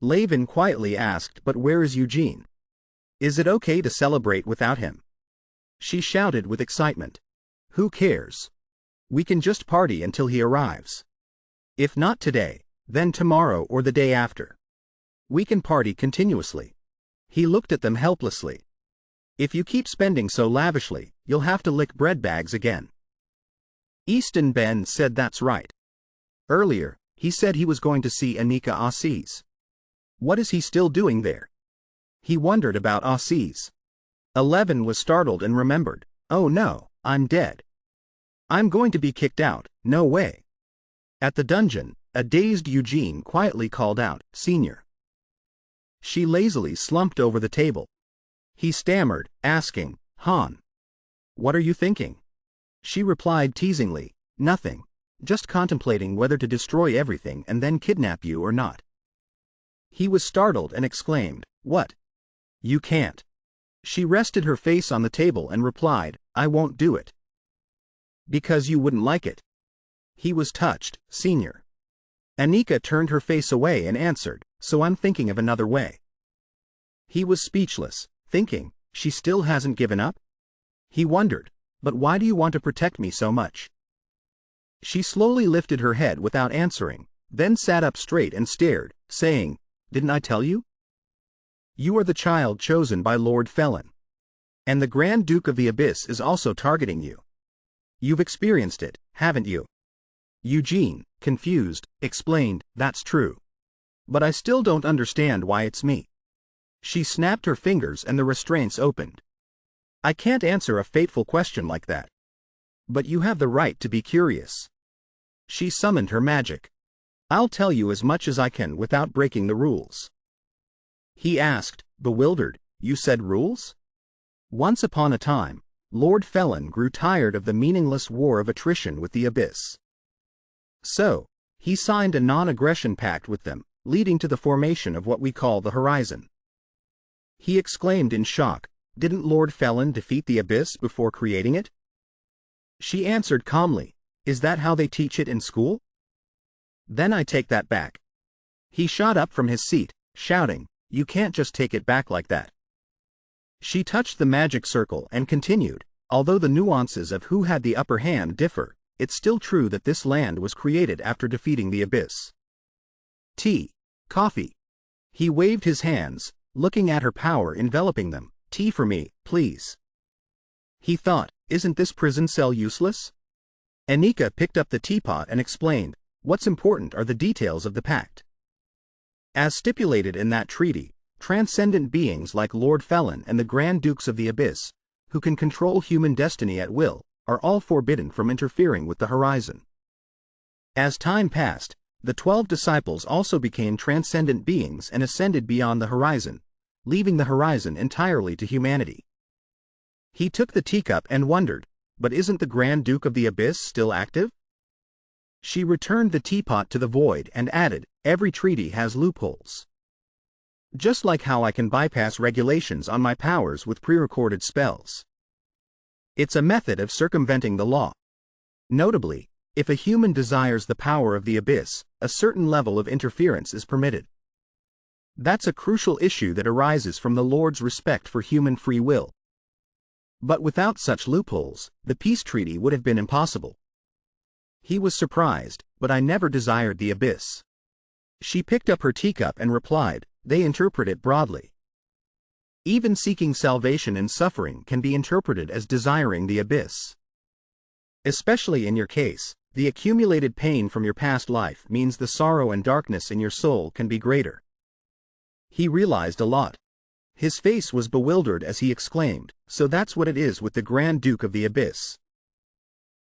Levin quietly asked, but where is Eugene? Is it okay to celebrate without him? She shouted with excitement. Who cares? We can just party until he arrives. If not today, then tomorrow or the day after. We can party continuously. He looked at them helplessly. If you keep spending so lavishly, you'll have to lick bread bags again. Easton Ben said that's right. Earlier, he said he was going to see Anika Assis. What is he still doing there? He wondered about Assis. Levin was startled and remembered. Oh no, I'm dead. I'm going to be kicked out, no way. At the dungeon, a dazed Eugene quietly called out, Senior. She lazily slumped over the table. He stammered, asking, Han. What are you thinking? She replied teasingly, nothing, just contemplating whether to destroy everything and then kidnap you or not. He was startled and exclaimed, What? You can't. She rested her face on the table and replied, I won't do it. Because you wouldn't like it. He was touched, Senior. Anika turned her face away and answered, So I'm thinking of another way. He was speechless, thinking, she still hasn't given up? He wondered, but why do you want to protect me so much? She slowly lifted her head without answering, then sat up straight and stared, saying, Didn't I tell you? You are the child chosen by Lord Felon. And the Grand Duke of the Abyss is also targeting you. You've experienced it, haven't you? Eugene, confused, explained, That's true. But I still don't understand why it's me. She snapped her fingers and the restraints opened. I can't answer a fateful question like that. But you have the right to be curious. She summoned her magic. I'll tell you as much as I can without breaking the rules. He asked, bewildered, You said rules? Once upon a time, Lord Felon grew tired of the meaningless war of attrition with the Abyss. So, he signed a non-aggression pact with them, leading to the formation of what we call the Horizon. He exclaimed in shock, Didn't Lord Felon defeat the Abyss before creating it? She answered calmly, Is that how they teach it in school? Then I take that back. He shot up from his seat, shouting, You can't just take it back like that. She touched the magic circle and continued, Although the nuances of who had the upper hand differ, it's still true that this land was created after defeating the Abyss. Tea. Coffee. He waved his hands, looking at her power enveloping them. Tea for me, please. He thought, Isn't this prison cell useless? Anika picked up the teapot and explained, What's important are the details of the pact. As stipulated in that treaty, transcendent beings like Lord Felon and the Grand Dukes of the Abyss, who can control human destiny at will, are all forbidden from interfering with the Horizon. As time passed, the 12 disciples also became transcendent beings and ascended beyond the Horizon, leaving the Horizon entirely to humanity. He took the teacup and wondered, But isn't the Grand Duke of the Abyss still active? She returned the teapot to the void and added, Every treaty has loopholes. Just like how I can bypass regulations on my powers with pre-recorded spells. It's a method of circumventing the law. Notably, if a human desires the power of the Abyss, a certain level of interference is permitted. That's a crucial issue that arises from the Lord's respect for human free will. But without such loopholes, the peace treaty would have been impossible. He was surprised, but I never desired the Abyss. She picked up her teacup and replied, They interpret it broadly. Even seeking salvation in suffering can be interpreted as desiring the Abyss. Especially in your case, the accumulated pain from your past life means the sorrow and darkness in your soul can be greater. He realized a lot. His face was bewildered as he exclaimed, So that's what it is with the Grand Duke of the Abyss.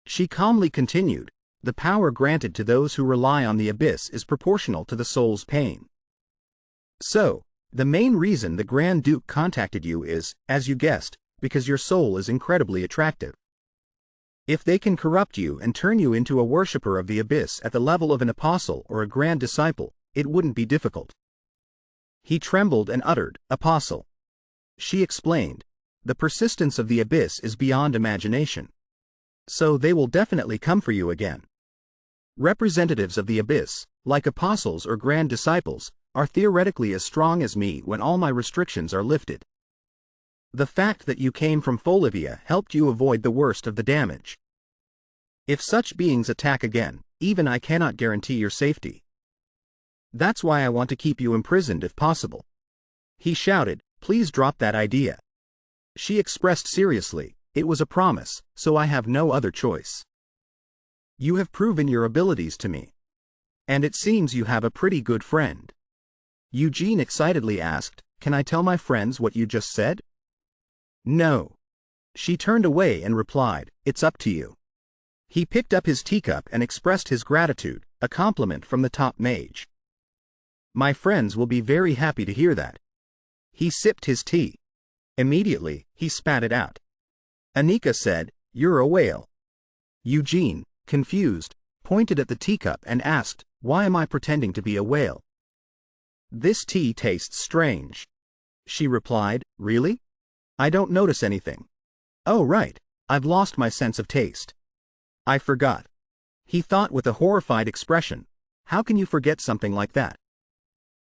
She calmly continued, The power granted to those who rely on the Abyss is proportional to the soul's pain. So, the main reason the Grand Duke contacted you is, as you guessed, because your soul is incredibly attractive. If they can corrupt you and turn you into a worshipper of the Abyss at the level of an apostle or a grand disciple, it wouldn't be difficult. He trembled and uttered, Apostle. She explained, The persistence of the Abyss is beyond imagination. So they will definitely come for you again. Representatives of the Abyss, like apostles or grand disciples, are theoretically as strong as me when all my restrictions are lifted. The fact that you came from Folivia helped you avoid the worst of the damage. If such beings attack again, even I cannot guarantee your safety. That's why I want to keep you imprisoned if possible." He shouted, "Please drop that idea." She expressed seriously, "It was a promise, so I have no other choice. You have proven your abilities to me. And it seems you have a pretty good friend." Eugene excitedly asked, "Can I tell my friends what you just said?" "No." She turned away and replied, "It's up to you." He picked up his teacup and expressed his gratitude, a compliment from the top mage. "My friends will be very happy to hear that." He sipped his tea. Immediately, he spat it out. Anika said, "You're a whale." Eugene, confused, pointed at the teacup and asked, "Why am I pretending to be a whale?" "This tea tastes strange." She replied, "Really? I don't notice anything." "Oh right, I've lost my sense of taste. I forgot." He thought with a horrified expression, "How can you forget something like that?"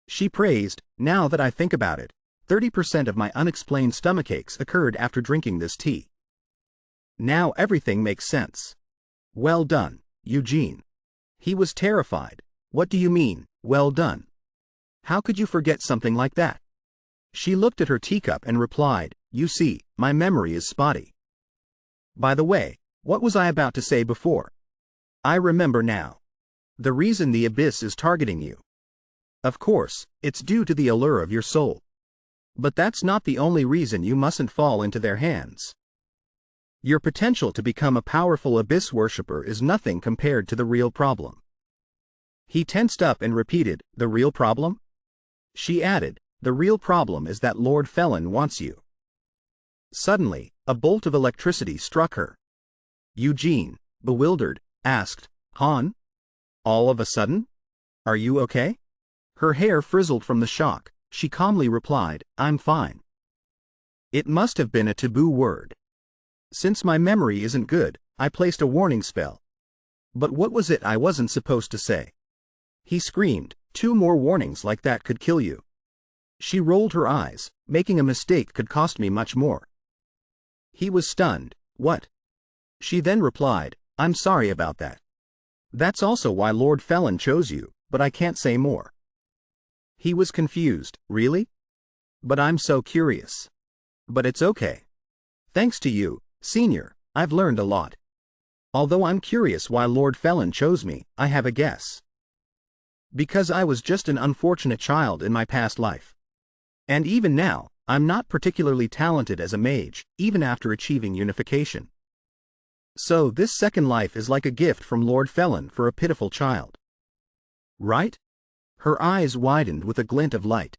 She praised, "Now that I think about it, 30% of my unexplained stomachaches occurred after drinking this tea. Now everything makes sense." "Well done, Eugene." He was terrified. "What do you mean, well done? How could you forget something like that?" She looked at her teacup and replied, "You see, my memory is spotty. By the way, what was I about to say before? I remember now. The reason the abyss is targeting you. Of course, it's due to the allure of your soul. But that's not the only reason you mustn't fall into their hands. Your potential to become a powerful abyss worshipper is nothing compared to the real problem." He tensed up and repeated, "The real problem?" She added, "The real problem is that Lord Felon wants you." Suddenly, a bolt of electricity struck her. Eugene, bewildered, asked, "Han? All of a sudden? Are you okay?" Her hair frizzled from the shock. She calmly replied, "I'm fine." It must have been a taboo word. Since my memory isn't good, I placed a warning spell. But what was it I wasn't supposed to say? He screamed, "2 more warnings like that could kill you." She rolled her eyes, "Making a mistake could cost me much more." He was stunned. "What?" She then replied, "I'm sorry about that. That's also why Lord Felon chose you, but I can't say more." He was confused. "Really? But I'm so curious." "But it's okay. Thanks to you, Senior, I've learned a lot. Although I'm curious why Lord Felon chose me, I have a guess. Because I was just an unfortunate child in my past life. And even now, I'm not particularly talented as a mage, even after achieving unification. So this second life is like a gift from Lord Felon for a pitiful child. Right?" Her eyes widened with a glint of light.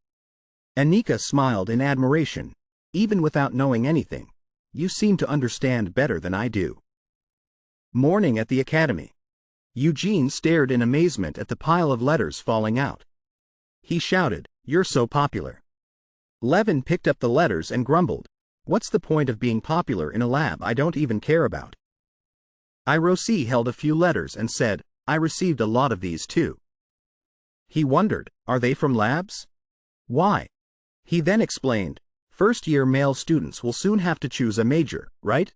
Anika smiled in admiration. "Even without knowing anything, you seem to understand better than I do." Morning at the academy. Eugene stared in amazement at the pile of letters falling out. He shouted, "You're so popular." Levin picked up the letters and grumbled, "What's the point of being popular in a lab I don't even care about?" Irosi held a few letters and said, "I received a lot of these too." He wondered, "Are they from labs? Why?" He then explained, "First-year male students will soon have to choose a major, right?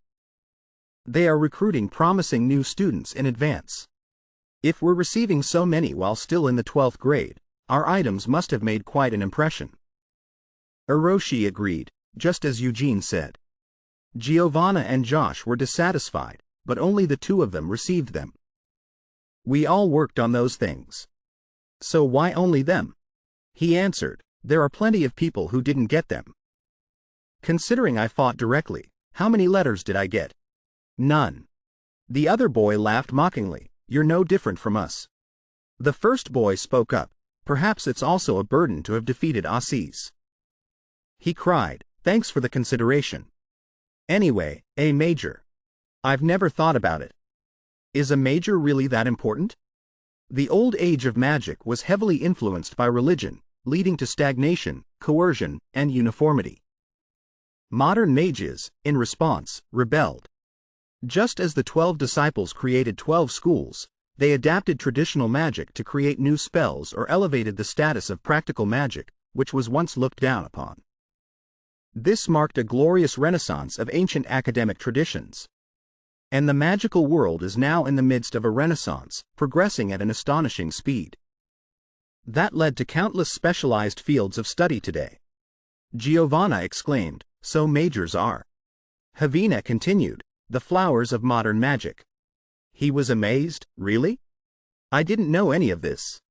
They are recruiting promising new students in advance. If we're receiving so many while still in the 12th grade, our items must have made quite an impression." Hiroshi agreed, just as Eugene said. Giovanna and Josh were dissatisfied, but only the 2 of them received them. "We all worked on those things. So why only them?" He answered, "There are plenty of people who didn't get them. Considering I fought directly, how many letters did I get? None." The other boy laughed mockingly, "You're no different from us." The first boy spoke up, "Perhaps it's also a burden to have defeated Assis." He cried, "Thanks for the consideration. Anyway, a major. I've never thought about it. Is a major really that important?" The old age of magic was heavily influenced by religion, leading to stagnation, coercion, and uniformity. Modern mages, in response, rebelled. Just as the 12 disciples created 12 schools, They adapted traditional magic to create new spells or elevated the status of practical magic, which was once looked down upon. This marked a glorious renaissance of ancient academic traditions. And the magical world is now in the midst of a renaissance, progressing at an astonishing speed. That led to countless specialized fields of study today. Giovanna exclaimed, "So majors are." Havina continued, "The flowers of modern magic." He was amazed, "Really? I didn't know any of this."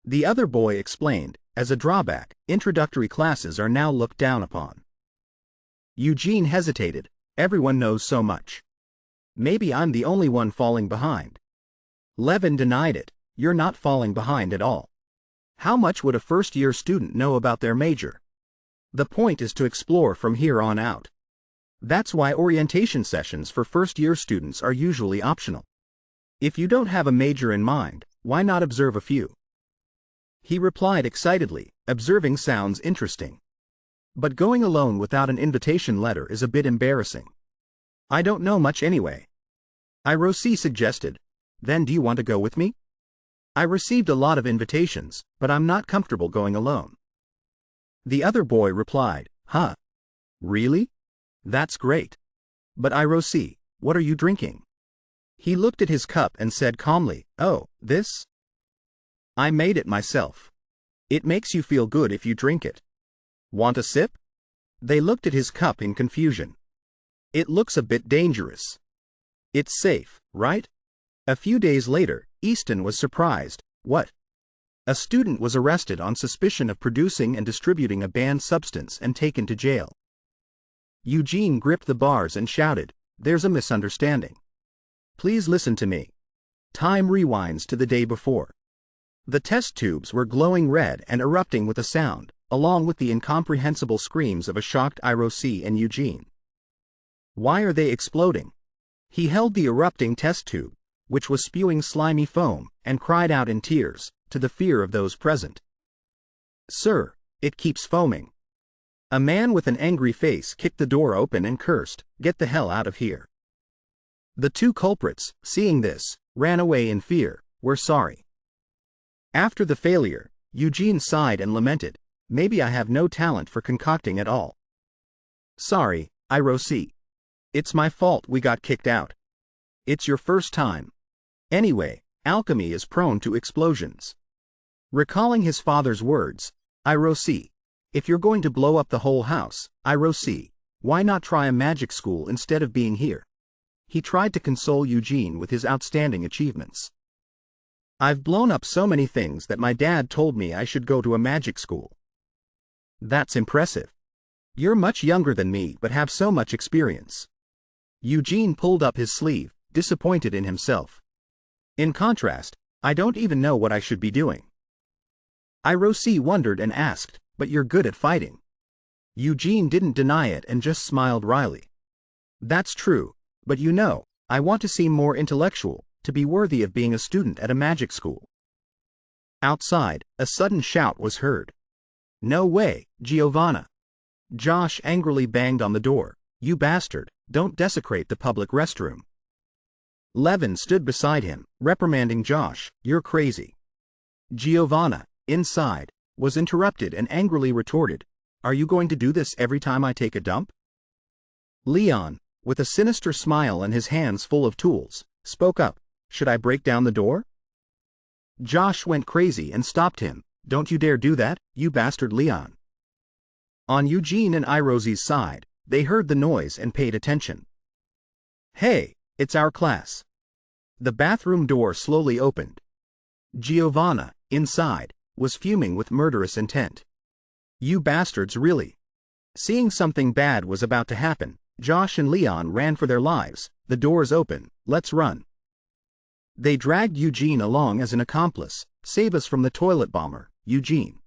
The other boy explained, "As a drawback, introductory classes are now looked down upon." Eugene hesitated, "Everyone knows so much. Maybe I'm the only one falling behind." Levin denied it, "You're not falling behind at all. How much would a first-year student know about their major? The point is to explore from here on out. That's why orientation sessions for first-year students are usually optional. If you don't have a major in mind, why not observe a few?" He replied excitedly, "Observing sounds interesting. But going alone without an invitation letter is a bit embarrassing. I don't know much anyway." Irosi suggested, "Then do you want to go with me? I received a lot of invitations, but I'm not comfortable going alone." The other boy replied, "Huh? Really? That's great. But Irosi, what are you drinking?" He looked at his cup and said calmly, "Oh, this? I made it myself. It makes you feel good if you drink it. Want a sip?" They looked at his cup in confusion. "It looks a bit dangerous." "It's safe, right?" A few days later, Easton was surprised. "What?" A student was arrested on suspicion of producing and distributing a banned substance and taken to jail. Eugene gripped the bars and shouted, "There's a misunderstanding. Please listen to me." Time rewinds to the day before. The test tubes were glowing red and erupting with a sound, along with the incomprehensible screams of a shocked Irosi and Eugene. "Why are they exploding?" He held the erupting test tube, which was spewing slimy foam, and cried out in tears, to the fear of those present. "Sir, it keeps foaming." A man with an angry face kicked the door open and cursed, "Get the hell out of here." The two culprits, seeing this, ran away in fear. "We're sorry." After the failure, Eugene sighed and lamented, "Maybe I have no talent for concocting at all. Sorry, Irosi. It's my fault we got kicked out. It's your first time. Anyway, alchemy is prone to explosions." Recalling his father's words, "Irosi, if you're going to blow up the whole house, Irosi, why not try a magic school instead of being here?" He tried to console Eugene with his outstanding achievements. "I've blown up so many things that my dad told me I should go to a magic school." "That's impressive. You're much younger than me but have so much experience." Eugene pulled up his sleeve, disappointed in himself. "In contrast, I don't even know what I should be doing." Irosi wondered and asked, "But you're good at fighting." Eugene didn't deny it and just smiled wryly. "That's true, but you know, I want to seem more intellectual, to be worthy of being a student at a magic school." Outside, a sudden shout was heard. "No way, Giovanna." Josh angrily banged on the door. "You bastard, don't desecrate the public restroom." Levin stood beside him, reprimanding Josh, "You're crazy." Giovanna, inside, was interrupted and angrily retorted, "Are you going to do this every time I take a dump?" Leon, with a sinister smile and his hands full of tools, spoke up, "Should I break down the door?" Josh went crazy and stopped him. "Don't you dare do that, you bastard Leon." On Eugene and Irosi's side, they heard the noise and paid attention. "Hey, it's our class." The bathroom door slowly opened. Giovanna, inside, was fuming with murderous intent. "You bastards really." Seeing something bad was about to happen, Josh and Leon ran for their lives. "The door's open, let's run." They dragged Eugene along as an accomplice. "Save us from the toilet bomber, Eugene."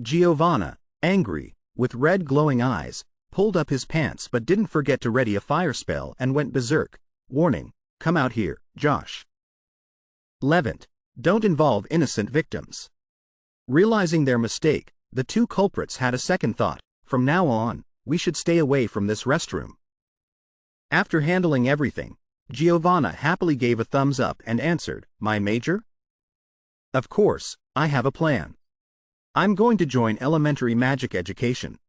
Giovanna, angry, with red glowing eyes, pulled up his pants but didn't forget to ready a fire spell and went berserk. "Warning, come out here, Josh." "Levin, don't involve innocent victims." Realizing their mistake, the two culprits had a second thought. "From now on, we should stay away from this restroom." After handling everything, Giovanna happily gave a thumbs up and answered, "My major? Of course, I have a plan. I'm going to join elementary magic education."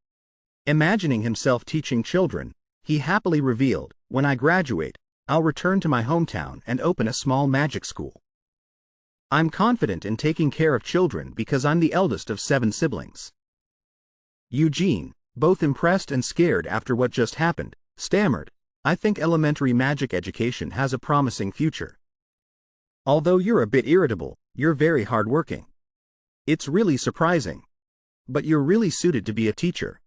Imagining himself teaching children, he happily revealed, "When I graduate, I'll return to my hometown and open a small magic school. I'm confident in taking care of children because I'm the eldest of 7 siblings." Eugene, both impressed and scared after what just happened, stammered, "I think elementary magic education has a promising future. Although you're a bit irritable, you're very hardworking. It's really surprising. But you're really suited to be a teacher."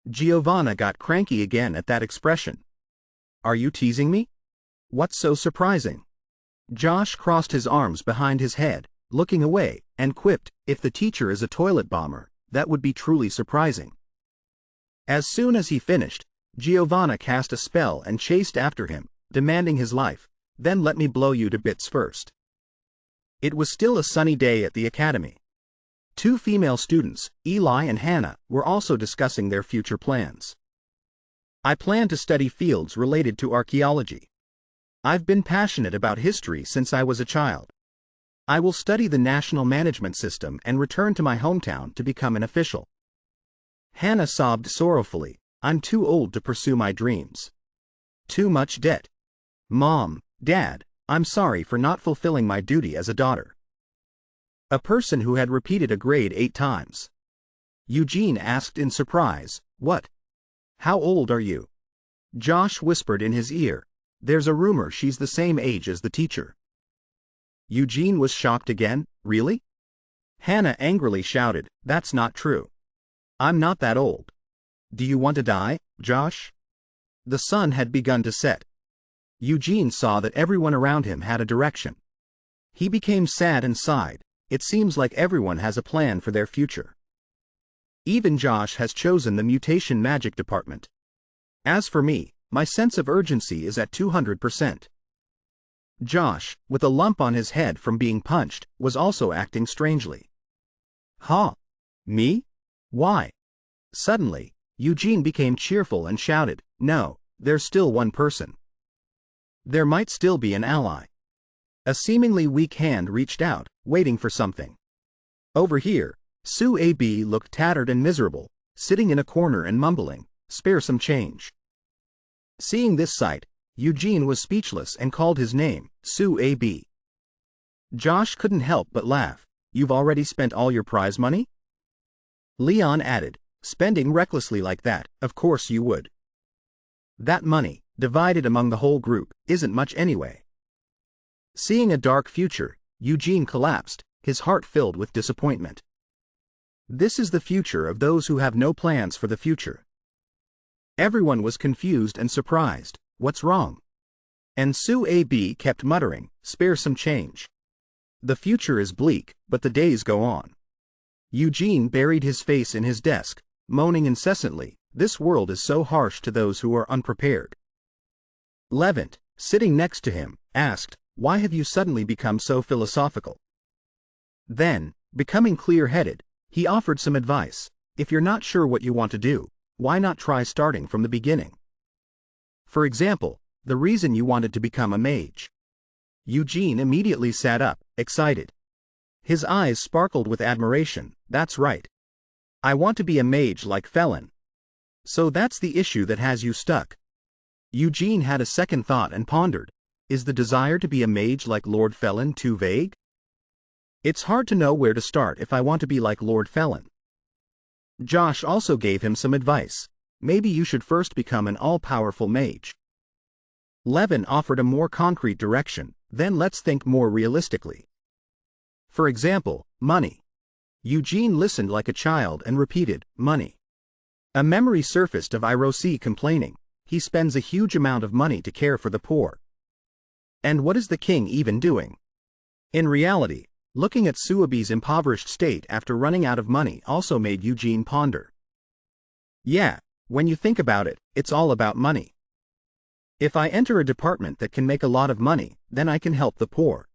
Giovanna got cranky again at that expression. "Are you teasing me? What's so surprising?" Josh crossed his arms behind his head, looking away, and quipped, "If the teacher is a toilet bomber, that would be truly surprising." As soon as he finished, Giovanna cast a spell and chased after him, demanding his life. "Then let me blow you to bits first." It was still a sunny day at the academy. 2 female students, Eli and Hannah, were also discussing their future plans. "I plan to study fields related to archaeology. I've been passionate about history since I was a child. I will study the national management system and return to my hometown to become an official." Hannah sobbed sorrowfully, "I'm too old to pursue my dreams. Too much debt. Mom, Dad, I'm sorry for not fulfilling my duty as a daughter." A person who had repeated a grade 8 times. Eugene asked in surprise, "What? How old are you?" Josh whispered in his ear, "There's a rumor she's the same age as the teacher." Eugene was shocked again, "Really?" Hannah angrily shouted, "That's not true. I'm not that old. Do you want to die, Josh?" The sun had begun to set. Eugene saw that everyone around him had a direction. He became sad and sighed. It seems like everyone has a plan for their future. Even Josh has chosen the mutation magic department. As for me, my sense of urgency is at 200%. Josh, with a lump on his head from being punched, was also acting strangely. "Huh? Me? Why?" Suddenly, Eugene became cheerful and shouted, "No, there's still one person. There might still be an ally." A seemingly weak hand reached out, waiting for something. Over here, Sue A.B. looked tattered and miserable, sitting in a corner and mumbling, "Spare some change." Seeing this sight, Eugene was speechless and called his name, Sue A.B. Josh couldn't help but laugh. "You've already spent all your prize money?" Leon added, "Spending recklessly like that, of course you would. That money, divided among the whole group, isn't much anyway." Seeing a dark future, Eugene collapsed, his heart filled with disappointment. This is the future of those who have no plans for the future. Everyone was confused and surprised. "What's wrong?" And Sue A.B. kept muttering, "Spare some change." The future is bleak, but the days go on. Eugene buried his face in his desk, moaning incessantly, "This world is so harsh to those who are unprepared." Levant, sitting next to him, asked, "Why have you suddenly become so philosophical?" Then, becoming clear-headed, he offered some advice. "If you're not sure what you want to do, why not try starting from the beginning? For example, the reason you wanted to become a mage." Eugene immediately sat up, excited. His eyes sparkled with admiration. "That's right. I want to be a mage like Felon." "So that's the issue that has you stuck." Eugene had a second thought and pondered. Is the desire to be a mage like Lord Felon too vague? It's hard to know where to start if I want to be like Lord Felon. Josh also gave him some advice. Maybe you should first become an all-powerful mage. Levin offered a more concrete direction. Then let's think more realistically. For example, money. Eugene listened like a child and repeated, "Money." A memory surfaced of Irosi complaining. He spends a huge amount of money to care for the poor. And what is the king even doing? In reality, looking at Suabi's impoverished state after running out of money also made Eugene ponder. Yeah, when you think about it, it's all about money. If I enter a department that can make a lot of money, then I can help the poor.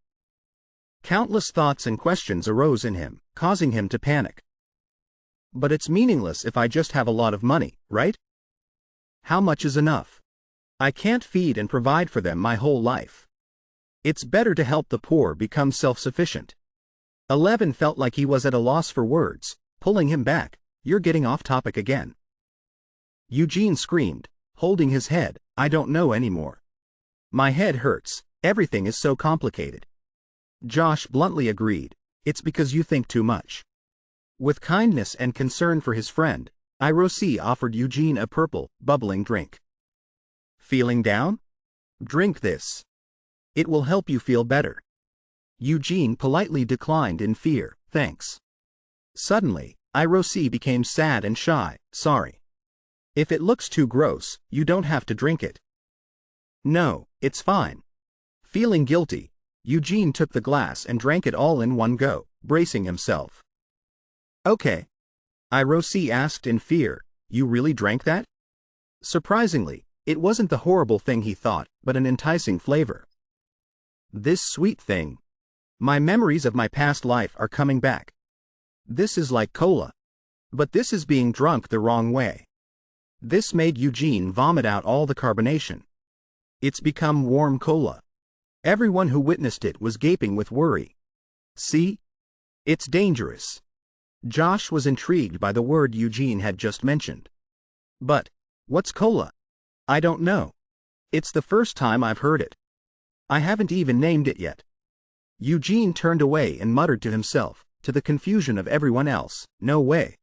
Countless thoughts and questions arose in him, causing him to panic. But it's meaningless if I just have a lot of money, right? How much is enough? I can't feed and provide for them my whole life. It's better to help the poor become self-sufficient. 11 felt like he was at a loss for words, pulling him back. You're getting off topic again. Eugene screamed, holding his head. I don't know anymore. My head hurts. Everything is so complicated. Josh bluntly agreed. It's because you think too much. With kindness and concern for his friend, Irosi offered Eugene a purple, bubbling drink. Feeling down? Drink this. It will help you feel better. Eugene politely declined in fear. Thanks. Suddenly, Irosi became sad and shy. Sorry. If it looks too gross, you don't have to drink it. No, it's fine. Feeling guilty, Eugene took the glass and drank it all in one go, bracing himself. Okay. Irosi asked in fear, you really drank that? Surprisingly, it wasn't the horrible thing he thought, but an enticing flavor. This sweet thing. My memories of my past life are coming back. This is like cola. But this is being drunk the wrong way. This made Eugene vomit out all the carbonation. It's become warm cola. Everyone who witnessed it was gaping with worry. See? It's dangerous. Josh was intrigued by the word Eugene had just mentioned. But, what's cola? I don't know. It's the first time I've heard it. I haven't even named it yet. Eugene turned away and muttered to himself, to the confusion of everyone else, no way.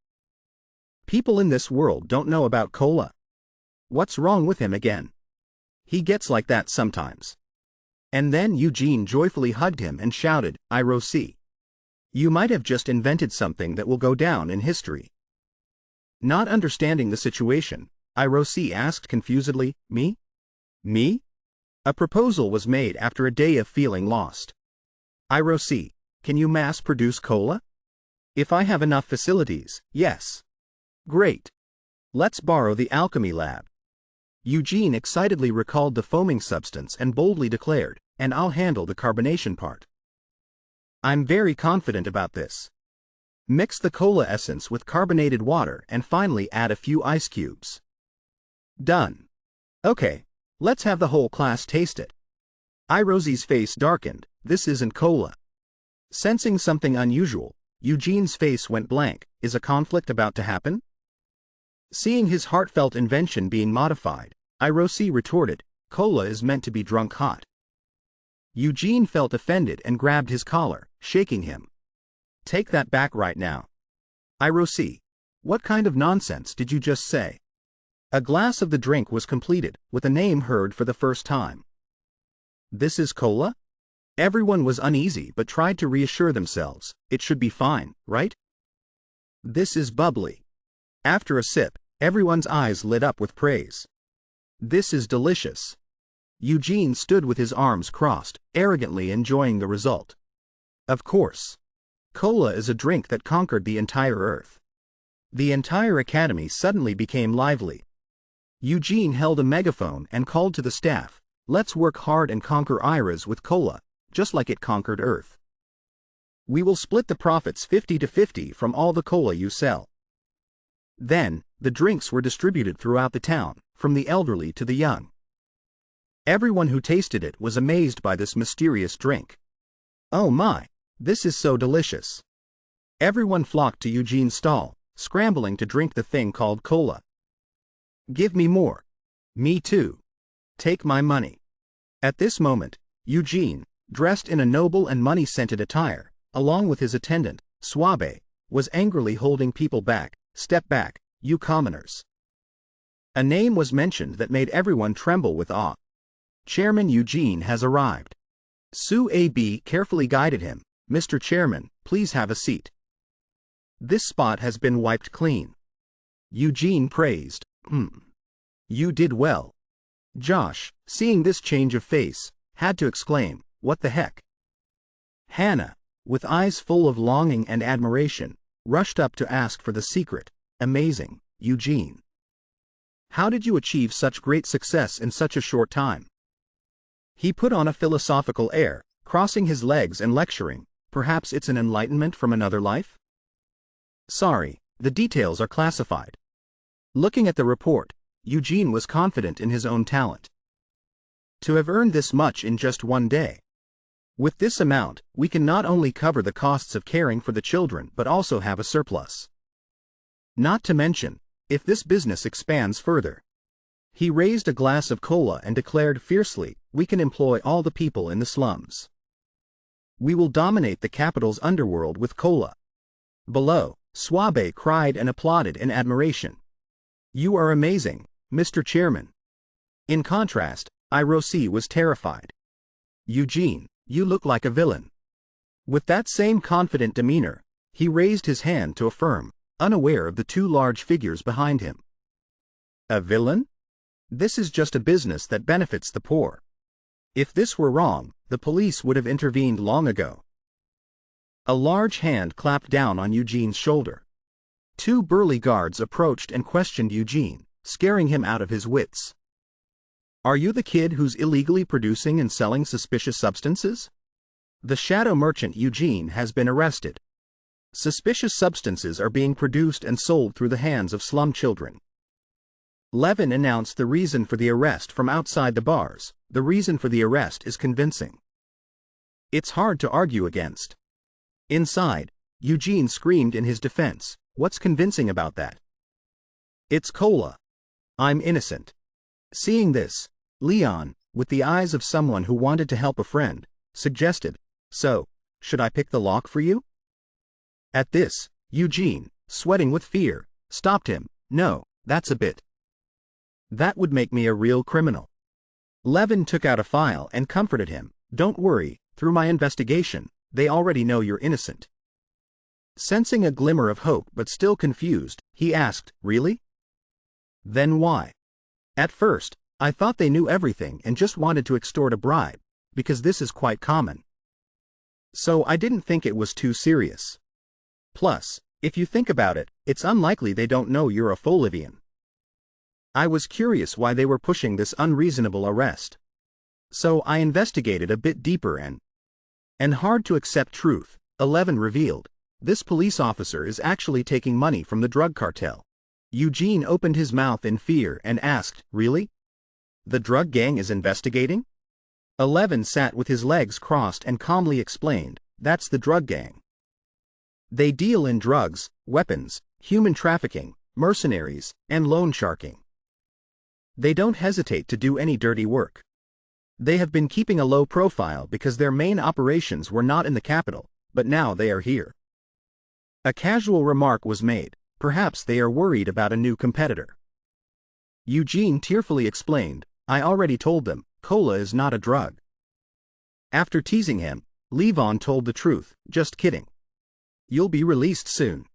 People in this world don't know about cola. What's wrong with him again? He gets like that sometimes. And then Eugene joyfully hugged him and shouted, Irosi. You might have just invented something that will go down in history. Not understanding the situation, Irosi asked confusedly, Me? Me? A proposal was made after a day of feeling lost. Irosi, can you mass-produce cola? If I have enough facilities, yes. Great. Let's borrow the alchemy lab. Eugene excitedly recalled the foaming substance and boldly declared, and I'll handle the carbonation part. I'm very confident about this. Mix the cola essence with carbonated water and finally add a few ice cubes. Done. Okay, let's have the whole class taste it. Irosi's face darkened. This isn't cola. Sensing something unusual, Eugene's face went blank. Is a conflict about to happen? Seeing his heartfelt invention being modified, Irosi retorted, cola is meant to be drunk hot. Eugene felt offended and grabbed his collar, shaking him. Take that back right now. Irosi, what kind of nonsense did you just say? A glass of the drink was completed, with a name heard for the first time. This is cola? Everyone was uneasy but tried to reassure themselves. It should be fine, right? This is bubbly. After a sip, everyone's eyes lit up with praise. This is delicious. Eugene stood with his arms crossed, arrogantly enjoying the result. Of course. Cola is a drink that conquered the entire earth. The entire academy suddenly became lively. Eugene held a megaphone and called to the staff, let's work hard and conquer Iras with cola, just like it conquered Earth. We will split the profits 50-50 from all the cola you sell. Then, the drinks were distributed throughout the town, from the elderly to the young. Everyone who tasted it was amazed by this mysterious drink. Oh my, this is so delicious. Everyone flocked to Eugene's stall, scrambling to drink the thing called cola. Give me more. Me too. Take my money. At this moment, Eugene, dressed in a noble and money-scented attire, along with his attendant, Suabe, was angrily holding people back. Step back, you commoners. A name was mentioned that made everyone tremble with awe. Chairman Eugene has arrived. Suabe carefully guided him. Mr. Chairman, please have a seat. This spot has been wiped clean. Eugene praised. You did well. Josh, seeing this change of face, had to exclaim, what the heck? Hannah, with eyes full of longing and admiration, rushed up to ask for the secret. Amazing, Eugene. How did you achieve such great success in such a short time? He put on a philosophical air, crossing his legs and lecturing. Perhaps it's an enlightenment from another life? Sorry, the details are classified. Looking at the report, Eugene was confident in his own talent. To have earned this much in just one day. With this amount, we can not only cover the costs of caring for the children but also have a surplus. Not to mention, if this business expands further. He raised a glass of cola and declared fiercely, we can employ all the people in the slums. We will dominate the capital's underworld with cola. Below, Swabe cried and applauded in admiration. You are amazing, Mr. Chairman. In contrast, Hiroshi was terrified. Eugene, you look like a villain. With that same confident demeanor, he raised his hand to affirm, unaware of the two large figures behind him. A villain? This is just a business that benefits the poor. If this were wrong, the police would have intervened long ago. A large hand clapped down on Eugene's shoulder. Two burly guards approached and questioned Eugene, scaring him out of his wits. Are you the kid who's illegally producing and selling suspicious substances? The shadow merchant Eugene has been arrested. Suspicious substances are being produced and sold through the hands of slum children. Levin announced the reason for the arrest from outside the bars. The reason for the arrest is convincing. It's hard to argue against. Inside, Eugene screamed in his defense, what's convincing about that? It's cola. I'm innocent. Seeing this, Leon, with the eyes of someone who wanted to help a friend, suggested, so, should I pick the lock for you? At this, Eugene, sweating with fear, stopped him. No, that's a bit. That would make me a real criminal. Levin took out a file and comforted him. Don't worry, through my investigation, they already know you're innocent. Sensing a glimmer of hope but still confused, he asked, really? Then why? At first, I thought they knew everything and just wanted to extort a bribe, because this is quite common. So I didn't think it was too serious. Plus, if you think about it, it's unlikely they don't know you're a Folivian. I was curious why they were pushing this unreasonable arrest. So I investigated a bit deeper and hard to accept truth, 11 revealed, this police officer is actually taking money from the drug cartel. Eugene opened his mouth in fear and asked, really? The drug gang is investigating? 11 sat with his legs crossed and calmly explained, that's the drug gang. They deal in drugs, weapons, human trafficking, mercenaries, and loan sharking. They don't hesitate to do any dirty work. They have been keeping a low profile because their main operations were not in the capital, but now they are here. A casual remark was made, perhaps they are worried about a new competitor. Eugene tearfully explained, I already told them, cola is not a drug. After teasing him, Levon told the truth, just kidding. You'll be released soon.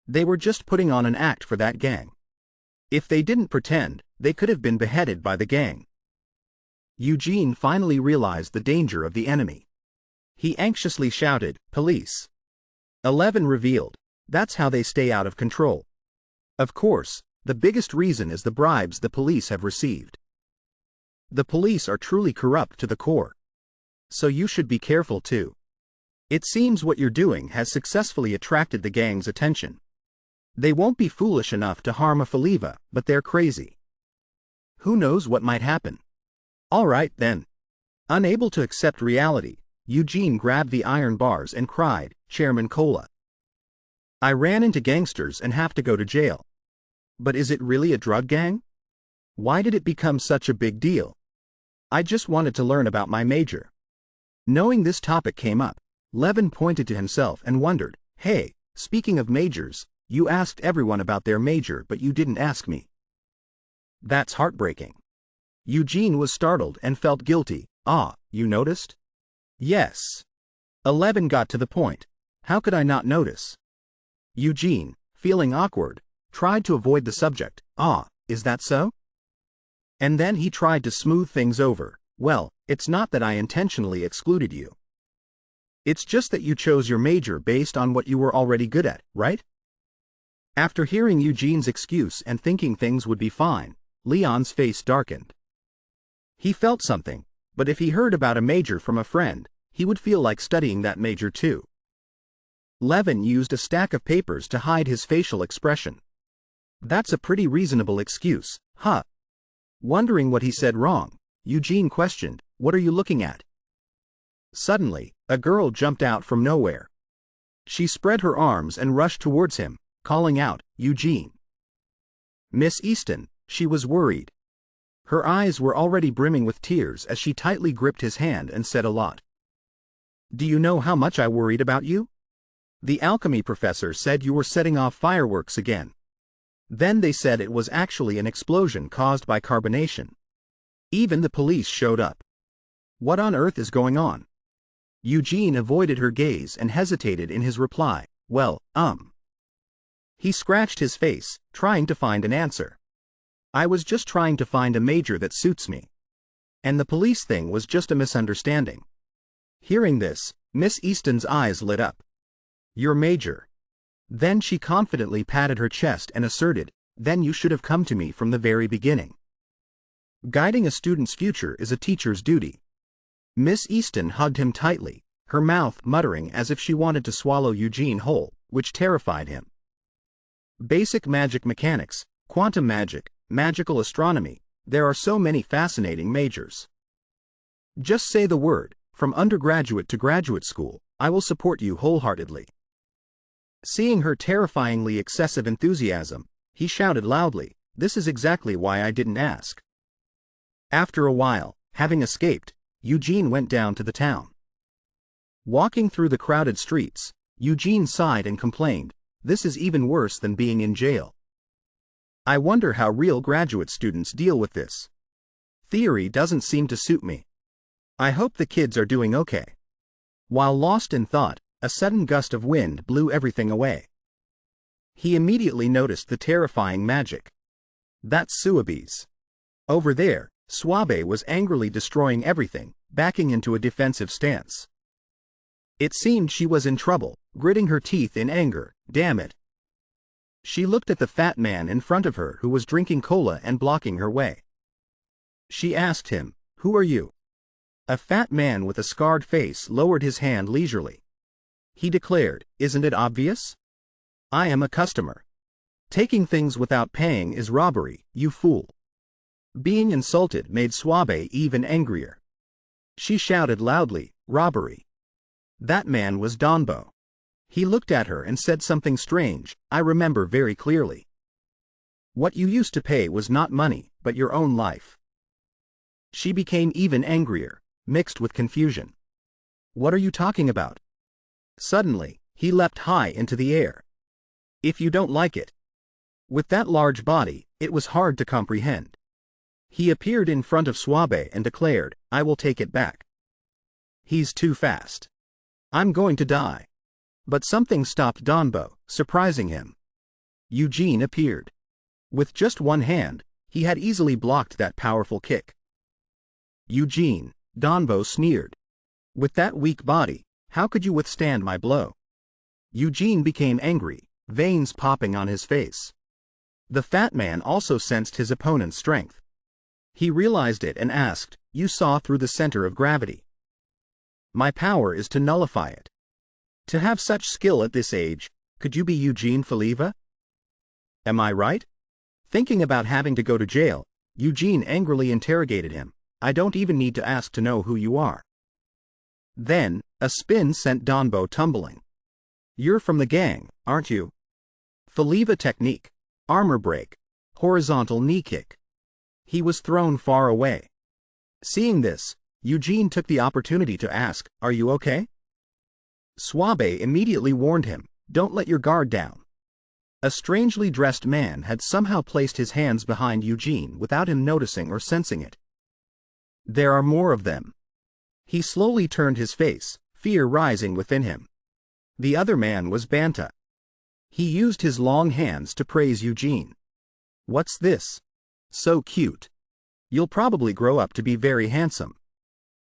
They were just putting on an act for that gang. If they didn't pretend, they could have been beheaded by the gang. Eugene finally realized the danger of the enemy. He anxiously shouted, police. 11 revealed, that's how they stay out of control. Of course, the biggest reason is the bribes the police have received. The police are truly corrupt to the core. So you should be careful too. It seems what you're doing has successfully attracted the gang's attention. They won't be foolish enough to harm a Faliva, but they're crazy. Who knows what might happen? All right then. Unable to accept reality, Eugene grabbed the iron bars and cried, Chairman Cola. I ran into gangsters and have to go to jail. But is it really a drug gang? Why did it become such a big deal? I just wanted to learn about my major. Knowing this topic came up, Levin pointed to himself and wondered, hey, speaking of majors, you asked everyone about their major but you didn't ask me. That's heartbreaking. Eugene was startled and felt guilty. Ah, you noticed? Yes. 11 got to the point. How could I not notice? Eugene, feeling awkward, tried to avoid the subject. Ah, is that so? And then he tried to smooth things over. Well, it's not that I intentionally excluded you. It's just that you chose your major based on what you were already good at, right? After hearing Eugene's excuse and thinking things would be fine, Leon's face darkened. He felt something, but if he heard about a major from a friend, he would feel like studying that major too. Levin used a stack of papers to hide his facial expression. That's a pretty reasonable excuse, huh? Wondering what he said wrong, Eugene questioned, "What are you looking at?" Suddenly, a girl jumped out from nowhere. She spread her arms and rushed towards him, calling out, "Eugene." Miss Easton, she was worried. Her eyes were already brimming with tears as she tightly gripped his hand and said a lot. "Do you know how much I worried about you? The alchemy professor said you were setting off fireworks again. Then they said it was actually an explosion caused by carbonation. Even the police showed up. What on earth is going on?" Eugene avoided her gaze and hesitated in his reply. "Well, He scratched his face, trying to find an answer. "I was just trying to find a major that suits me. And the police thing was just a misunderstanding." Hearing this, Miss Easton's eyes lit up. "Your major." Then she confidently patted her chest and asserted, "Then you should have come to me from the very beginning. Guiding a student's future is a teacher's duty." Miss Easton hugged him tightly, her mouth muttering as if she wanted to swallow Eugene whole, which terrified him. Basic magic mechanics, quantum magic, magical astronomy, there are so many fascinating majors. Just say the word, from undergraduate to graduate school, I will support you wholeheartedly. Seeing her terrifyingly excessive enthusiasm, he shouted loudly, "This is exactly why I didn't ask." After a while, having escaped, Eugene went down to the town. Walking through the crowded streets, Eugene sighed and complained, "This is even worse than being in jail. I wonder how real graduate students deal with this. Theory doesn't seem to suit me. I hope the kids are doing okay." While lost in thought, a sudden gust of wind blew everything away. He immediately noticed the terrifying magic. "That's Suabe's. Over there, Suabe was angrily destroying everything, backing into a defensive stance. It seemed she was in trouble, gritting her teeth in anger. Damn it." She looked at the fat man in front of her who was drinking cola and blocking her way. She asked him, "Who are you?" A fat man with a scarred face lowered his hand leisurely. He declared, "Isn't it obvious? I am a customer. Taking things without paying is robbery, you fool." Being insulted made Suabe even angrier. She shouted loudly, "Robbery." That man was Donbo. He looked at her and said something strange, I remember very clearly. "What you used to pay was not money, but your own life." She became even angrier, mixed with confusion. "What are you talking about?" Suddenly, he leapt high into the air. "If you don't like it." With that large body, it was hard to comprehend. He appeared in front of Suabe and declared, "I will take it back. He's too fast. I'm going to die." But something stopped Donbo, surprising him. Eugene appeared. With just one hand, he had easily blocked that powerful kick. "Eugene," Donbo sneered. "With that weak body, how could you withstand my blow?" Eugene became angry, veins popping on his face. The fat man also sensed his opponent's strength. He realized it and asked, "You saw through the center of gravity?" "My power is to nullify it." "To have such skill at this age, could you be Eugene Faliva? Am I right?" Thinking about having to go to jail, Eugene angrily interrogated him, "I don't even need to ask to know who you are." Then, a spin sent Donbo tumbling. "You're from the gang, aren't you?" Faliva technique, armor break, horizontal knee kick. He was thrown far away. Seeing this, Eugene took the opportunity to ask, "Are you okay?" Suabe immediately warned him, "Don't let your guard down." A strangely dressed man had somehow placed his hands behind Eugene without him noticing or sensing it. "There are more of them." He slowly turned his face, fear rising within him. The other man was Banta. He used his long hands to praise Eugene. "What's this? So cute. You'll probably grow up to be very handsome."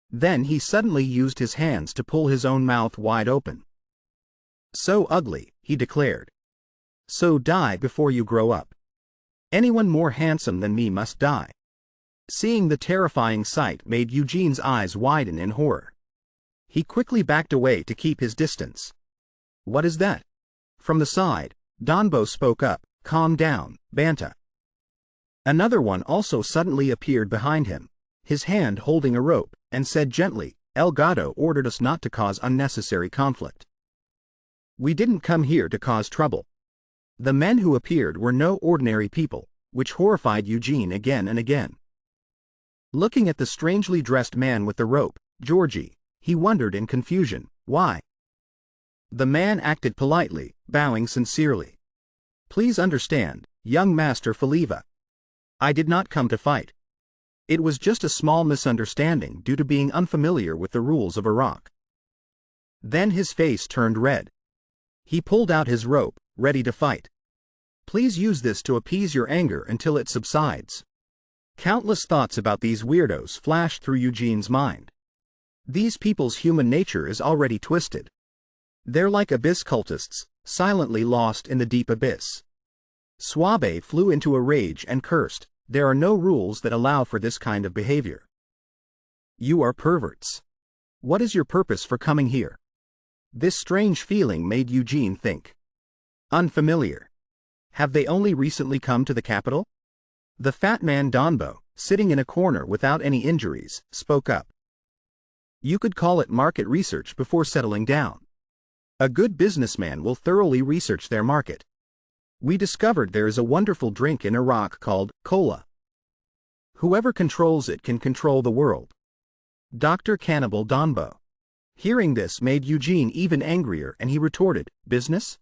Then he suddenly used his hands to pull his own mouth wide open. "So ugly," he declared. "So die before you grow up. Anyone more handsome than me must die." Seeing the terrifying sight made Eugene's eyes widen in horror. He quickly backed away to keep his distance. "What is that?" From the side, Donbo spoke up, "Calm down, Banta." Another one also suddenly appeared behind him. his hand holding a rope, and said gently, "El Gato ordered us not to cause unnecessary conflict. We didn't come here to cause trouble." The men who appeared were no ordinary people, which horrified Eugene again and again. Looking at the strangely dressed man with the rope, Georgie, he wondered in confusion, why? The man acted politely, bowing sincerely. "Please understand, young Master Faliva. I did not come to fight. It was just a small misunderstanding due to being unfamiliar with the rules of Iraq." Then his face turned red. He pulled out his rope, ready to fight. "Please use this to appease your anger until it subsides." Countless thoughts about these weirdos flashed through Eugene's mind. These people's human nature is already twisted. They're like abyss cultists, silently lost in the deep abyss. Suabe flew into a rage and cursed, "There are no rules that allow for this kind of behavior. You are perverts. What is your purpose for coming here?" This strange feeling made Eugene think. Unfamiliar. Have they only recently come to the capital? The fat man Donbo, sitting in a corner without any injuries, spoke up. "You could call it market research before settling down. A good businessman will thoroughly research their market. We discovered there is a wonderful drink in Iraq called cola. Whoever controls it can control the world." Dr. Cannibal Donbo. Hearing this made Eugene even angrier, and he retorted, "Business?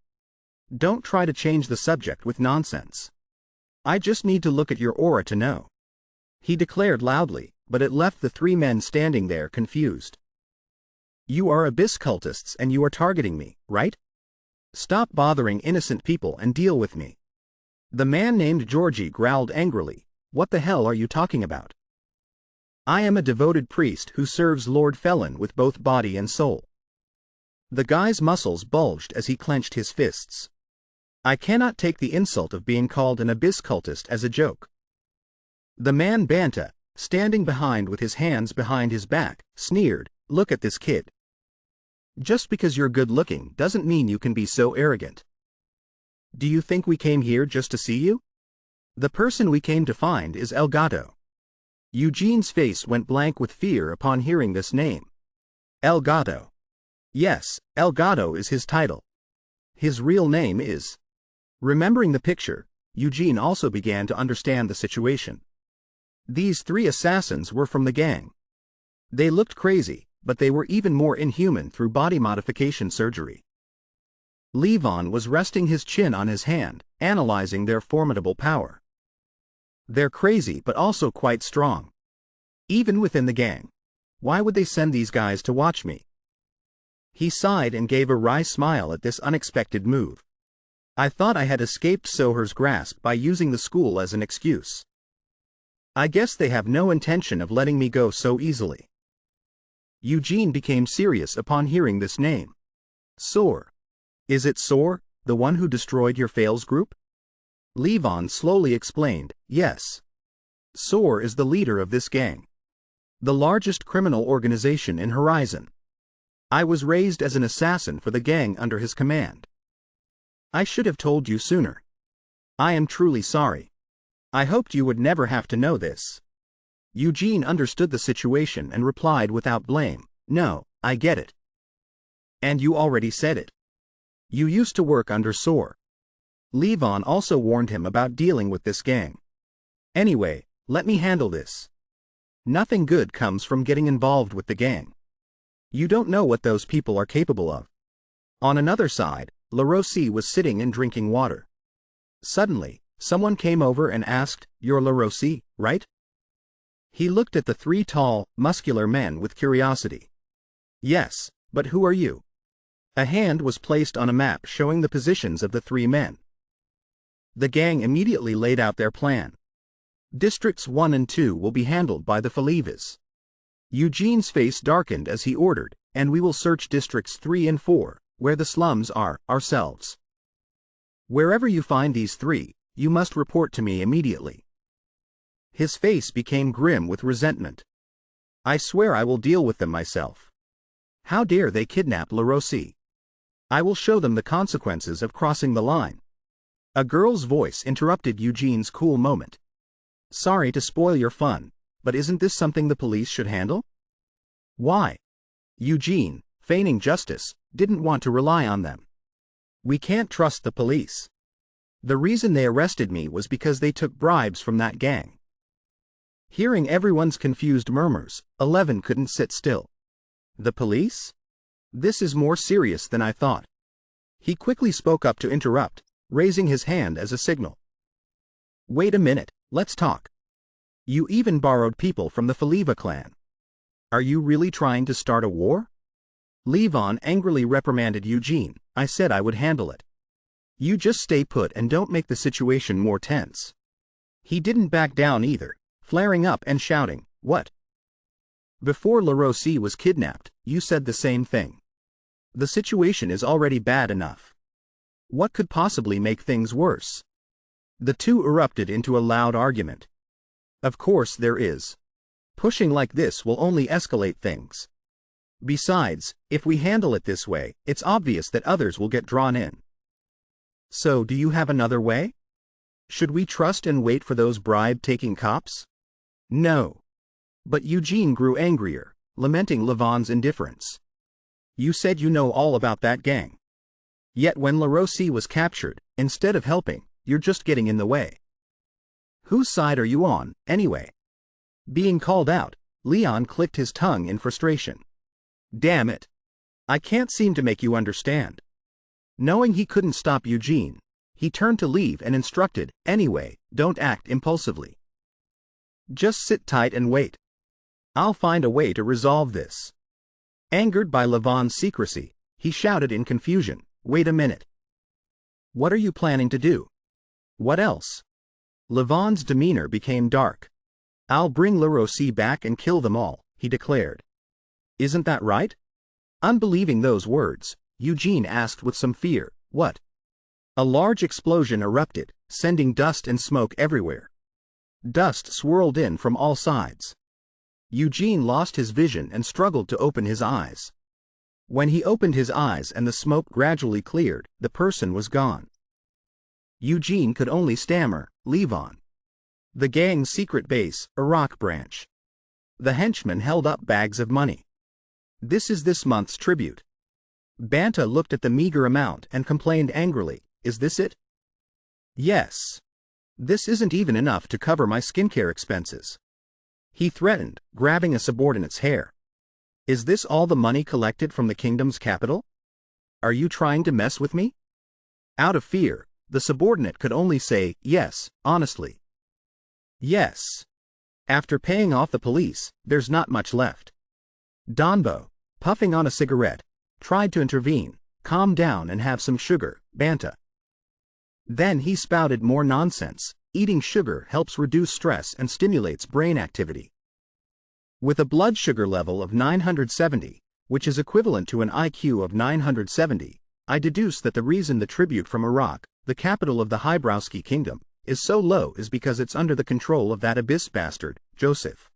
Don't try to change the subject with nonsense. I just need to look at your aura to know," he declared loudly, but it left the three men standing there confused. "You are abyss cultists and you are targeting me, right? Stop bothering innocent people and deal with me." The man named Georgie growled angrily, "What the hell are you talking about? I am a devoted priest who serves Lord Felon with both body and soul." The guy's muscles bulged as he clenched his fists. "I cannot take the insult of being called an abyss cultist as a joke." The man Banta, standing behind with his hands behind his back, sneered, "Look at this kid. Just because you're good-looking doesn't mean you can be so arrogant. Do you think we came here just to see you? The person we came to find is El Gato." Eugene's face went blank with fear upon hearing this name. El Gato. Yes, El Gato is his title. His real name is... Remembering the picture, Eugene also began to understand the situation. These three assassins were from the gang. They looked crazy, but they were even more inhuman through body modification surgery. Levon was resting his chin on his hand, analyzing their formidable power. "They're crazy but also quite strong. Even within the gang. Why would they send these guys to watch me?" He sighed and gave a wry smile at this unexpected move. "I thought I had escaped Soher's grasp by using the school as an excuse. I guess they have no intention of letting me go so easily." Eugene became serious upon hearing this name. "Soher. Is it Soher, the one who destroyed your Fails group?" Levon slowly explained, "Yes. Soher is the leader of this gang. The largest criminal organization in Horizon. I was raised as an assassin for the gang under his command. I should have told you sooner. I am truly sorry. I hoped you would never have to know this." Eugene understood the situation and replied without blame, "No, I get it. And you already said it. You used to work under Soher." Levon also warned him about dealing with this gang. "Anyway, let me handle this. Nothing good comes from getting involved with the gang. You don't know what those people are capable of." On another side, LaRossi was sitting and drinking water. Suddenly, someone came over and asked, "You're LaRossi, right?" He looked at the three tall, muscular men with curiosity. "Yes, but who are you?" A hand was placed on a map showing the positions of the three men. The gang immediately laid out their plan. Districts 1 and 2 will be handled by the Falivas. Eugene's face darkened as he ordered, "And we will search Districts 3 and 4, where the slums are, ourselves. Wherever you find these three, you must report to me immediately." His face became grim with resentment. "I swear I will deal with them myself. How dare they kidnap LaRossi? I will show them the consequences of crossing the line." A girl's voice interrupted Eugene's cool moment. "Sorry to spoil your fun, but isn't this something the police should handle? Why? Eugene, feigning justice, didn't want to rely on them. We can't trust the police. The reason they arrested me was because they took bribes from that gang. Hearing everyone's confused murmurs, 11 couldn't sit still. The police? This is more serious than I thought. He quickly spoke up to interrupt, raising his hand as a signal. Wait a minute, let's talk. You even borrowed people from the Faliva clan. Are you really trying to start a war? Levon angrily reprimanded Eugene. I said I would handle it. You just stay put and don't make the situation more tense. He didn't back down either, flaring up and shouting, What? Before LaRossi was kidnapped, you said the same thing. The situation is already bad enough. What could possibly make things worse? The two erupted into a loud argument. Of course there is. Pushing like this will only escalate things. Besides, if we handle it this way, it's obvious that others will get drawn in. So do you have another way? Should we trust and wait for those bribe-taking cops? No. But Eugene grew angrier, lamenting Levon's indifference. You said you know all about that gang. Yet when LaRossi was captured, instead of helping, you're just getting in the way. Whose side are you on, anyway? Being called out, Leon clicked his tongue in frustration. Damn it. I can't seem to make you understand. Knowing he couldn't stop Eugene, he turned to leave and instructed, anyway, don't act impulsively. Just sit tight and wait. I'll find a way to resolve this. Angered by Levon's secrecy, he shouted in confusion, Wait a minute. What are you planning to do? What else? Levon's demeanor became dark. I'll bring LaRossi back and kill them all, he declared. Isn't that right? Unbelieving those words, Eugene asked with some fear, What? A large explosion erupted, sending dust and smoke everywhere. Dust swirled in from all sides. Eugene lost his vision and struggled to open his eyes. When he opened his eyes and the smoke gradually cleared, the person was gone. Eugene could only stammer, Levon. The gang's secret base, a rock branch. The henchman held up bags of money. This is this month's tribute. Banta looked at the meager amount and complained angrily, Is this it? Yes. This isn't even enough to cover my skincare expenses. He threatened, grabbing a subordinate's hair. Is this all the money collected from the kingdom's capital? Are you trying to mess with me? Out of fear, the subordinate could only say, Yes, honestly. Yes. After paying off the police, there's not much left. Donbo, puffing on a cigarette, tried to intervene, Calm down and have some sugar, Banta. Then he spouted more nonsense. Eating sugar helps reduce stress and stimulates brain activity. With a blood sugar level of 970, which is equivalent to an IQ of 970, I deduce that the reason the tribute from Iraq, the capital of the Hybrowski kingdom, is so low is because it's under the control of that abyss bastard, Joseph.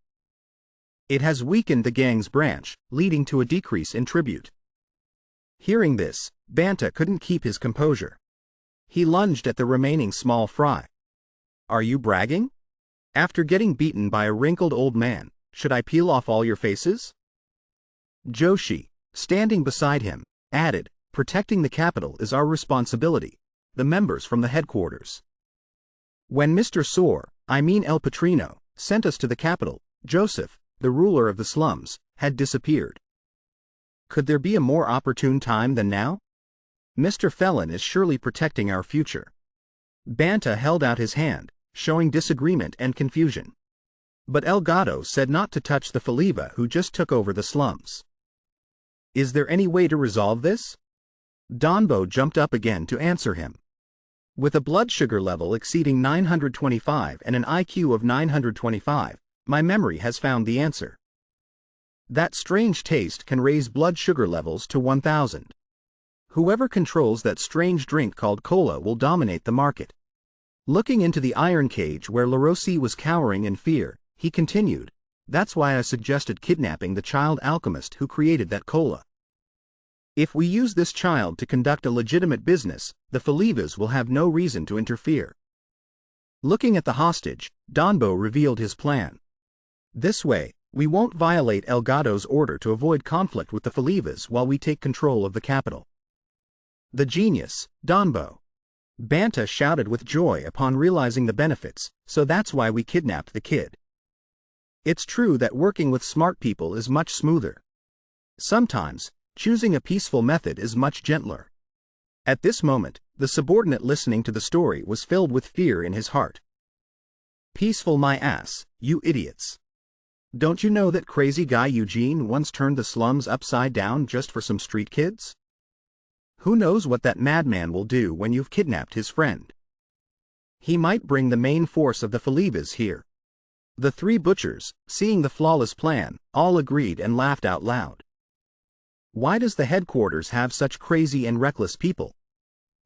It has weakened the gang's branch, leading to a decrease in tribute. Hearing this, Banta couldn't keep his composure. He lunged at the remaining small fry. Are you bragging? After getting beaten by a wrinkled old man, should I peel off all your faces? Joshi, standing beside him, added, Protecting the capital is our responsibility, the members from the headquarters. When Mr. Soar, I mean El Patrino, sent us to the capital, Joseph, the ruler of the slums, had disappeared. Could there be a more opportune time than now? Mr. Felon is surely protecting our future. Banta held out his hand, showing disagreement and confusion. But El Gato said not to touch the Faliva who just took over the slums. Is there any way to resolve this? Donbo jumped up again to answer him. With a blood sugar level exceeding 925 and an IQ of 925, my memory has found the answer. That strange taste can raise blood sugar levels to 1000. Whoever controls that strange drink called cola will dominate the market. Looking into the iron cage where LaRossi was cowering in fear, he continued, That's why I suggested kidnapping the child alchemist who created that cola. If we use this child to conduct a legitimate business, the Falivas will have no reason to interfere. Looking at the hostage, Donbo revealed his plan. This way, we won't violate Elgato's order to avoid conflict with the Falivas while we take control of the capital. The genius, Donbo. Banta shouted with joy upon realizing the benefits, so that's why we kidnapped the kid. It's true that working with smart people is much smoother. Sometimes, choosing a peaceful method is much gentler. At this moment, the subordinate listening to the story was filled with fear in his heart. Peaceful my ass, you idiots. Don't you know that crazy guy Eugene once turned the slums upside down just for some street kids? Who knows what that madman will do when you've kidnapped his friend? He might bring the main force of the Falivas here. The three butchers, seeing the flawless plan, all agreed and laughed out loud. Why does the headquarters have such crazy and reckless people?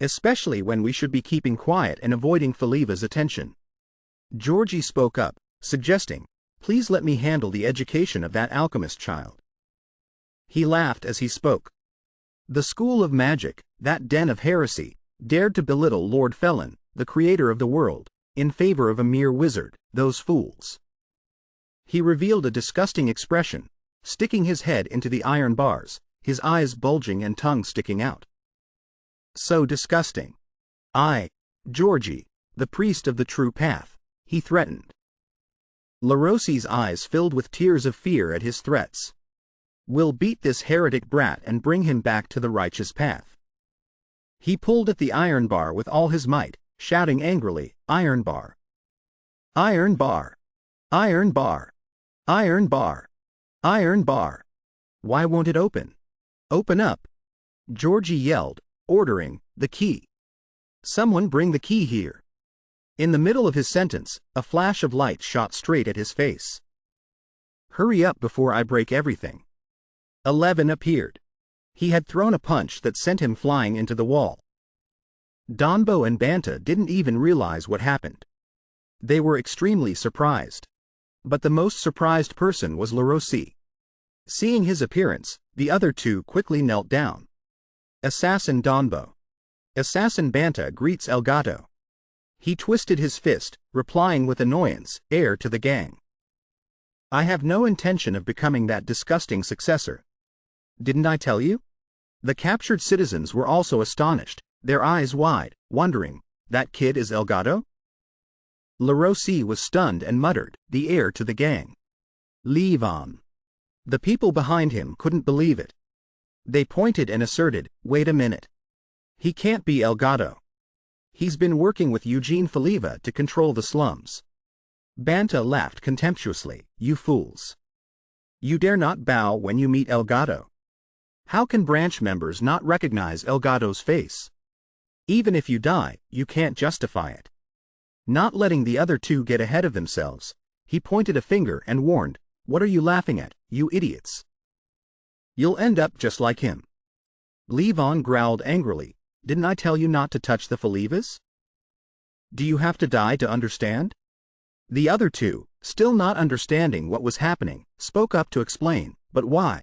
Especially when we should be keeping quiet and avoiding Faliva's attention. Georgie spoke up, suggesting, please let me handle the education of that alchemist child. He laughed as he spoke. The school of magic, that den of heresy, dared to belittle Lord Felon, the creator of the world, in favor of a mere wizard, those fools. He revealed a disgusting expression, sticking his head into the iron bars, his eyes bulging and tongue sticking out. So disgusting. I, Georgie, the priest of the true path, he threatened. LaRossi's eyes filled with tears of fear at his threats. We'll beat this heretic brat and bring him back to the righteous path. He pulled at the iron bar with all his might, shouting angrily, Iron bar! Iron bar! Iron bar! Iron bar! Iron bar! Why won't it open? Open up! Georgie yelled, ordering, the key. Someone bring the key here. In the middle of his sentence, a flash of light shot straight at his face. Hurry up before I break everything. 11 appeared. He had thrown a punch that sent him flying into the wall. Donbo and Banta didn't even realize what happened. They were extremely surprised. But the most surprised person was LaRossi. Seeing his appearance, the other two quickly knelt down. Assassin Donbo. Assassin Banta greets Elgato. He twisted his fist, replying with annoyance, heir to the gang. I have no intention of becoming that disgusting successor. Didn't I tell you? The captured citizens were also astonished, their eyes wide, wondering, that kid is Elgato? LaRossi was stunned and muttered, the heir to the gang. Leave on. The people behind him couldn't believe it. They pointed and asserted, wait a minute. He can't be Elgato. He's been working with Eugene Faliva to control the slums. Banta laughed contemptuously, you fools. You dare not bow when you meet Elgato. How can branch members not recognize Elgato's face? Even if you die, you can't justify it. Not letting the other two get ahead of themselves, he pointed a finger and warned, what are you laughing at, you idiots? You'll end up just like him. Levon growled angrily, didn't I tell you not to touch the Falivas? Do you have to die to understand? The other two, still not understanding what was happening, spoke up to explain, but why?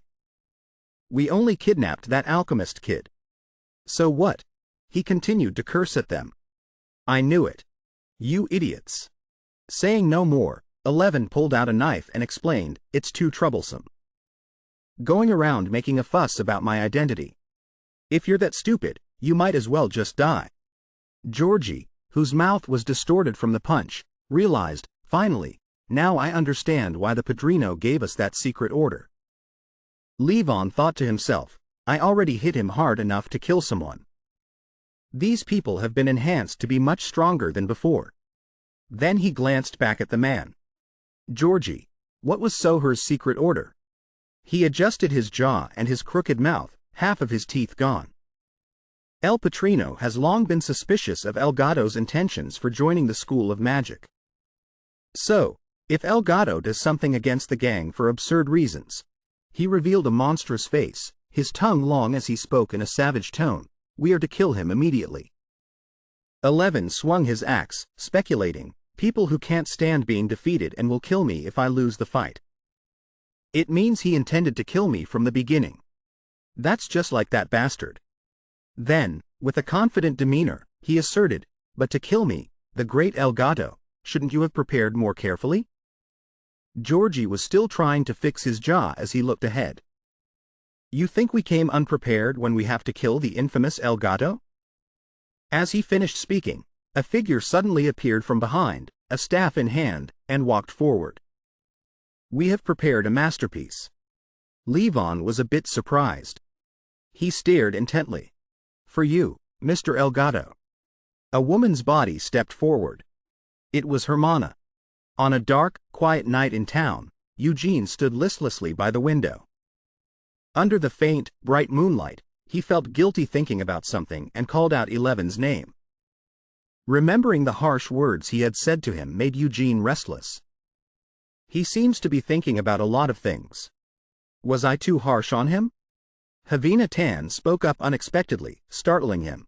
We only kidnapped that alchemist kid. So what? He continued to curse at them. I knew it. You idiots. Saying no more, 11 pulled out a knife and explained, it's too troublesome. Going around making a fuss about my identity. If you're that stupid, you might as well just die. Georgie, whose mouth was distorted from the punch, realized, finally, now I understand why the Padrino gave us that secret order. Levon thought to himself, I already hit him hard enough to kill someone. These people have been enhanced to be much stronger than before. Then he glanced back at the man. Georgie, what was Soher's secret order? He adjusted his jaw and his crooked mouth, half of his teeth gone. El Patrino has long been suspicious of Elgato's intentions for joining the School of Magic. So, if Elgato does something against the gang for absurd reasons, he revealed a monstrous face, his tongue long as he spoke in a savage tone, we are to kill him immediately. 11 swung his axe, speculating, people who can't stand being defeated and will kill me if I lose the fight. It means he intended to kill me from the beginning. That's just like that bastard. Then, with a confident demeanor, he asserted, but to kill me, the great Elgato, shouldn't you have prepared more carefully? Georgie was still trying to fix his jaw as he looked ahead. You think we came unprepared when we have to kill the infamous El Gato? As he finished speaking, a figure suddenly appeared from behind, a staff in hand, and walked forward. We have prepared a masterpiece. Levon was a bit surprised. He stared intently. For you, Mr. El Gato. A woman's body stepped forward. It was Hermana. On a dark, quiet night in town, Eugene stood listlessly by the window. Under the faint, bright moonlight, he felt guilty thinking about something and called out Eleven's name. Remembering the harsh words he had said to him made Eugene restless. He seems to be thinking about a lot of things. Was I too harsh on him? Havina Tan spoke up unexpectedly, startling him.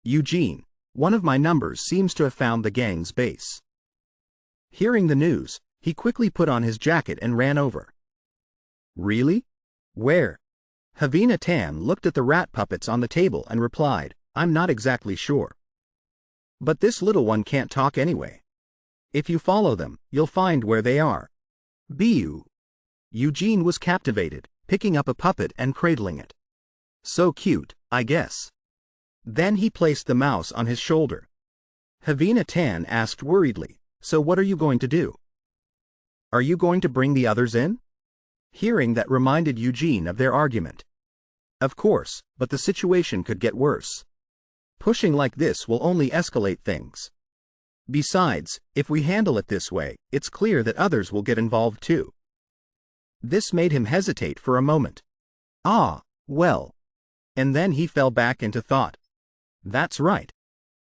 Eugene, one of my numbers seems to have found the gang's base. Hearing the news, he quickly put on his jacket and ran over. Really? Where? Havina Tan looked at the rat puppets on the table and replied, I'm not exactly sure. But this little one can't talk anyway. If you follow them, you'll find where they are. Biu. Eugene was captivated, picking up a puppet and cradling it. So cute, I guess. Then he placed the mouse on his shoulder. Havina Tan asked worriedly, so what are you going to do? Are you going to bring the others in? Hearing that reminded Eugene of their argument. Of course, but the situation could get worse. Pushing like this will only escalate things. Besides, if we handle it this way, it's clear that others will get involved too. This made him hesitate for a moment. Ah, well. And then he fell back into thought. That's right.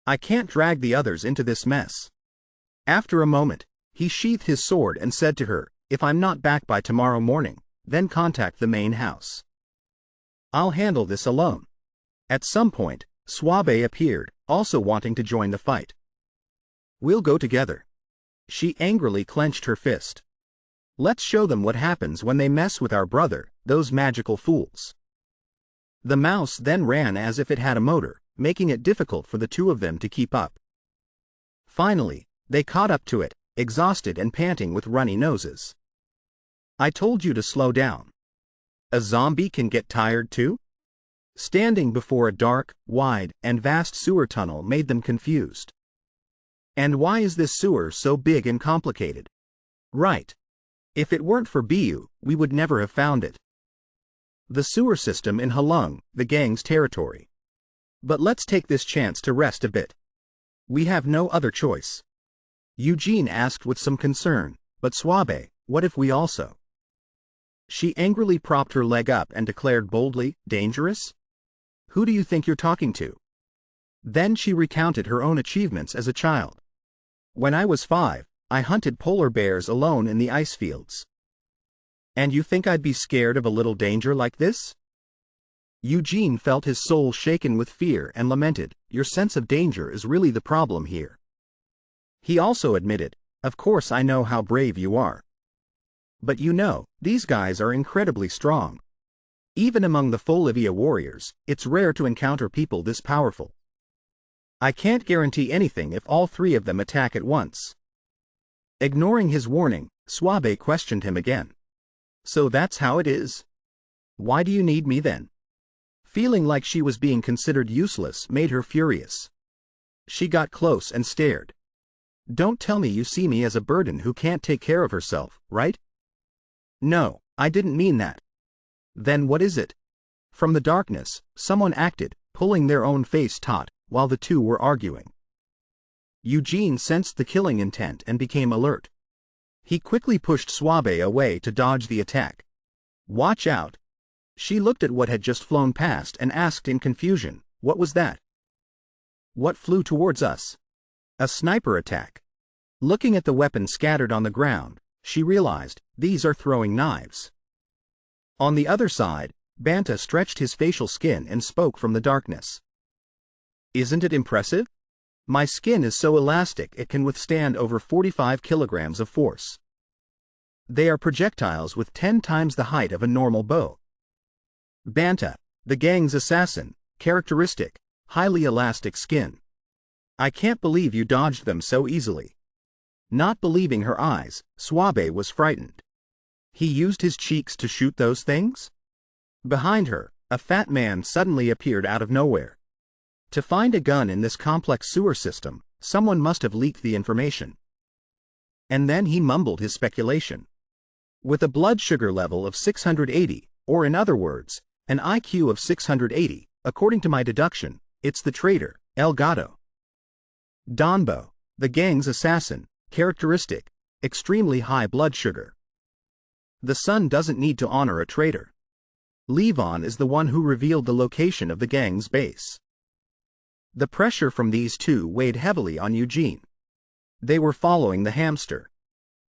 I can't drag the others into this mess. After a moment, he sheathed his sword and said to her, if I'm not back by tomorrow morning, then contact the main house. I'll handle this alone. At some point, Suabe appeared, also wanting to join the fight. We'll go together. She angrily clenched her fist. Let's show them what happens when they mess with our brother, those magical fools. The mouse then ran as if it had a motor, making it difficult for the two of them to keep up. Finally, they caught up to it, exhausted and panting with runny noses. I told you to slow down. A zombie can get tired too? Standing before a dark, wide, and vast sewer tunnel made them confused. And why is this sewer so big and complicated? Right. If it weren't for Biu, we would never have found it. The sewer system in Halong, the gang's territory. But let's take this chance to rest a bit. We have no other choice. Eugene asked with some concern, but Suabe, what if we also? She angrily propped her leg up and declared boldly, dangerous? Who do you think you're talking to? Then she recounted her own achievements as a child. When I was 5, I hunted polar bears alone in the ice fields. And you think I'd be scared of a little danger like this? Eugene felt his soul shaken with fear and lamented, your sense of danger is really the problem here. He also admitted, of course I know how brave you are. But you know, these guys are incredibly strong. Even among the Folivia warriors, it's rare to encounter people this powerful. I can't guarantee anything if all three of them attack at once. Ignoring his warning, Suabe questioned him again. So that's how it is? Why do you need me then? Feeling like she was being considered useless made her furious. She got close and stared. Don't tell me you see me as a burden who can't take care of herself, right? No, I didn't mean that. Then what is it? From the darkness, someone acted, pulling their own face taut, while the two were arguing. Eugene sensed the killing intent and became alert. He quickly pushed Suabe away to dodge the attack. Watch out! She looked at what had just flown past and asked in confusion, what was that? What flew towards us? A sniper attack. Looking at the weapon scattered on the ground, she realized, these are throwing knives. On the other side, Banta stretched his facial skin and spoke from the darkness. Isn't it impressive? My skin is so elastic it can withstand over 45 kilograms of force. They are projectiles with 10 times the height of a normal bow. Banta, the gang's assassin, characteristic, highly elastic skin. I can't believe you dodged them so easily. Not believing her eyes, Suabe was frightened. He used his cheeks to shoot those things? Behind her, a fat man suddenly appeared out of nowhere. To find a gun in this complex sewer system, someone must have leaked the information. And then he mumbled his speculation. With a blood sugar level of 680, or in other words, an IQ of 680, according to my deduction, it's the traitor, El Gato. Donbo, the gang's assassin, characteristic, extremely high blood sugar. The Sun doesn't need to honor a traitor. Levon is the one who revealed the location of the gang's base. The pressure from these two weighed heavily on Eugene. They were following the hamster.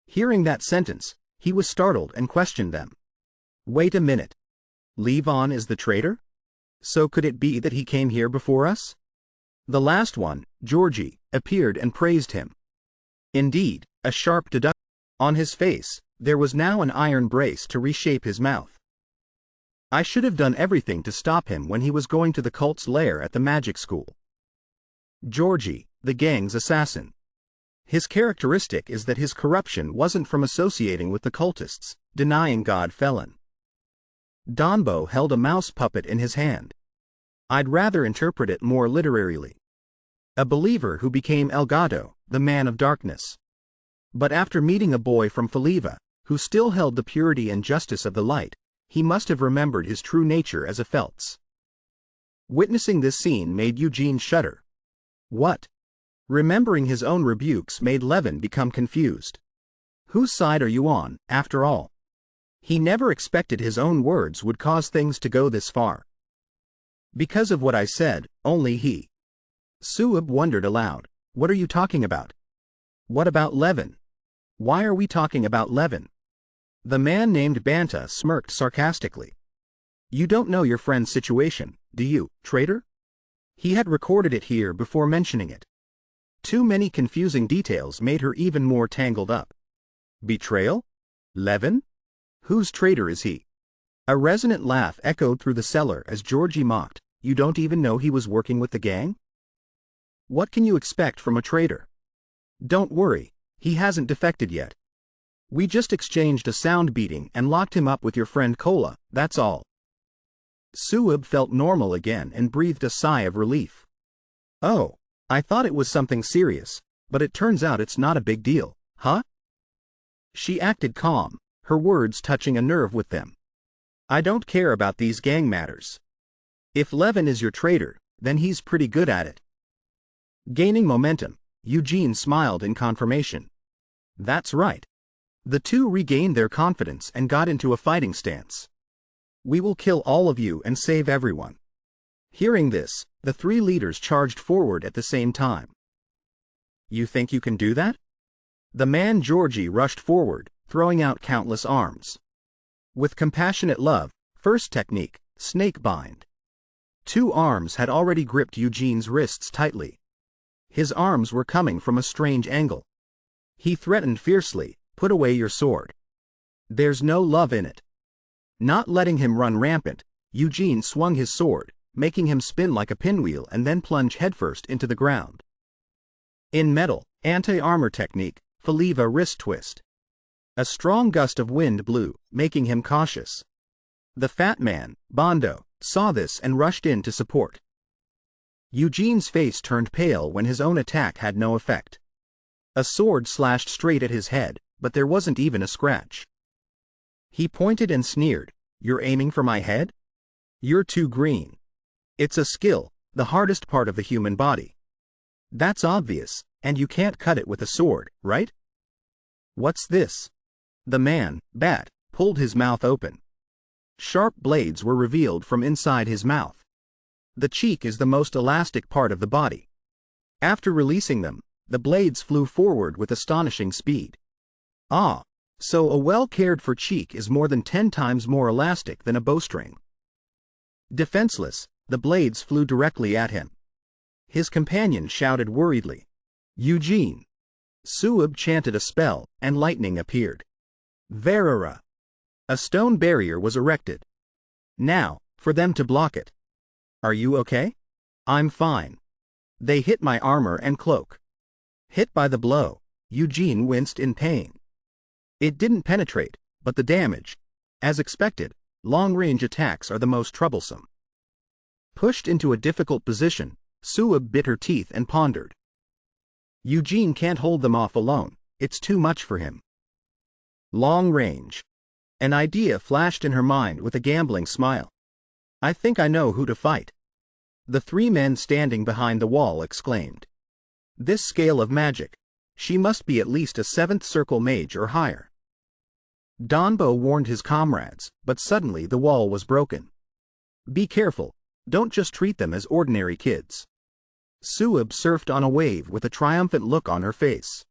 Hearing that sentence, he was startled and questioned them. Wait a minute. Levon is the traitor? So could it be that he came here before us? The last one, Georgie, appeared and praised him. Indeed, a sharp deduction. On his face, there was now an iron brace to reshape his mouth. I should have done everything to stop him when he was going to the cult's lair at the magic school. Georgie, the gang's assassin. His characteristic is that his corruption wasn't from associating with the cultists, denying God felon. Donbo held a mouse puppet in his hand. I'd rather interpret it more literarily. A believer who became El Gato, the man of darkness. But after meeting a boy from Faliva, who still held the purity and justice of the light, he must have remembered his true nature as a Feltz. Witnessing this scene made Eugene shudder. What? Remembering his own rebukes made Levin become confused. Whose side are you on, after all? He never expected his own words would cause things to go this far. Because of what I said, only he. Suab wondered aloud. What are you talking about? What about Levin? Why are we talking about Levin? The man named Banta smirked sarcastically. You don't know your friend's situation, do you, traitor? He had recorded it here before mentioning it. Too many confusing details made her even more tangled up. Betrayal? Levin? Whose traitor is he? A resonant laugh echoed through the cellar as Georgie mocked. You don't even know he was working with the gang? What can you expect from a traitor? Don't worry, he hasn't defected yet. We just exchanged a sound beating and locked him up with your friend Kola, that's all. Suab felt normal again and breathed a sigh of relief. Oh, I thought it was something serious, but it turns out it's not a big deal, huh? She acted calm, her words touching a nerve with them. I don't care about these gang matters. If Levin is your traitor, then he's pretty good at it. Gaining momentum, Eugene smiled in confirmation. That's right. The two regained their confidence and got into a fighting stance. We will kill all of you and save everyone. Hearing this, the three leaders charged forward at the same time. You think you can do that? The man Georgie rushed forward, throwing out countless arms. With compassionate love, first technique, snake bind. 2 arms had already gripped Eugene's wrists tightly. His arms were coming from a strange angle. He threatened fiercely, put away your sword. There's no love in it. Not letting him run rampant, Eugene swung his sword, making him spin like a pinwheel and then plunge headfirst into the ground. In metal, anti-armor technique, Faliva wrist twist. A strong gust of wind blew, making him cautious. The fat man, Bondo, saw this and rushed in to support. Eugene's face turned pale when his own attack had no effect. A sword slashed straight at his head, but there wasn't even a scratch. He pointed and sneered, "You're aiming for my head? You're too green. It's a skill, the hardest part of the human body. That's obvious, and you can't cut it with a sword, right?" What's this? The man, Bat, pulled his mouth open. Sharp blades were revealed from inside his mouth. The cheek is the most elastic part of the body. After releasing them, the blades flew forward with astonishing speed. Ah, so a well-cared-for cheek is more than 10 times more elastic than a bowstring. Defenseless, the blades flew directly at him. His companion shouted worriedly, "Eugene!" Suab chanted a spell, and lightning appeared. Verara! A stone barrier was erected. Now, for them to block it. Are you okay? I'm fine. They hit my armor and cloak. Hit by the blow, Eugene winced in pain. It didn't penetrate, but the damage. As expected, long-range attacks are the most troublesome. Pushed into a difficult position, Suab bit her teeth and pondered. Eugene can't hold them off alone, it's too much for him. Long range. An idea flashed in her mind with a gambling smile. I think I know who to fight. The three men standing behind the wall exclaimed. This scale of magic. She must be at least a 7th circle mage or higher. Donbo warned his comrades, but suddenly the wall was broken. Be careful, don't just treat them as ordinary kids. Suab surfed on a wave with a triumphant look on her face.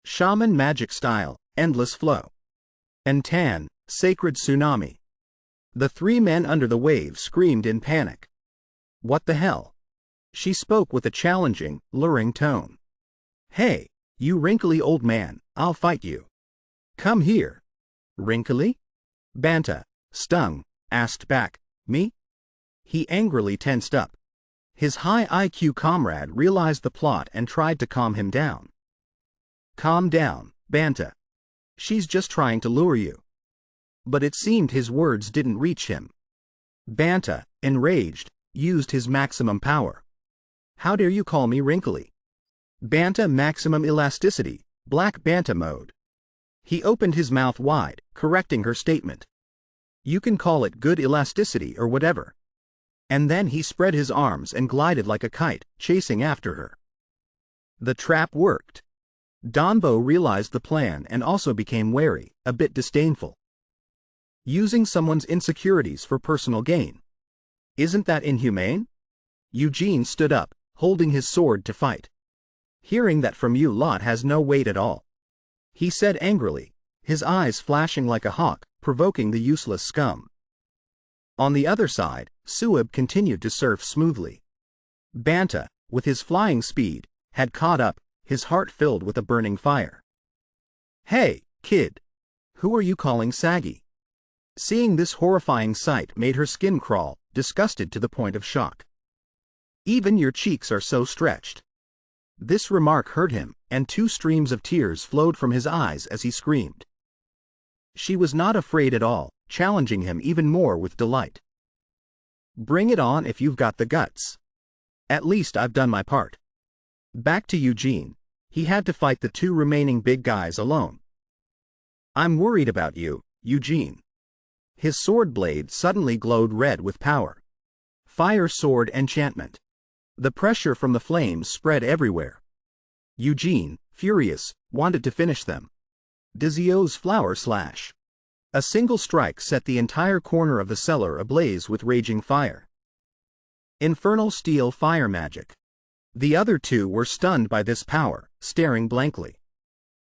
Shaman magic style, endless flow. And Tan, sacred tsunami. The three men under the wave screamed in panic. What the hell? She spoke with a challenging, luring tone. Hey, you wrinkly old man, I'll fight you. Come here. Wrinkly? Banta, stung, asked back, me? He angrily tensed up. His high IQ comrade realized the plot and tried to calm him down. Calm down, Banta. She's just trying to lure you. But it seemed his words didn't reach him. Banta, enraged, used his maximum power. How dare you call me wrinkly? Banta maximum elasticity, black Banta mode. He opened his mouth wide, correcting her statement. You can call it good elasticity or whatever. And then he spread his arms and glided like a kite, chasing after her. The trap worked. Donbo realized the plan and also became wary, a bit disdainful. Using someone's insecurities for personal gain. Isn't that inhumane? Eugene stood up, holding his sword to fight. Hearing that from you lot has no weight at all. He said angrily, his eyes flashing like a hawk, provoking the useless scum. On the other side, Suab continued to surf smoothly. Banta, with his flying speed, had caught up, his heart filled with a burning fire. Hey, kid! Who are you calling saggy? Seeing this horrifying sight made her skin crawl, disgusted to the point of shock. Even your cheeks are so stretched. This remark hurt him, and 2 streams of tears flowed from his eyes as he screamed. She was not afraid at all, challenging him even more with delight. Bring it on if you've got the guts. At least I've done my part. Back to Eugene. He had to fight the 2 remaining big guys alone. I'm worried about you, Eugene. His sword blade suddenly glowed red with power. Fire sword enchantment. The pressure from the flames spread everywhere. Eugene, furious, wanted to finish them. Dizio's flower slash. A single strike set the entire corner of the cellar ablaze with raging fire. Infernal steel fire magic. The other 2 were stunned by this power, staring blankly.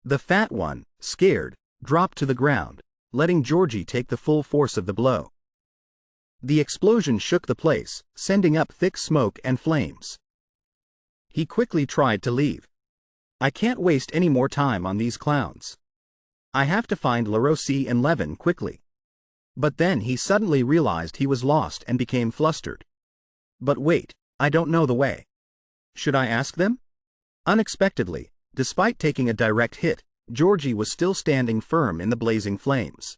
The fat one, scared, dropped to the ground, letting Georgie take the full force of the blow. The explosion shook the place, sending up thick smoke and flames. He quickly tried to leave. I can't waste any more time on these clowns. I have to find LaRossi and Levin quickly. But then he suddenly realized he was lost and became flustered. But wait, I don't know the way. Should I ask them? Unexpectedly, despite taking a direct hit, Georgie was still standing firm in the blazing flames.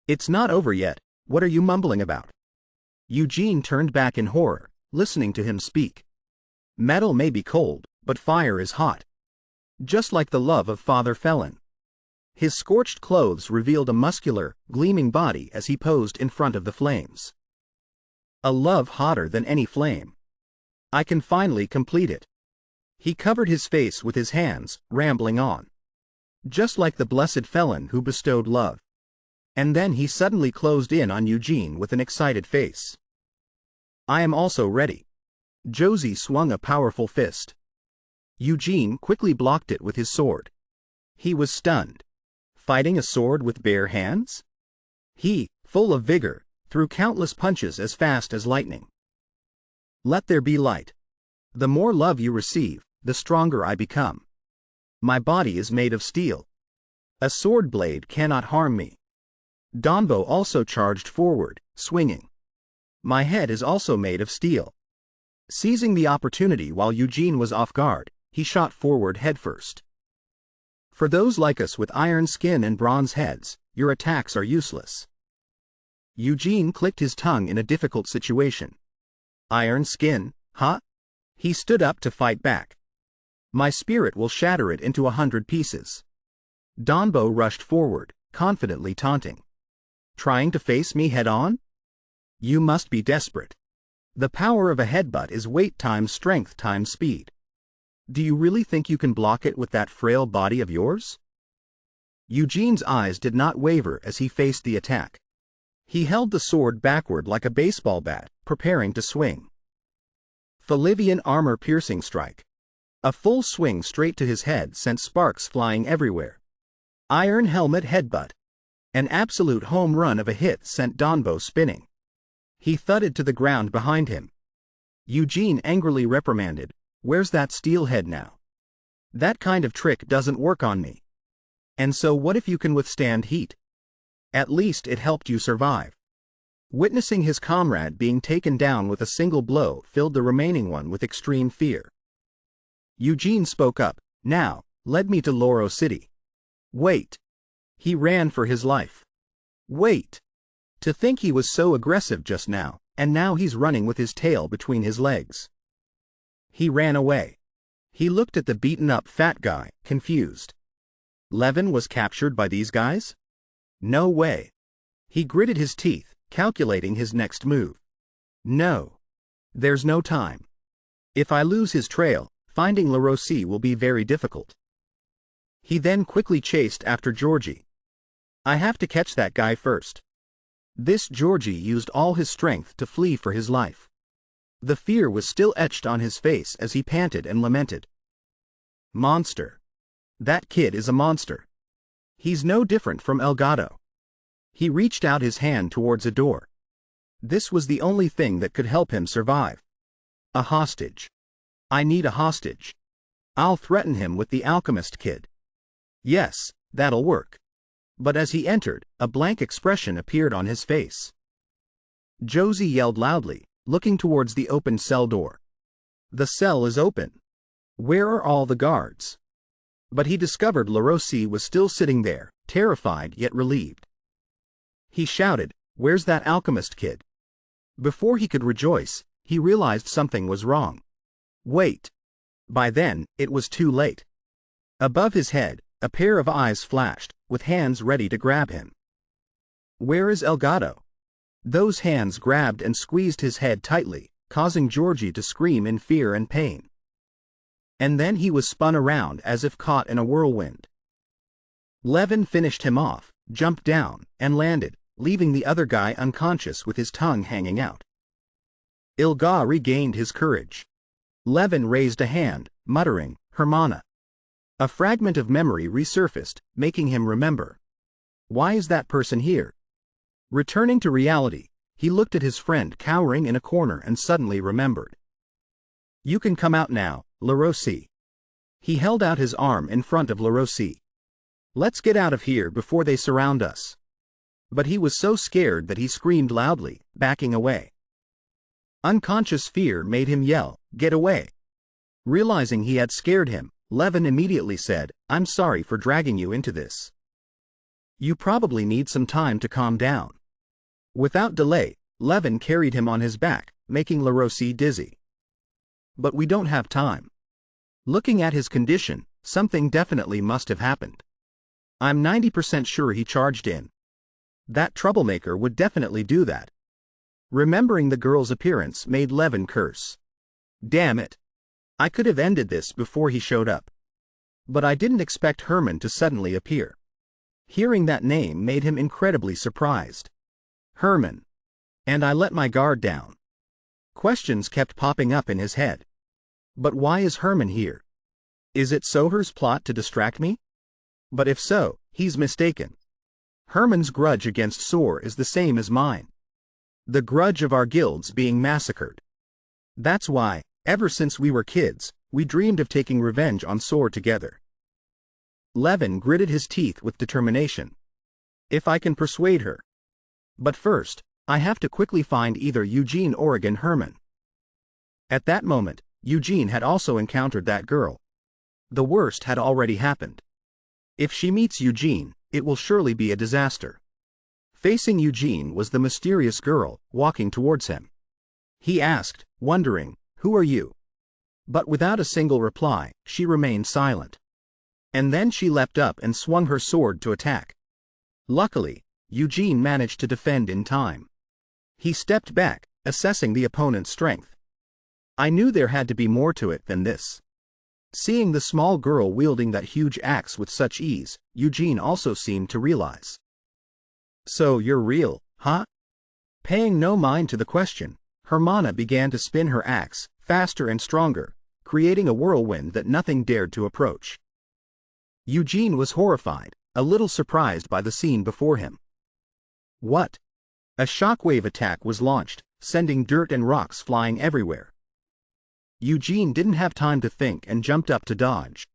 It's not over yet, what are you mumbling about? Eugene turned back in horror, listening to him speak. Metal may be cold, but fire is hot. Just like the love of Father Felon. His scorched clothes revealed a muscular, gleaming body as he posed in front of the flames. A love hotter than any flame. I can finally complete it. He covered his face with his hands, rambling on. Just like the blessed Felon who bestowed love. And then he suddenly closed in on Eugene with an excited face. I am also ready. Josie swung a powerful fist. Eugene quickly blocked it with his sword. He was stunned. Fighting a sword with bare hands? He, full of vigor, threw countless punches as fast as lightning. Let there be light. The more love you receive, the stronger I become. My body is made of steel. A sword blade cannot harm me. Donbo also charged forward, swinging. My head is also made of steel. Seizing the opportunity while Eugene was off guard, he shot forward headfirst. For those like us with iron skin and bronze heads, your attacks are useless. Eugene clicked his tongue in a difficult situation. Iron skin, huh? He stood up to fight back. My spirit will shatter it into 100 pieces. Donbo rushed forward, confidently taunting. Trying to face me head-on? You must be desperate. The power of a headbutt is weight times strength times speed. Do you really think you can block it with that frail body of yours? Eugene's eyes did not waver as he faced the attack. He held the sword backward like a baseball bat, preparing to swing. Falivian armor-piercing strike. A full swing straight to his head sent sparks flying everywhere. Iron helmet headbutt. An absolute home run of a hit sent Donbo spinning. He thudded to the ground behind him. Eugene angrily reprimanded, "Where's that steel head now? That kind of trick doesn't work on me. And so what if you can withstand heat? At least it helped you survive." Witnessing his comrade being taken down with a single blow filled the remaining one with extreme fear. Eugene spoke up, "Now, lead me to Loro City." "Wait." He ran for his life. "Wait. To think he was so aggressive just now, and now he's running with his tail between his legs." He ran away. He looked at the beaten-up fat guy, confused. Levin was captured by these guys? No way. He gritted his teeth, calculating his next move. No. There's no time. If I lose his trail, finding La Rossi will be very difficult. He then quickly chased after Georgie. I have to catch that guy first. This Georgie used all his strength to flee for his life. The fear was still etched on his face as he panted and lamented. Monster. That kid is a monster. He's no different from Elgato. He reached out his hand towards a door. This was the only thing that could help him survive. A hostage. I need a hostage. I'll threaten him with the alchemist kid. Yes, that'll work. But as he entered, a blank expression appeared on his face. Josie yelled loudly, looking towards the open cell door. The cell is open. Where are all the guards? But he discovered La Rossi was still sitting there, terrified yet relieved. He shouted, "Where's that alchemist kid?" Before he could rejoice, he realized something was wrong. Wait. By then, it was too late. Above his head, a pair of eyes flashed, with hands ready to grab him. Where is Elgato? Those hands grabbed and squeezed his head tightly, causing Georgie to scream in fear and pain. And then he was spun around as if caught in a whirlwind. Levin finished him off, jumped down, and landed, leaving the other guy unconscious with his tongue hanging out. Ilga regained his courage. Levin raised a hand, muttering, "Hermana." A fragment of memory resurfaced, making him remember. Why is that person here? Returning to reality, he looked at his friend cowering in a corner and suddenly remembered. You can come out now, La Rossi. He held out his arm in front of La Rossi. Let's get out of here before they surround us. But he was so scared that he screamed loudly, backing away. Unconscious fear made him yell, "Get away!" Realizing he had scared him, Levin immediately said, "I'm sorry for dragging you into this. You probably need some time to calm down." Without delay, Levin carried him on his back, making La Rossi dizzy. But we don't have time. Looking at his condition, something definitely must have happened. I'm 90% sure he charged in. That troublemaker would definitely do that. Remembering the girl's appearance made Levin curse. Damn it. I could have ended this before he showed up. But I didn't expect Herman to suddenly appear. Hearing that name made him incredibly surprised. Herman. And I let my guard down. Questions kept popping up in his head. But why is Herman here? Is it Soher's plot to distract me? But if so, he's mistaken. Herman's grudge against Soher is the same as mine. The grudge of our guilds being massacred. That's why, ever since we were kids, we dreamed of taking revenge on Soher together. Levin gritted his teeth with determination. If I can persuade her. But first, I have to quickly find either Eugene or Herman. At that moment, Eugene had also encountered that girl. The worst had already happened. If she meets Eugene, it will surely be a disaster. Facing Eugene was the mysterious girl, walking towards him. He asked, wondering, "Who are you?" But without a single reply, she remained silent. And then she leapt up and swung her sword to attack. Luckily, Eugene managed to defend in time. He stepped back, assessing the opponent's strength. I knew there had to be more to it than this. Seeing the small girl wielding that huge axe with such ease, Eugene also seemed to realize. So you're real, huh? Paying no mind to the question, Hermana began to spin her axe, faster and stronger, creating a whirlwind that nothing dared to approach. Eugene was horrified, a little surprised by the scene before him. What? A shockwave attack was launched, sending dirt and rocks flying everywhere. Eugene didn't have time to think and jumped up to dodge.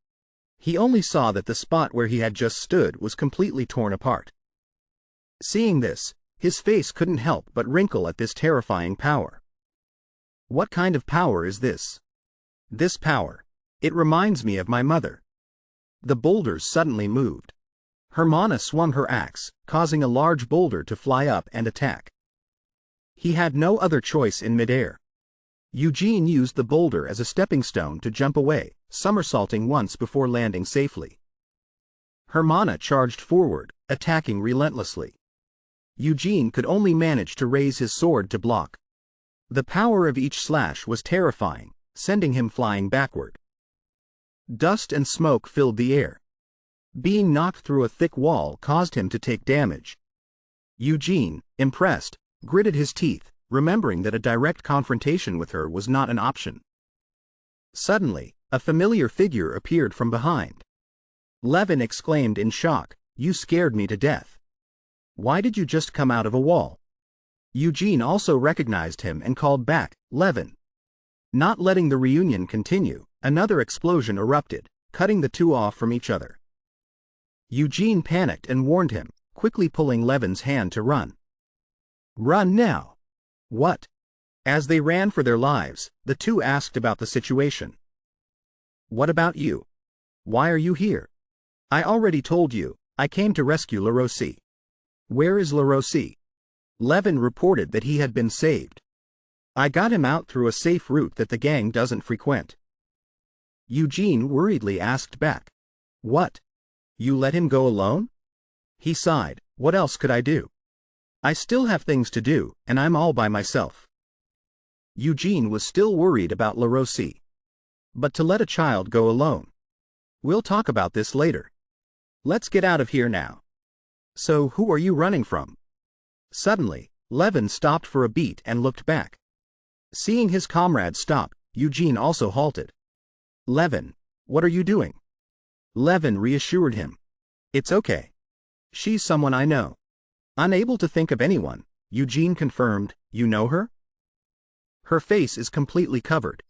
He only saw that the spot where he had just stood was completely torn apart. Seeing this, his face couldn't help but wrinkle at this terrifying power. What kind of power is this? This power. It reminds me of my mother. The boulders suddenly moved. Hermana swung her axe, causing a large boulder to fly up and attack. He had no other choice in midair. Eugene used the boulder as a stepping stone to jump away, somersaulting once before landing safely. Hermana charged forward, attacking relentlessly. Eugene could only manage to raise his sword to block. The power of each slash was terrifying, sending him flying backward. Dust and smoke filled the air. Being knocked through a thick wall caused him to take damage. Eugene, impressed, gritted his teeth, remembering that a direct confrontation with her was not an option. Suddenly, a familiar figure appeared from behind. Levin exclaimed in shock, "You scared me to death. Why did you just come out of a wall?" Eugene also recognized him and called back, "Levin." Not letting the reunion continue, another explosion erupted, cutting the two off from each other. Eugene panicked and warned him, quickly pulling Levin's hand to run. "Run now." "What?" As they ran for their lives, the two asked about the situation. "What about you? Why are you here?" "I already told you, I came to rescue LaRossi." "Where is LaRossi?" Levin reported that he had been saved. "I got him out through a safe route that the gang doesn't frequent." Eugene worriedly asked back, "What? You let him go alone?" He sighed, "What else could I do? I still have things to do, and I'm all by myself." Eugene was still worried about LaRossi. But to let a child go alone. "We'll talk about this later. Let's get out of here now." "So who are you running from?" Suddenly, Levin stopped for a beat and looked back. Seeing his comrade stop, Eugene also halted. "Levin, what are you doing?" Levin reassured him. "It's okay. She's someone I know." Unable to think of anyone, Eugene confirmed, "You know her?" "Her face is completely covered.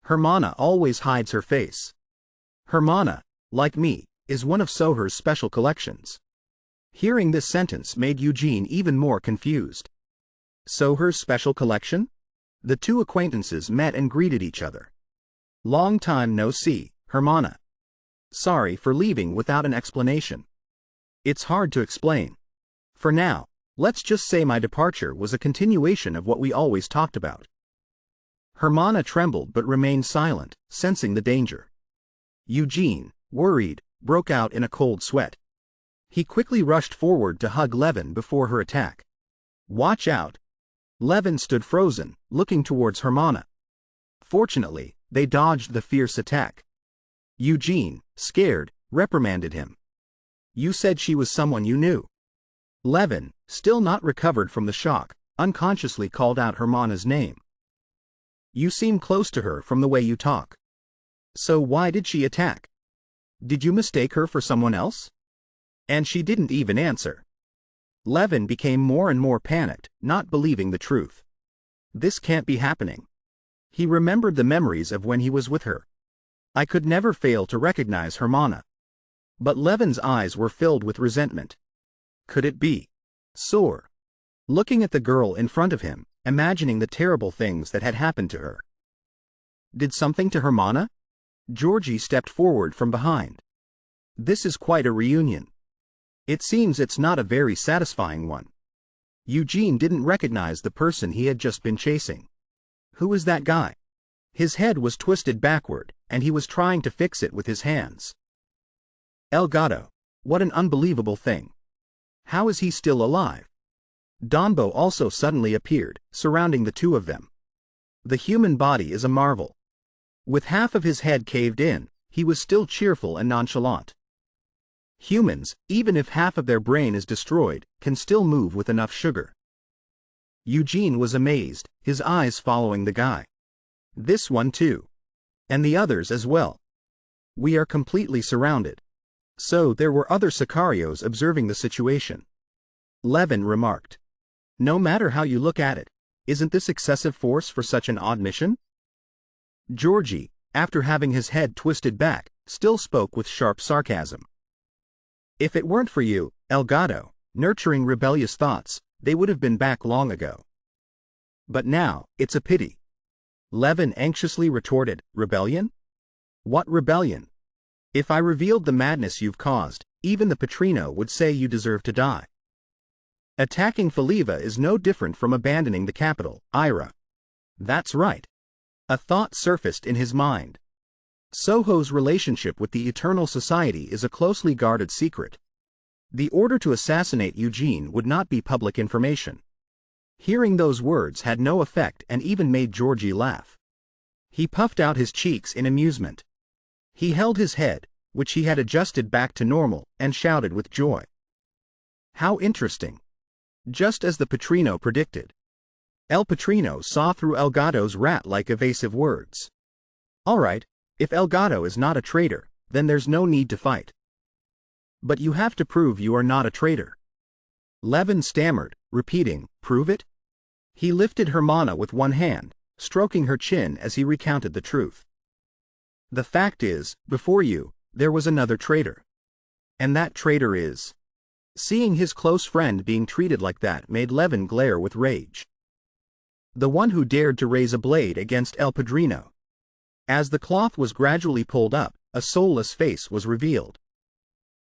Hermana always hides her face. Hermana, like me, is one of Soher's special collections." Hearing this sentence made Eugene even more confused. Soher's special collection? The two acquaintances met and greeted each other. "Long time no see, Hermana. Sorry for leaving without an explanation." "It's hard to explain. For now, let's just say my departure was a continuation of what we always talked about." Hermana trembled but remained silent, sensing the danger. Eugene, worried, broke out in a cold sweat. He quickly rushed forward to hug Levin before her attack. "Watch out!" Levin stood frozen, looking towards Hermana. Fortunately, they dodged the fierce attack. Eugene, scared, reprimanded him. "You said she was someone you knew." Levin, still not recovered from the shock, unconsciously called out Hermana's name. "You seem close to her from the way you talk. So why did she attack? Did you mistake her for someone else?" And she didn't even answer. Levin became more and more panicked, not believing the truth. This can't be happening. He remembered the memories of when he was with her. I could never fail to recognize Hermana. But Levin's eyes were filled with resentment. Could it be? Sore. Looking at the girl in front of him, imagining the terrible things that had happened to her. Did something to Hermana? Georgie stepped forward from behind. This is quite a reunion. It seems it's not a very satisfying one. Eugene didn't recognize the person he had just been chasing. Who is that guy? His head was twisted backward, and he was trying to fix it with his hands. Elgato. What an unbelievable thing. How is he still alive? Donbo also suddenly appeared, surrounding the two of them. The human body is a marvel. With half of his head caved in, he was still cheerful and nonchalant. Humans, even if half of their brain is destroyed, can still move with enough sugar. Eugene was amazed, his eyes following the guy. This one too. And the others as well. We are completely surrounded. So there were other Sicarios observing the situation. Levin remarked. No matter how you look at it, isn't this excessive force for such an odd mission? Georgie, after having his head twisted back, still spoke with sharp sarcasm. If it weren't for you, Elgato, nurturing rebellious thoughts, they would have been back long ago. But now, it's a pity. Levin anxiously retorted, rebellion? What rebellion? If I revealed the madness you've caused, even the Patrino would say you deserve to die. Attacking Faliva is no different from abandoning the capital, Ira. That's right. A thought surfaced in his mind. Soho's relationship with the Eternal Society is a closely guarded secret. The order to assassinate Eugene would not be public information. Hearing those words had no effect and even made Georgie laugh. He puffed out his cheeks in amusement. He held his head, which he had adjusted back to normal, and shouted with joy. How interesting. Just as the Patrino predicted. El Patrino saw through Elgato's rat-like evasive words. All right, if Elgato is not a traitor, then there's no need to fight. But you have to prove you are not a traitor. Levin stammered, repeating, prove it? He lifted Hermana with one hand, stroking her chin as he recounted the truth. The fact is, before you, there was another traitor. And that traitor is... Seeing his close friend being treated like that made Levin glare with rage. The one who dared to raise a blade against El Padrino. As the cloth was gradually pulled up, a soulless face was revealed.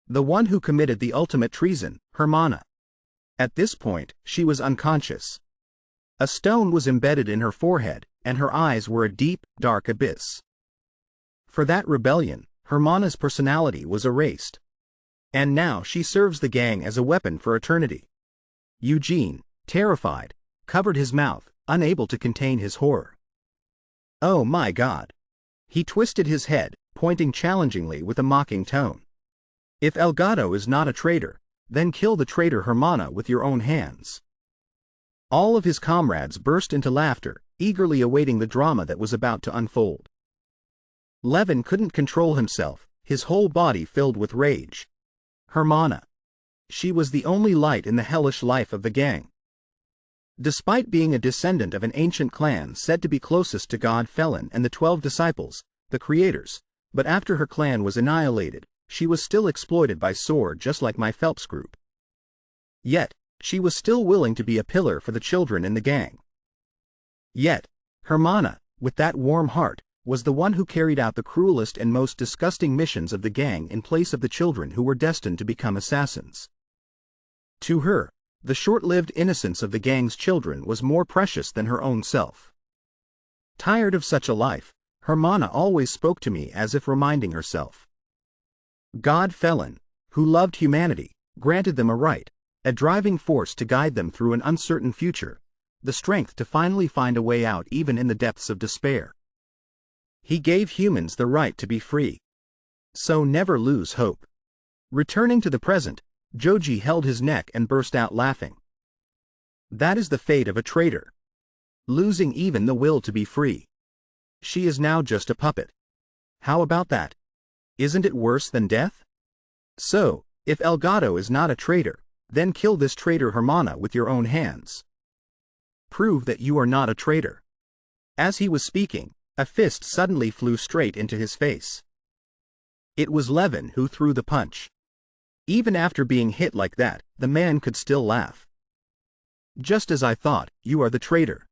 The one who committed the ultimate treason, Hermana. At this point, she was unconscious. A stone was embedded in her forehead, and her eyes were a deep, dark abyss. For that rebellion, Hermana's personality was erased. And now she serves the gang as a weapon for eternity. Eugene, terrified, covered his mouth, unable to contain his horror. Oh my God. He twisted his head, pointing challengingly with a mocking tone. If Elgato is not a traitor, then kill the traitor Hermana with your own hands. All of his comrades burst into laughter, eagerly awaiting the drama that was about to unfold. Levin couldn't control himself, his whole body filled with rage. Hermana. She was the only light in the hellish life of the gang. Despite being a descendant of an ancient clan said to be closest to God Felon and the 12 disciples, the creators, but after her clan was annihilated, she was still exploited by Sword just like my Phelps group. Yet, she was still willing to be a pillar for the children in the gang. Yet, Hermana, with that warm heart, was the one who carried out the cruelest and most disgusting missions of the gang in place of the children who were destined to become assassins. To her, the short-lived innocence of the gang's children was more precious than her own self. Tired of such a life, Hermana always spoke to me as if reminding herself. God Felon, who loved humanity, granted them a right, a driving force to guide them through an uncertain future, the strength to finally find a way out even in the depths of despair. He gave humans the right to be free. So never lose hope. Returning to the present, Joji held his neck and burst out laughing. That is the fate of a traitor. Losing even the will to be free. She is now just a puppet. How about that? Isn't it worse than death? So, if Elgato is not a traitor, then kill this traitor Hermana with your own hands. Prove that you are not a traitor. As he was speaking, a fist suddenly flew straight into his face. It was Levin who threw the punch. Even after being hit like that, the man could still laugh. Just as I thought, you are the traitor.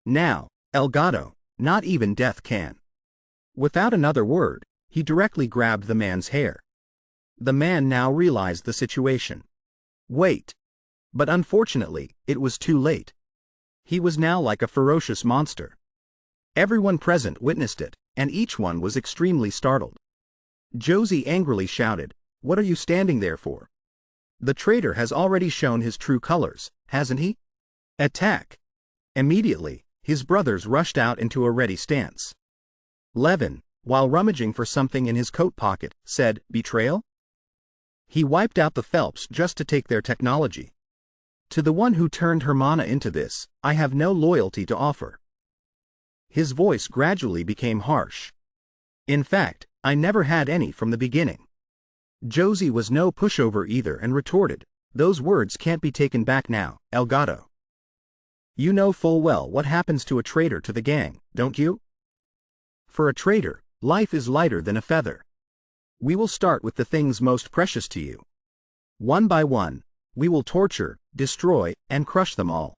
Now, Elgato, not even death can. Without another word, he directly grabbed the man's hair. The man now realized the situation. Wait. But unfortunately, it was too late. He was now like a ferocious monster. Everyone present witnessed it, and each one was extremely startled. Josie angrily shouted, "What are you standing there for? The traitor has already shown his true colors, hasn't he? Attack!" Immediately, his brothers rushed out into a ready stance. Levin, while rummaging for something in his coat pocket, said, "Betrayal?" He wiped out the Phelps just to take their technology. "To the one who turned Hermana into this, I have no loyalty to offer." His voice gradually became harsh. "In fact, I never had any from the beginning." Josie was no pushover either and retorted, "Those words can't be taken back now, Elgato. You know full well what happens to a traitor to the gang, don't you? For a traitor, life is lighter than a feather. We will start with the things most precious to you. One by one, we will torture, destroy, and crush them all.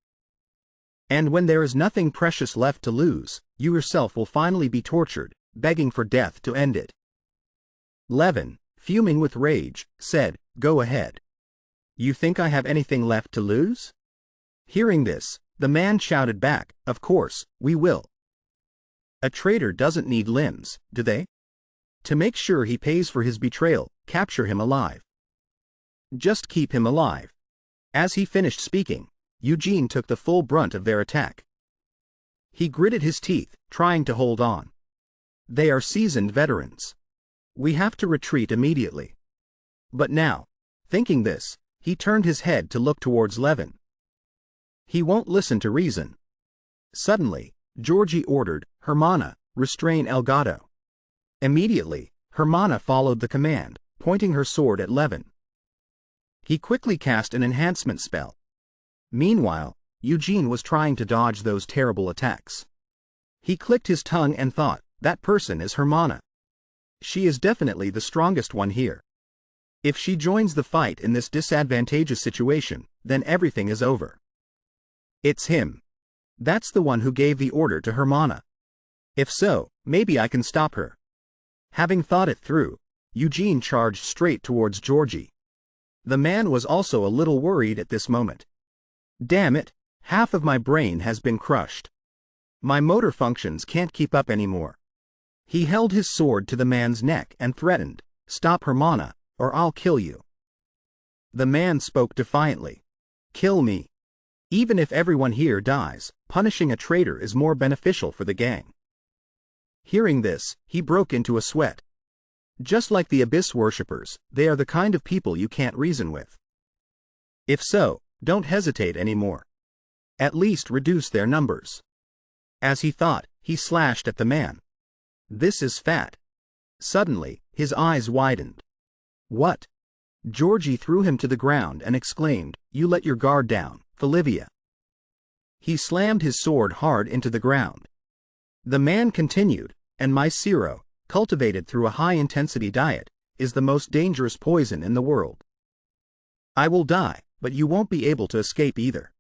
And when there is nothing precious left to lose, you yourself will finally be tortured, begging for death to end it." Levin, fuming with rage, said, "Go ahead. You think I have anything left to lose?" Hearing this, the man shouted back, "Of course, we will. A traitor doesn't need limbs, do they? To make sure he pays for his betrayal, capture him alive. Just keep him alive." As he finished speaking, Eugene took the full brunt of their attack. He gritted his teeth, trying to hold on. They are seasoned veterans. We have to retreat immediately. But now, thinking this, he turned his head to look towards Levin. He won't listen to reason. Suddenly, Georgie ordered, "Hermana, restrain Elgato." Immediately, Hermana followed the command, pointing her sword at Levin. He quickly cast an enhancement spell. Meanwhile, Eugene was trying to dodge those terrible attacks. He clicked his tongue and thought, "That person is Hermana. She is definitely the strongest one here. If she joins the fight in this disadvantageous situation, then everything is over. It's him. That's the one who gave the order to Hermana. If so, maybe I can stop her." Having thought it through, Eugene charged straight towards Georgie. The man was also a little worried at this moment. "Damn it, half of my brain has been crushed. My motor functions can't keep up anymore." He held his sword to the man's neck and threatened, "Stop Hermana, or I'll kill you." The man spoke defiantly. "Kill me. Even if everyone here dies, punishing a traitor is more beneficial for the gang." Hearing this, he broke into a sweat. Just like the Abyss worshippers, they are the kind of people you can't reason with. If so, don't hesitate anymore. At least reduce their numbers. As he thought, he slashed at the man. "This is fat." Suddenly, his eyes widened. "What?" Georgie threw him to the ground and exclaimed, "You let your guard down, Olivia." He slammed his sword hard into the ground. The man continued, "And my Siro, cultivated through a high-intensity diet, is the most dangerous poison in the world. I will die, but you won't be able to escape either."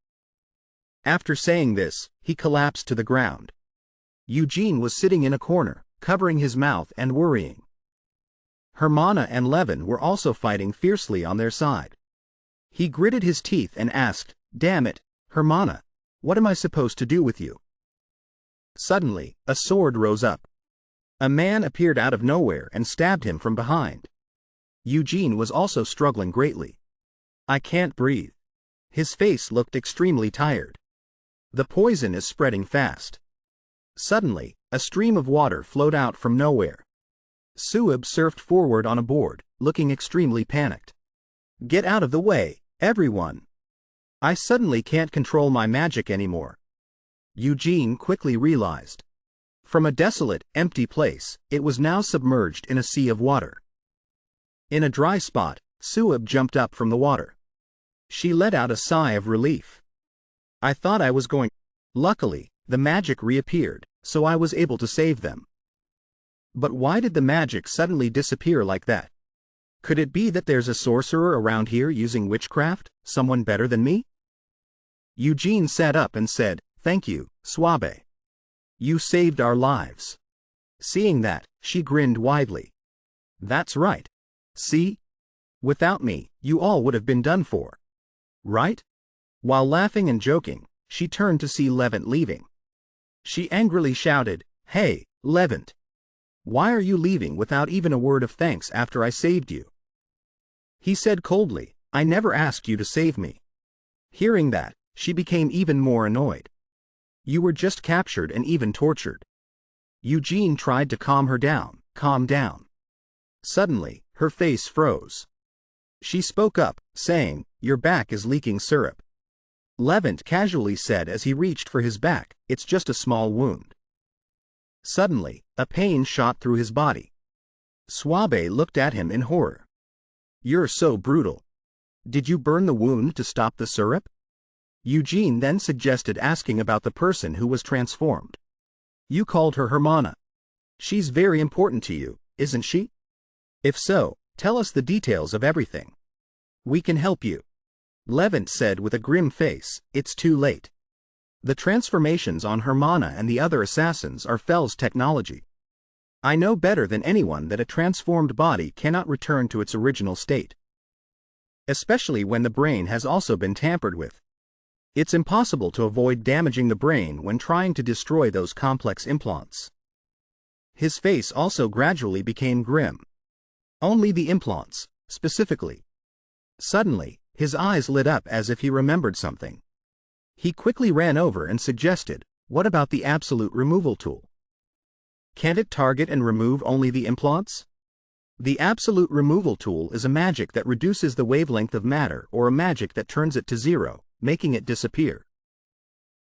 After saying this, he collapsed to the ground. Eugene was sitting in a corner, covering his mouth and worrying. Hermana and Levin were also fighting fiercely on their side. He gritted his teeth and asked, "Damn it, Hermana, what am I supposed to do with you?" Suddenly, a sword rose up. A man appeared out of nowhere and stabbed him from behind. Eugene was also struggling greatly. "I can't breathe." His face looked extremely tired. The poison is spreading fast. Suddenly, a stream of water flowed out from nowhere. Suib surfed forward on a board, looking extremely panicked. "Get out of the way, everyone! I suddenly can't control my magic anymore." Eugene quickly realized. From a desolate, empty place, it was now submerged in a sea of water. In a dry spot, Suib jumped up from the water. She let out a sigh of relief. "I thought I was going." Luckily, the magic reappeared, so I was able to save them. But why did the magic suddenly disappear like that? Could it be that there's a sorcerer around here using witchcraft, someone better than me? Eugene sat up and said, "Thank you, Suabe. You saved our lives." Seeing that, she grinned widely. "That's right. See? Without me, you all would have been done for. Right? While laughing and joking, she turned to see Levant leaving. She angrily shouted, "Hey, Levant! Why are you leaving without even a word of thanks after I saved you?" He said coldly, "I never asked you to save me." Hearing that, she became even more annoyed. "You were just captured and even tortured." Eugene tried to calm her down. "Calm down." Suddenly, her face froze. She spoke up, saying, "Your back is leaking syrup." Levant casually said as he reached for his back, "It's just a small wound." Suddenly, a pain shot through his body. Swabe looked at him in horror. "You're so brutal. Did you burn the wound to stop the syrup?" Eugene then suggested asking about the person who was transformed. "You called her Hermana. She's very important to you, isn't she? If so, tell us the details of everything. We can help you." Levant said with a grim face, "It's too late. The transformations on Hermana and the other assassins are Fel's technology. I know better than anyone that a transformed body cannot return to its original state. Especially when the brain has also been tampered with. It's impossible to avoid damaging the brain when trying to destroy those complex implants." His face also gradually became grim. "Only the implants, specifically." Suddenly, his eyes lit up as if he remembered something. He quickly ran over and suggested, "What about the absolute removal tool? Can't it target and remove only the implants?" "The absolute removal tool is a magic that reduces the wavelength of matter or a magic that turns it to zero, making it disappear.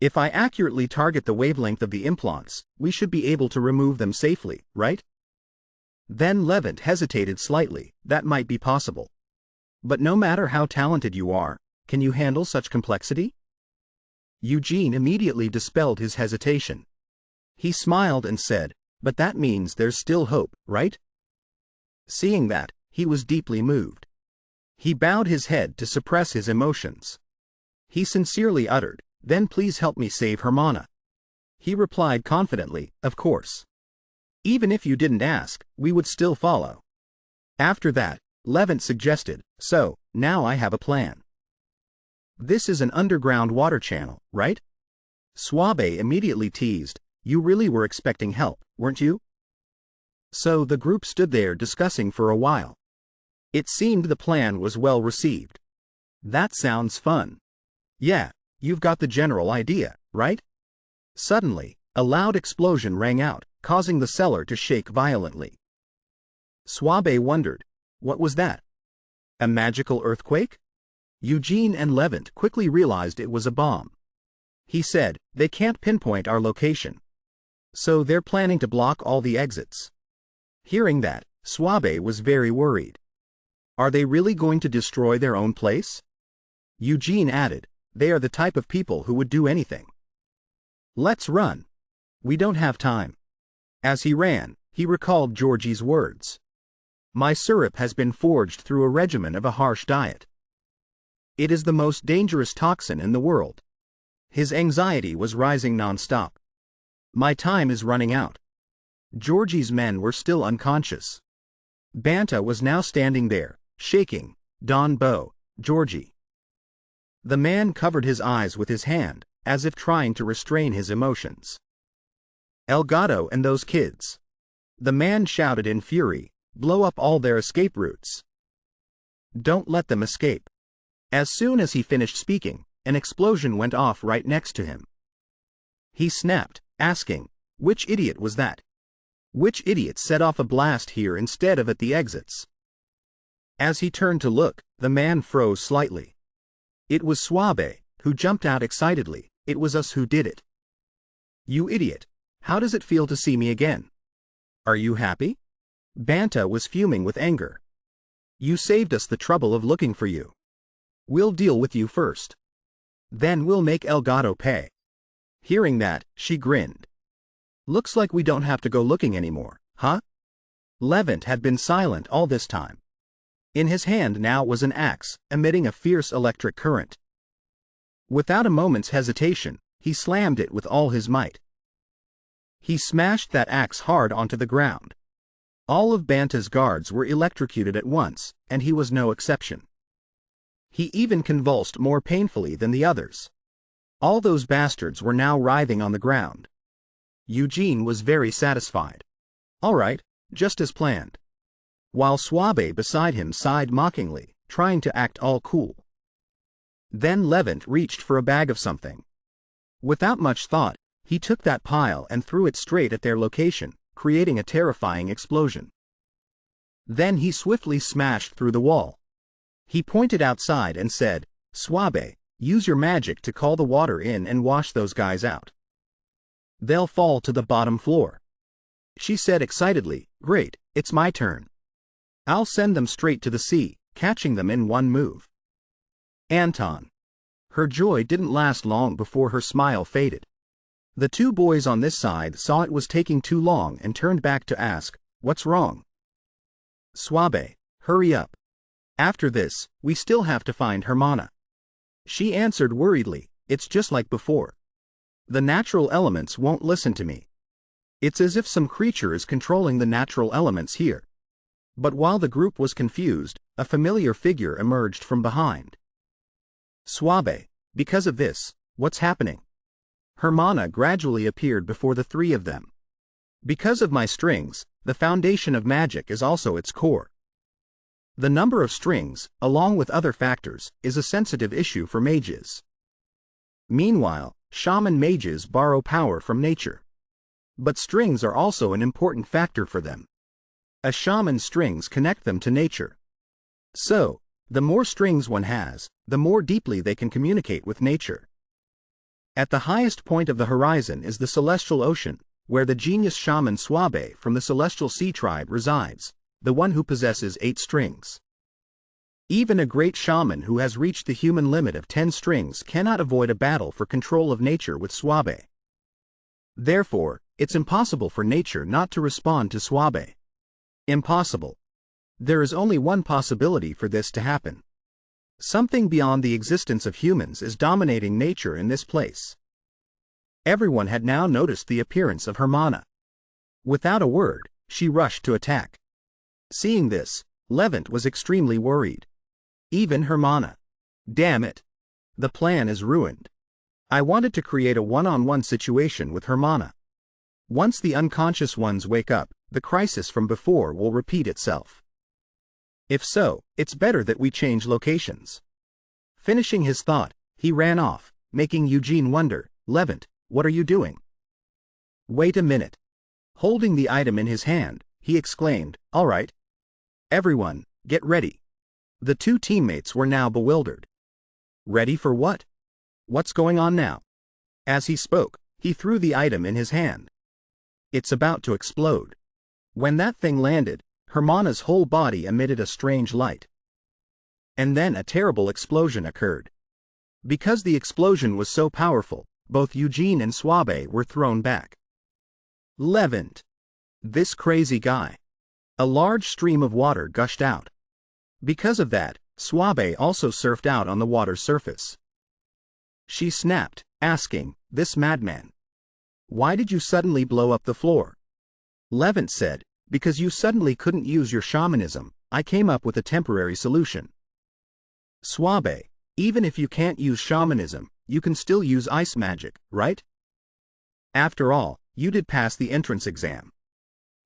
If I accurately target the wavelength of the implants, we should be able to remove them safely, right?" Then Levant hesitated slightly. "That might be possible. But no matter how talented you are, can you handle such complexity?" Eugene immediately dispelled his hesitation. He smiled and said, "But that means there's still hope, right?" Seeing that, he was deeply moved. He bowed his head to suppress his emotions. He sincerely uttered, "Then please help me save Hermana." He replied confidently, "Of course. Even if you didn't ask, we would still follow." After that, Levant suggested, "So, now I have a plan. This is an underground water channel, right?" Swabe immediately teased, "You really were expecting help, weren't you?" So the group stood there discussing for a while. It seemed the plan was well received. "That sounds fun. Yeah, you've got the general idea, right?" Suddenly, a loud explosion rang out, causing the cellar to shake violently. Swabe wondered, what was that? A magical earthquake? Eugene and Levant quickly realized it was a bomb. He said, "They can't pinpoint our location. So they're planning to block all the exits." Hearing that, Swabe was very worried. "Are they really going to destroy their own place?" Eugene added, "They are the type of people who would do anything. Let's run. We don't have time." As he ran, he recalled Georgie's words. "My syrup has been forged through a regimen of a harsh diet. It is the most dangerous toxin in the world." His anxiety was rising non-stop. "My time is running out." Georgie's men were still unconscious. Banta was now standing there, shaking. "Don Bo, Georgie." The man covered his eyes with his hand, as if trying to restrain his emotions. "Elgato and those kids." The man shouted in fury, "Blow up all their escape routes. Don't let them escape." As soon as he finished speaking, an explosion went off right next to him. He snapped, asking, "Which idiot was that? Which idiot set off a blast here instead of at the exits?" As he turned to look, the man froze slightly. It was Swabe, who jumped out excitedly. "It was us who did it." "You idiot, how does it feel to see me again? Are you happy?" Banta was fuming with anger. "You saved us the trouble of looking for you. We'll deal with you first. Then we'll make Elgato pay." Hearing that, she grinned. "Looks like we don't have to go looking anymore, huh?" Levant had been silent all this time. In his hand now was an axe, emitting a fierce electric current. Without a moment's hesitation, he slammed it with all his might. He smashed that axe hard onto the ground. All of Banta's guards were electrocuted at once, and he was no exception. He even convulsed more painfully than the others. All those bastards were now writhing on the ground. Eugene was very satisfied. All right, just as planned. While Swabe beside him sighed mockingly, trying to act all cool. Then Levant reached for a bag of something. Without much thought, he took that pile and threw it straight at their location, creating a terrifying explosion. Then he swiftly smashed through the wall. He pointed outside and said, "Swabe, use your magic to call the water in and wash those guys out. They'll fall to the bottom floor." She said excitedly, "Great, it's my turn. I'll send them straight to the sea, catching them in one move." Anton. Her joy didn't last long before her smile faded. The two boys on this side saw it was taking too long and turned back to ask, "What's wrong?" "Swabe, hurry up. After this, we still have to find Hermana." She answered worriedly, "It's just like before. The natural elements won't listen to me. It's as if some creature is controlling the natural elements here." But while the group was confused, a familiar figure emerged from behind. "Swabe, because of this, what's happening?" Hermana gradually appeared before the three of them. "Because of my strings, the foundation of magic is also its core. The number of strings, along with other factors, is a sensitive issue for mages. Meanwhile, shaman mages borrow power from nature. But strings are also an important factor for them. A shaman's strings connect them to nature. So, the more strings one has, the more deeply they can communicate with nature. At the highest point of the horizon is the celestial ocean, where the genius shaman Swabe from the celestial sea tribe resides, the one who possesses 8 strings. Even a great shaman who has reached the human limit of 10 strings cannot avoid a battle for control of nature with Swabe. Therefore, it's impossible for nature not to respond to Swabe. Impossible. There is only one possibility for this to happen. Something beyond the existence of humans is dominating nature in this place." Everyone had now noticed the appearance of Hermana. Without a word, she rushed to attack. Seeing this, Levant was extremely worried. Even Hermana. "Damn it. The plan is ruined. I wanted to create a one-on-one situation with Hermana. Once the unconscious ones wake up, the crisis from before will repeat itself. If so, it's better that we change locations." Finishing his thought, he ran off, making Eugene wonder, "Levant, what are you doing?" "Wait a minute." Holding the item in his hand, he exclaimed, "All right. Everyone, get ready." The two teammates were now bewildered. Ready for what? What's going on now? As he spoke, he threw the item in his hand. It's about to explode. When that thing landed, Hermana's whole body emitted a strange light. And then a terrible explosion occurred. Because the explosion was so powerful, both Eugene and Swabe were thrown back. Levant. This crazy guy. A large stream of water gushed out. Because of that, Swabe also surfed out on the water's surface. She snapped, asking, "This madman. Why did you suddenly blow up the floor?" Levant said, "Because you suddenly couldn't use your shamanism, I came up with a temporary solution." Swabe, even if you can't use shamanism, you can still use ice magic, right? After all, you did pass the entrance exam.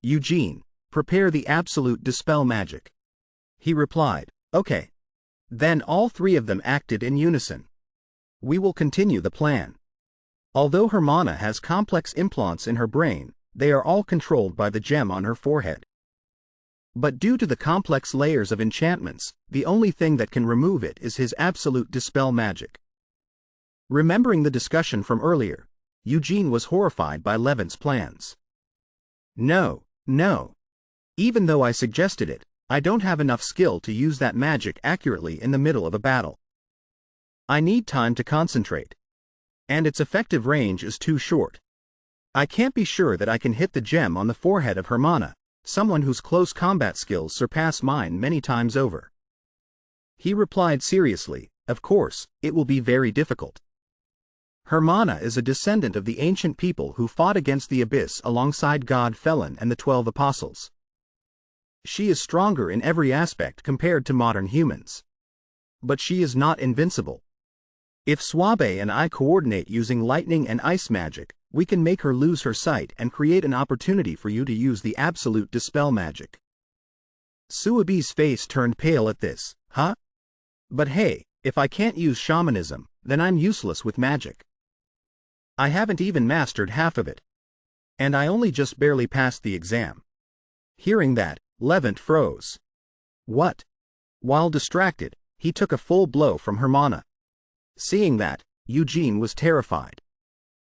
Eugene, prepare the absolute dispel magic. He replied, "Okay." Then all three of them acted in unison. We will continue the plan. Although Hermana has complex implants in her brain, they are all controlled by the gem on her forehead. But due to the complex layers of enchantments, the only thing that can remove it is his absolute dispel magic. Remembering the discussion from earlier, Eugene was horrified by Levant's plans. No. Even though I suggested it, I don't have enough skill to use that magic accurately in the middle of a battle. I need time to concentrate. And its effective range is too short. I can't be sure that I can hit the gem on the forehead of Hermana, someone whose close combat skills surpass mine many times over. He replied seriously, "Of course, it will be very difficult. Hermana is a descendant of the ancient people who fought against the abyss alongside God Felon and the 12 apostles. She is stronger in every aspect compared to modern humans. But she is not invincible. If Swabe and I coordinate using lightning and ice magic, we can make her lose her sight and create an opportunity for you to use the absolute dispel magic. Suabi's face turned pale at this. Huh? But hey, if I can't use shamanism, then I'm useless with magic. I haven't even mastered half of it. And I only just barely passed the exam. Hearing that, Levent froze. What? While distracted, he took a full blow from Hermana. Seeing that, Eugene was terrified.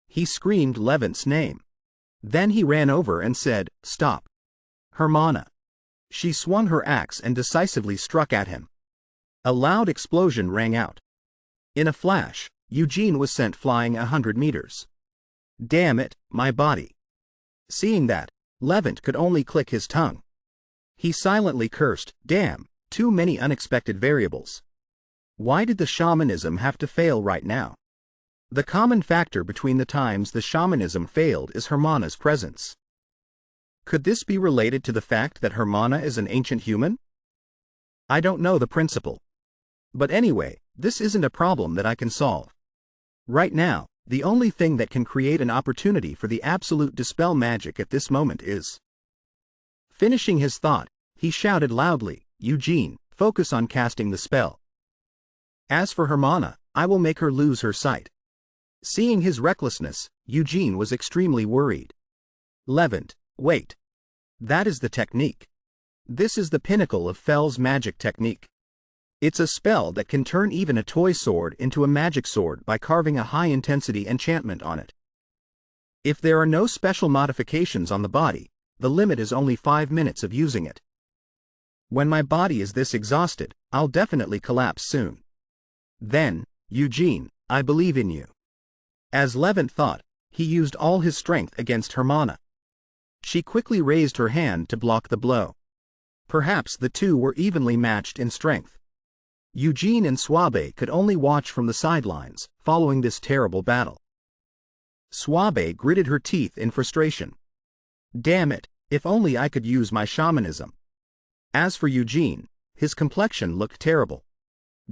He screamed Levent's name. Then he ran over and said, "Stop. Hermana." She swung her axe and decisively struck at him. A loud explosion rang out. In a flash, Eugene was sent flying 100 meters. Damn it, my body. Seeing that, Levent could only click his tongue. He silently cursed, damn, too many unexpected variables. Why did the shamanism have to fail right now? The common factor between the times the shamanism failed is Hermana's presence. Could this be related to the fact that Hermana is an ancient human? I don't know the principle. But anyway, this isn't a problem that I can solve. Right now, the only thing that can create an opportunity for the absolute dispel magic at this moment is... Finishing his thought, he shouted loudly, "Eugene, focus on casting the spell. As for Hermana, I will make her lose her sight." Seeing his recklessness, Eugene was extremely worried. Levent, wait. That is the technique. This is the pinnacle of Fell's magic technique. It's a spell that can turn even a toy sword into a magic sword by carving a high-intensity enchantment on it. If there are no special modifications on the body, the limit is only 5 minutes of using it. When my body is this exhausted, I'll definitely collapse soon. Then, Eugene, I believe in you. As Levent thought, he used all his strength against Hermana. She quickly raised her hand to block the blow. Perhaps the two were evenly matched in strength. Eugene and Swabe could only watch from the sidelines, following this terrible battle. Swabe gritted her teeth in frustration. Damn it, if only I could use my shamanism. As for Eugene, his complexion looked terrible.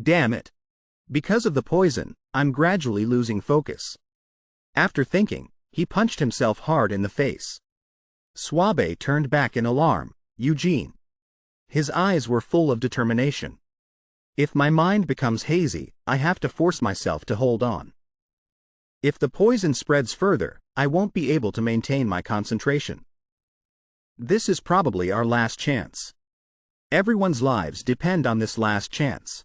Damn it. Because of the poison, I'm gradually losing focus. After thinking, he punched himself hard in the face. Swabe turned back in alarm. Eugene. His eyes were full of determination. If my mind becomes hazy, I have to force myself to hold on. If the poison spreads further, I won't be able to maintain my concentration. This is probably our last chance. Everyone's lives depend on this last chance.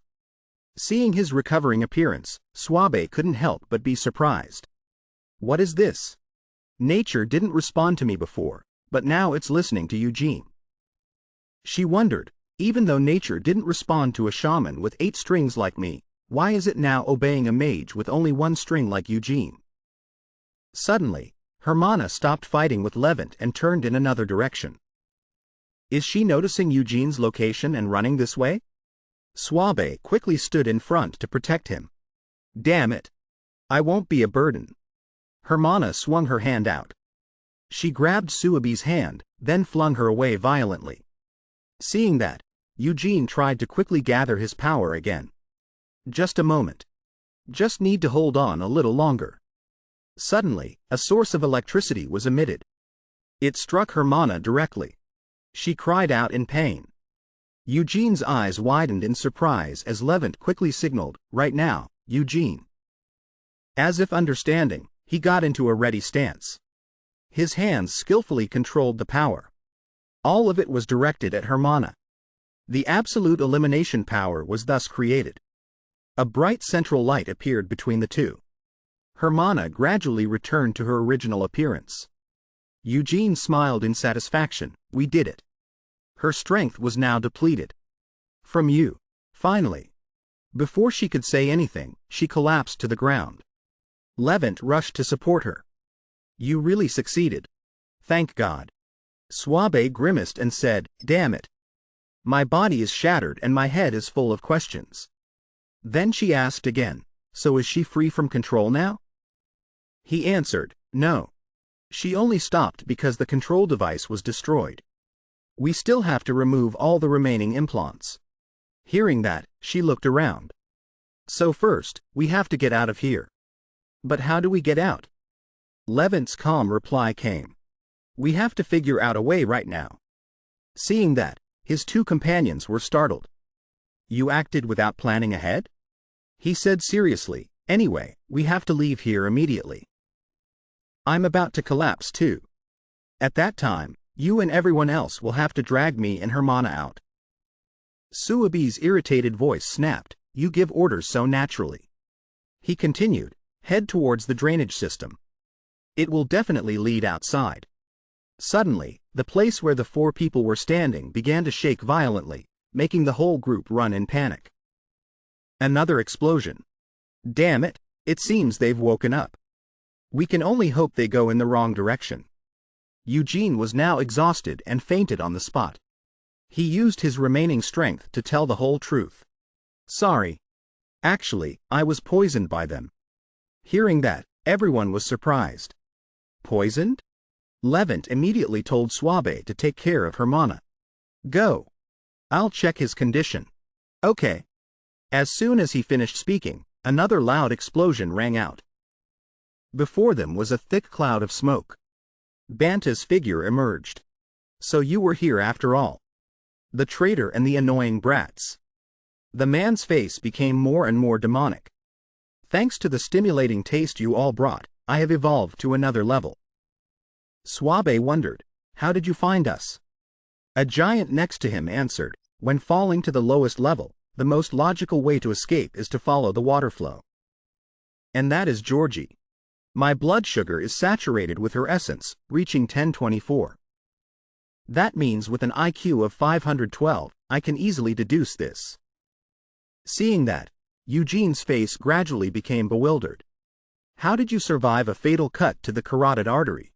Seeing his recovering appearance, Swabe couldn't help but be surprised. What is this? Nature didn't respond to me before, but now it's listening to Eugene. She wondered, even though nature didn't respond to a shaman with 8 strings like me, why is it now obeying a mage with only 1 string like Eugene? Suddenly, Hermana stopped fighting with Levent and turned in another direction. Is she noticing Eugene's location and running this way? Swabe quickly stood in front to protect him. Damn it. I won't be a burden. Hermana swung her hand out. She grabbed Suabi's hand, then flung her away violently. Seeing that, Eugene tried to quickly gather his power again. Just a moment. Just need to hold on a little longer. Suddenly, a source of electricity was emitted. It struck Hermana directly. She cried out in pain. Eugene's eyes widened in surprise as Levent quickly signaled, "Right now, Eugene." As if understanding, he got into a ready stance. His hands skillfully controlled the power. All of it was directed at Hermana. The absolute elimination power was thus created. A bright central light appeared between the two. Hermana gradually returned to her original appearance. Eugene smiled in satisfaction. We did it. Her strength was now depleted. From you. Finally. Before she could say anything, she collapsed to the ground. Levent rushed to support her. You really succeeded. Thank God. Swabe grimaced and said, Damn it. My body is shattered and my head is full of questions. Then she asked again, So is she free from control now? He answered, No. She only stopped because the control device was destroyed. We still have to remove all the remaining implants. Hearing that, she looked around. So first, we have to get out of here. But how do we get out? Levant's calm reply came. We have to figure out a way right now. Seeing that, his two companions were startled. You acted without planning ahead? He said seriously, anyway, we have to leave here immediately. I'm about to collapse too. At that time, you and everyone else will have to drag me and Hermana out. Suabi's irritated voice snapped, you give orders so naturally. He continued, head towards the drainage system. It will definitely lead outside. Suddenly, the place where the four people were standing began to shake violently, making the whole group run in panic. Another explosion. Damn it, it seems they've woken up. We can only hope they go in the wrong direction. Eugene was now exhausted and fainted on the spot. He used his remaining strength to tell the whole truth. Sorry. Actually, I was poisoned by them. Hearing that, everyone was surprised. Poisoned? Levant immediately told Suabe to take care of Hermana. Go. I'll check his condition. Okay. As soon as he finished speaking, another loud explosion rang out. Before them was a thick cloud of smoke. Banta's figure emerged. So you were here after all. The traitor and the annoying brats. The man's face became more and more demonic. Thanks to the stimulating taste you all brought, I have evolved to another level. Suabe wondered, how did you find us? A giant next to him answered, when falling to the lowest level, the most logical way to escape is to follow the water flow. And that is Georgie. My blood sugar is saturated with her essence, reaching 1024. That means with an IQ of 512, I can easily deduce this. Seeing that, Eugene's face gradually became bewildered. How did you survive a fatal cut to the carotid artery?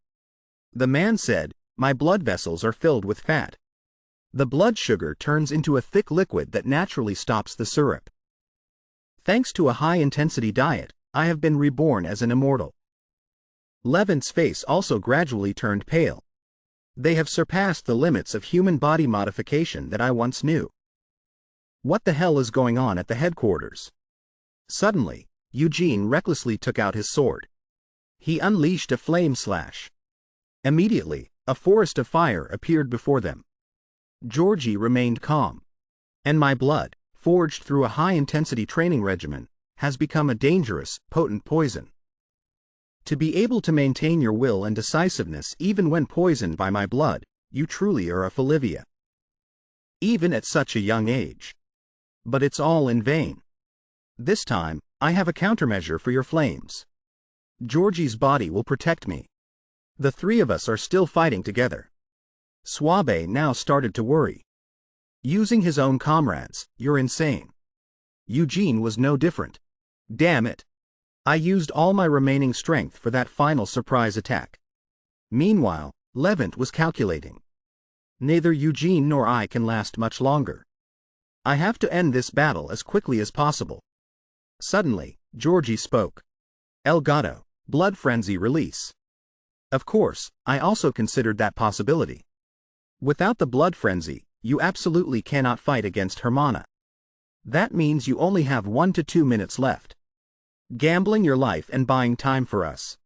The man said, my blood vessels are filled with fat. The blood sugar turns into a thick liquid that naturally stops the syrup. Thanks to a high-intensity diet, I have been reborn as an immortal. Levant's face also gradually turned pale. They have surpassed the limits of human body modification that I once knew. What the hell is going on at the headquarters? Suddenly, Eugene recklessly took out his sword. He unleashed a flame slash. Immediately, a forest of fire appeared before them. Georgie remained calm. And my blood, forged through a high-intensity training regimen, has become a dangerous, potent poison. To be able to maintain your will and decisiveness even when poisoned by my blood, you truly are a Folivia. Even at such a young age. But it's all in vain. This time, I have a countermeasure for your flames. Georgie's body will protect me. The three of us are still fighting together. Suabe now started to worry. Using his own comrades, you're insane. Eugene was no different. Damn it. I used all my remaining strength for that final surprise attack. Meanwhile, Levant was calculating. Neither Eugene nor I can last much longer. I have to end this battle as quickly as possible. Suddenly, Georgie spoke. El Gato, blood frenzy release. Of course, I also considered that possibility. Without the blood frenzy, you absolutely cannot fight against Hermana. That means you only have 1 to 2 minutes left. Gambling your life and buying time for us.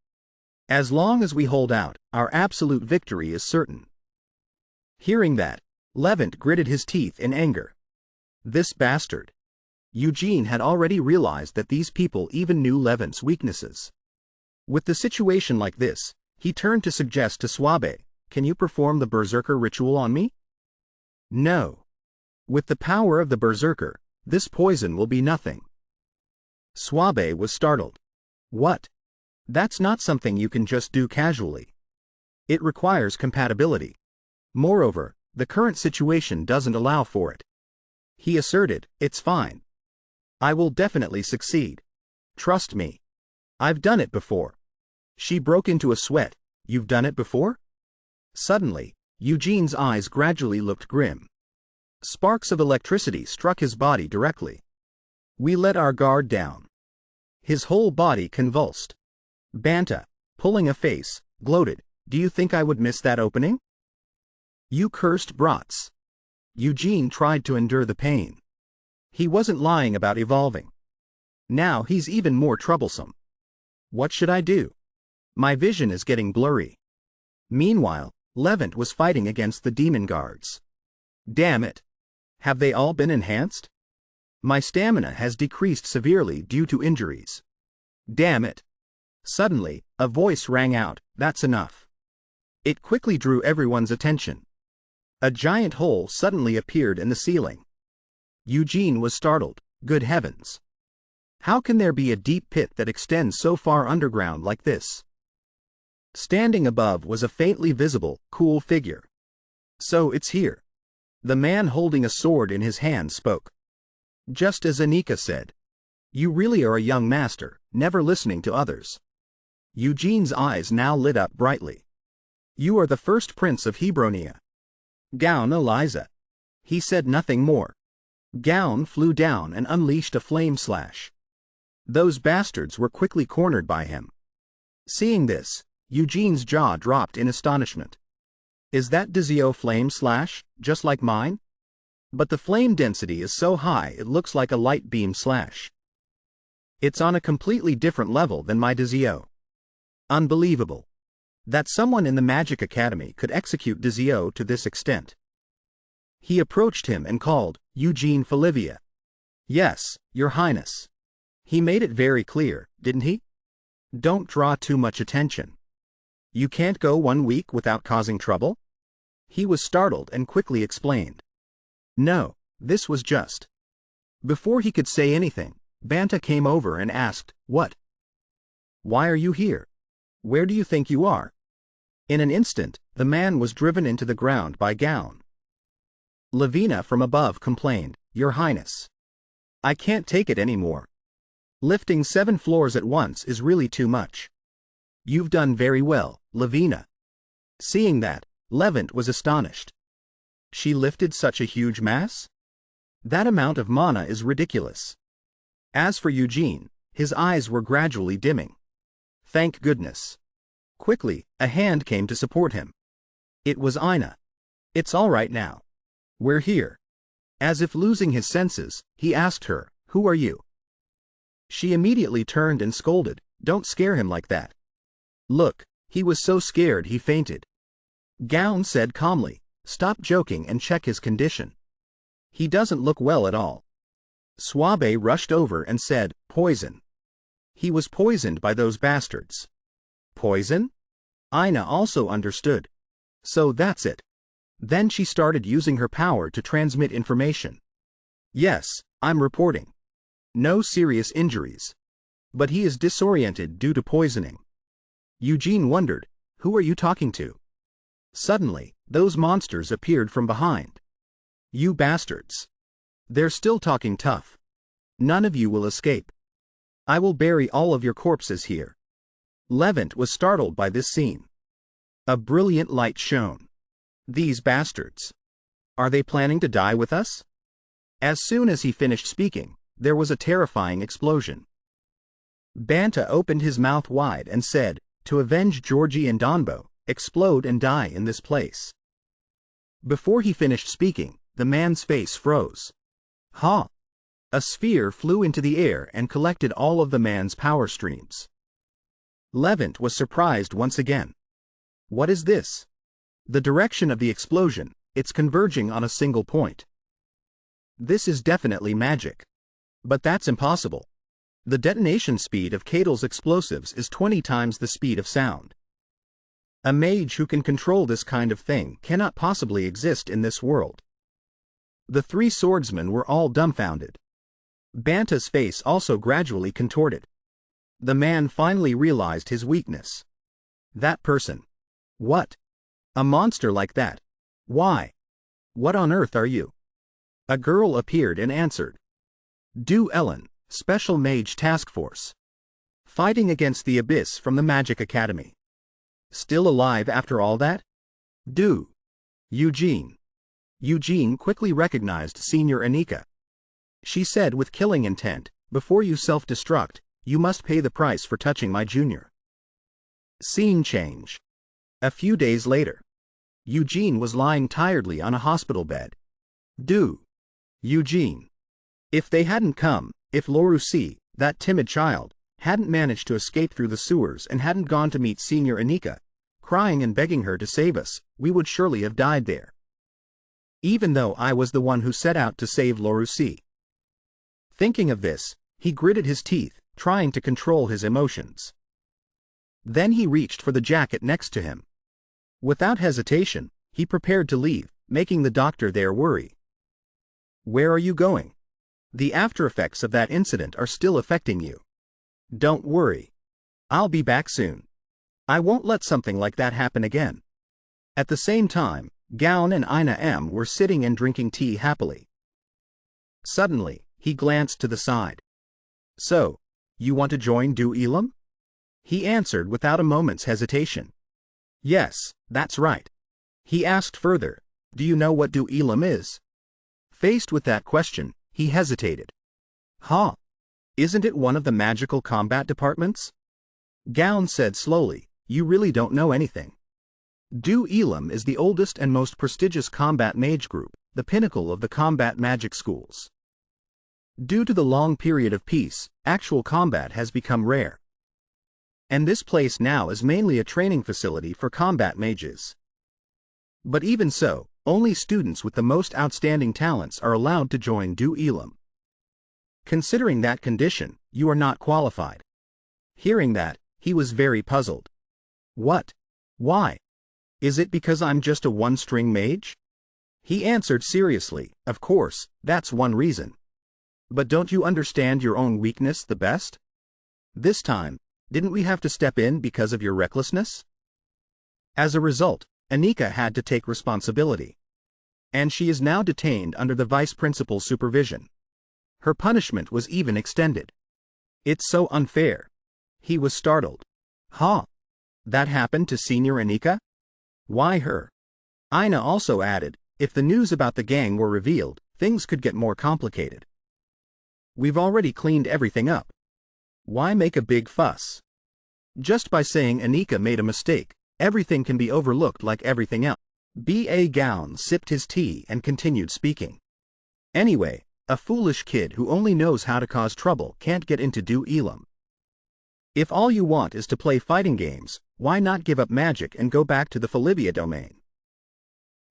As long as we hold out, our absolute victory is certain. Hearing that, Levant gritted his teeth in anger. This bastard. Eugene had already realized that these people even knew Levant's weaknesses. With the situation like this, he turned to suggest to Suabe, can you perform the Berserker ritual on me? No. With the power of the Berserker, this poison will be nothing. Suabe was startled. What? That's not something you can just do casually. It requires compatibility. Moreover, the current situation doesn't allow for it. He asserted, it's fine. I will definitely succeed. Trust me. I've done it before. She broke into a sweat. You've done it before? Suddenly, Eugene's eyes gradually looked grim. Sparks of electricity struck his body directly. We let our guard down. His whole body convulsed. Banta, pulling a face, gloated, do you think I would miss that opening? You cursed brats. Eugene tried to endure the pain. He wasn't lying about evolving. Now he's even more troublesome. What should I do? My vision is getting blurry. Meanwhile, Levant was fighting against the demon guards. Damn it. Have they all been enhanced? My stamina has decreased severely due to injuries. Damn it. Suddenly, a voice rang out, "That's enough." It quickly drew everyone's attention. A giant hole suddenly appeared in the ceiling. Eugene was startled. Good heavens. How can there be a deep pit that extends so far underground like this? Standing above was a faintly visible, cool figure. So it's here. The man holding a sword in his hand spoke. Just as Anika said. You really are a young master, never listening to others. Eugene's eyes now lit up brightly. You are the first prince of Hebronia. Gown Eliza. He said nothing more. Gown flew down and unleashed a flame slash. Those bastards were quickly cornered by him. Seeing this, Eugene's jaw dropped in astonishment. Is that Dizio flame slash, just like mine? But the flame density is so high it looks like a light beam slash. It's on a completely different level than my Dizio. Unbelievable. That someone in the Magic Academy could execute Dizio to this extent. He approached him and called, Eugene Falivia. Yes, Your Highness. He made it very clear, didn't he? Don't draw too much attention. You can't go 1 week without causing trouble? He was startled and quickly explained. No, this was just. Before he could say anything, Banta came over and asked, What? Why are you here? Where do you think you are? In an instant, the man was driven into the ground by Gown. Lavina from above complained, Your Highness. I can't take it anymore. Lifting 7 floors at once is really too much. You've done very well, Lavina. Seeing that, Levant was astonished. She lifted such a huge mass? That amount of mana is ridiculous. As for Eugene, his eyes were gradually dimming. Thank goodness. Quickly, a hand came to support him. It was Ina. It's all right now. We're here. As if losing his senses, he asked her, Who are you? She immediately turned and scolded, Don't scare him like that. Look, he was so scared he fainted. Gown said calmly, Stop joking and check his condition. He doesn't look well at all. Swabe rushed over and said, Poison. He was poisoned by those bastards. Poison? Ina also understood. So that's it. Then she started using her power to transmit information. Yes, I'm reporting. No serious injuries. But he is disoriented due to poisoning. Eugene wondered, Who are you talking to? Suddenly, those monsters appeared from behind. You bastards. They're still talking tough. None of you will escape. I will bury all of your corpses here. Levant was startled by this scene. A brilliant light shone. These bastards. Are they planning to die with us? As soon as he finished speaking, there was a terrifying explosion. Banta opened his mouth wide and said, To avenge Georgie and Donbo, explode and die in this place. Before he finished speaking, the man's face froze. Ha! A sphere flew into the air and collected all of the man's power streams. Levant was surprised once again. What is this? The direction of the explosion, it's converging on a single point. This is definitely magic. But that's impossible. The detonation speed of Cadle's explosives is 20 times the speed of sound. A mage who can control this kind of thing cannot possibly exist in this world. The 3 swordsmen were all dumbfounded. Banta's face also gradually contorted. The man finally realized his weakness. That person. What? A monster like that. Why? What on earth are you? A girl appeared and answered. Du Ellen, Special Mage Task Force. Fighting against the Abyss from the Magic Academy. Still alive after all that? Du. Eugene. Eugene quickly recognized Senior Anika. She said with killing intent, Before you self-destruct, you must pay the price for touching my junior. Scene change. A few days later. Eugene was lying tiredly on a hospital bed. Eugene. If they hadn't come, if Lorusi, that timid child, hadn't managed to escape through the sewers and hadn't gone to meet Senior Anika, crying and begging her to save us, we would surely have died there. Even though I was the one who set out to save Lorusi. Thinking of this, he gritted his teeth, trying to control his emotions. Then he reached for the jacket next to him. Without hesitation, he prepared to leave, making the doctor there worry. Where are you going? The aftereffects of that incident are still affecting you. Don't worry. I'll be back soon. I won't let something like that happen again. At the same time, Gaon and Ina M were sitting and drinking tea happily. Suddenly, he glanced to the side. So, you want to join Du Elam? He answered without a moment's hesitation. Yes, that's right. He asked further, do you know what Du Elam is? Faced with that question, he hesitated. Huh? Isn't it one of the magical combat departments? Gaon said slowly, you really don't know anything. Du Elam is the oldest and most prestigious combat mage group, the pinnacle of the combat magic schools. Due to the long period of peace, actual combat has become rare. And this place now is mainly a training facility for combat mages. But even so, only students with the most outstanding talents are allowed to join Du Elam. Considering that condition, you are not qualified. Hearing that, he was very puzzled. What? Why? Is it because I'm just a one-string mage? He answered seriously, of course, that's one reason. But don't you understand your own weakness the best? This time, didn't we have to step in because of your recklessness? As a result, Anika had to take responsibility. And she is now detained under the vice principal's supervision. Her punishment was even extended. It's so unfair. He was startled. Huh? That happened to Senior Anika? Why her? Ina also added, if the news about the gang were revealed, things could get more complicated. We've already cleaned everything up. Why make a big fuss? Just by saying Anika made a mistake, everything can be overlooked like everything else. B.A. Gaon sipped his tea and continued speaking. Anyway, a foolish kid who only knows how to cause trouble can't get into Du Elam. If all you want is to play fighting games, why not give up magic and go back to the Falivia domain?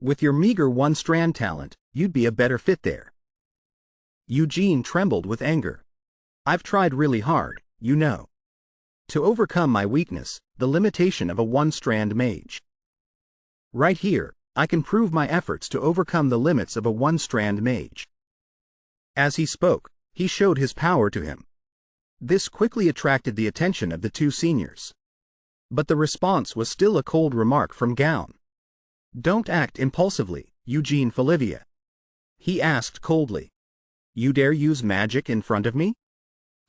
With your meager one-strand talent, you'd be a better fit there. Eugene trembled with anger. I've tried really hard, you know. To overcome my weakness, the limitation of a one-strand mage. Right here, I can prove my efforts to overcome the limits of a one-strand mage. As he spoke, he showed his power to him. This quickly attracted the attention of the two seniors. But the response was still a cold remark from Gaon. Don't act impulsively, Eugene Falivia. He asked coldly. You dare use magic in front of me?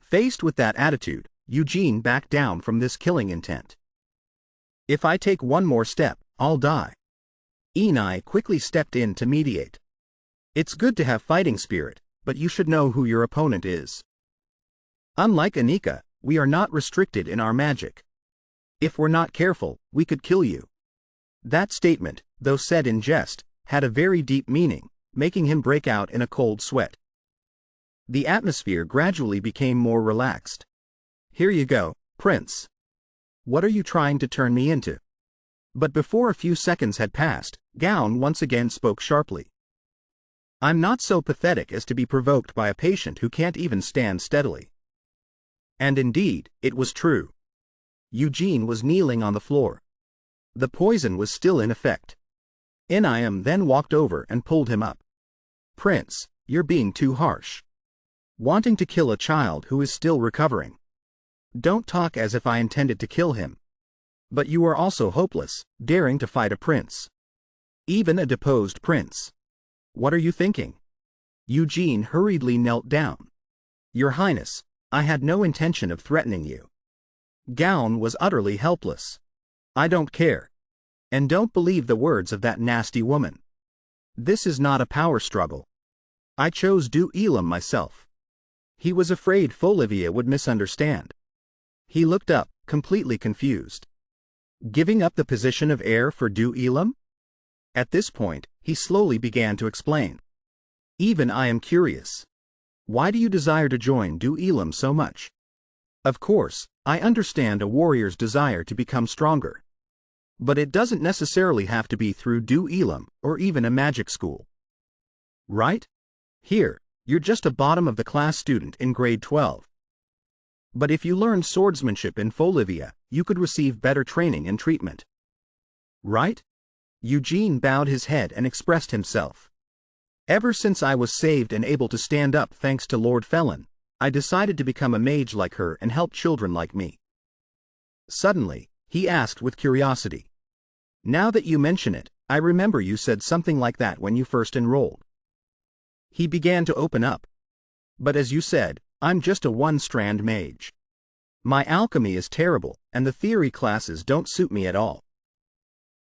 Faced with that attitude, Eugene backed down from this killing intent. If I take one more step, I'll die. Enai quickly stepped in to mediate. It's good to have fighting spirit, but you should know who your opponent is. Unlike Anika, we are not restricted in our magic. If we're not careful, we could kill you. That statement, though said in jest, had a very deep meaning, making him break out in a cold sweat. The atmosphere gradually became more relaxed. Here you go, Prince. What are you trying to turn me into? But before a few seconds had passed, Gaon once again spoke sharply. I'm not so pathetic as to be provoked by a patient who can't even stand steadily. And indeed, it was true. Eugene was kneeling on the floor. The poison was still in effect. Inayam then walked over and pulled him up. Prince, you're being too harsh. Wanting to kill a child who is still recovering. Don't talk as if I intended to kill him. But you are also hopeless, daring to fight a prince. Even a deposed prince. What are you thinking? Eugene hurriedly knelt down. Your Highness, I had no intention of threatening you. Gaon was utterly helpless. I don't care. And don't believe the words of that nasty woman. This is not a power struggle. I chose Du Elam myself. He was afraid Folivia would misunderstand. He looked up, completely confused. Giving up the position of heir for Du Elam? At this point, he slowly began to explain. Even I am curious. Why do you desire to join Du Elam so much? Of course, I understand a warrior's desire to become stronger. But it doesn't necessarily have to be through Du Elam or even a magic school. Right? Here, you're just a bottom-of-the-class student in grade 12. But if you learned swordsmanship in Folivia, you could receive better training and treatment. Right? Eugene bowed his head and expressed himself. Ever since I was saved and able to stand up thanks to Lord Felon, I decided to become a mage like her and help children like me. Suddenly, he asked with curiosity. Now that you mention it, I remember you said something like that when you first enrolled. He began to open up. But as you said, I'm just a one-strand mage. My alchemy is terrible, and the theory classes don't suit me at all.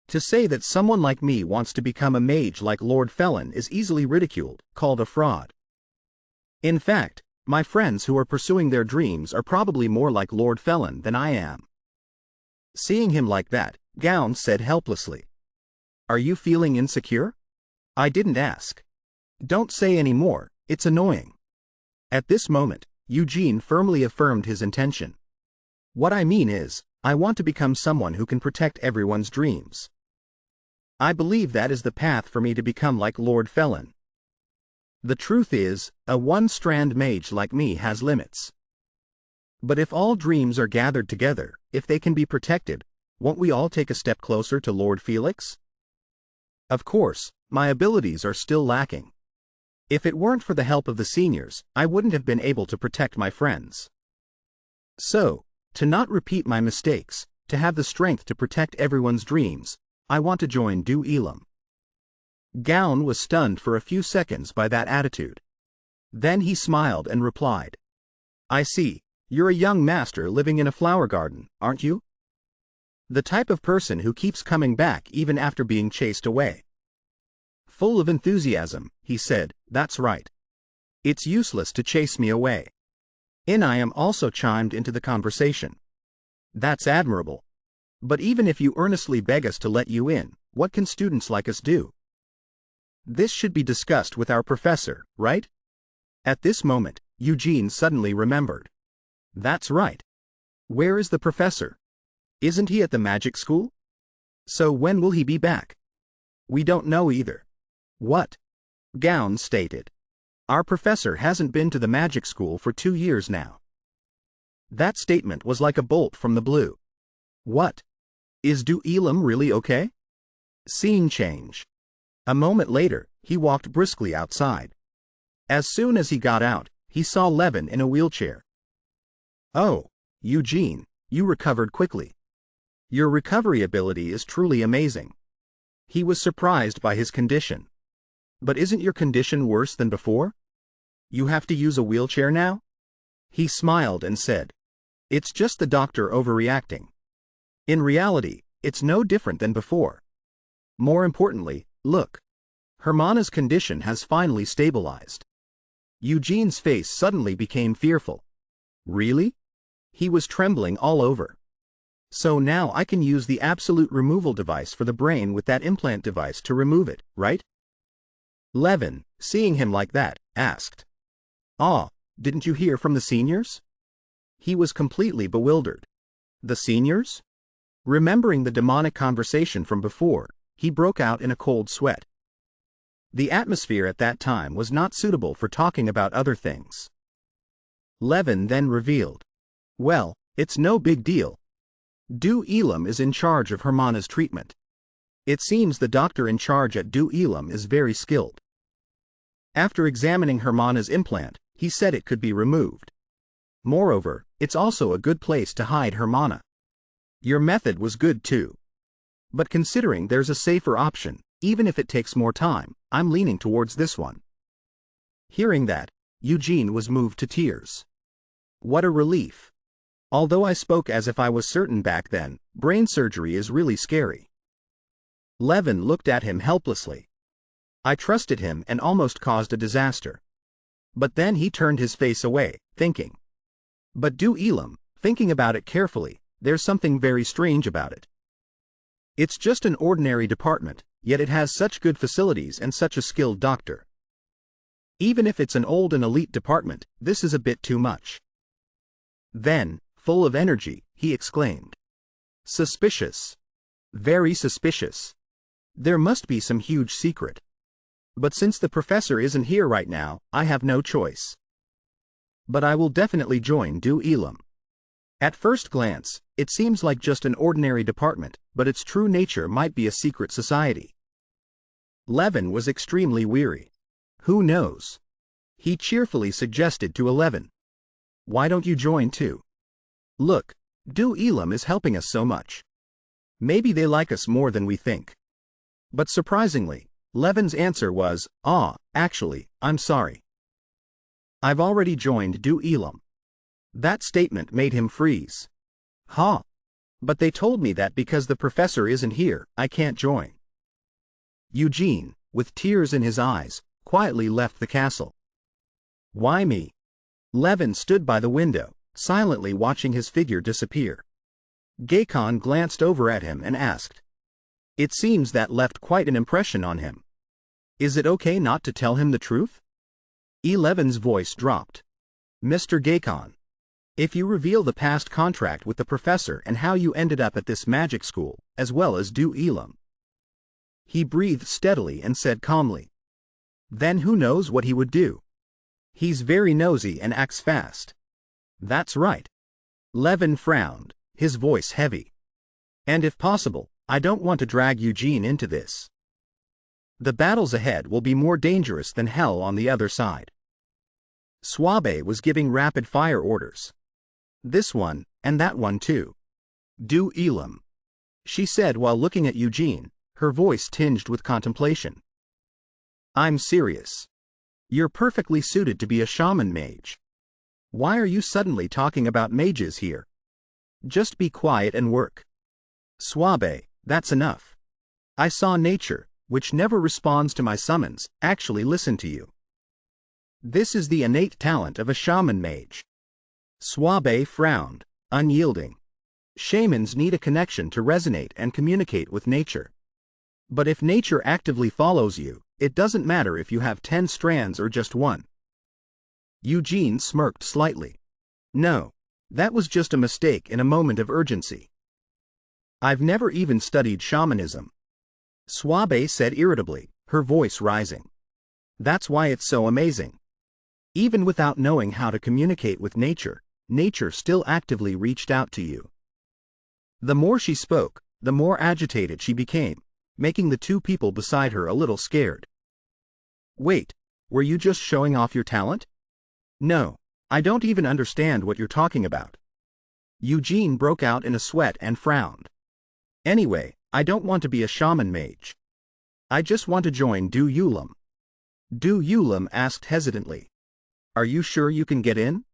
To say that someone like me wants to become a mage like Lord Felon is easily ridiculed, called a fraud. In fact, my friends who are pursuing their dreams are probably more like Lord Felon than I am. Seeing him like that, Gown said helplessly. Are you feeling insecure? I didn't ask. Don't say any more, it's annoying. At this moment, Eugene firmly affirmed his intention. What I mean is, I want to become someone who can protect everyone's dreams. I believe that is the path for me to become like Lord Felon. The truth is, a one-strand mage like me has limits. But if all dreams are gathered together, if they can be protected, won't we all take a step closer to Lord Felix? Of course, my abilities are still lacking. If it weren't for the help of the seniors, I wouldn't have been able to protect my friends. So, to not repeat my mistakes, to have the strength to protect everyone's dreams, I want to join Du Elam. Gown was stunned for a few seconds by that attitude. Then he smiled and replied. I see, you're a young master living in a flower garden, aren't you? The type of person who keeps coming back even after being chased away. Full of enthusiasm, he said, that's right. It's useless to chase me away. I am also chimed into the conversation. That's admirable. But even if you earnestly beg us to let you in, what can students like us do? This should be discussed with our professor, right? At this moment, Eugene suddenly remembered. That's right. Where is the professor? Isn't he at the magic school? So when will he be back? We don't know either. What? Gown stated. Our professor hasn't been to the magic school for 2 years now. That statement was like a bolt from the blue. What? Is Du Elam really okay? Scene change. A moment later, he walked briskly outside. As soon as he got out, he saw Levin in a wheelchair. Oh, Eugene, you recovered quickly. Your recovery ability is truly amazing. He was surprised by his condition. But isn't your condition worse than before? You have to use a wheelchair now? He smiled and said. It's just the doctor overreacting. In reality, it's no different than before. More importantly, look. Hermana's condition has finally stabilized. Eugene's face suddenly became fearful. Really? He was trembling all over. So now I can use the absolute removal device for the brain with that implant device to remove it, right? Levin, seeing him like that, asked. Didn't you hear from the seniors? He was completely bewildered. The seniors? Remembering the demonic conversation from before, he broke out in a cold sweat. The atmosphere at that time was not suitable for talking about other things. Levin then revealed. Well, it's no big deal. Du Elam is in charge of Hermana's treatment. It seems the doctor in charge at Du Elam is very skilled. After examining Hermana's implant, he said it could be removed. Moreover, it's also a good place to hide Hermana. Your method was good too. But considering there's a safer option, even if it takes more time, I'm leaning towards this one. Hearing that, Eugene was moved to tears. What a relief. Although I spoke as if I was certain back then, brain surgery is really scary. Levin looked at him helplessly. I trusted him and almost caused a disaster. But then he turned his face away, thinking. But Du Elam, thinking about it carefully, there's something very strange about it. It's just an ordinary department, yet it has such good facilities and such a skilled doctor. Even if it's an old and elite department, this is a bit too much. Then, full of energy, he exclaimed. Suspicious. Very suspicious. There must be some huge secret. But since the professor isn't here right now, I have no choice. But I will definitely join Du Elam. At first glance, it seems like just an ordinary department, but its true nature might be a secret society. Levin was extremely weary. Who knows? He cheerfully suggested to Levin. Why don't you join too? Look, Du Elam is helping us so much. Maybe they like us more than we think. But surprisingly, Levin's answer was, actually, I'm sorry. I've already joined Du Elam. That statement made him freeze. But they told me that because the professor isn't here, I can't join. Eugene, with tears in his eyes, quietly left the castle. Why me? Levin stood by the window, silently watching his figure disappear. Gacon glanced over at him and asked. It seems that left quite an impression on him. Is it okay not to tell him the truth? Levin's voice dropped. Mr. Gacon, if you reveal the past contract with the professor and how you ended up at this magic school, as well as Du Elam. He breathed steadily and said calmly. Then who knows what he would do? He's very nosy and acts fast. That's right. Levin frowned, his voice heavy. And if possible, I don't want to drag Eugene into this. The battles ahead will be more dangerous than hell on the other side. Suabe was giving rapid-fire orders. This one, and that one too. Du Elam, she said while looking at Eugene, her voice tinged with contemplation. I'm serious. You're perfectly suited to be a shaman mage. Why are you suddenly talking about mages here? Just be quiet and work. Suabe, that's enough. I saw nature, which never responds to my summons, actually listen to you. This is the innate talent of a shaman mage. Suabe frowned, unyielding. Shamans need a connection to resonate and communicate with nature. But if nature actively follows you, it doesn't matter if you have 10 strands or just one. Eugene smirked slightly. No, that was just a mistake in a moment of urgency. I've never even studied shamanism. Suabe said irritably, her voice rising. That's why it's so amazing. Even without knowing how to communicate with nature, nature still actively reached out to you. The more she spoke, the more agitated she became, making the two people beside her a little scared. Wait, were you just showing off your talent? No, I don't even understand what you're talking about. Eugene broke out in a sweat and frowned. Anyway, I don't want to be a shaman mage. I just want to join Du Elam. Du Elam asked hesitantly. Are you sure you can get in?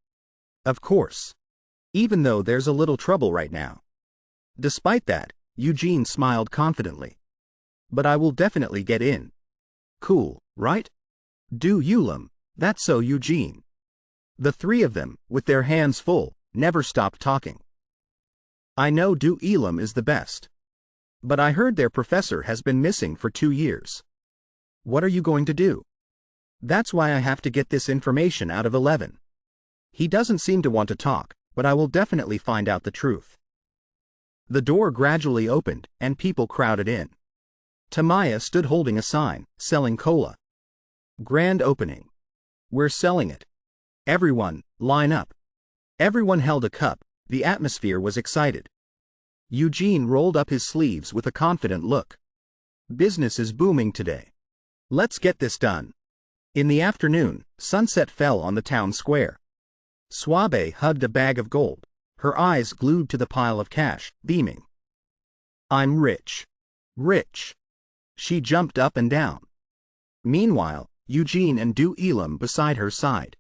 Of course. Even though there's a little trouble right now. Despite that, Eugene smiled confidently. But I will definitely get in. Cool, right? Du Elam, that's so Eugene. The three of them, with their hands full, never stopped talking. I know Du Elam is the best. But I heard their professor has been missing for 2 years. What are you going to do? That's why I have to get this information out of 11. He doesn't seem to want to talk, but I will definitely find out the truth. The door gradually opened, and people crowded in. Tamaya stood holding a sign, selling cola. Grand opening. We're selling it. Everyone, line up. Everyone held a cup, the atmosphere was excited. Eugene rolled up his sleeves with a confident look. Business is booming today. Let's get this done. In the afternoon, sunset fell on the town square. Suabe hugged a bag of gold, her eyes glued to the pile of cash, beaming. I'm rich. Rich. She jumped up and down. Meanwhile, Eugene and Du Elam beside her sighed.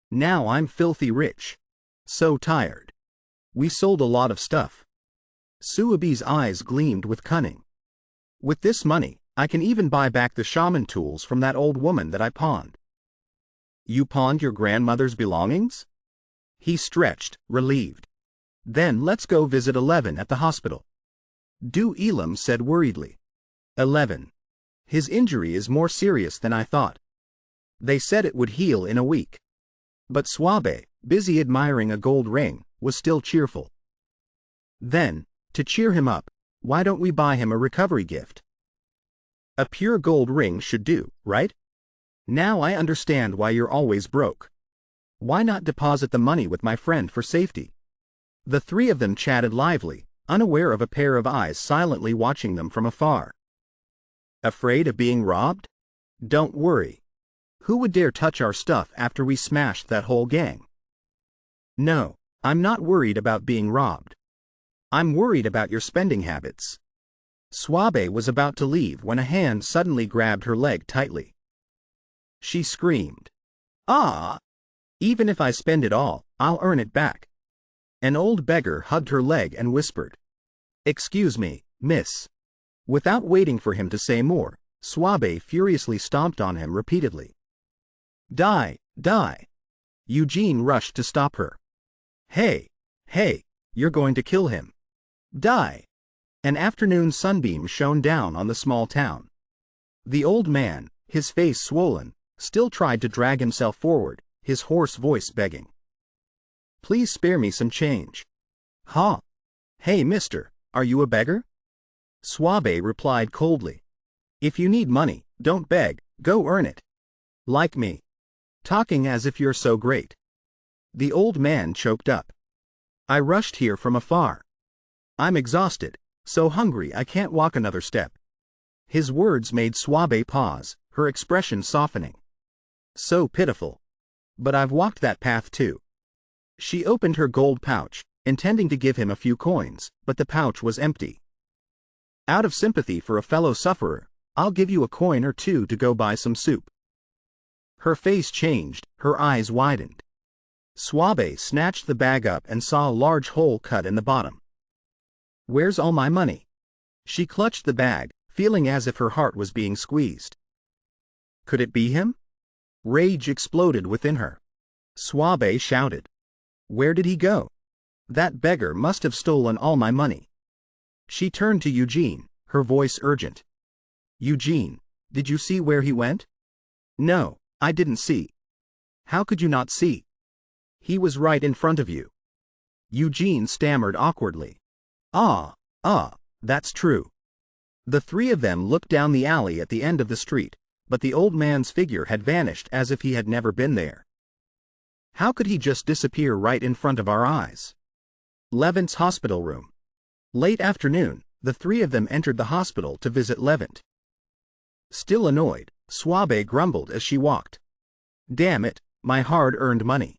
Now I'm filthy rich. So tired. We sold a lot of stuff. Suabe's eyes gleamed with cunning. With this money, I can even buy back the shaman tools from that old woman that I pawned. You pawned your grandmother's belongings? He stretched, relieved. Then let's go visit 11 at the hospital. Du Elam said worriedly. 11. His injury is more serious than I thought. They said it would heal in a week. But Suabe, busy admiring a gold ring, was still cheerful. Then, to cheer him up, why don't we buy him a recovery gift? A pure gold ring should do, right? Now I understand why you're always broke. Why not deposit the money with my friend for safety? The three of them chatted lively, unaware of a pair of eyes silently watching them from afar. Afraid of being robbed? Don't worry. Who would dare touch our stuff after we smashed that whole gang? No, I'm not worried about being robbed. I'm worried about your spending habits. Suabe was about to leave when a hand suddenly grabbed her leg tightly. She screamed. Ah! Even if I spend it all, I'll earn it back. An old beggar hugged her leg and whispered. Excuse me, miss. Without waiting for him to say more, Suabe furiously stomped on him repeatedly. Die, die. Eugene rushed to stop her. Hey, you're going to kill him. Die. An afternoon sunbeam shone down on the small town. The old man, his face swollen, still tried to drag himself forward, his hoarse voice begging. Please spare me some change. Huh? Hey mister, are you a beggar? Suabe replied coldly. If you need money, don't beg, go earn it. Like me. Talking as if you're so great. The old man choked up. I rushed here from afar. I'm exhausted, so hungry I can't walk another step. His words made Suabe pause, her expression softening. So pitiful. But I've walked that path too. She opened her gold pouch, intending to give him a few coins, but the pouch was empty. Out of sympathy for a fellow sufferer, I'll give you a coin or two to go buy some soup. Her face changed, her eyes widened. Suabe snatched the bag up and saw a large hole cut in the bottom. Where's all my money? She clutched the bag, feeling as if her heart was being squeezed. Could it be him? Rage exploded within her. Suabe shouted. Where did he go? That beggar must have stolen all my money. She turned to Eugene, her voice urgent. Eugene, did you see where he went? No, I didn't see. How could you not see? He was right in front of you. Eugene stammered awkwardly. That's true. The three of them looked down the alley at the end of the street, but the old man's figure had vanished as if he had never been there. How could he just disappear right in front of our eyes? Levant's hospital room. Late afternoon, the three of them entered the hospital to visit Levant. Still annoyed, Suabe grumbled as she walked. Damn it, my hard-earned money.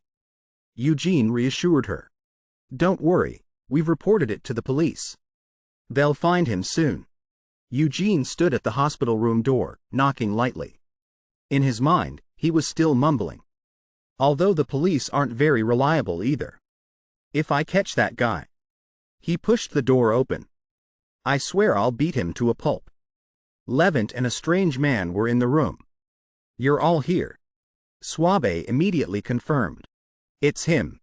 Eugene reassured her. Don't worry, we've reported it to the police. They'll find him soon. Eugene stood at the hospital room door, knocking lightly. In his mind, he was still mumbling. Although the police aren't very reliable either. If I catch that guy. He pushed the door open. I swear I'll beat him to a pulp. Levant and a strange man were in the room. You're all here. Suabe immediately confirmed. It's him.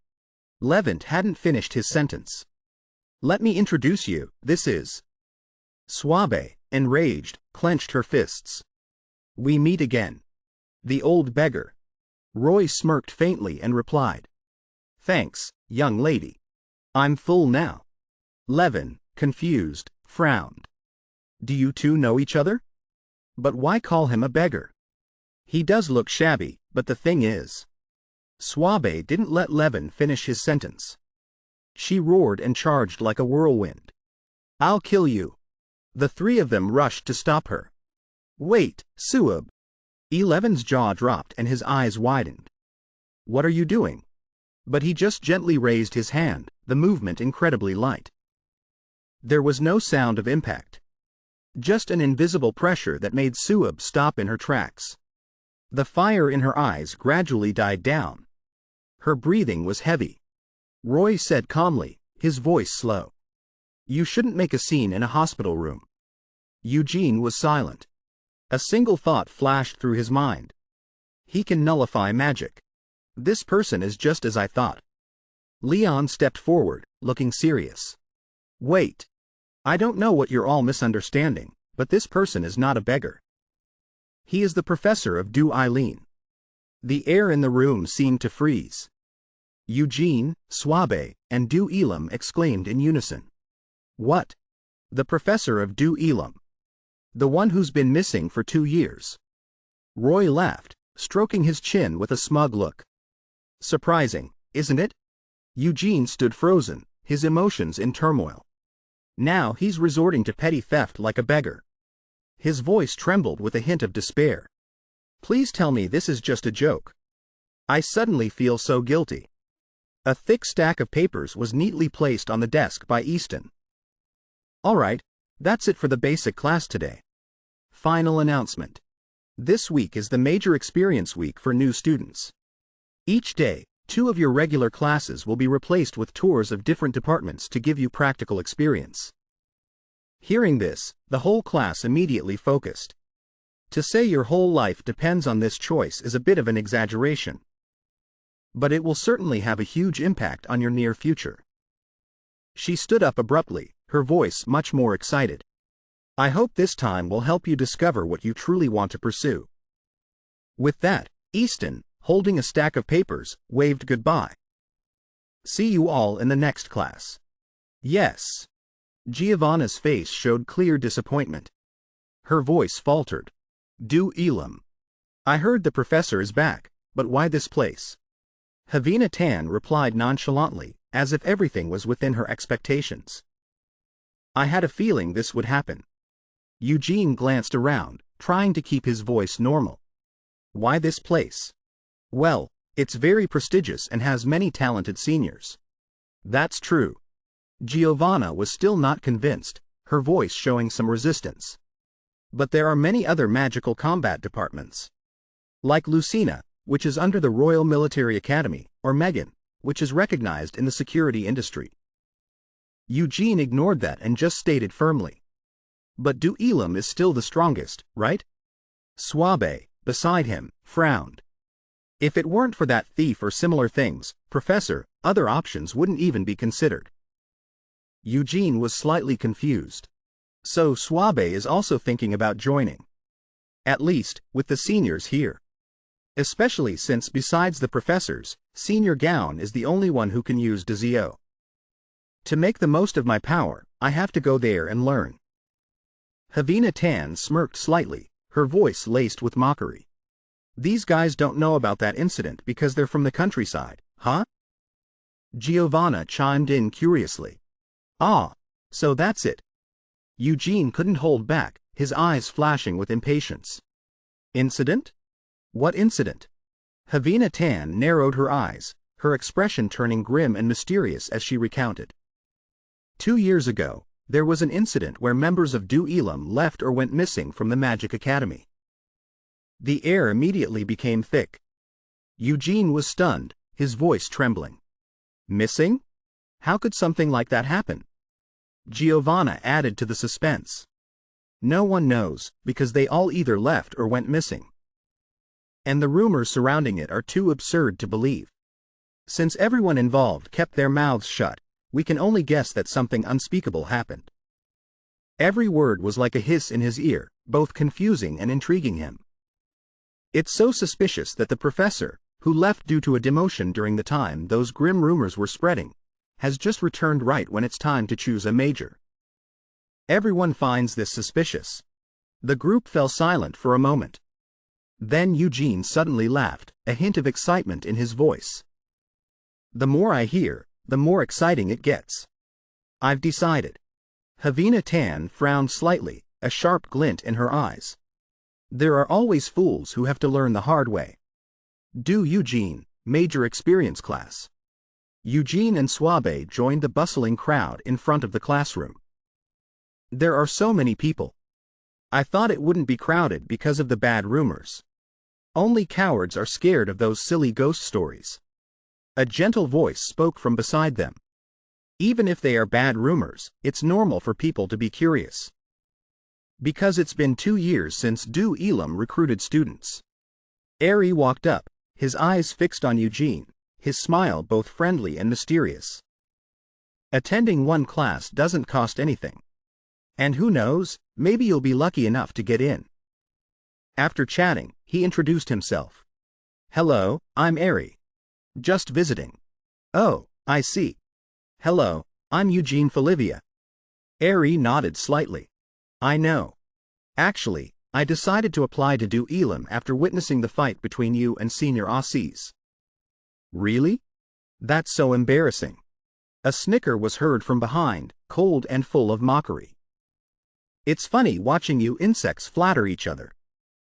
Levant hadn't finished his sentence. Let me introduce you, this is. Suabe, enraged, clenched her fists. We meet again. The old beggar. Roy smirked faintly and replied. Thanks, young lady. I'm full now. Levin, confused, frowned. Do you two know each other? But why call him a beggar? He does look shabby, but the thing is. Suabe didn't let Levin finish his sentence. She roared and charged like a whirlwind. I'll kill you. The three of them rushed to stop her. Wait, Suab. Levin's jaw dropped and his eyes widened. What are you doing? But he just gently raised his hand, the movement incredibly light. There was no sound of impact. Just an invisible pressure that made Suab stop in her tracks. The fire in her eyes gradually died down. Her breathing was heavy. Roy said calmly, his voice slow. You shouldn't make a scene in a hospital room. Eugene was silent. A single thought flashed through his mind. He can nullify magic. This person is just as I thought. Leon stepped forward, looking serious. Wait. I don't know what you're all misunderstanding, but this person is not a beggar. He is the professor of Du Eileen. The air in the room seemed to freeze. Eugene, Swabe, and Du Elam exclaimed in unison. What? The professor of Du Elam. The one who's been missing for 2 years. Roy laughed, stroking his chin with a smug look. Surprising, isn't it? Eugene stood frozen, his emotions in turmoil. Now he's resorting to petty theft like a beggar. His voice trembled with a hint of despair. Please tell me this is just a joke. I suddenly feel so guilty. A thick stack of papers was neatly placed on the desk by Easton. All right, that's it for the basic class today. Final announcement. This week is the major experience week for new students. Each day, 2 of your regular classes will be replaced with tours of different departments to give you practical experience. Hearing this, the whole class immediately focused. To say your whole life depends on this choice is a bit of an exaggeration. But it will certainly have a huge impact on your near future. She stood up abruptly, her voice much more excited. I hope this time will help you discover what you truly want to pursue. With that, Easton, holding a stack of papers, waved goodbye. See you all in the next class. Yes. Giovanna's face showed clear disappointment. Her voice faltered. Du Elam. I heard the professor is back, but why this place? Havina Tan replied nonchalantly, as if everything was within her expectations. I had a feeling this would happen. Eugene glanced around, trying to keep his voice normal. Why this place? Well, it's very prestigious and has many talented seniors. That's true. Giovanna was still not convinced, her voice showing some resistance. But there are many other magical combat departments. Like Lucina, which is under the Royal Military Academy, or Megan, which is recognized in the security industry. Eugene ignored that and just stated firmly. But Du Elam is still the strongest, right? Swabe, beside him, frowned. If it weren't for that thief or similar things, Professor, other options wouldn't even be considered. Eugene was slightly confused. So Swabe is also thinking about joining. At least, with the seniors here. Especially since besides the professors, Senior Gown is the only one who can use Dazio. To make the most of my power, I have to go there and learn. Havina Tan smirked slightly, her voice laced with mockery. These guys don't know about that incident because they're from the countryside, huh? Giovanna chimed in curiously. Ah, so that's it. Eugene couldn't hold back, his eyes flashing with impatience. Incident? What incident? Havina Tan narrowed her eyes, her expression turning grim and mysterious as she recounted. 2 years ago, there was an incident where members of Du Elam left or went missing from the Magic Academy. The air immediately became thick. Eugene was stunned, his voice trembling. Missing? How could something like that happen? Giovanna added to the suspense. No one knows, because they all either left or went missing. And the rumors surrounding it are too absurd to believe. Since everyone involved kept their mouths shut, we can only guess that something unspeakable happened. Every word was like a hiss in his ear, both confusing and intriguing him. It's so suspicious that the professor, who left due to a demotion during the time those grim rumors were spreading, has just returned right when it's time to choose a major. Everyone finds this suspicious. The group fell silent for a moment. Then Eugene suddenly laughed, a hint of excitement in his voice. The more I hear, the more exciting it gets. I've decided. Havina Tan frowned slightly, a sharp glint in her eyes. There are always fools who have to learn the hard way. Do Eugene, major experience class. Eugene and Swabe joined the bustling crowd in front of the classroom. There are so many people. I thought it wouldn't be crowded because of the bad rumors. Only cowards are scared of those silly ghost stories. A gentle voice spoke from beside them. Even if they are bad rumors, it's normal for people to be curious. Because it's been 2 years since Du Elam recruited students. Ari walked up, his eyes fixed on Eugene, his smile both friendly and mysterious. Attending one class doesn't cost anything. And who knows, maybe you'll be lucky enough to get in. After chatting, he introduced himself. Hello, I'm Eri. Just visiting. Oh, I see. Hello, I'm Eugene Folivia. Eri nodded slightly. I know. Actually, I decided to apply to do Elam after witnessing the fight between you and Senior Aussies. Really? That's so embarrassing. A snicker was heard from behind, cold and full of mockery. It's funny watching you insects flatter each other.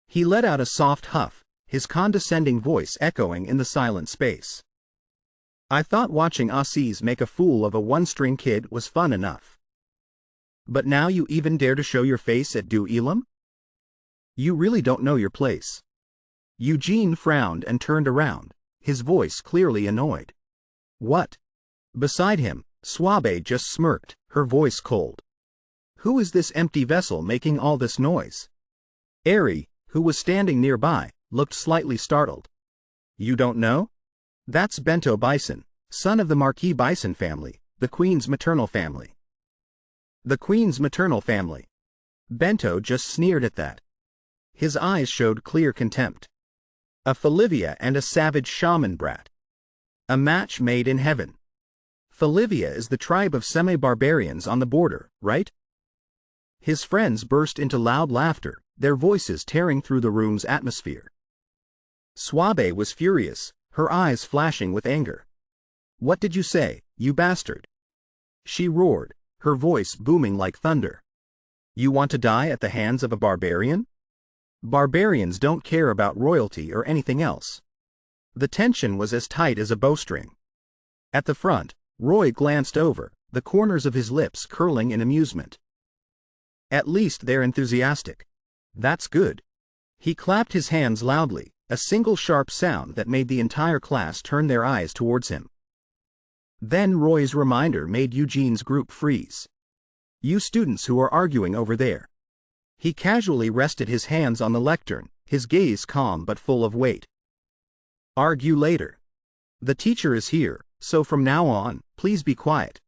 He let out a soft huff, his condescending voice echoing in the silent space. I thought watching Aussies make a fool of a one-string kid was fun enough. But now you even dare to show your face at Do Elam? You really don't know your place. Eugene frowned and turned around, his voice clearly annoyed. What? Beside him, Swabe just smirked, her voice cold. Who is this empty vessel making all this noise? Eri, who was standing nearby, looked slightly startled. You don't know? That's Bento Bison, son of the Marquis Bison family, the Queen's maternal family. The Queen's maternal family. Bento just sneered at that. His eyes showed clear contempt. A Folivia and a savage shaman brat. A match made in heaven. Folivia is the tribe of semi-barbarians on the border, right? His friends burst into loud laughter, their voices tearing through the room's atmosphere. Swabe was furious, her eyes flashing with anger. What did you say, you bastard? She roared, her voice booming like thunder. You want to die at the hands of a barbarian? Barbarians don't care about royalty or anything else. The tension was as tight as a bowstring. At the front, Roy glanced over, the corners of his lips curling in amusement. At least they're enthusiastic. That's good. He clapped his hands loudly, a single sharp sound that made the entire class turn their eyes towards him. Then Roy's reminder made Eugene's group freeze. You students who are arguing over there. He casually rested his hands on the lectern, his gaze calm but full of weight. Argue later. The teacher is here, so from now on, please be quiet.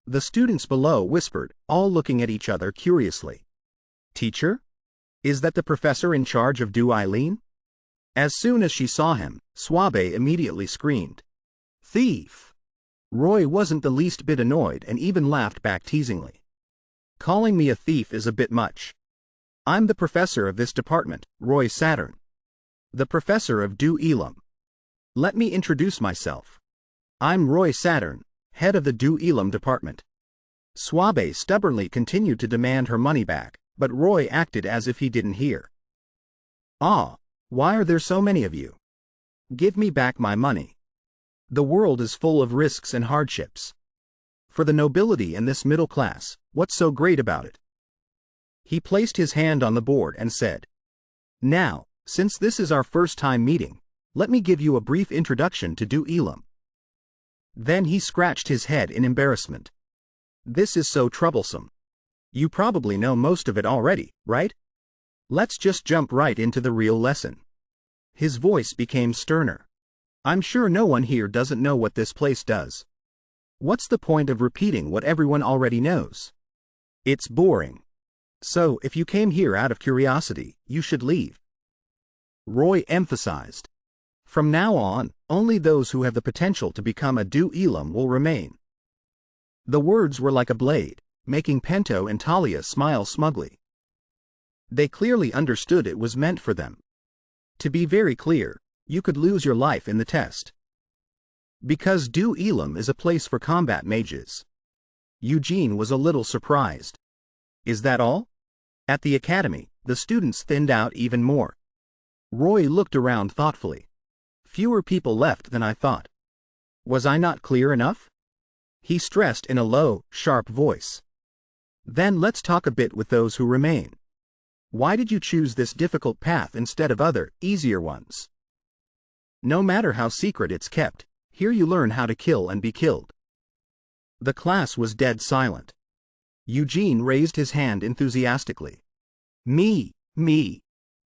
The students below whispered, all looking at each other curiously. Teacher? Is that the professor in charge of Do Eileen? As soon as she saw him, Swabe immediately screamed. Thief! Roy wasn't the least bit annoyed and even laughed back teasingly. Calling me a thief is a bit much. I'm the professor of this department, Roy Saturn. The professor of Do Elam. Let me introduce myself. I'm Roy Saturn, head of the Do Elam department. Swabe stubbornly continued to demand her money back, but Roy acted as if he didn't hear. Ah, why are there so many of you? Give me back my money. The world is full of risks and hardships. For the nobility and this middle class, what's so great about it? He placed his hand on the board and said, Now, since this is our first time meeting, let me give you a brief introduction to Do Elam. Then he scratched his head in embarrassment. This is so troublesome. You probably know most of it already, right? Let's just jump right into the real lesson. His voice became sterner. I'm sure no one here doesn't know what this place does. What's the point of repeating what everyone already knows? It's boring. So, if you came here out of curiosity, you should leave. Roy emphasized. From now on, only those who have the potential to become a Do Elam will remain. The words were like a blade, making Pento and Talia smile smugly. They clearly understood it was meant for them. To be very clear, you could lose your life in the test. Because Do Elam is a place for combat mages. Eugene was a little surprised. Is that all? At the academy, the students thinned out even more. Roy looked around thoughtfully. Fewer people left than I thought. Was I not clear enough? He stressed in a low, sharp voice. Then let's talk a bit with those who remain. Why did you choose this difficult path instead of other, easier ones? No matter how secret it's kept, here you learn how to kill and be killed. The class was dead silent. Eugene raised his hand enthusiastically. Me.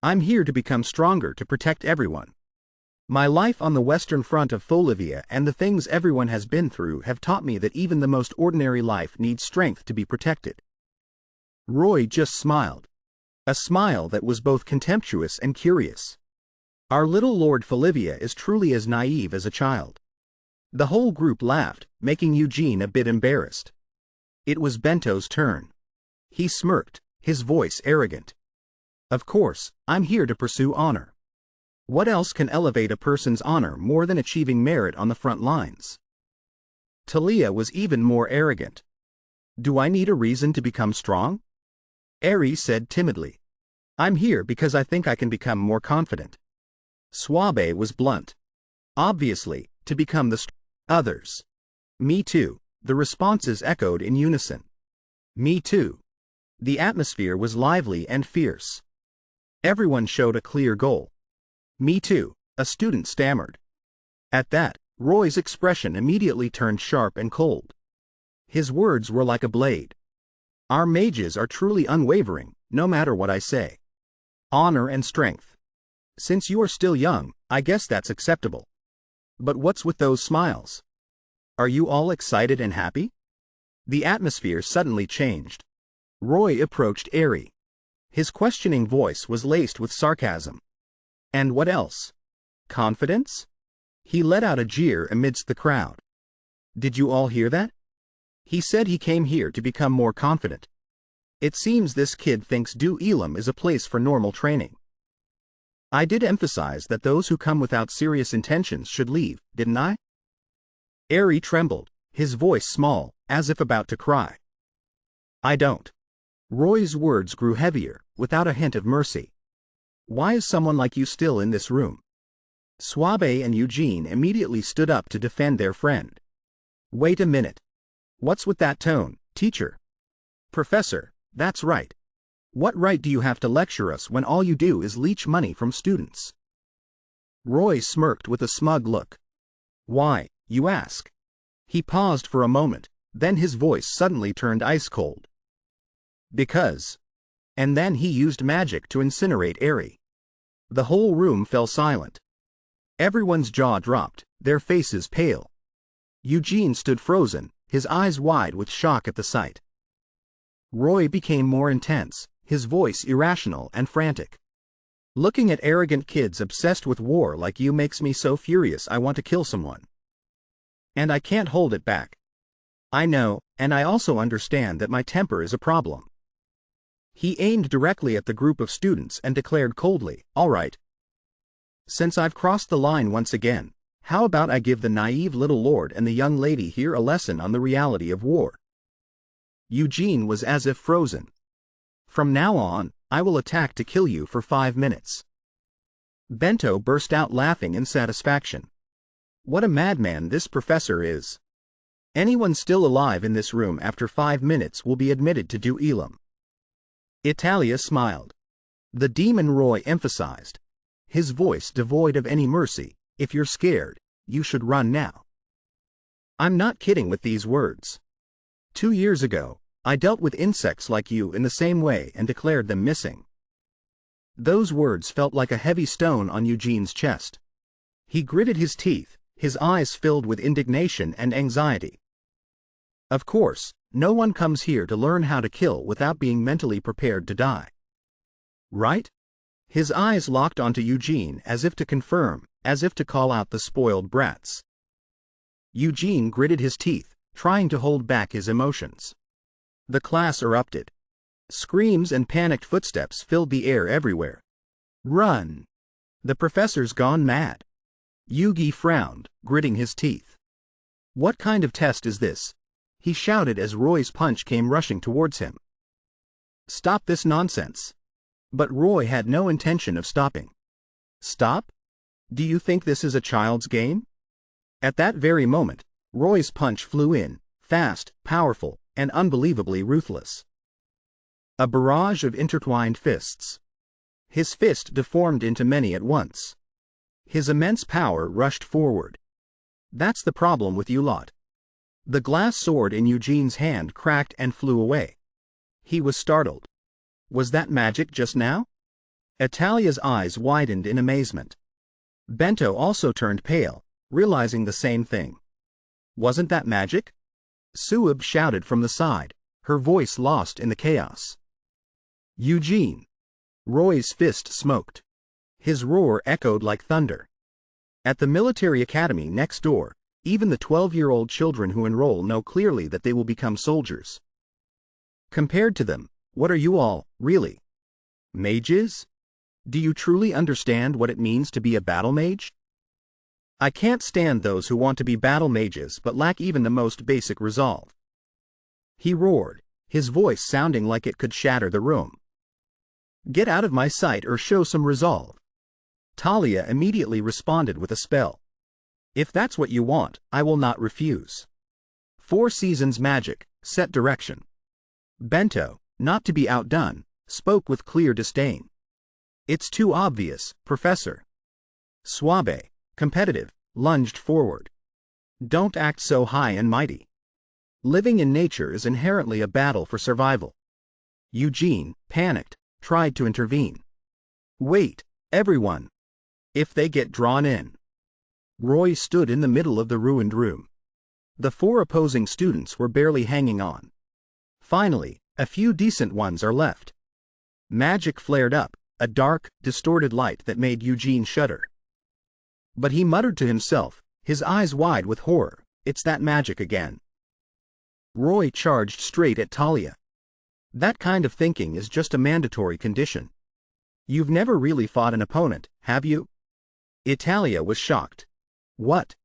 I'm here to become stronger to protect everyone. My life on the western front of Folivia and the things everyone has been through have taught me that even the most ordinary life needs strength to be protected. Roy just smiled. A smile that was both contemptuous and curious. Our little Lord Falivia is truly as naive as a child. The whole group laughed, making Eugene a bit embarrassed. It was Bento's turn. He smirked, his voice arrogant. Of course, I'm here to pursue honor. What else can elevate a person's honor more than achieving merit on the front lines? Talia was even more arrogant. Do I need a reason to become strong? Eri said timidly. I'm here because I think I can become more confident. Suabe was blunt. Obviously, to become the others. Me too. The responses echoed in unison. Me too. The atmosphere was lively and fierce. Everyone showed a clear goal. Me too, a student stammered. At that, Roy's expression immediately turned sharp and cold. His words were like a blade. Our mages are truly unwavering, no matter what I say. Honor and strength. Since you are still young, I guess that's acceptable. But what's with those smiles? Are you all excited and happy? The atmosphere suddenly changed. Roy approached Eri. His questioning voice was laced with sarcasm. And what else? Confidence? He let out a jeer amidst the crowd. Did you all hear that? He said he came here to become more confident. It seems this kid thinks Du Elam is a place for normal training. I did emphasize that those who come without serious intentions should leave, didn't I? Eri trembled, his voice small, as if about to cry. I don't. Roy's words grew heavier, without a hint of mercy. Why is someone like you still in this room? Suabe and Eugene immediately stood up to defend their friend. Wait a minute. What's with that tone, teacher? Professor, that's right. What right do you have to lecture us when all you do is leech money from students? Roy smirked with a smug look. Why, you ask? He paused for a moment, then his voice suddenly turned ice cold. Because. And then he used magic to incinerate Eri. The whole room fell silent. Everyone's jaw dropped, their faces pale. Eugene stood frozen, his eyes wide with shock at the sight. Roy became more intense, his voice irrational and frantic. Looking at arrogant kids obsessed with war like you makes me so furious I want to kill someone. And I can't hold it back. I know, and I also understand that my temper is a problem. He aimed directly at the group of students and declared coldly, all right. Since I've crossed the line once again, how about I give the naive little lord and the young lady here a lesson on the reality of war? Eugene was as if frozen. From now on, I will attack to kill you for 5 minutes. Bento burst out laughing in satisfaction. What a madman this professor is. Anyone still alive in this room after 5 minutes will be admitted to Du Elam. Italia smiled. The demon Roy emphasized. His voice devoid of any mercy, if you're scared, you should run now. I'm not kidding with these words. 2 years ago, I dealt with insects like you in the same way and declared them missing. Those words felt like a heavy stone on Eugene's chest. He gritted his teeth, his eyes filled with indignation and anxiety. Of course, no one comes here to learn how to kill without being mentally prepared to die. Right? His eyes locked onto Eugene as if to confirm, as if to call out the spoiled brats. Eugene gritted his teeth, trying to hold back his emotions. The class erupted. Screams and panicked footsteps filled the air everywhere. Run! The professor's gone mad. Yugi frowned, gritting his teeth. What kind of test is this? He shouted as Roy's punch came rushing towards him. Stop this nonsense. But Roy had no intention of stopping. Stop? Do you think this is a child's game? At that very moment, Roy's punch flew in, fast, powerful, and unbelievably ruthless. A barrage of intertwined fists. His fist deformed into many at once. His immense power rushed forward. That's the problem with you lot. The glass sword in Eugene's hand cracked and flew away. He was startled. Was that magic just now? Italia's eyes widened in amazement. Bento also turned pale, realizing the same thing. Wasn't that magic? Suab shouted from the side, her voice lost in the chaos. Eugene. Roy's fist smoked. His roar echoed like thunder. At the military academy next door, even the 12-year-old children who enroll know clearly that they will become soldiers. Compared to them, what are you all, really? Mages? Do you truly understand what it means to be a battle mage? I can't stand those who want to be battle mages but lack even the most basic resolve. He roared, his voice sounding like it could shatter the room. Get out of my sight or show some resolve. Talia immediately responded with a spell. If that's what you want, I will not refuse. 4 seasons magic, set direction. Bento, not to be outdone, spoke with clear disdain. It's too obvious, Professor. Suabe, competitive, lunged forward. Don't act so high and mighty. Living in nature is inherently a battle for survival. Eugene, panicked, tried to intervene. Wait, everyone. If they get drawn in. Roy stood in the middle of the ruined room. The 4 opposing students were barely hanging on. Finally, a few decent ones are left. Magic flared up, a dark, distorted light that made Eugene shudder. But he muttered to himself, his eyes wide with horror, it's that magic again. Roy charged straight at Talia. That kind of thinking is just a mandatory condition. You've never really fought an opponent, have you? Italia was shocked. What?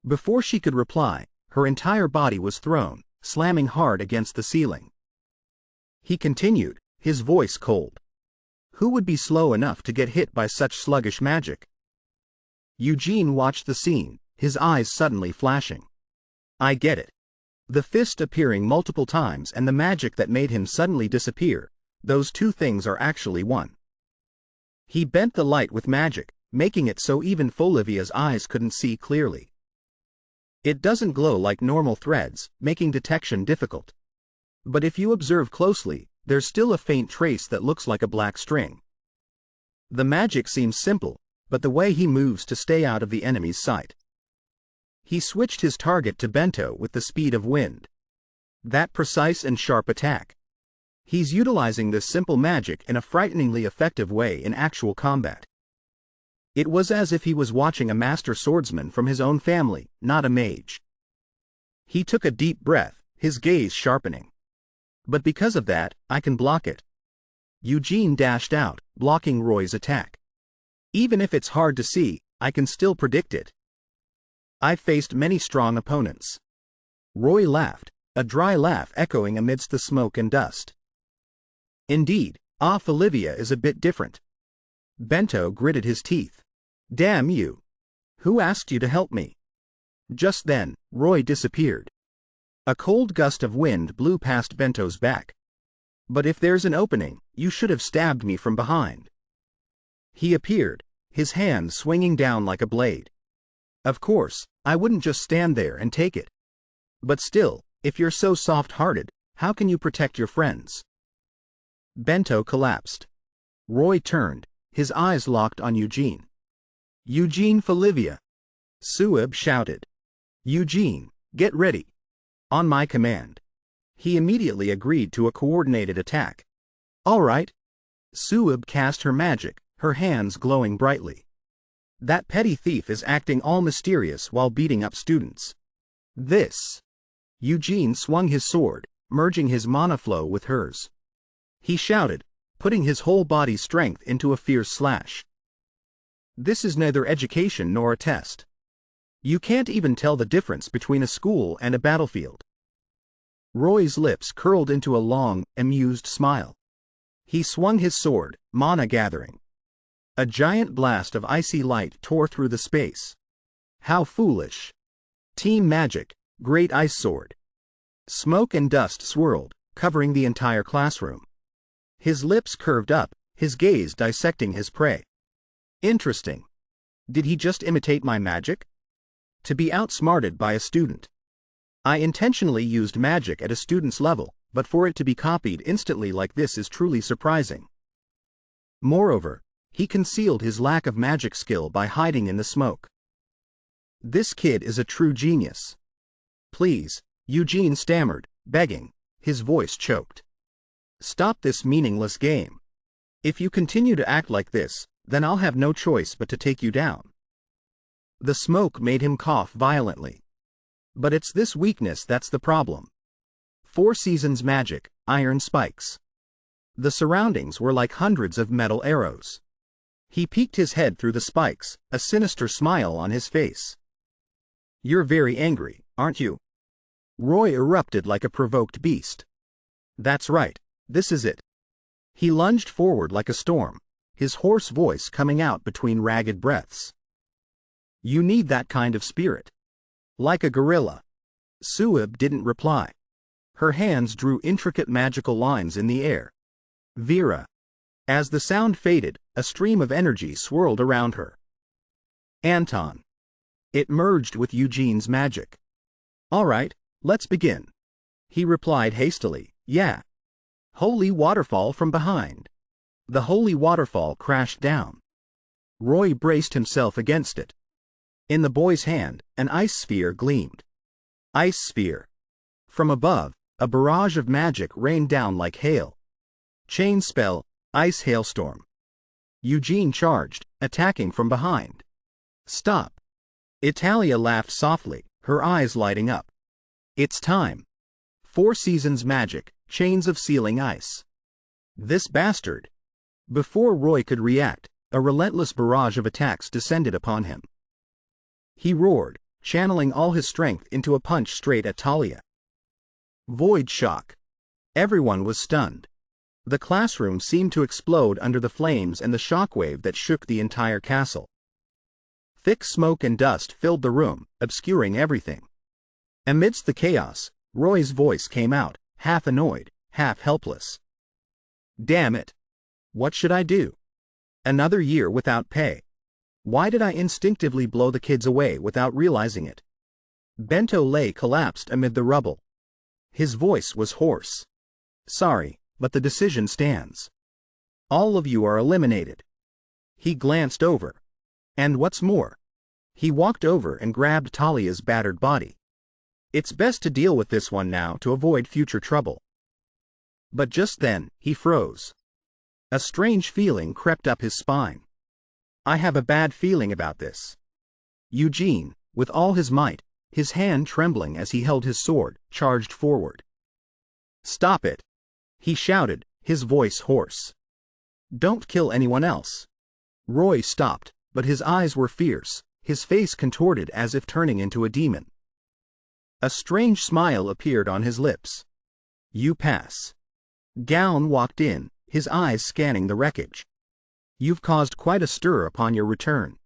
Before she could reply, her entire body was thrown, slamming hard against the ceiling. He continued, his voice cold. Who would be slow enough to get hit by such sluggish magic? Eugene watched the scene, his eyes suddenly flashing. I get it. The fist appearing multiple times and the magic that made him suddenly disappear, those 2 things are actually one. He bent the light with magic, making it so even Folivia's eyes couldn't see clearly. It doesn't glow like normal threads, making detection difficult. But if you observe closely, there's still a faint trace that looks like a black string. The magic seems simple, but the way he moves to stay out of the enemy's sight. He switched his target to Bento with the speed of wind. That precise and sharp attack. He's utilizing this simple magic in a frighteningly effective way in actual combat. It was as if he was watching a master swordsman from his own family, not a mage. He took a deep breath, his gaze sharpening. But because of that, I can block it. Eugene dashed out, blocking Roy's attack. Even if it's hard to see, I can still predict it. I've faced many strong opponents. Roy laughed, a dry laugh echoing amidst the smoke and dust. Indeed, Olivia is a bit different. Bento gritted his teeth. Damn you. Who asked you to help me? Just then, Roy disappeared. A cold gust of wind blew past Bento's back. But if there's an opening, you should have stabbed me from behind. He appeared, his hand swinging down like a blade. Of course, I wouldn't just stand there and take it. But still, if you're so soft-hearted, how can you protect your friends? Bento collapsed. Roy turned, his eyes locked on Eugene. Eugene Folivia. Sueb shouted. Eugene, get ready. On my command. He immediately agreed to a coordinated attack. All right. Sueb cast her magic, her hands glowing brightly. That petty thief is acting all mysterious while beating up students. This. Eugene swung his sword, merging his mana flow with hers. He shouted, putting his whole body's strength into a fierce slash. This is neither education nor a test. You can't even tell the difference between a school and a battlefield. Roy's lips curled into a long, amused smile. He swung his sword, mana gathering. A giant blast of icy light tore through the space. How foolish. Team Magic, Great Ice Sword. Smoke and dust swirled, covering the entire classroom. His lips curved up, his gaze dissecting his prey. Interesting. Did he just imitate my magic? To be outsmarted by a student. I intentionally used magic at a student's level, but for it to be copied instantly like this is truly surprising. Moreover, he concealed his lack of magic skill by hiding in the smoke. This kid is a true genius. Please, Eugene stammered, begging, his voice choked. Stop this meaningless game. If you continue to act like this, then I'll have no choice but to take you down. The smoke made him cough violently. But it's this weakness that's the problem. 4 seasons magic, iron spikes. The surroundings were like hundreds of metal arrows. He peeked his head through the spikes, a sinister smile on his face. You're very angry, aren't you? Roy erupted like a provoked beast. That's right, this is it. He lunged forward like a storm, his hoarse voice coming out between ragged breaths. You need that kind of spirit. Like a gorilla. Suib didn't reply. Her hands drew intricate magical lines in the air. Vera. As the sound faded, a stream of energy swirled around her. Anton. It merged with Eugene's magic. All right, let's begin. He replied hastily, yeah. Holy waterfall from behind. The holy waterfall crashed down. Roy braced himself against it. In the boy's hand, an ice sphere gleamed. Ice sphere. From above, a barrage of magic rained down like hail. Chain spell, ice hailstorm. Eugene charged, attacking from behind. Stop. Italia laughed softly, her eyes lighting up. It's time. 4 seasons magic, chains of sealing ice. This bastard. Before Roy could react, a relentless barrage of attacks descended upon him. He roared, channeling all his strength into a punch straight at Talia. Void shock. Everyone was stunned. The classroom seemed to explode under the flames and the shockwave that shook the entire castle. Thick smoke and dust filled the room, obscuring everything. Amidst the chaos, Roy's voice came out, half annoyed, half helpless. Damn it. What should I do? Another year without pay. Why did I instinctively blow the kids away without realizing it? Bento lay collapsed amid the rubble. His voice was hoarse. Sorry, but the decision stands. All of you are eliminated. He glanced over. And what's more? He walked over and grabbed Talia's battered body. It's best to deal with this one now to avoid future trouble. But just then, he froze. A strange feeling crept up his spine. I have a bad feeling about this. Eugene, with all his might, his hand trembling as he held his sword, charged forward. Stop it! He shouted, his voice hoarse. Don't kill anyone else. Roy stopped, but his eyes were fierce, his face contorted as if turning into a demon. A strange smile appeared on his lips. You pass. Gown walked in, his eyes scanning the wreckage. You've caused quite a stir upon your return.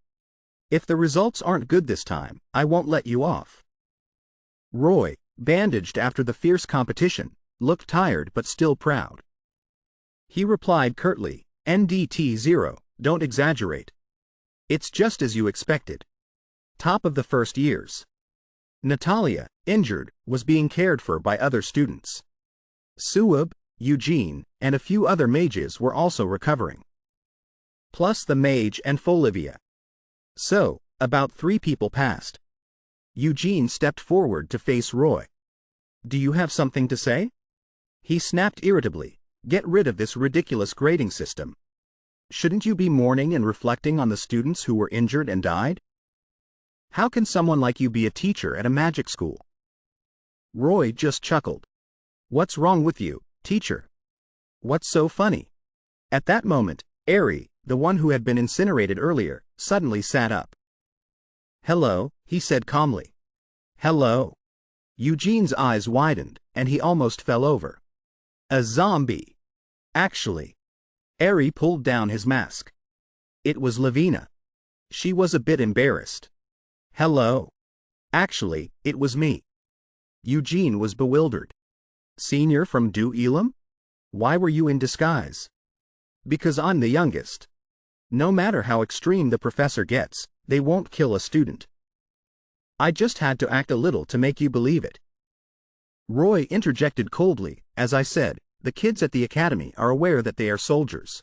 If the results aren't good this time, I won't let you off. Roy, bandaged after the fierce competition, looked tired but still proud. He replied curtly, NDT0, don't exaggerate. It's just as you expected. Top of the first years. Natalia, injured, was being cared for by other students. Suib, Eugene, and a few other mages were also recovering. Plus the mage and Folivia. So, about 3 people passed. Eugene stepped forward to face Roy. Do you have something to say? He snapped irritably. Get rid of this ridiculous grading system. Shouldn't you be mourning and reflecting on the students who were injured and died? How can someone like you be a teacher at a magic school? Roy just chuckled. What's wrong with you, teacher? What's so funny? At that moment, Airy, the one who had been incinerated earlier, suddenly sat up. Hello, he said calmly. Hello. Eugene's eyes widened, and he almost fell over. A zombie. Actually. Airy pulled down his mask. It was Lavina. She was a bit embarrassed. Hello. Actually, it was me. Eugene was bewildered. Senior from Du Elam? Why were you in disguise? Because I'm the youngest. No matter how extreme the professor gets, they won't kill a student. I just had to act a little to make you believe it. Roy interjected coldly, as I said, the kids at the academy are aware that they are soldiers.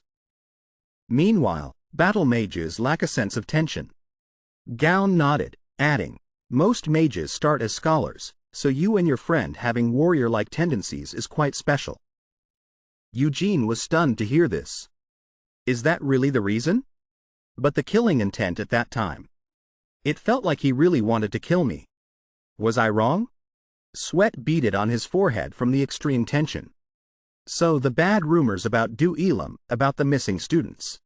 Meanwhile, battle mages lack a sense of tension. Gown nodded, adding, most mages start as scholars, so you and your friend having warrior-like tendencies is quite special. Eugene was stunned to hear this. Is that really the reason? But the killing intent at that time. It felt like he really wanted to kill me. Was I wrong? Sweat beaded on his forehead from the extreme tension. So the bad rumors about Du Elam, about the missing students.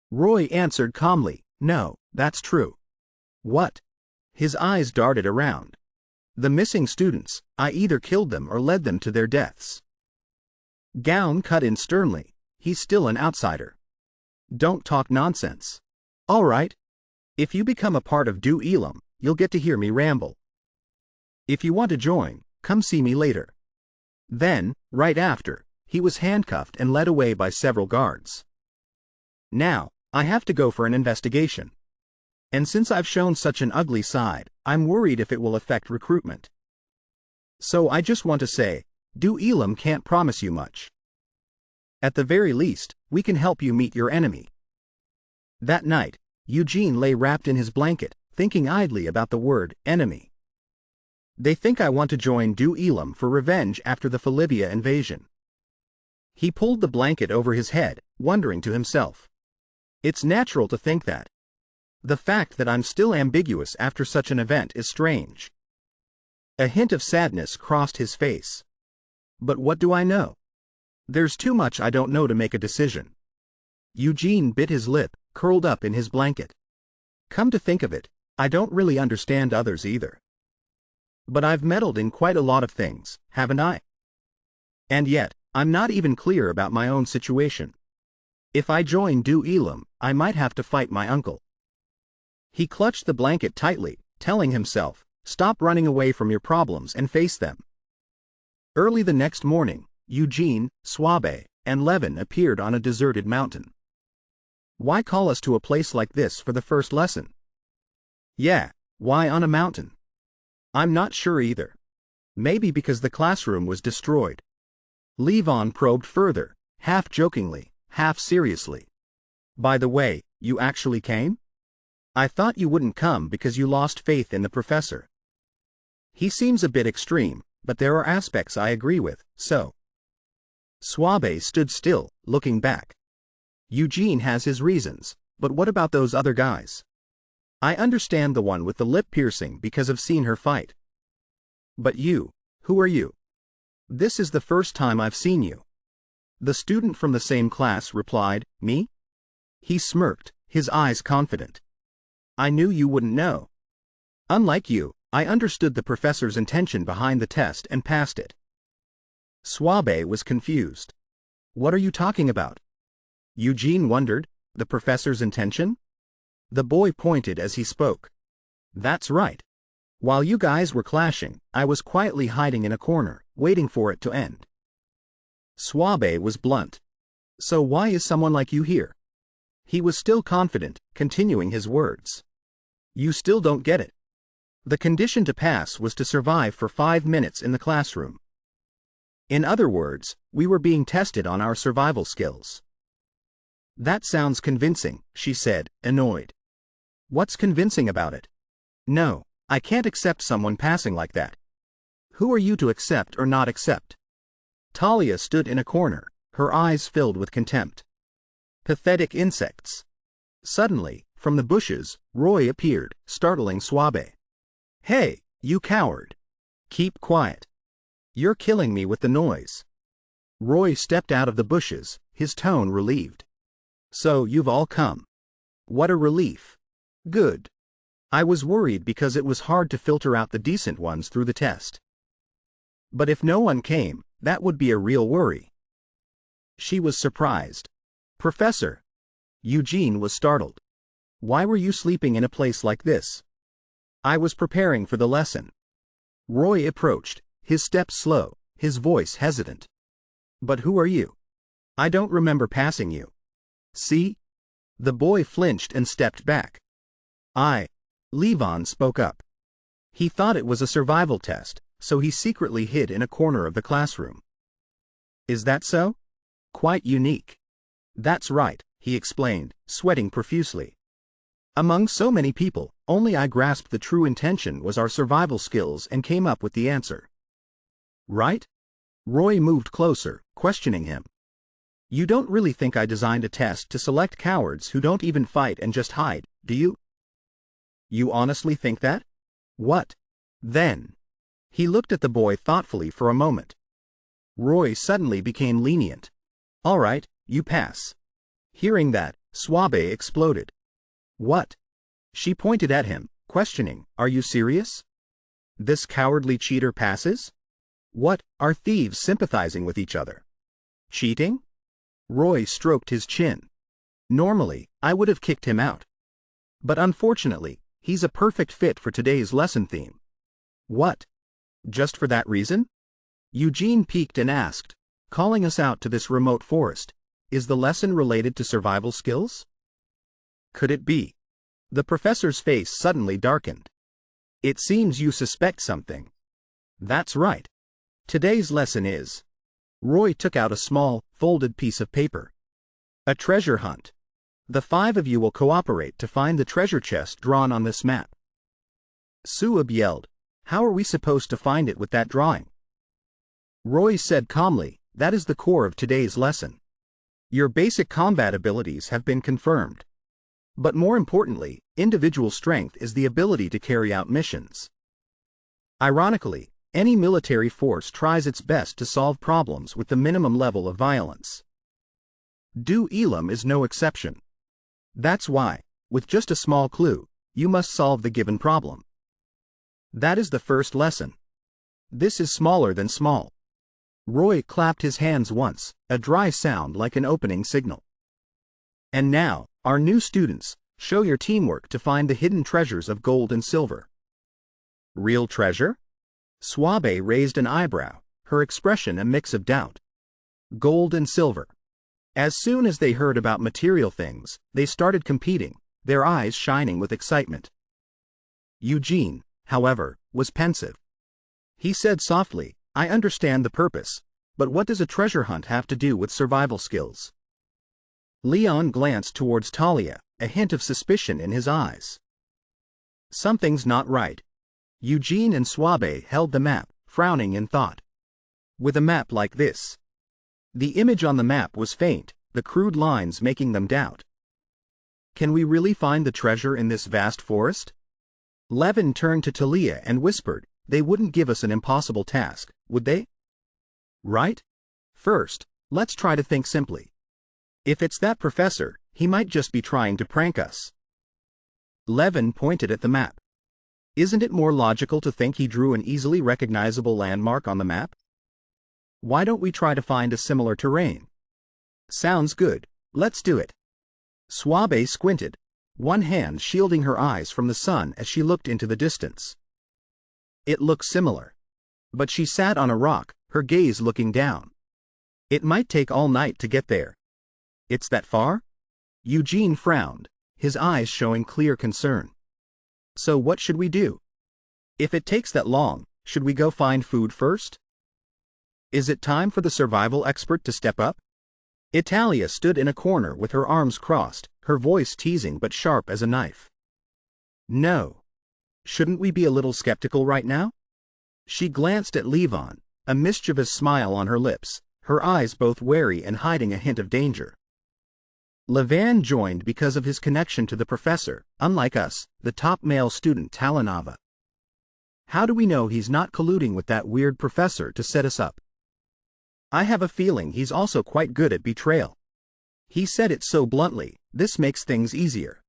Roy answered calmly, no, that's true. What? His eyes darted around. The missing students, I either killed them or led them to their deaths. Gown cut in sternly, he's still an outsider. Don't talk nonsense. All right. If you become a part of Du Elam, you'll get to hear me ramble. If you want to join, come see me later. Then, right after, he was handcuffed and led away by several guards. Now, I have to go for an investigation. And since I've shown such an ugly side, I'm worried if it will affect recruitment. So I just want to say, Du Elam can't promise you much. At the very least, we can help you meet your enemy. That night, Eugene lay wrapped in his blanket, thinking idly about the word enemy. They think I want to join Du Elam for revenge after the Falivia invasion. He pulled the blanket over his head, wondering to himself. It's natural to think that. The fact that I'm still ambiguous after such an event is strange. A hint of sadness crossed his face. But what do I know? There's too much I don't know to make a decision. Eugene bit his lip, curled up in his blanket. Come to think of it, I don't really understand others either. But I've meddled in quite a lot of things, haven't I? And yet, I'm not even clear about my own situation. If I join Du Elam, I might have to fight my uncle. He clutched the blanket tightly, telling himself, stop running away from your problems and face them. Early the next morning, Eugene, Swabe, and Levin appeared on a deserted mountain. Why call us to a place like this for the first lesson? Yeah, why on a mountain? I'm not sure either. Maybe because the classroom was destroyed. Levon probed further, half jokingly, half seriously. By the way, you actually came? I thought you wouldn't come because you lost faith in the professor. He seems a bit extreme, but there are aspects I agree with, so. Swabe stood still, looking back. Eugene has his reasons, but what about those other guys? I understand the one with the lip piercing because I've seen her fight. But you, who are you? This is the first time I've seen you. The student from the same class replied, me? He smirked, his eyes confident. I knew you wouldn't know. Unlike you, I understood the professor's intention behind the test and passed it. Swabe was confused. What are you talking about? Eugene wondered, the professor's intention? The boy pointed as he spoke. That's right. While you guys were clashing, I was quietly hiding in a corner, waiting for it to end. Swabe was blunt. So why is someone like you here? He was still confident, continuing his words. You still don't get it. The condition to pass was to survive for 5 minutes in the classroom. In other words, we were being tested on our survival skills. That sounds convincing, she said, annoyed. What's convincing about it? No, I can't accept someone passing like that. Who are you to accept or not accept? Talia stood in a corner, her eyes filled with contempt. Pathetic insects. Suddenly, from the bushes, Roy appeared, startling Swabe. Hey, you coward. Keep quiet. You're killing me with the noise. Roy stepped out of the bushes, his tone relieved. So you've all come. What a relief. Good. I was worried because it was hard to filter out the decent ones through the test. But if no one came, that would be a real worry. She was surprised. Professor. Eugene was startled. Why were you sleeping in a place like this? I was preparing for the lesson. Roy approached, his step slow, his voice hesitant. But who are you? I don't remember passing you. See? The boy flinched and stepped back. Levon spoke up. He thought it was a survival test, so he secretly hid in a corner of the classroom. Is that so? Quite unique. That's right, he explained, sweating profusely. Among so many people, only I grasped the true intention was our survival skills and came up with the answer. Right? Roy moved closer, questioning him. You don't really think I designed a test to select cowards who don't even fight and just hide, do you? You honestly think that? What? Then. He looked at the boy thoughtfully for a moment. Roy suddenly became lenient. All right, you pass. Hearing that, Suave exploded. What? She pointed at him, questioning, are you serious? This cowardly cheater passes? What, are thieves sympathizing with each other? Cheating? Roy stroked his chin. Normally, I would have kicked him out. But unfortunately, he's a perfect fit for today's lesson theme. What? Just for that reason? Eugene peeked and asked, calling us out to this remote forest, is the lesson related to survival skills? Could it be? The professor's face suddenly darkened. It seems you suspect something. That's right. Today's lesson is. Roy took out a small, folded piece of paper. A treasure hunt. The 5 of you will cooperate to find the treasure chest drawn on this map. Suab yelled, how are we supposed to find it with that drawing? Roy said calmly, that is the core of today's lesson. Your basic combat abilities have been confirmed. But more importantly, individual strength is the ability to carry out missions. Ironically, any military force tries its best to solve problems with the minimum level of violence. Do Elam is no exception. That's why, with just a small clue, you must solve the given problem. That is the first lesson. This is smaller than small. Roy clapped his hands once, a dry sound like an opening signal. And now, our new students, show your teamwork to find the hidden treasures of gold and silver. Real treasure? Suave raised an eyebrow, her expression a mix of doubt. Gold and silver. As soon as they heard about material things, they started competing, their eyes shining with excitement. Eugene, however, was pensive. He said softly, I understand the purpose, but what does a treasure hunt have to do with survival skills? Leon glanced towards Talia, a hint of suspicion in his eyes. Something's not right. Eugene and Suave held the map, frowning in thought. With a map like this. The image on the map was faint, the crude lines making them doubt. Can we really find the treasure in this vast forest? Levin turned to Talia and whispered, they wouldn't give us an impossible task, would they? Right? First, let's try to think simply. If it's that professor, he might just be trying to prank us. Levin pointed at the map. Isn't it more logical to think he drew an easily recognizable landmark on the map? Why don't we try to find a similar terrain? Sounds good, let's do it. Suave squinted, one hand shielding her eyes from the sun as she looked into the distance. It looked similar. But she sat on a rock, her gaze looking down. It might take all night to get there. It's that far? Eugene frowned, his eyes showing clear concern. So what should we do? If it takes that long, should we go find food first? Is it time for the survival expert to step up? Italia stood in a corner with her arms crossed, her voice teasing but sharp as a knife. No. Shouldn't we be a little skeptical right now? She glanced at Levon, a mischievous smile on her lips, her eyes both wary and hiding a hint of danger. Levan joined because of his connection to the professor, unlike us, the top male student Talanava. How do we know he's not colluding with that weird professor to set us up? I have a feeling he's also quite good at betrayal. He said it so bluntly, this makes things easier.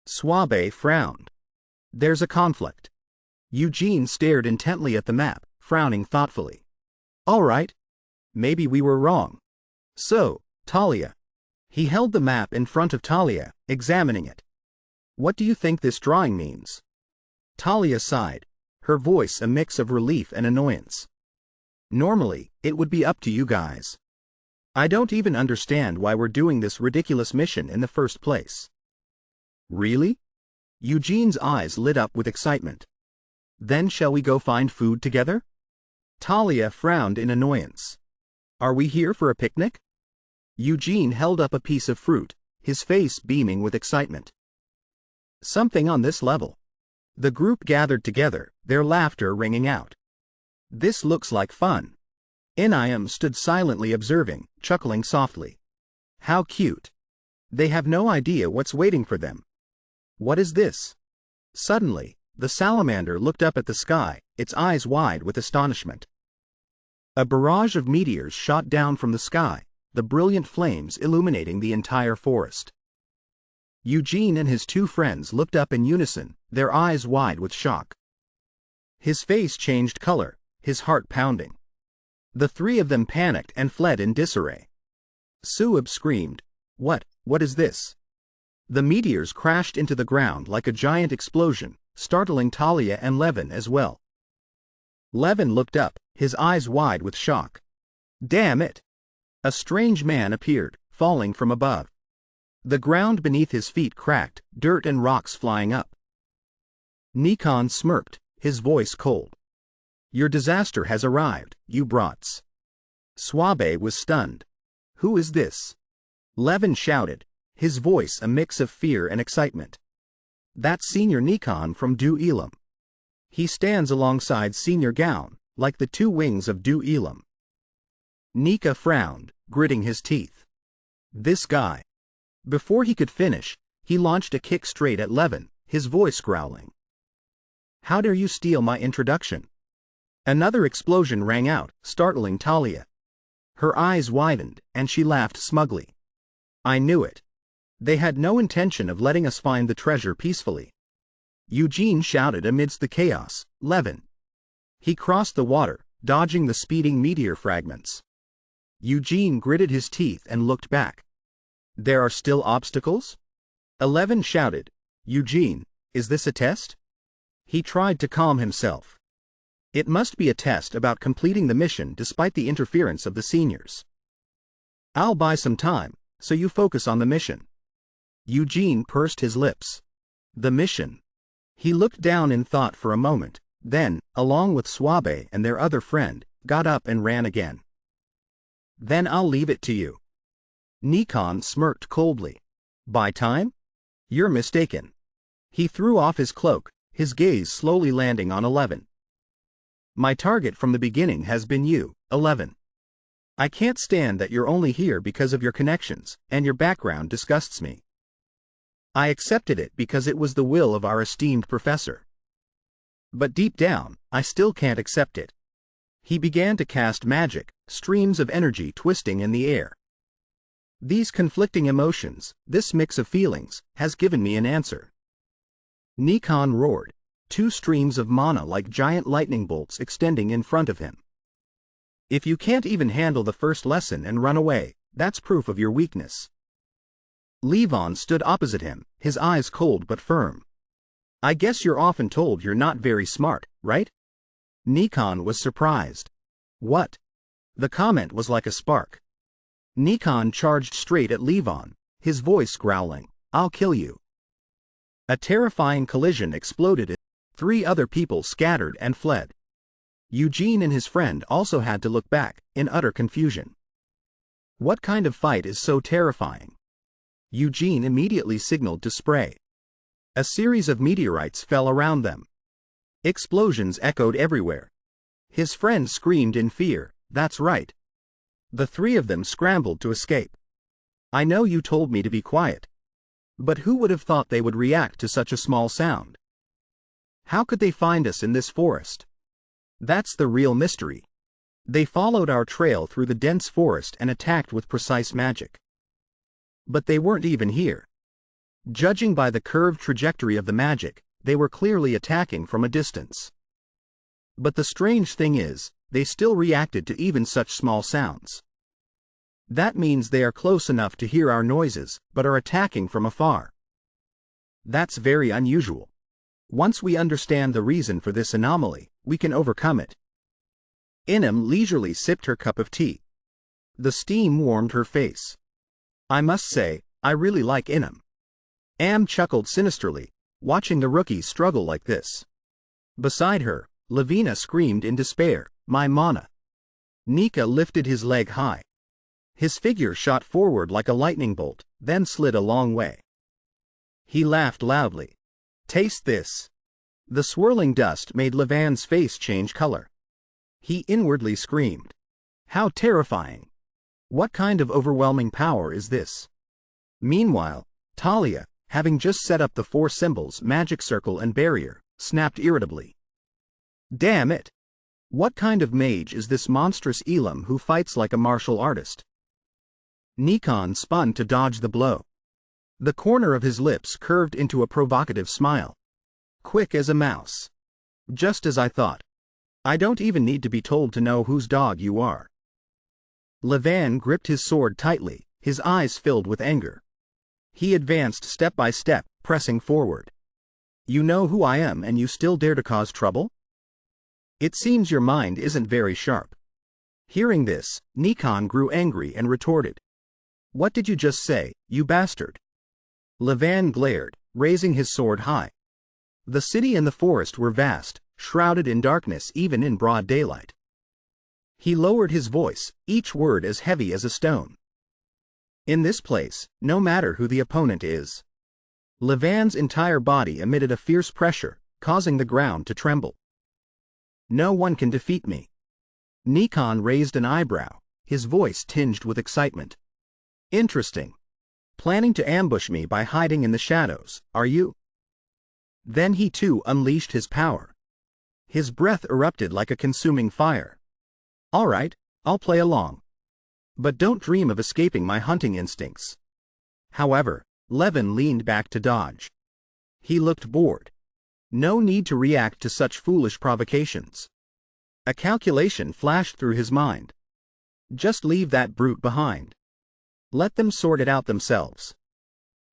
Suave frowned. There's a conflict. Eugene stared intently at the map, frowning thoughtfully. All right. Maybe we were wrong. So, Talia. He held the map in front of Talia, examining it. What do you think this drawing means? Talia sighed, her voice a mix of relief and annoyance. Normally, it would be up to you guys. I don't even understand why we're doing this ridiculous mission in the first place. Really? Eugene's eyes lit up with excitement. Then shall we go find food together? Talia frowned in annoyance. Are we here for a picnic? Eugene held up a piece of fruit, his face beaming with excitement. Something on this level. The group gathered together, their laughter ringing out. This looks like fun. Inayam stood silently observing, chuckling softly. How cute. They have no idea what's waiting for them. What is this? Suddenly, the salamander looked up at the sky, its eyes wide with astonishment. A barrage of meteors shot down from the sky, the brilliant flames illuminating the entire forest. Eugene and his two friends looked up in unison, their eyes wide with shock. His face changed color, his heart pounding. The three of them panicked and fled in disarray. Suab screamed, What is this? The meteors crashed into the ground like a giant explosion, startling Talia and Levin as well. Levin looked up, his eyes wide with shock. Damn it! A strange man appeared, falling from above. The ground beneath his feet cracked, dirt and rocks flying up. Nikon smirked, his voice cold. Your disaster has arrived, you brats. Suabe was stunned. Who is this? Levin shouted, his voice a mix of fear and excitement. That's Senior Nikon from Du Elam. He stands alongside Senior Gaon, like the two wings of Du Elam. Nika frowned, gritting his teeth. This guy. Before he could finish, he launched a kick straight at Levin, his voice growling. How dare you steal my introduction? Another explosion rang out, startling Talia. Her eyes widened, and she laughed smugly. I knew it. They had no intention of letting us find the treasure peacefully. Eugene shouted amidst the chaos, Levin. He crossed the water, dodging the speeding meteor fragments. Eugene gritted his teeth and looked back. There are still obstacles? Levin shouted, Eugene, is this a test? He tried to calm himself. It must be a test about completing the mission despite the interference of the seniors. I'll buy some time, so you focus on the mission. Eugene pursed his lips. The mission. He looked down in thought for a moment, then, along with Suabe and their other friend, got up and ran again. Then I'll leave it to you. Nikon smirked coldly. Buy time? You're mistaken. He threw off his cloak, his gaze slowly landing on 11. My target from the beginning has been you, 11. I can't stand that you're only here because of your connections, and your background disgusts me. I accepted it because it was the will of our esteemed professor. But deep down, I still can't accept it. He began to cast magic, streams of energy twisting in the air. These conflicting emotions, this mix of feelings, has given me an answer. Nikon roared, two streams of mana like giant lightning bolts extending in front of him. If you can't even handle the first lesson and run away, that's proof of your weakness. Levon stood opposite him, his eyes cold but firm. I guess you're often told you're not very smart, right? Nikon was surprised. What? The comment was like a spark. Nikon charged straight at Levon, his voice growling, I'll kill you. A terrifying collision exploded. Three other people scattered and fled. Eugene and his friend also had to look back, in utter confusion. What kind of fight is so terrifying? Eugene immediately signaled to spray. A series of meteorites fell around them. Explosions echoed everywhere. His friend screamed in fear, that's right. The three of them scrambled to escape. I know you told me to be quiet. But who would have thought they would react to such a small sound? How could they find us in this forest? That's the real mystery. They followed our trail through the dense forest and attacked with precise magic. But they weren't even here. Judging by the curved trajectory of the magic, they were clearly attacking from a distance. But the strange thing is, they still reacted to even such small sounds. That means they are close enough to hear our noises, but are attacking from afar. That's very unusual. Once we understand the reason for this anomaly, we can overcome it. Inem leisurely sipped her cup of tea. The steam warmed her face. I must say, I really like Inem. Am chuckled sinisterly, watching the rookie struggle like this. Beside her, Lavina screamed in despair, my mana. Nika lifted his leg high. His figure shot forward like a lightning bolt, then slid a long way. He laughed loudly. Taste this. The swirling dust made Levan's face change color. He inwardly screamed. How terrifying. What kind of overwhelming power is this? Meanwhile, Talia, having just set up the 4 symbols, magic circle and barrier, snapped irritably. Damn it! What kind of mage is this monstrous Elam who fights like a martial artist? Nikon spun to dodge the blow. The corner of his lips curved into a provocative smile. Quick as a mouse. Just as I thought. I don't even need to be told to know whose dog you are. Levan gripped his sword tightly, his eyes filled with anger. He advanced step by step, pressing forward. You know who I am and you still dare to cause trouble? It seems your mind isn't very sharp. Hearing this, Nikon grew angry and retorted. What did you just say, you bastard? Levan glared, raising his sword high. The city and the forest were vast, shrouded in darkness even in broad daylight. He lowered his voice, each word as heavy as a stone. In this place, no matter who the opponent is. Levan's entire body emitted a fierce pressure, causing the ground to tremble. No one can defeat me. Nikon raised an eyebrow, his voice tinged with excitement. Interesting. Planning to ambush me by hiding in the shadows, are you? Then he too unleashed his power. His breath erupted like a consuming fire. All right, I'll play along. But don't dream of escaping my hunting instincts. However, Levan leaned back to dodge. He looked bored. No need to react to such foolish provocations. A calculation flashed through his mind. Just leave that brute behind. Let them sort it out themselves.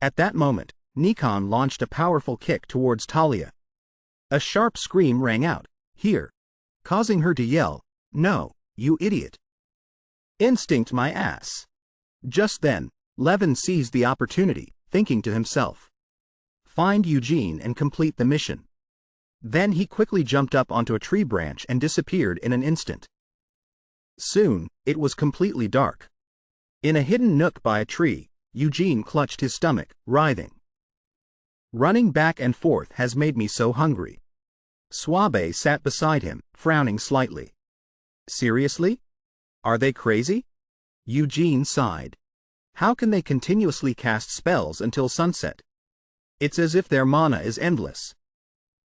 At that moment, Nikon launched a powerful kick towards Talia. A sharp scream rang out, here, causing her to yell, "No, you idiot." Instinct my ass. Just then, Levan seized the opportunity, thinking to himself. Find Eugene and complete the mission. Then he quickly jumped up onto a tree branch and disappeared in an instant. Soon, it was completely dark. In a hidden nook by a tree, Eugene clutched his stomach, writhing. Running back and forth has made me so hungry. Suabe sat beside him, frowning slightly. Seriously? Are they crazy? Eugene sighed. How can they continuously cast spells until sunset? It's as if their mana is endless.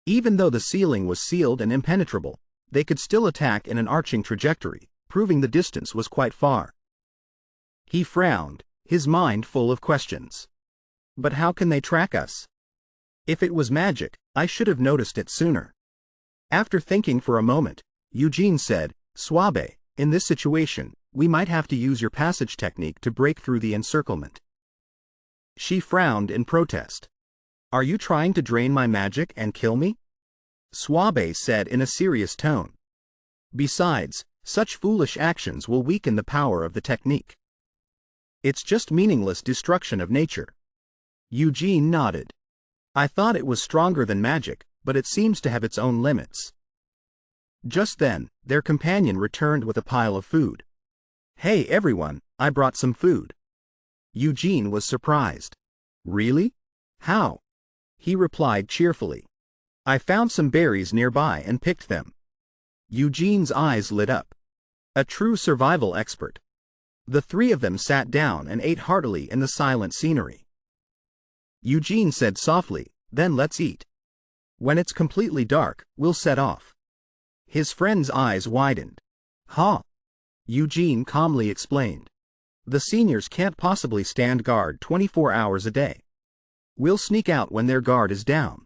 Even though the ceiling was sealed and impenetrable, they could still attack in an arching trajectory, proving the distance was quite far. He frowned, his mind full of questions. But how can they track us? If it was magic, I should have noticed it sooner. After thinking for a moment, Eugene said, Suabe, in this situation, we might have to use your passage technique to break through the encirclement. She frowned in protest. Are you trying to drain my magic and kill me? Suabe said in a serious tone. Besides, such foolish actions will weaken the power of the technique. It's just meaningless destruction of nature. Eugene nodded. I thought it was stronger than magic, but it seems to have its own limits. Just then, their companion returned with a pile of food. Hey everyone, I brought some food. Eugene was surprised. Really? How? He replied cheerfully. I found some berries nearby and picked them. Eugene's eyes lit up. A true survival expert. The 3 of them sat down and ate heartily in the silent scenery. Eugene said softly, then let's eat. When it's completely dark, we'll set off. His friend's eyes widened. Huh? Eugene calmly explained. The seniors can't possibly stand guard 24 hours a day. We'll sneak out when their guard is down.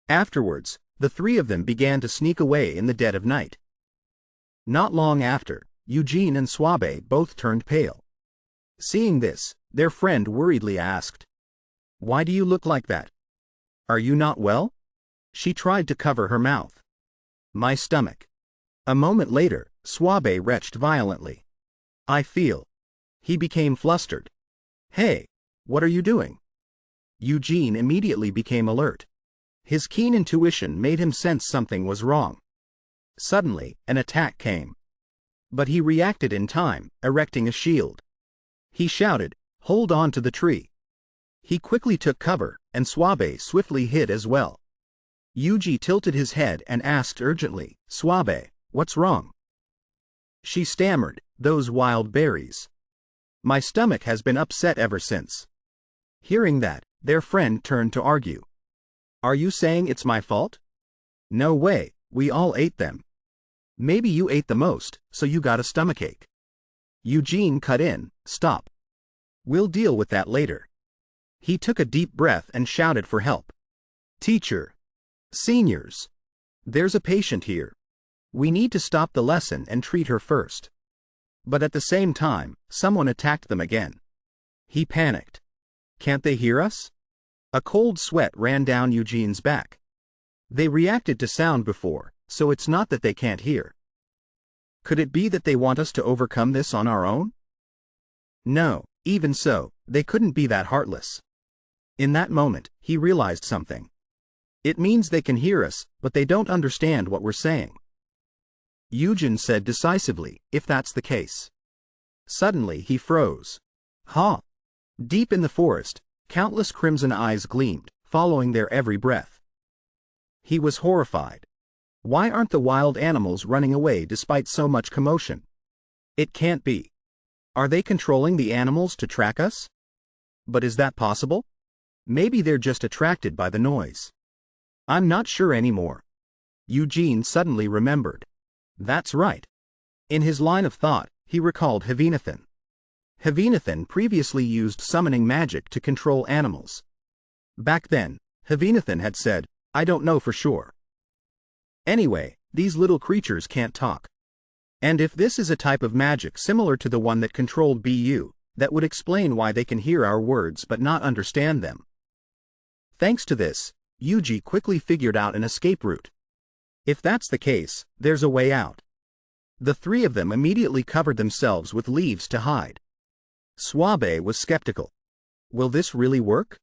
Afterwards, the 3 of them began to sneak away in the dead of night. Not long after, Eugene and Suabe both turned pale. Seeing this, their friend worriedly asked, Why do you look like that? Are you not well? She tried to cover her mouth. My stomach. A moment later, Suabe retched violently. I feel. He became flustered. Hey, what are you doing? Eugene immediately became alert. His keen intuition made him sense something was wrong. Suddenly, an attack came. But he reacted in time, erecting a shield. He shouted, Hold on to the tree. He quickly took cover, and Suabe swiftly hid as well. Yuji tilted his head and asked urgently, Suabe, what's wrong? She stammered, those wild berries. My stomach has been upset ever since. Hearing that, their friend turned to argue. Are you saying it's my fault? No way, we all ate them. Maybe you ate the most, so you got a stomachache. Eugene cut in, stop. We'll deal with that later. He took a deep breath and shouted for help. Teacher! Seniors! There's a patient here. We need to stop the lesson and treat her first. But at the same time, someone attacked them again. He panicked. Can't they hear us? A cold sweat ran down Eugene's back. They reacted to sound before, so it's not that they can't hear. Could it be that they want us to overcome this on our own? No, even so, they couldn't be that heartless. In that moment, he realized something. It means they can hear us, but they don't understand what we're saying. Eugene said decisively, if that's the case. Suddenly he froze. Ha! Deep in the forest, countless crimson eyes gleamed, following their every breath. He was horrified. Why aren't the wild animals running away despite so much commotion? It can't be. Are they controlling the animals to track us? But is that possible? Maybe they're just attracted by the noise. I'm not sure anymore. Eugene suddenly remembered. That's right. In his line of thought, he recalled Havinathan. Havinathan previously used summoning magic to control animals. Back then, Havinathan had said, I don't know for sure. Anyway, these little creatures can't talk. And if this is a type of magic similar to the one that controlled BU, that would explain why they can hear our words but not understand them. Thanks to this, Yuji quickly figured out an escape route. If that's the case, there's a way out. The three of them immediately covered themselves with leaves to hide. Swabe was skeptical. Will this really work?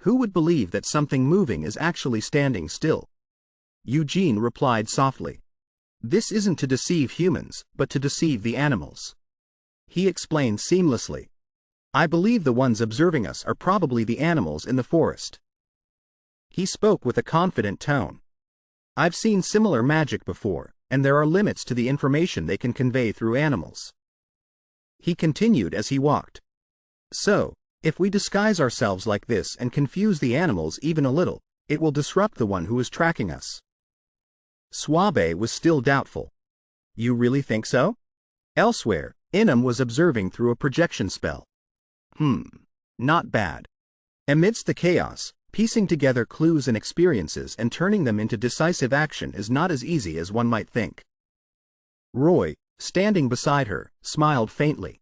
Who would believe that something moving is actually standing still? Eugene replied softly. This isn't to deceive humans, but to deceive the animals. He explained seamlessly. I believe the ones observing us are probably the animals in the forest. He spoke with a confident tone. I've seen similar magic before, and there are limits to the information they can convey through animals. He continued as he walked. So, if we disguise ourselves like this and confuse the animals even a little, it will disrupt the one who is tracking us. Swabe was still doubtful. You really think so? Elsewhere, Inam was observing through a projection spell. Not bad. Amidst the chaos, piecing together clues and experiences and turning them into decisive action is not as easy as one might think. Roy, standing beside her, smiled faintly.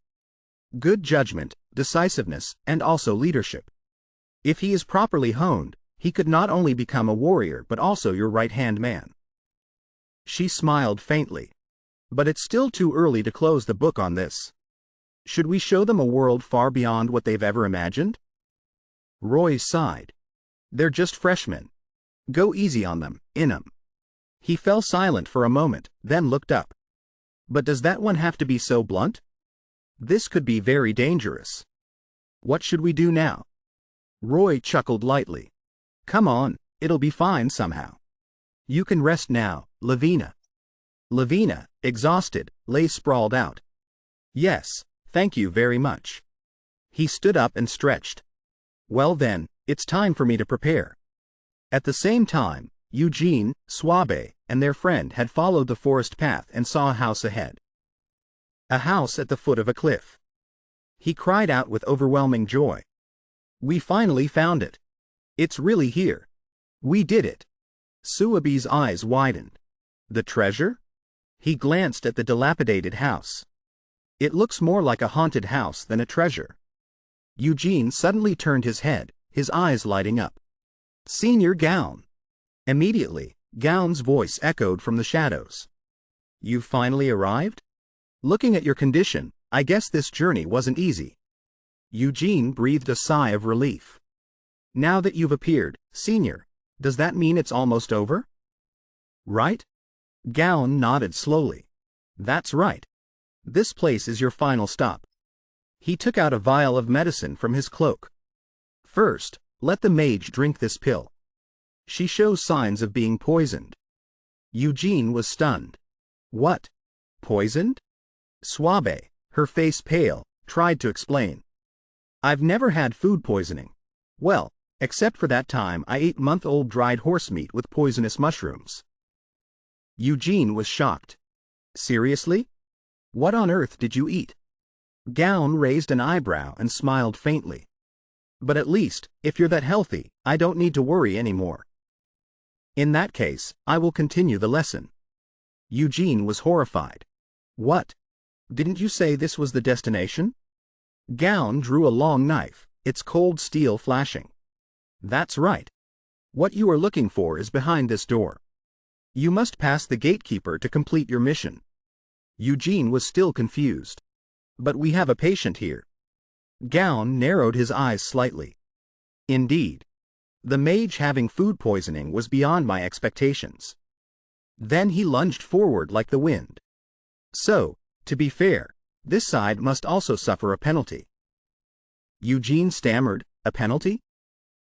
Good judgment, decisiveness, and also leadership. If he is properly honed, he could not only become a warrior but also your right-hand man. She smiled faintly. But it's still too early to close the book on this. Should we show them a world far beyond what they've ever imagined? Roy sighed. They're just freshmen. Go easy on them, Inam. He fell silent for a moment, then looked up. But does that one have to be so blunt? This could be very dangerous. What should we do now? Roy chuckled lightly. Come on, it'll be fine somehow. You can rest now, Lavina. Lavina, exhausted, lay sprawled out. Yes, thank you very much. He stood up and stretched. Well then, it's time for me to prepare. At the same time, Eugene, Swabe, and their friend had followed the forest path and saw a house ahead. A house at the foot of a cliff. He cried out with overwhelming joy. We finally found it. It's really here. We did it. Suabe's eyes widened. The treasure? He glanced at the dilapidated house. It looks more like a haunted house than a treasure. Eugene suddenly turned his head, his eyes lighting up. Senior Gown. Immediately, Gown's voice echoed from the shadows. You've finally arrived? Looking at your condition, I guess this journey wasn't easy. Eugene breathed a sigh of relief. Now that you've appeared, Senior, does that mean it's almost over? Right? Gown nodded slowly. That's right. This place is your final stop. He took out a vial of medicine from his cloak. First, let the mage drink this pill. She shows signs of being poisoned. Eugene was stunned. What? Poisoned? Swabe, her face pale, tried to explain. I've never had food poisoning. Well, except for that time I ate month-old dried horse meat with poisonous mushrooms. Eugene was shocked. Seriously? What on earth did you eat? Gown raised an eyebrow and smiled faintly. But at least, if you're that healthy, I don't need to worry anymore. In that case, I will continue the lesson. Eugene was horrified. What? Didn't you say this was the destination? Gown drew a long knife, its cold steel flashing. That's right. What you are looking for is behind this door. You must pass the gatekeeper to complete your mission. Eugene was still confused. But we have a patient here. Gown narrowed his eyes slightly. Indeed. The mage having food poisoning was beyond my expectations. Then he lunged forward like the wind. So, to be fair, this side must also suffer a penalty. Eugene stammered, a penalty?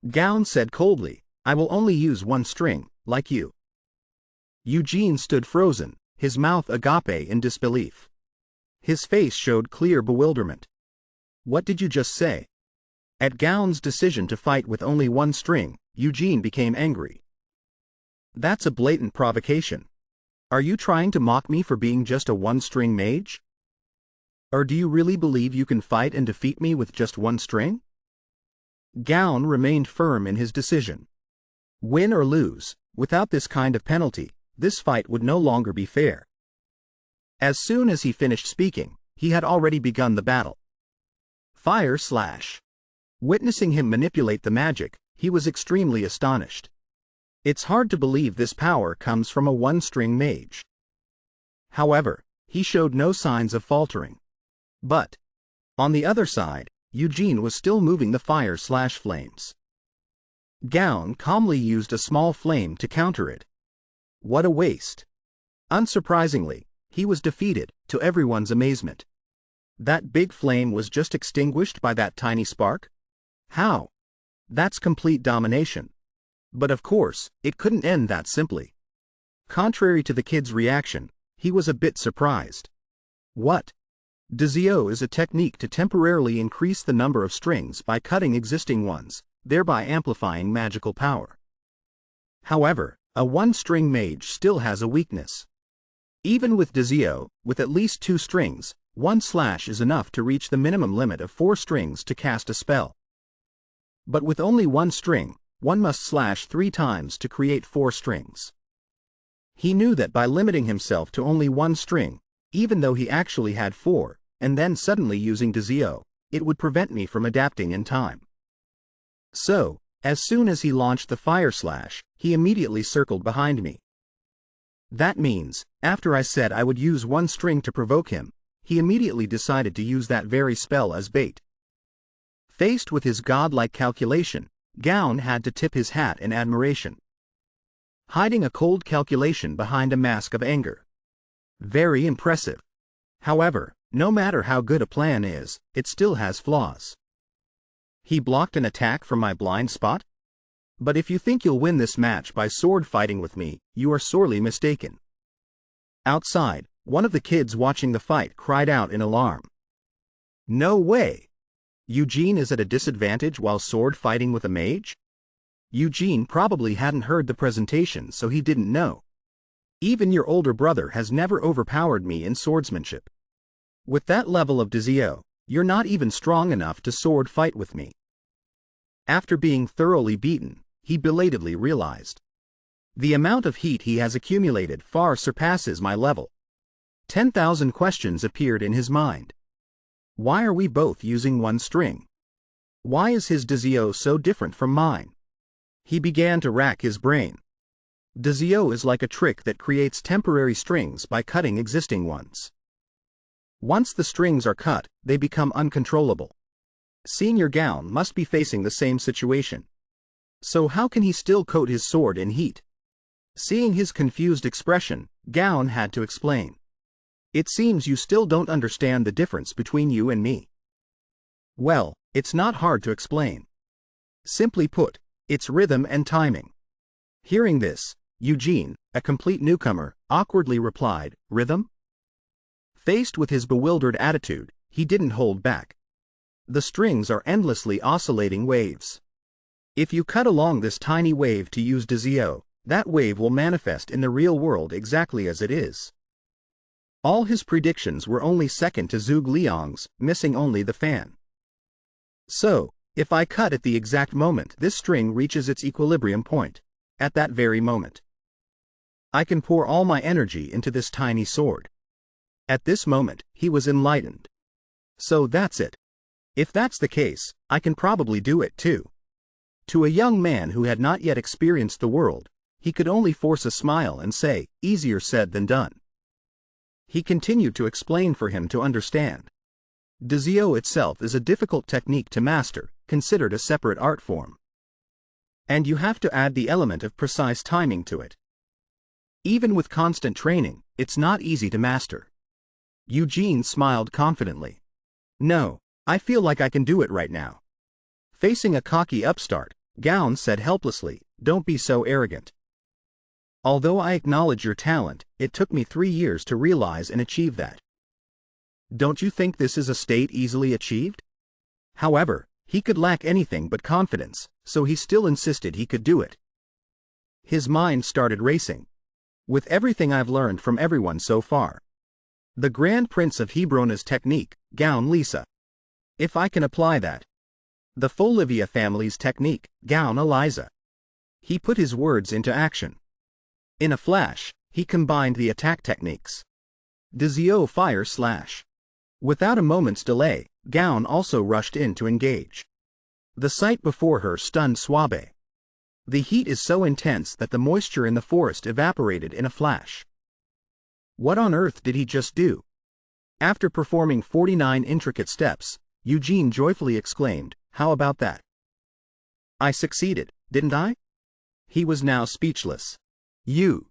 Gown said coldly, I will only use one string, like you. Eugene stood frozen, his mouth agape in disbelief. His face showed clear bewilderment. What did you just say? At Gown's decision to fight with only one string, Eugene became angry. That's a blatant provocation. Are you trying to mock me for being just a one-string mage? Or do you really believe you can fight and defeat me with just one string? Gown remained firm in his decision. Win or lose, without this kind of penalty, this fight would no longer be fair. As soon as he finished speaking, he had already begun the battle. Fire slash. Witnessing him manipulate the magic, he was extremely astonished. It's hard to believe this power comes from a one-string mage. However, he showed no signs of faltering. But, on the other side, Eugene was still moving the fire slash flames. Gown calmly used a small flame to counter it. What a waste. Unsurprisingly, he was defeated, to everyone's amazement. That big flame was just extinguished by that tiny spark? How? That's complete domination. But of course, it couldn't end that simply. Contrary to the kid's reaction, he was a bit surprised. What? Dizio is a technique to temporarily increase the number of strings by cutting existing ones, thereby amplifying magical power. However, a one-string mage still has a weakness. Even with Dizio, with at least 2 strings, one slash is enough to reach the minimum limit of 4 strings to cast a spell. But with only one string, one must slash 3 times to create 4 strings. He knew that by limiting himself to only one string, even though he actually had 4, and then suddenly using Dizio, it would prevent me from adapting in time. So, as soon as he launched the fire slash, he immediately circled behind me. That means, after I said I would use one string to provoke him, he immediately decided to use that very spell as bait. Faced with his godlike calculation, Gown had to tip his hat in admiration. Hiding a cold calculation behind a mask of anger. Very impressive. However, no matter how good a plan is, it still has flaws. He blocked an attack from my blind spot? But if you think you'll win this match by sword fighting with me, you are sorely mistaken. Outside, one of the kids watching the fight cried out in alarm. No way! Eugene is at a disadvantage while sword fighting with a mage? Eugene probably hadn't heard the presentation, so he didn't know. Even your older brother has never overpowered me in swordsmanship. With that level of Dizio, you're not even strong enough to sword fight with me. After being thoroughly beaten, he belatedly realized. The amount of heat he has accumulated far surpasses my level. 10,000 questions appeared in his mind. Why are we both using one string? Why is his Dizio so different from mine? He began to rack his brain. Dizio is like a trick that creates temporary strings by cutting existing ones. Once the strings are cut, they become uncontrollable. Senior Gown must be facing the same situation. So how can he still coat his sword in heat? Seeing his confused expression, Gown had to explain. It seems you still don't understand the difference between you and me. Well, it's not hard to explain. Simply put, it's rhythm and timing. Hearing this, Eugene, a complete newcomer, awkwardly replied, Rhythm? Faced with his bewildered attitude, he didn't hold back. The strings are endlessly oscillating waves. If you cut along this tiny wave to use Dizio, that wave will manifest in the real world exactly as it is. All his predictions were only second to Zhuge Liang's, missing only the fan. So, if I cut at the exact moment this string reaches its equilibrium point, at that very moment, I can pour all my energy into this tiny sword. At this moment, he was enlightened. So that's it. If that's the case, I can probably do it too. To a young man who had not yet experienced the world, he could only force a smile and say, easier said than done. He continued to explain for him to understand. Dizio itself is a difficult technique to master, considered a separate art form. And you have to add the element of precise timing to it. Even with constant training, it's not easy to master. Eugene smiled confidently. No, I feel like I can do it right now. Facing a cocky upstart, Gaon said helplessly, don't be so arrogant. Although I acknowledge your talent, it took me 3 years to realize and achieve that. Don't you think this is a state easily achieved? However, he could lack anything but confidence, so he still insisted he could do it. His mind started racing. With everything I've learned from everyone so far. The Grand Prince of Hebrona's technique, Gaon Lisa. If I can apply that. The Folivia family's technique, Gaon Eliza. He put his words into action. In a flash, he combined the attack techniques. Dizio fire slash. Without a moment's delay, Gaon also rushed in to engage. The sight before her stunned Swabe. The heat is so intense that the moisture in the forest evaporated in a flash. What on earth did he just do? After performing 49 intricate steps, Eugene joyfully exclaimed, how about that? I succeeded, didn't I? He was now speechless. You.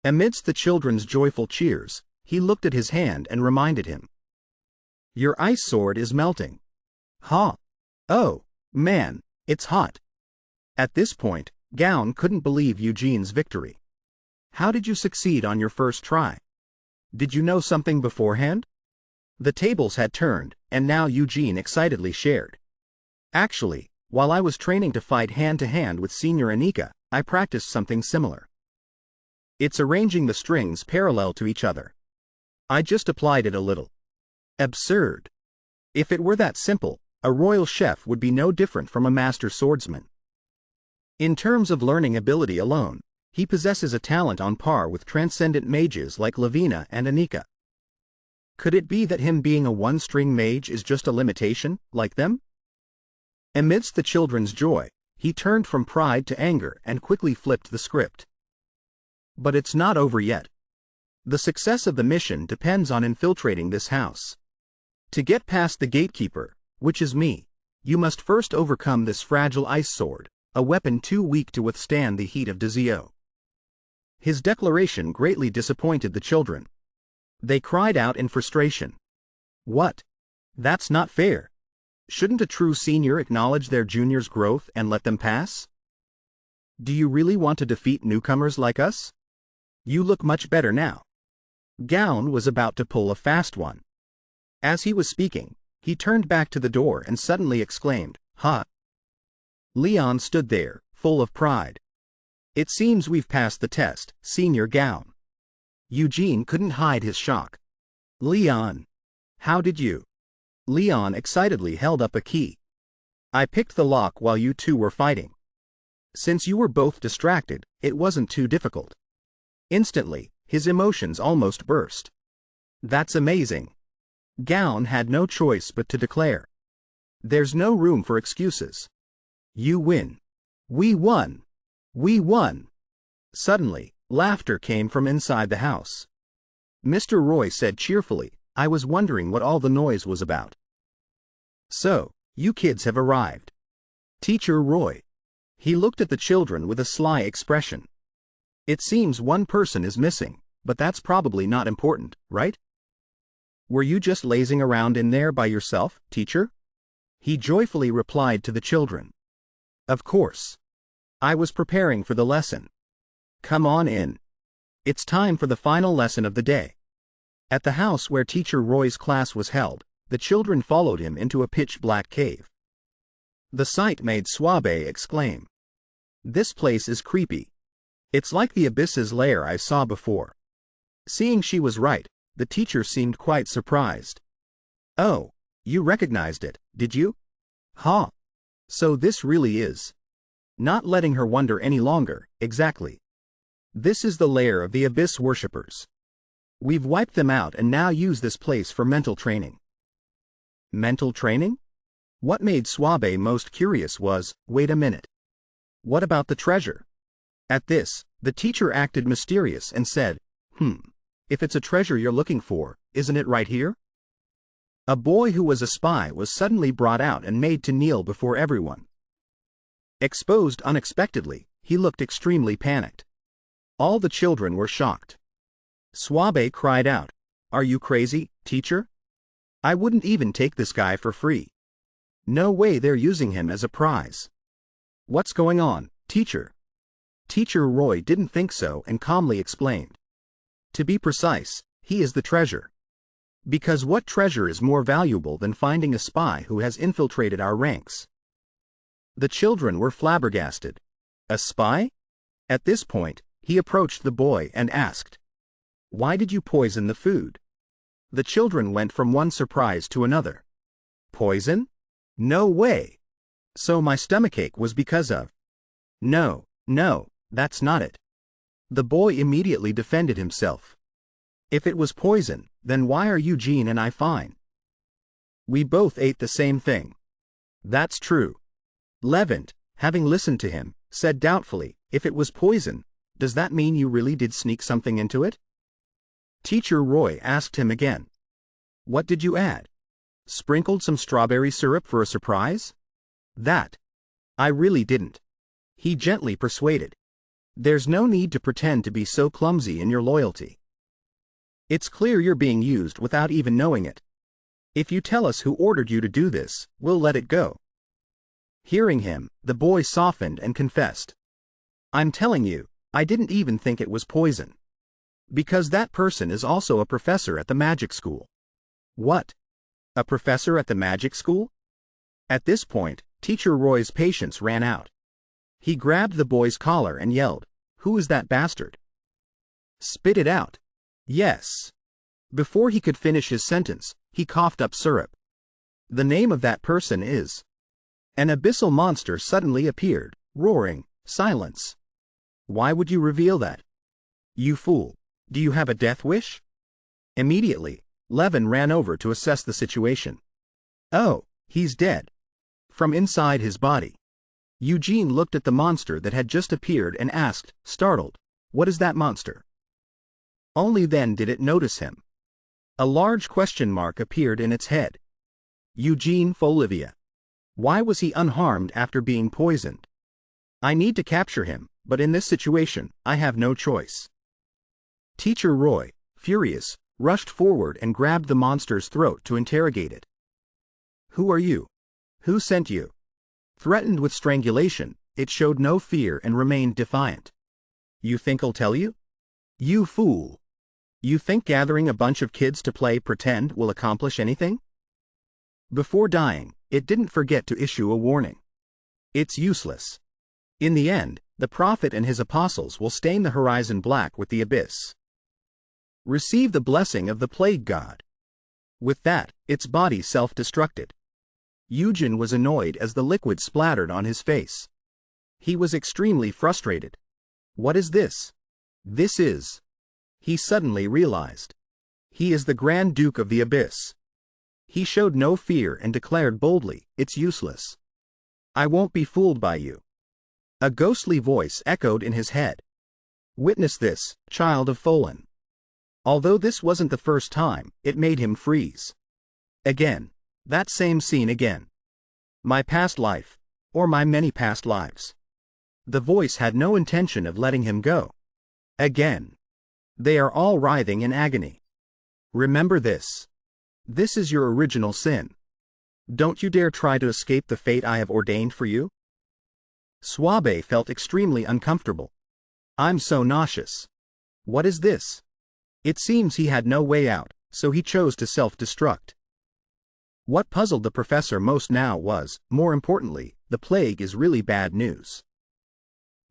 Amidst the children's joyful cheers, he looked at his hand and reminded him. Your ice sword is melting. Huh? Oh, man, it's hot. At this point, Gaon couldn't believe Eugene's victory. How did you succeed on your first try? Did you know something beforehand? The tables had turned, and now Eugene excitedly shared. Actually, while I was training to fight hand-to-hand with Senior Anika, I practiced something similar. It's arranging the strings parallel to each other. I just applied it a little. Absurd. If it were that simple, a royal chef would be no different from a master swordsman. In terms of learning ability alone, he possesses a talent on par with transcendent mages like Lavina and Anika. Could it be that him being a one-string mage is just a limitation, like them? Amidst the children's joy, he turned from pride to anger and quickly flipped the script. But it's not over yet. The success of the mission depends on infiltrating this house. To get past the gatekeeper, which is me, you must first overcome this fragile ice sword, a weapon too weak to withstand the heat of Dizio. His declaration greatly disappointed the children. They cried out in frustration. What? That's not fair. Shouldn't a true senior acknowledge their junior's growth and let them pass? Do you really want to defeat newcomers like us? You look much better now. Gaon was about to pull a fast one. As he was speaking, he turned back to the door and suddenly exclaimed, "Ha!" Leon stood there, full of pride. It seems we've passed the test, Senior Gaon. Eugene couldn't hide his shock. Leon! How did you? Leon excitedly held up a key. I picked the lock while you two were fighting. Since you were both distracted, it wasn't too difficult. Instantly, his emotions almost burst. That's amazing. Gaon had no choice but to declare. There's no room for excuses. You win. We won. We won. Suddenly, laughter came from inside the house. Mr. Roy said cheerfully, I was wondering what all the noise was about. So, you kids have arrived. Teacher Roy. He looked at the children with a sly expression. It seems one person is missing, but that's probably not important, right? Were you just lazing around in there by yourself, teacher? He joyfully replied to the children. Of course. I was preparing for the lesson. Come on in. It's time for the final lesson of the day. At the house where Teacher Roy's class was held, the children followed him into a pitch-black cave. The sight made Swabe exclaim, "This place is creepy. It's like the abyss's lair I saw before." Seeing she was right, the teacher seemed quite surprised. "Oh, you recognized it, did you? Huh. So this really is." Not letting her wonder any longer, "Exactly. This is the lair of the abyss worshippers. We've wiped them out and now use this place for mental training." Mental training? What made Swabe most curious was, wait a minute. What about the treasure? At this, the teacher acted mysterious and said, If it's a treasure you're looking for, isn't it right here?" A boy who was a spy was suddenly brought out and made to kneel before everyone. Exposed unexpectedly, he looked extremely panicked. All the children were shocked. Swabe cried out, "Are you crazy, teacher? I wouldn't even take this guy for free. No way they're using him as a prize." "What's going on, teacher?" Teacher Roy didn't think so and calmly explained. "To be precise, he is the treasure. Because what treasure is more valuable than finding a spy who has infiltrated our ranks?" The children were flabbergasted. A spy? At this point, he approached the boy and asked, "Why did you poison the food?" The children went from one surprise to another. "Poison? No way! So my stomachache was because of—" No, that's not it." The boy immediately defended himself. "If it was poison, then why are Eugene and I fine? We both ate the same thing." "That's true." Levant, having listened to him, said doubtfully, "If it was poison, does that mean you really did sneak something into it?" Teacher Roy asked him again, "What did you add? Sprinkled some strawberry syrup for a surprise?" "That I really didn't," he gently persuaded. "There's no need to pretend to be so clumsy in your loyalty. It's clear you're being used without even knowing it. If you tell us who ordered you to do this, we'll let it go." Hearing him, the boy softened and confessed, "I'm telling you, I didn't even think it was poison. Because that person is also a professor at the magic school." "What? A professor at the magic school?" At this point, Teacher Roy's patience ran out. He grabbed the boy's collar and yelled, "Who is that bastard? Spit it out." "Yes." Before he could finish his sentence, he coughed up syrup. "The name of that person is—" An abyssal monster suddenly appeared, roaring, "Silence! Why would you reveal that? You fool! Do you have a death wish?" Immediately, Levin ran over to assess the situation. "Oh, he's dead." From inside his body, Eugene looked at the monster that had just appeared and asked, startled, "What is that monster?" Only then did it notice him. A large question mark appeared in its head. Eugene Folivia. Why was he unharmed after being poisoned? I need to capture him, but in this situation, I have no choice. Teacher Roy, furious, rushed forward and grabbed the monster's throat to interrogate it. "Who are you? Who sent you?" Threatened with strangulation, it showed no fear and remained defiant. "You think I'll tell you? You fool! You think gathering a bunch of kids to play pretend will accomplish anything?" Before dying, it didn't forget to issue a warning. It's useless. In the end, the prophet and his apostles will stain the horizon black with the abyss. Receive the blessing of the plague god. With that, its body self-destructed. Eugene was annoyed as the liquid splattered on his face. He was extremely frustrated. What is this? This is... He suddenly realized. He is the Grand Duke of the Abyss. He showed no fear and declared boldly, "It's useless. I won't be fooled by you." A ghostly voice echoed in his head. "Witness this, child of Folin." Although this wasn't the first time, it made him freeze. Again. That same scene again. My past life. Or my many past lives. The voice had no intention of letting him go. Again. They are all writhing in agony. Remember this. This is your original sin. Don't you dare try to escape the fate I have ordained for you. Swabe felt extremely uncomfortable. I'm so nauseous. What is this? It seems he had no way out, so he chose to self-destruct. What puzzled the professor most now was, more importantly, the plague is really bad news.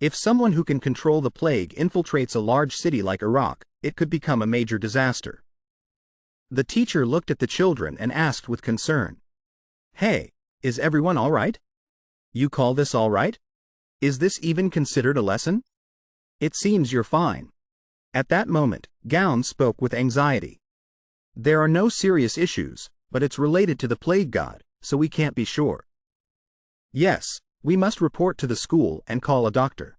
If someone who can control the plague infiltrates a large city like Iraq, it could become a major disaster. The teacher looked at the children and asked with concern. Hey, is everyone all right? You call this all right? Is this even considered a lesson? It seems you're fine. At that moment, Gown spoke with anxiety. There are no serious issues, but it's related to the plague god, so we can't be sure. Yes, we must report to the school and call a doctor.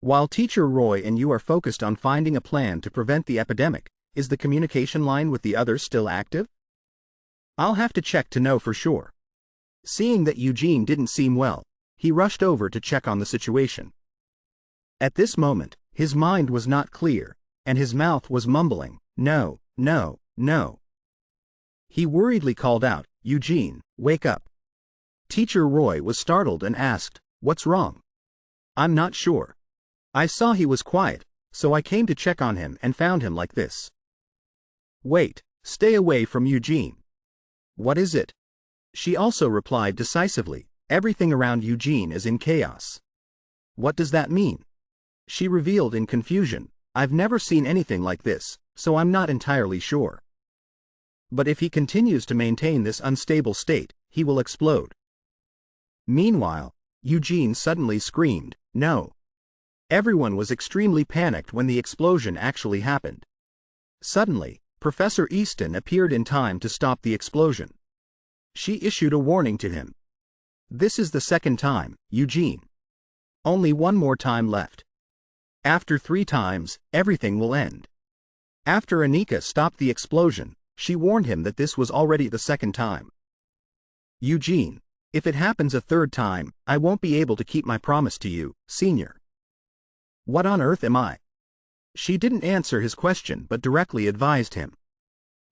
While Teacher Roy and you are focused on finding a plan to prevent the epidemic, is the communication line with the others still active? I'll have to check to know for sure. Seeing that Eugene didn't seem well, he rushed over to check on the situation. At this moment, his mind was not clear, and his mouth was mumbling, "No, no, no." He worriedly called out, "Eugene, wake up." Teacher Roy was startled and asked, "What's wrong?" "I'm not sure. I saw he was quiet, so I came to check on him and found him like this." "Wait, stay away from Eugene." "What is it?" She also replied decisively, "Everything around Eugene is in chaos." "What does that mean?" She revealed in confusion, "I've never seen anything like this, so I'm not entirely sure. But if he continues to maintain this unstable state, he will explode." Meanwhile, Eugene suddenly screamed, "No!" Everyone was extremely panicked when the explosion actually happened. Suddenly, Professor Easton appeared in time to stop the explosion. She issued a warning to him. "This is the second time, Eugene. Only one more time left. After 3 times, everything will end." After Anika stopped the explosion, she warned him that this was already the second time. "Eugene, if it happens a 3rd time, I won't be able to keep my promise to you, senior." "What on earth am I?" She didn't answer his question but directly advised him.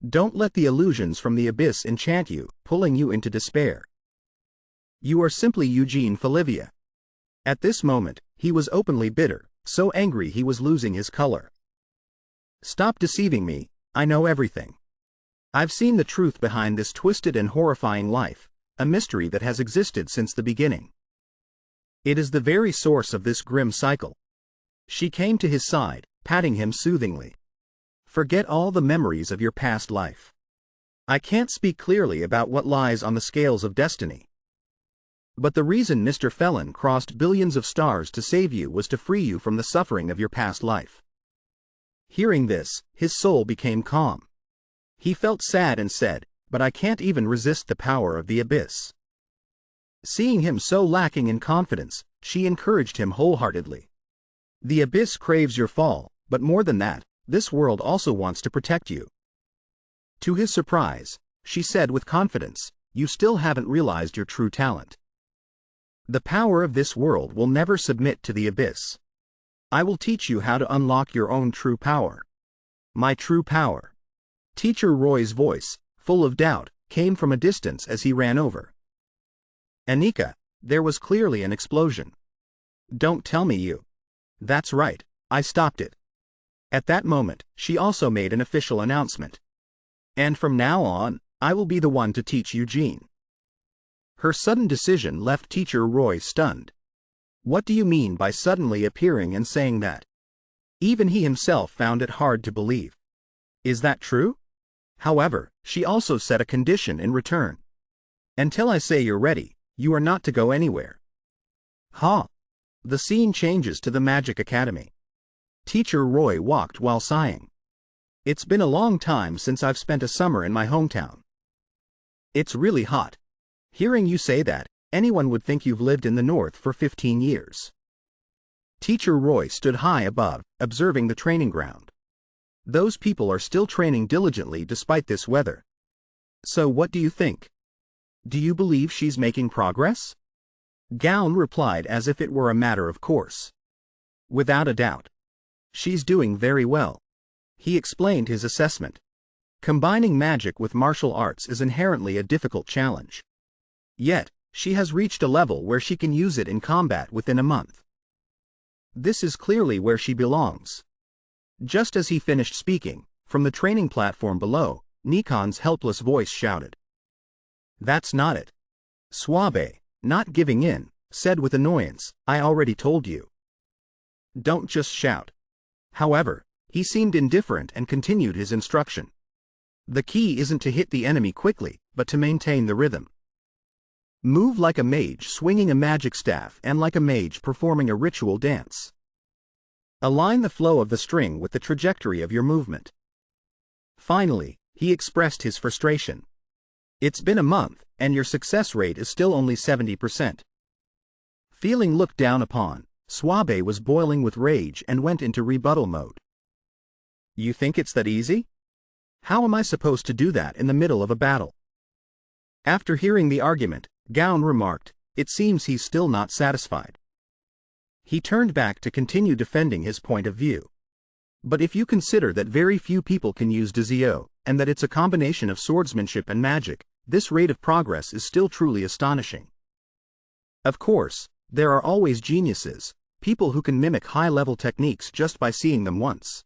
"Don't let the illusions from the abyss enchant you, pulling you into despair. You are simply Eugene Falivia." At this moment, he was openly bitter, so angry he was losing his color. "Stop deceiving me, I know everything. I've seen the truth behind this twisted and horrifying life, a mystery that has existed since the beginning. It is the very source of this grim cycle." She came to his side, patting him soothingly. "Forget all the memories of your past life. I can't speak clearly about what lies on the scales of destiny. But the reason Mr. Felon crossed billions of stars to save you was to free you from the suffering of your past life." Hearing this, his soul became calm. He felt sad and said, "But I can't even resist the power of the abyss." Seeing him so lacking in confidence, she encouraged him wholeheartedly. "The abyss craves your fall, but more than that, this world also wants to protect you." To his surprise, she said with confidence, "You still haven't realized your true talent. The power of this world will never submit to the abyss. I will teach you how to unlock your own true power." "My true power." Teacher Roy's voice, full of doubt, came from a distance as he ran over. "Anika, there was clearly an explosion." "Don't tell me you." "That's right, I stopped it." At that moment, she also made an official announcement. "And from now on, I will be the one to teach Eugene." Her sudden decision left Teacher Roy stunned. What do you mean by suddenly appearing and saying that? Even he himself found it hard to believe. Is that true? However, she also set a condition in return. "Until I say you're ready, you are not to go anywhere." Huh? The scene changes to the Magic Academy. Teacher Roy walked while sighing. "It's been a long time since I've spent a summer in my hometown. It's really hot. Hearing you say that, anyone would think you've lived in the north for 15 years. Teacher Roy stood high above, observing the training ground. Those people are still training diligently despite this weather. So what do you think? Do you believe she's making progress? Gown replied as if it were a matter of course. Without a doubt. She's doing very well. He explained his assessment. Combining magic with martial arts is inherently a difficult challenge. Yet, she has reached a level where she can use it in combat within a month. This is clearly where she belongs. Just as he finished speaking, from the training platform below, Nikon's helpless voice shouted. That's not it. Suabe, not giving in, said with annoyance, I already told you. Don't just shout. However, he seemed indifferent and continued his instruction. The key isn't to hit the enemy quickly, but to maintain the rhythm. Move like a mage swinging a magic staff and like a mage performing a ritual dance. Align the flow of the string with the trajectory of your movement. Finally, he expressed his frustration. It's been a month, and your success rate is still only 70%. Feeling looked down upon, Suabe was boiling with rage and went into rebuttal mode. You think it's that easy? How am I supposed to do that in the middle of a battle? After hearing the argument, Gaon remarked, it seems he's still not satisfied. He turned back to continue defending his point of view. But if you consider that very few people can use Dizio, and that it's a combination of swordsmanship and magic, this rate of progress is still truly astonishing. Of course, there are always geniuses, people who can mimic high-level techniques just by seeing them once.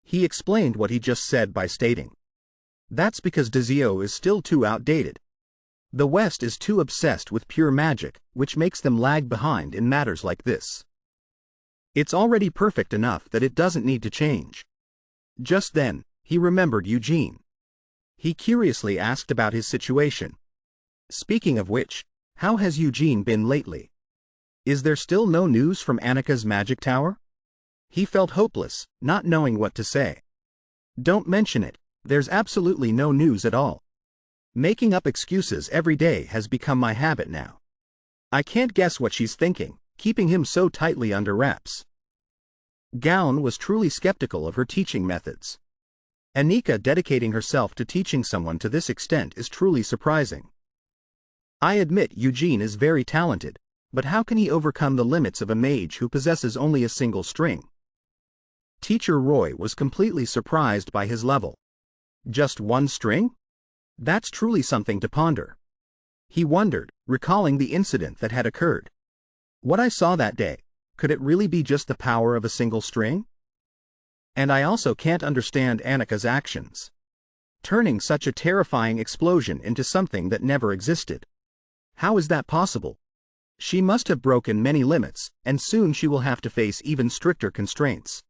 He explained what he just said by stating, that's because Dizio is still too outdated. The West is too obsessed with pure magic, which makes them lag behind in matters like this. It's already perfect enough that it doesn't need to change. Just then, he remembered Eugene. He curiously asked about his situation. Speaking of which, how has Eugene been lately? Is there still no news from Annika's magic tower? He felt hopeless, not knowing what to say. Don't mention it, there's absolutely no news at all. Making up excuses every day has become my habit now. I can't guess what she's thinking, keeping him so tightly under wraps. Gaon was truly skeptical of her teaching methods. Annika dedicating herself to teaching someone to this extent is truly surprising. I admit Eugene is very talented, but how can he overcome the limits of a mage who possesses only a single string? Teacher Roy was completely surprised by his level. Just one string? That's truly something to ponder. He wondered, recalling the incident that had occurred. What I saw that day, could it really be just the power of a single string? And I also can't understand Annika's actions. Turning such a terrifying explosion into something that never existed. How is that possible? She must have broken many limits, and soon she will have to face even stricter constraints.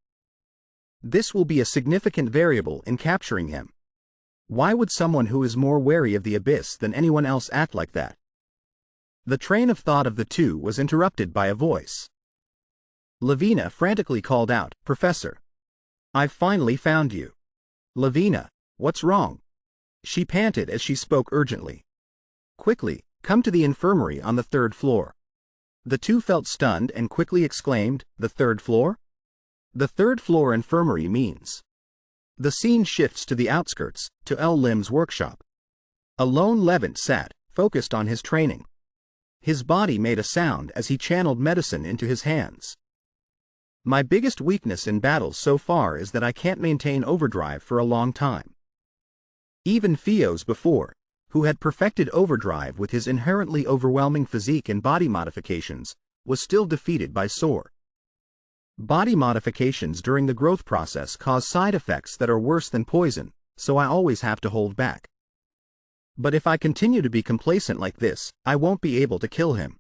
This will be a significant variable in capturing him. Why would someone who is more wary of the abyss than anyone else act like that? The train of thought of the two was interrupted by a voice. Lavina frantically called out, Professor! I've finally found you. Lavina, what's wrong? She panted as she spoke urgently. Quickly, come to the infirmary on the 3rd floor. The two felt stunned and quickly exclaimed, the 3rd floor? The 3rd floor infirmary means. The scene shifts to the outskirts, to El Lim's workshop. A lone Levant sat, focused on his training. His body made a sound as he channeled medicine into his hands. My biggest weakness in battles so far is that I can't maintain overdrive for a long time. Even Fios before, who had perfected overdrive with his inherently overwhelming physique and body modifications, was still defeated by Sore. Body modifications during the growth process cause side effects that are worse than poison, so I always have to hold back. But if I continue to be complacent like this, I won't be able to kill him.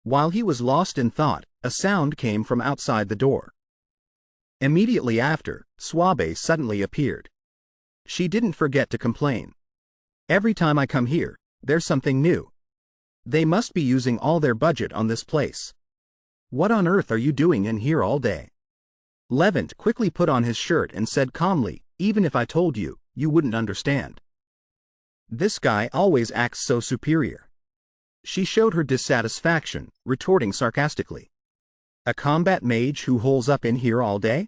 While he was lost in thought, a sound came from outside the door. Immediately after, Suabe suddenly appeared. She didn't forget to complain. Every time I come here, there's something new. They must be using all their budget on this place. What on earth are you doing in here all day? Levant quickly put on his shirt and said calmly, even if I told you, you wouldn't understand. This guy always acts so superior. She showed her dissatisfaction, retorting sarcastically. A combat mage who holes up in here all day?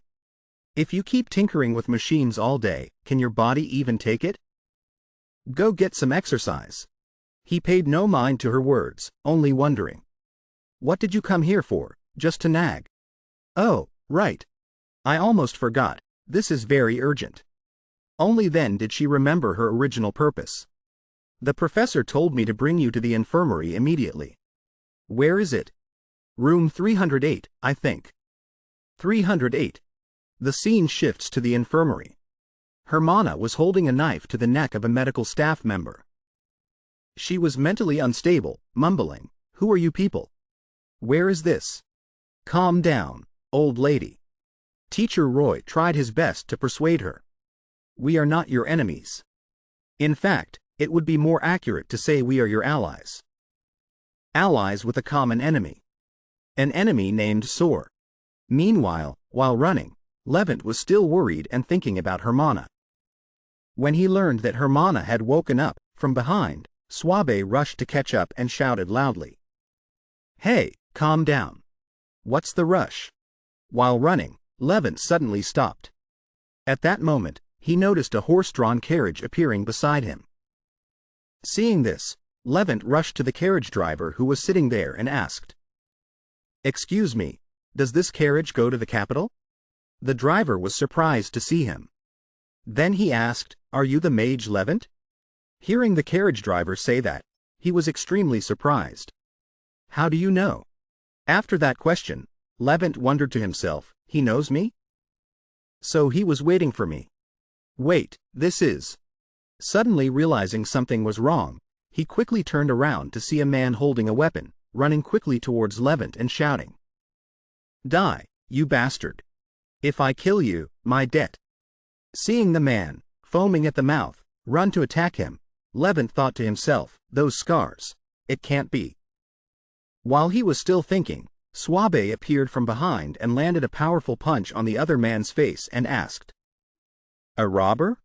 If you keep tinkering with machines all day, can your body even take it? Go get some exercise. He paid no mind to her words, only wondering. What did you come here for, just to nag? Oh, right. I almost forgot, this is very urgent. Only then did she remember her original purpose. The professor told me to bring you to the infirmary immediately. Where is it? Room 308, I think. 308. The scene shifts to the infirmary. Hermana was holding a knife to the neck of a medical staff member. She was mentally unstable, mumbling, "Who are you people? Where is this?" "Calm down, old lady." Teacher Roy tried his best to persuade her. "We are not your enemies. In fact, it would be more accurate to say we are your allies." Allies with a common enemy. An enemy named Soar. Meanwhile, while running, Levant was still worried and thinking about Hermana. When he learned that Hermana had woken up from behind, Suabe rushed to catch up and shouted loudly, "Hey, calm down. What's the rush?" While running, Levant suddenly stopped. At that moment, he noticed a horse-drawn carriage appearing beside him. Seeing this, Levant rushed to the carriage driver who was sitting there and asked, "Excuse me, does this carriage go to the capital?" The driver was surprised to see him. Then he asked, "Are you the mage Levant?" Hearing the carriage driver say that, he was extremely surprised. "How do you know?" After that question, Levant wondered to himself, "He knows me? So he was waiting for me. Wait, this is..." Suddenly realizing something was wrong, he quickly turned around to see a man holding a weapon, running quickly towards Levant and shouting, "Die, you bastard! If I kill you, my debt." Seeing the man, foaming at the mouth, run to attack him, Levant thought to himself, "Those scars. It can't be." While he was still thinking, Suabe appeared from behind and landed a powerful punch on the other man's face and asked, "A robber?"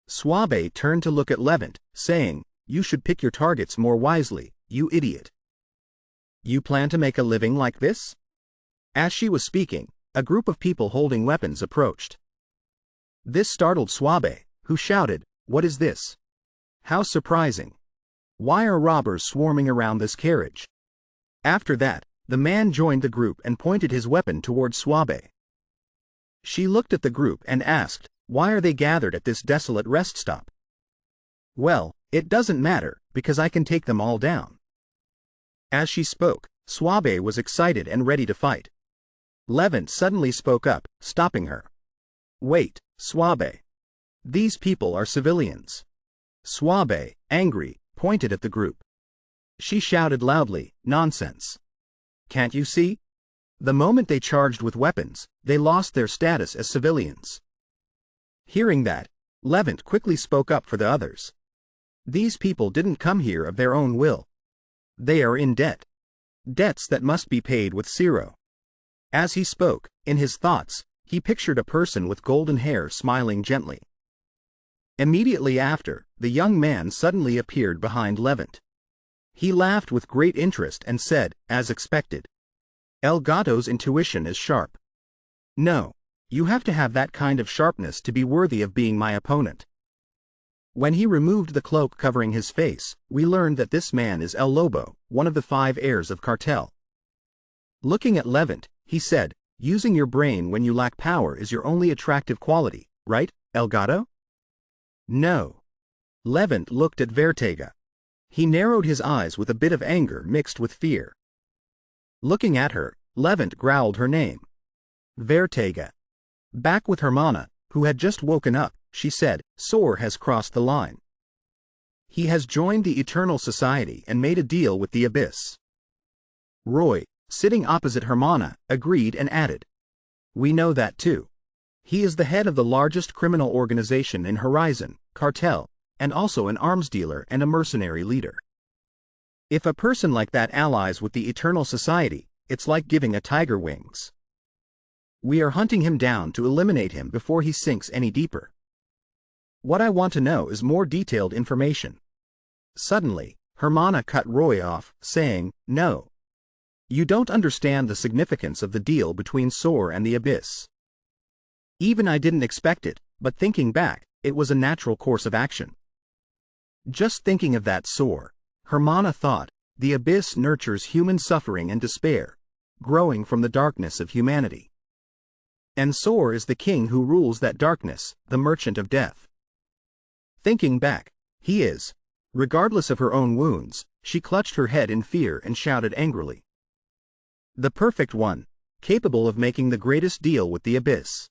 Suabe turned to look at Levant, saying, "You should pick your targets more wisely, you idiot. You plan to make a living like this?" As she was speaking, a group of people holding weapons approached. This startled Suabe, who shouted, "What is this? How surprising! Why are robbers swarming around this carriage?" After that, the man joined the group and pointed his weapon towards Suabe. She looked at the group and asked, "Why are they gathered at this desolate rest stop?" "Well, it doesn't matter, because I can take them all down." As she spoke, Suabe was excited and ready to fight. Levant suddenly spoke up, stopping her. "Wait, Suabe. These people are civilians." Suabe, angry, pointed at the group. She shouted loudly, "Nonsense. Can't you see? The moment they charged with weapons, they lost their status as civilians." Hearing that, Levant quickly spoke up for the others. "These people didn't come here of their own will. They are in debt. Debts that must be paid with zero." As he spoke, in his thoughts, he pictured a person with golden hair smiling gently. Immediately after, the young man suddenly appeared behind Levant. He laughed with great interest and said, as expected, "El Gato's intuition is sharp. No, you have to have that kind of sharpness to be worthy of being my opponent." When he removed the cloak covering his face, we learned that this man is El Lobo, one of the 5 heirs of Cartel. Looking at Levant, he said, "Using your brain when you lack power is your only attractive quality, right, El Gato?" "No." Levant looked at Vertega. He narrowed his eyes with a bit of anger mixed with fear. Looking at her, Levant growled her name. Vertega. Back with Hermana, who had just woken up, she said, "Soar has crossed the line. He has joined the Eternal Society and made a deal with the Abyss." Roy, sitting opposite Hermana, agreed and added, "We know that too. He is the head of the largest criminal organization in Horizon, Cartel, and also an arms dealer and a mercenary leader. If a person like that allies with the Eternal Society, it's like giving a tiger wings. We are hunting him down to eliminate him before he sinks any deeper. What I want to know is more detailed information." Suddenly, Hermana cut Roy off, saying, "No. You don't understand the significance of the deal between Soar and the Abyss. Even I didn't expect it, but thinking back, it was a natural course of action." Just thinking of that Soar, Hermana thought, the Abyss nurtures human suffering and despair, growing from the darkness of humanity. And Soar is the king who rules that darkness, the merchant of death. Thinking back, he is. Regardless of her own wounds, she clutched her head in fear and shouted angrily. The perfect one, capable of making the greatest deal with the Abyss.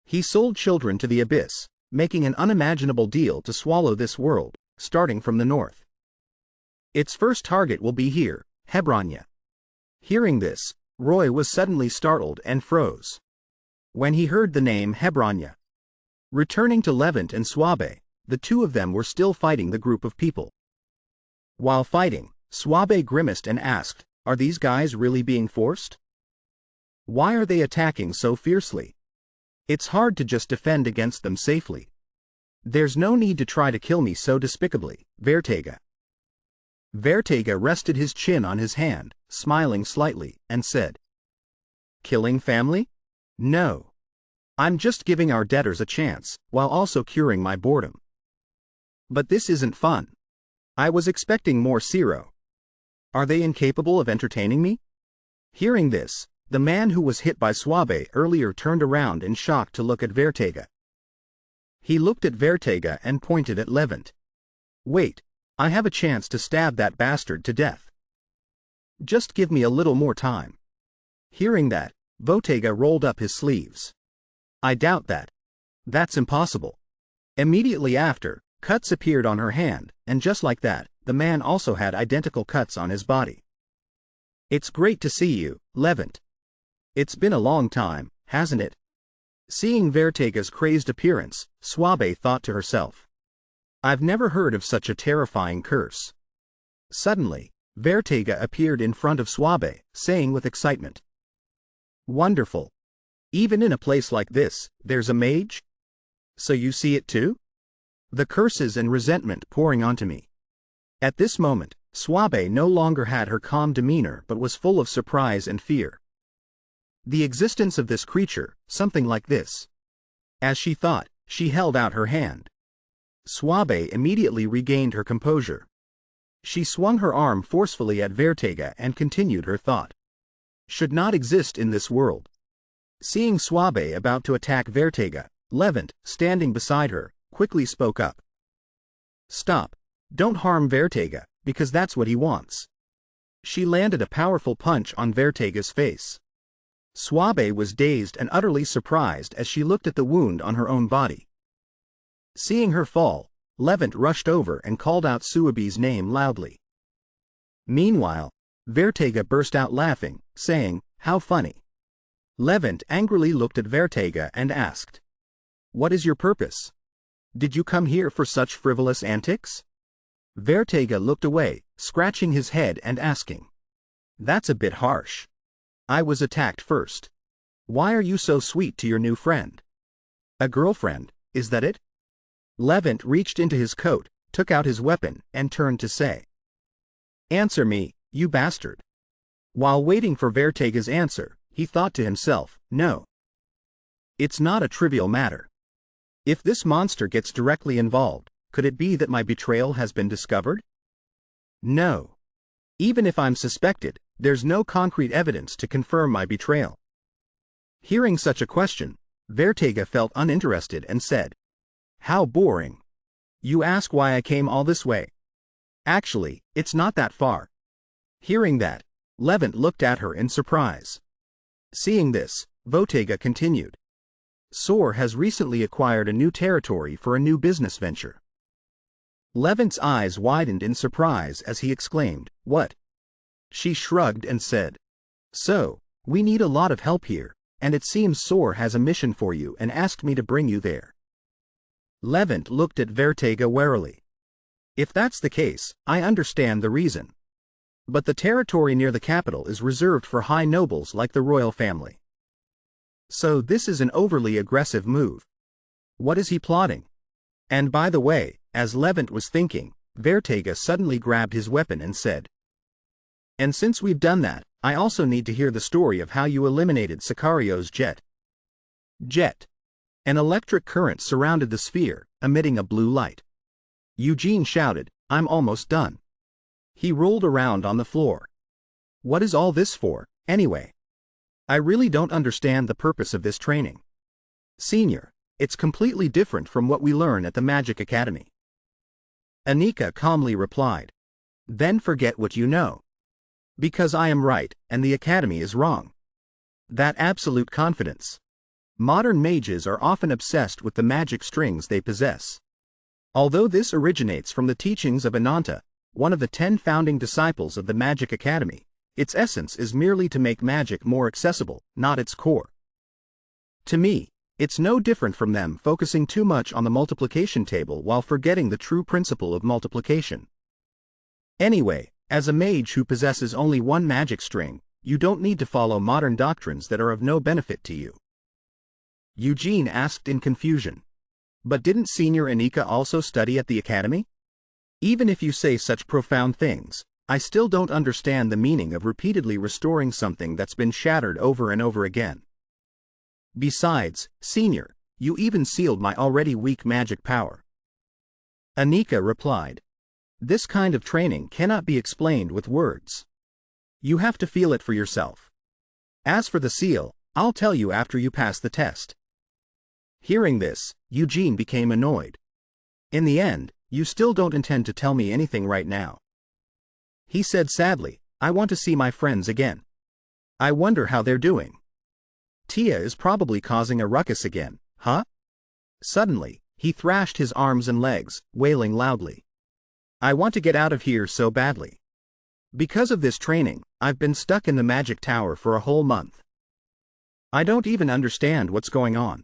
He sold children to the Abyss, making an unimaginable deal to swallow this world, starting from the north. Its first target will be here, Hebronya. Hearing this, Roy was suddenly startled and froze. When he heard the name Hebronya. Returning to Levant and Swabe, the two of them were still fighting the group of people. While fighting, Swabe grimaced and asked, "Are these guys really being forced? Why are they attacking so fiercely? It's hard to just defend against them safely. There's no need to try to kill me so despicably, Vertega." Vertega rested his chin on his hand, smiling slightly, and said, "Killing family? No. I'm just giving our debtors a chance, while also curing my boredom. But this isn't fun. I was expecting more Ciro. Are they incapable of entertaining me?" Hearing this, the man who was hit by Swabe earlier turned around in shock to look at Vertega. He looked at Vertega and pointed at Levant. "Wait, I have a chance to stab that bastard to death. Just give me a little more time." Hearing that, Vertega rolled up his sleeves. "I doubt that. That's impossible." Immediately after, cuts appeared on her hand, and just like that, the man also had identical cuts on his body. "It's great to see you, Levant. It's been a long time, hasn't it?" Seeing Vertega's crazed appearance, Swabe thought to herself, "I've never heard of such a terrifying curse." Suddenly, Vertega appeared in front of Swabe, saying with excitement, "Wonderful. Even in a place like this, there's a mage? So you see it too? The curses and resentment pouring onto me." At this moment, Swabe no longer had her calm demeanor but was full of surprise and fear. The existence of this creature, something like this. As she thought, she held out her hand. Swabe immediately regained her composure. She swung her arm forcefully at Vertega and continued her thought. "Should not exist in this world." Seeing Swabe about to attack Vertega, Levant, standing beside her, quickly spoke up. "Stop. Don't harm Vertega, because that's what he wants." She landed a powerful punch on Vertega's face. Swabe was dazed and utterly surprised as she looked at the wound on her own body. Seeing her fall, Levant rushed over and called out Suabe's name loudly. Meanwhile, Vertega burst out laughing, saying, "How funny." Levant angrily looked at Vertega and asked, "What is your purpose? Did you come here for such frivolous antics?" Vertega looked away, scratching his head and asking, "That's a bit harsh. I was attacked first. Why are you so sweet to your new friend? A girlfriend, is that it?" Levant reached into his coat, took out his weapon, and turned to say, "Answer me, you bastard." While waiting for Vertega's answer, he thought to himself, "No. It's not a trivial matter. If this monster gets directly involved, could it be that my betrayal has been discovered? No. Even if I'm suspected, there's no concrete evidence to confirm my betrayal." Hearing such a question, Vertega felt uninterested and said, "How boring. You ask why I came all this way. Actually, it's not that far." Hearing that, Levant looked at her in surprise. Seeing this, Vertega continued, "Sor has recently acquired a new territory for a new business venture." Levant's eyes widened in surprise as he exclaimed, "What?" She shrugged and said, "So, we need a lot of help here, and it seems Sor has a mission for you and asked me to bring you there." Levant looked at Vertega warily. "If that's the case, I understand the reason. But the territory near the capital is reserved for high nobles like the royal family. So this is an overly aggressive move. What is he plotting?" And by the way, as Levant was thinking, Vertega suddenly grabbed his weapon and said, "And since we've done that, I also need to hear the story of how you eliminated Sicario's jet." Jet. An electric current surrounded the sphere, emitting a blue light. Eugene shouted, "I'm almost done." He rolled around on the floor. "What is all this for, anyway? I really don't understand the purpose of this training. Senior, it's completely different from what we learn at the Magic Academy." Anika calmly replied, "Then forget what you know. Because I am right, and the Academy is wrong. That absolute confidence. Modern mages are often obsessed with the magic strings they possess. Although this originates from the teachings of Ananta, one of the 10 founding disciples of the Magic Academy. Its essence is merely to make magic more accessible, not its core. To me, it's no different from them focusing too much on the multiplication table while forgetting the true principle of multiplication. Anyway, as a mage who possesses only one magic string, you don't need to follow modern doctrines that are of no benefit to you. Eugene asked in confusion. But didn't Senior Anika also study at the academy? Even if you say such profound things, I still don't understand the meaning of repeatedly restoring something that's been shattered over and over again. Besides, Senior, you even sealed my already weak magic power. Anika replied. This kind of training cannot be explained with words. You have to feel it for yourself. As for the seal, I'll tell you after you pass the test. Hearing this, Eugene became annoyed. In the end, you still don't intend to tell me anything right now. He said sadly, I want to see my friends again. I wonder how they're doing. Tia is probably causing a ruckus again, huh? Suddenly, he thrashed his arms and legs, wailing loudly. I want to get out of here so badly. Because of this training, I've been stuck in the magic tower for a whole month. I don't even understand what's going on.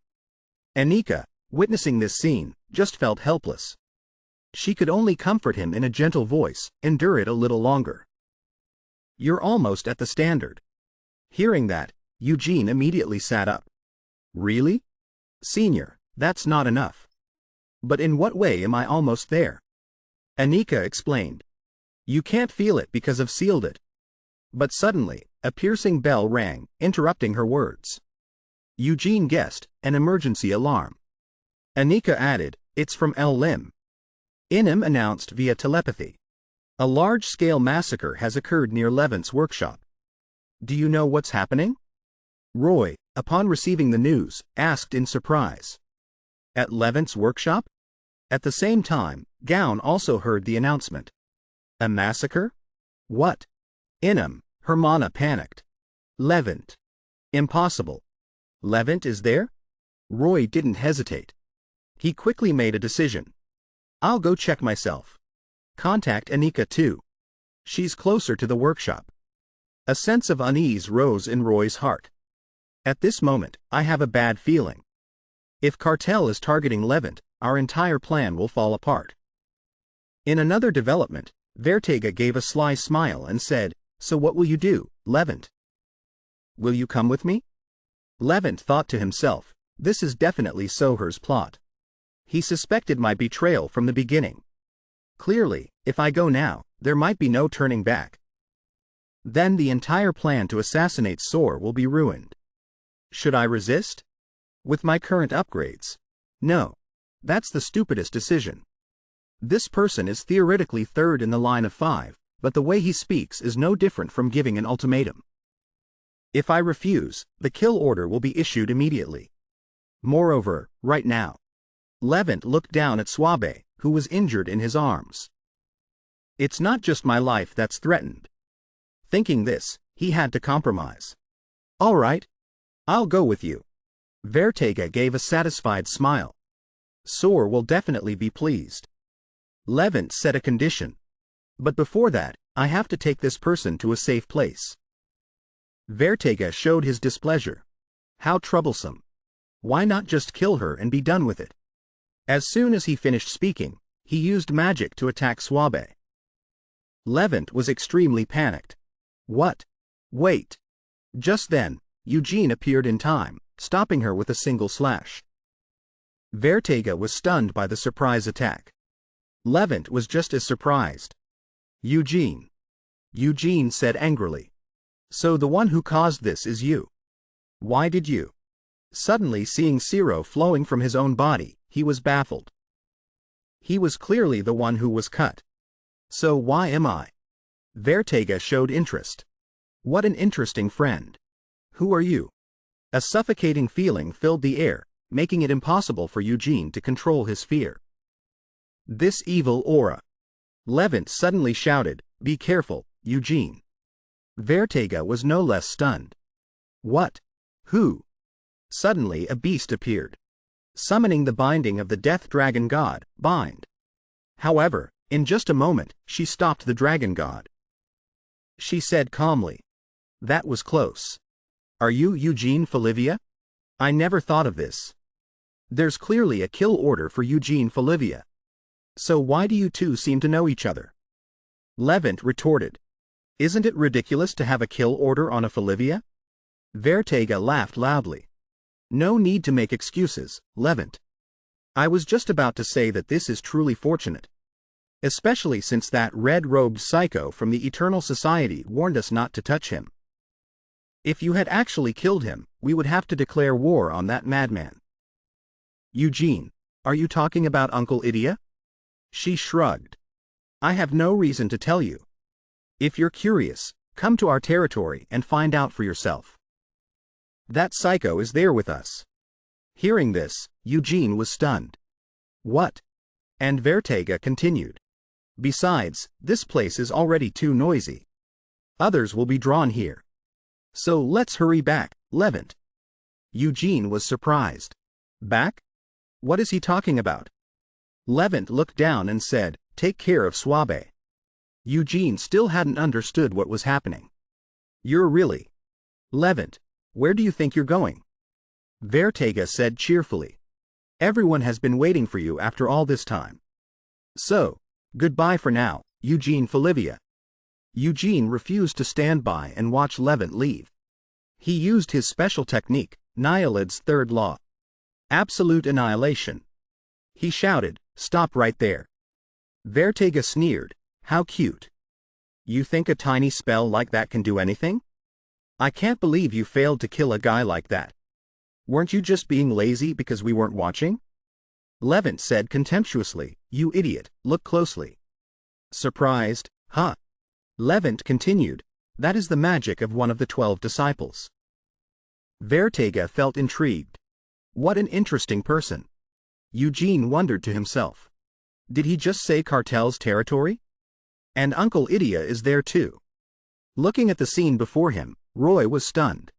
Anika, witnessing this scene, just felt helpless. She could only comfort him in a gentle voice, endure it a little longer. You're almost at the standard. Hearing that, Eugene immediately sat up. Really? Senior, that's not enough. But in what way am I almost there? Anika explained. You can't feel it because I've sealed it. But suddenly, a piercing bell rang, interrupting her words. Eugene guessed, an emergency alarm. Anika added, it's from El Lim. Inem announced via telepathy. A large-scale massacre has occurred near Levant's workshop. Do you know what's happening? Roy, upon receiving the news, asked in surprise. At Levant's workshop? At the same time, Gown also heard the announcement. A massacre? What? Inem, Hermana panicked. Levant. Impossible. Levant is there? Roy didn't hesitate. He quickly made a decision. I'll go check myself. Contact Anika too. She's closer to the workshop. A sense of unease rose in Roy's heart. At this moment, I have a bad feeling. If Cartel is targeting Levant, our entire plan will fall apart. In another development, Vertega gave a sly smile and said, So what will you do, Levant? Will you come with me? Levant thought to himself, this is definitely Soher's plot. He suspected my betrayal from the beginning. Clearly, if I go now, there might be no turning back. Then the entire plan to assassinate Soher will be ruined. Should I resist? With my current upgrades? No. That's the stupidest decision. This person is theoretically third in the line of 5, but the way he speaks is no different from giving an ultimatum. If I refuse, the kill order will be issued immediately. Moreover, right now. Levant looked down at Swabe, who was injured in his arms. It's not just my life that's threatened. Thinking this, he had to compromise. All right. I'll go with you. Vertega gave a satisfied smile. Soher will definitely be pleased. Levant set a condition. But before that, I have to take this person to a safe place. Vertega showed his displeasure. How troublesome. Why not just kill her and be done with it? As soon as he finished speaking, he used magic to attack Swabe. Levant was extremely panicked. What? Wait. Just then, Eugene appeared in time, stopping her with a single slash. Vertega was stunned by the surprise attack. Levant was just as surprised. Eugene. Eugene said angrily. So the one who caused this is you. Why did you? Suddenly seeing Siro flowing from his own body, he was baffled. He was clearly the one who was cut. So why am I? Vertega showed interest. What an interesting friend. Who are you? A suffocating feeling filled the air, making it impossible for Eugene to control his fear. This evil aura. Levant suddenly shouted, Be careful, Eugene. Vertega was no less stunned. What? Who? Suddenly a beast appeared. Summoning the binding of the death dragon god, Bind. However, In just a moment, she stopped the dragon god. She said calmly, "That was close. Are you Eugene Folivia? I never thought of this. There's clearly a kill order for Eugene Folivia. So why do you two seem to know each other?" Levent retorted, "Isn't it ridiculous to have a kill order on a Folivia?" Vertega laughed loudly. "No need to make excuses, Levent. I was just about to say that this is truly fortunate. Especially since that red-robed psycho from the Eternal Society warned us not to touch him. If you had actually killed him, we would have to declare war on that madman." "Eugene, are you talking about Uncle Idia?" She shrugged. "I have no reason to tell you. If you're curious, come to our territory and find out for yourself. That psycho is there with us." Hearing this, Eugene was stunned. "What?" And Vertega continued. "Besides, this place is already too noisy. Others will be drawn here. So let's hurry back, Levent." Eugene was surprised. "Back? What is he talking about?" Levent looked down and said, "Take care of Swabe." Eugene still hadn't understood what was happening. "You're really... Levent, where do you think you're going?" Vertega said cheerfully. "Everyone has been waiting for you after all this time. So, goodbye for now, Eugene Folivia." Eugene refused to stand by and watch Levent leave. He used his special technique, Nihilid's third law. Absolute annihilation. He shouted, "Stop right there." Vertega sneered, "How cute. You think a tiny spell like that can do anything? I can't believe you failed to kill a guy like that. Weren't you just being lazy because we weren't watching?" Levent said contemptuously, "You idiot, look closely." Surprised, "Huh?" Levent continued, "That is the magic of one of the 12 disciples." Vertega felt intrigued. What an interesting person. Eugene wondered to himself. Did he just say cartel's territory? And Uncle Idia is there too. Looking at the scene before him, Roy was stunned.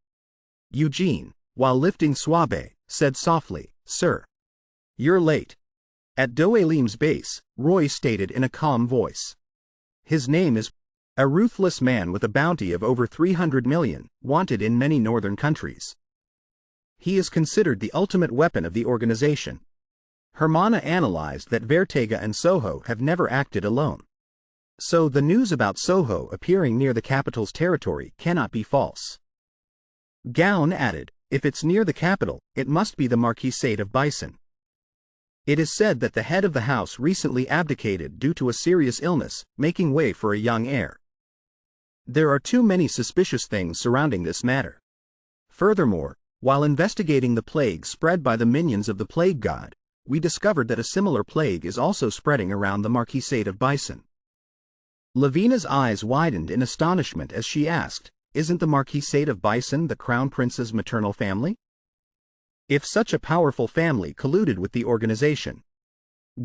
Eugene, while lifting Swabe, said softly, "Sir. You're late." At Doelim's base, Roy stated in a calm voice. "His name is a ruthless man with a bounty of over 300 million, wanted in many northern countries. He is considered the ultimate weapon of the organization." Hermana analyzed that Vertega and Soho have never acted alone. So the news about Soho appearing near the capital's territory cannot be false. Gown added, "If it's near the capital, it must be the Marquisate of Bison. It is said that the head of the house recently abdicated due to a serious illness, making way for a young heir. There are too many suspicious things surrounding this matter. Furthermore, while investigating the plague spread by the minions of the plague god, we discovered that a similar plague is also spreading around the Marquisate of Bison." Lavina's eyes widened in astonishment as she asked, "Isn't the Marquisate of Bison the Crown Prince's maternal family? If such a powerful family colluded with the organization?"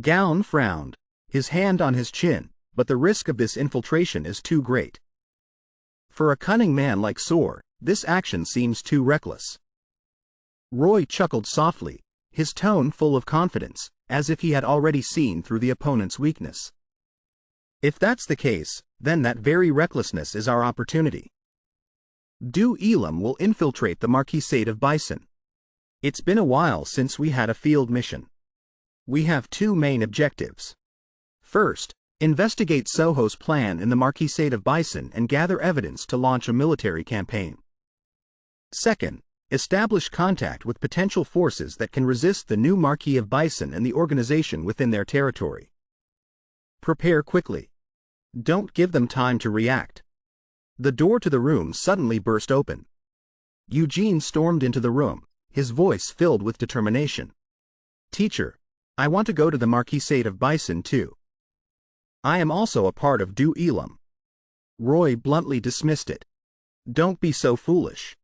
Gown frowned, his hand on his chin, "But the risk of this infiltration is too great. For a cunning man like Soar, this action seems too reckless." Roy chuckled softly, his tone full of confidence, as if he had already seen through the opponent's weakness. "If that's the case, then that very recklessness is our opportunity. Du Elam will infiltrate the Marquisate of Bison. It's been a while since we had a field mission. We have 2 main objectives. First, investigate Soho's plan in the Marquisate of Bison and gather evidence to launch a military campaign. Second, establish contact with potential forces that can resist the new Marquis of Bison and the organization within their territory. Prepare quickly. Don't give them time to react." The door to the room suddenly burst open. Eugene stormed into the room, his voice filled with determination. "Teacher, I want to go to the Marquisate of Bison too. I am also a part of Du Elam." Roy bluntly dismissed it. "Don't be so foolish.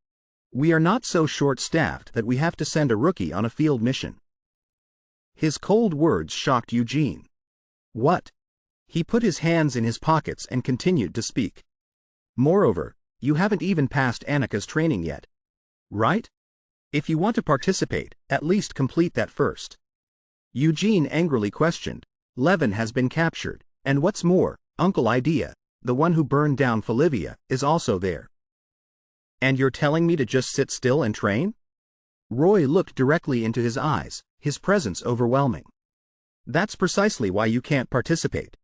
We are not so short-staffed that we have to send a rookie on a field mission." His cold words shocked Eugene. "What?" He put his hands in his pockets and continued to speak. "Moreover, you haven't even passed Annika's training yet. Right? If you want to participate, at least complete that first." Eugene angrily questioned, "Levin has been captured. And what's more, Uncle Idea, the one who burned down Folivia, is also there. And you're telling me to just sit still and train? Roy looked directly into his eyes, his presence overwhelming. That's precisely why you can't participate.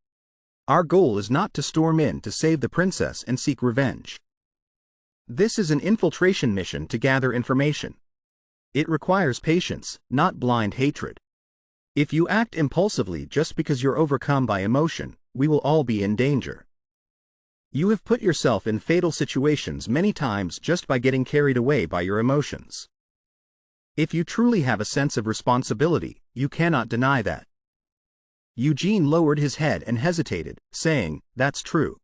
Our goal is not to storm in to save the princess and seek revenge. This is an infiltration mission to gather information. It requires patience, not blind hatred. If you act impulsively just because you're overcome by emotion, we will all be in danger. You have put yourself in fatal situations many times just by getting carried away by your emotions. If you truly have a sense of responsibility, you cannot deny that. Eugene lowered his head and hesitated, saying, "That's true."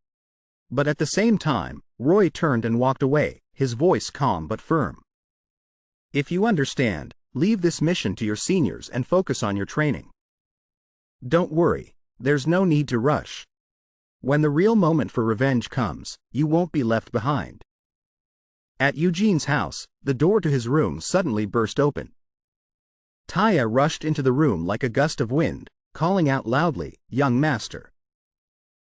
But at the same time, Roy turned and walked away, his voice calm but firm. If you understand, leave this mission to your seniors and focus on your training. Don't worry, there's no need to rush. When the real moment for revenge comes, you won't be left behind. At Eugene's house, the door to his room suddenly burst open. Taya rushed into the room like a gust of wind, calling out loudly, "Young master."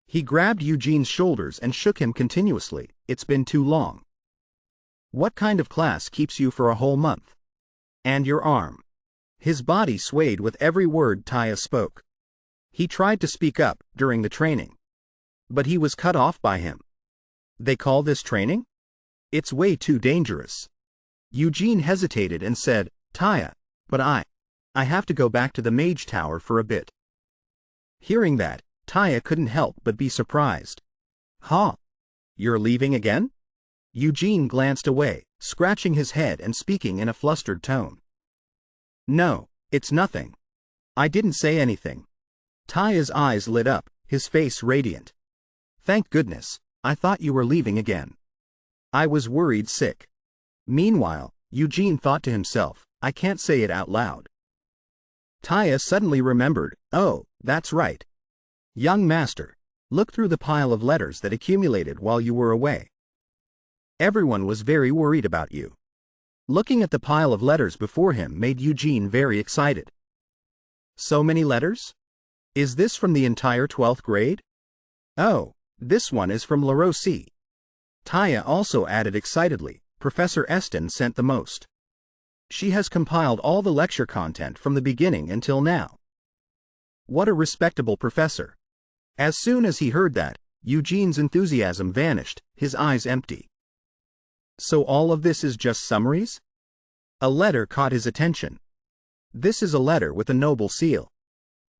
He grabbed Eugene's shoulders and shook him continuously. "It's been too long. What kind of class keeps you for a whole month? And your arm." His body swayed with every word Taya spoke. He tried to speak up during the training, but he was cut off by him. "They call this training? It's way too dangerous." Eugene hesitated and said, "Taya, but I have to go back to the Mage Tower for a bit." Hearing that, Taya couldn't help but be surprised. "Huh? You're leaving again?" Eugene glanced away, scratching his head and speaking in a flustered tone. "No, it's nothing. I didn't say anything." Taya's eyes lit up, his face radiant. "Thank goodness, I thought you were leaving again. I was worried sick." Meanwhile, Eugene thought to himself, "I can't say it out loud." Taya suddenly remembered, "Oh, that's right. Young master, look through the pile of letters that accumulated while you were away. Everyone was very worried about you." Looking at the pile of letters before him made Eugene very excited. "So many letters? Is this from the entire 12th grade? Oh, this one is from LaRossi." Taya also added excitedly, "Professor Eston sent the most. She has compiled all the lecture content from the beginning until now." What a respectable professor. As soon as he heard that, Eugene's enthusiasm vanished, his eyes empty. "So all of this is just summaries?" A letter caught his attention. "This is a letter with a noble seal."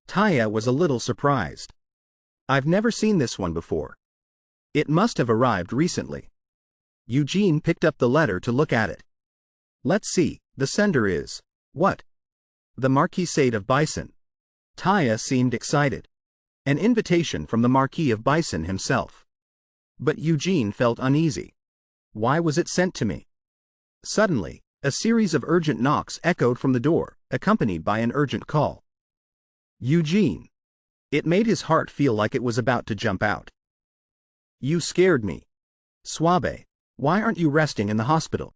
Taya was a little surprised. "I've never seen this one before. It must have arrived recently." Eugene picked up the letter to look at it. "Let's see, the sender is, what? The Marquisate of Bison." Taya seemed excited. An invitation from the Marquis of Bison himself. But Eugene felt uneasy. Why was it sent to me? Suddenly, a series of urgent knocks echoed from the door, accompanied by an urgent call. "Eugene." It made his heart feel like it was about to jump out. "You scared me. Suave, why aren't you resting in the hospital?"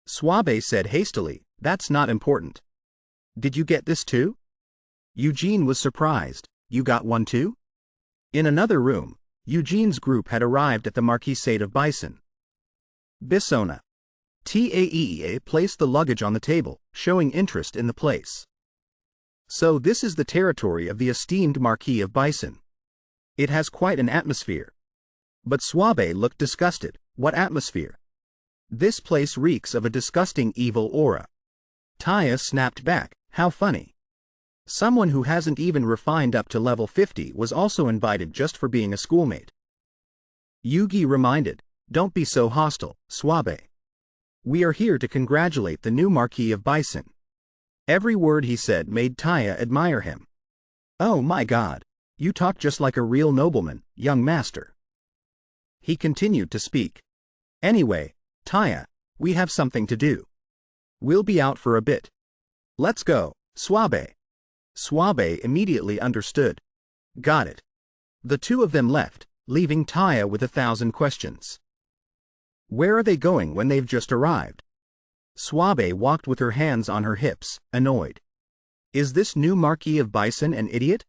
Suave said hastily, "That's not important. Did you get this too?" Eugene was surprised. "You got one too?" In another room, Eugene's group had arrived at the Marquisate of Bison. Bisona. Taea placed the luggage on the table, showing interest in the place. "So this is the territory of the esteemed Marquis of Bison. It has quite an atmosphere." But Suave looked disgusted. "What atmosphere? This place reeks of a disgusting evil aura." Taya snapped back, "How funny. Someone who hasn't even refined up to level 50 was also invited just for being a schoolmate." Yugi reminded, "Don't be so hostile, Suave. We are here to congratulate the new Marquis of Bison." Every word he said made Taya admire him. "Oh my God, you talk just like a real nobleman, young master." He continued to speak. "Anyway, Taya, we have something to do. We'll be out for a bit. Let's go, Suave." Suave immediately understood. "Got it." The two of them left, leaving Taya with 1,000 questions. Where are they going when they've just arrived? Suave walked with her hands on her hips, annoyed. Is this new Marquis of Bison an idiot?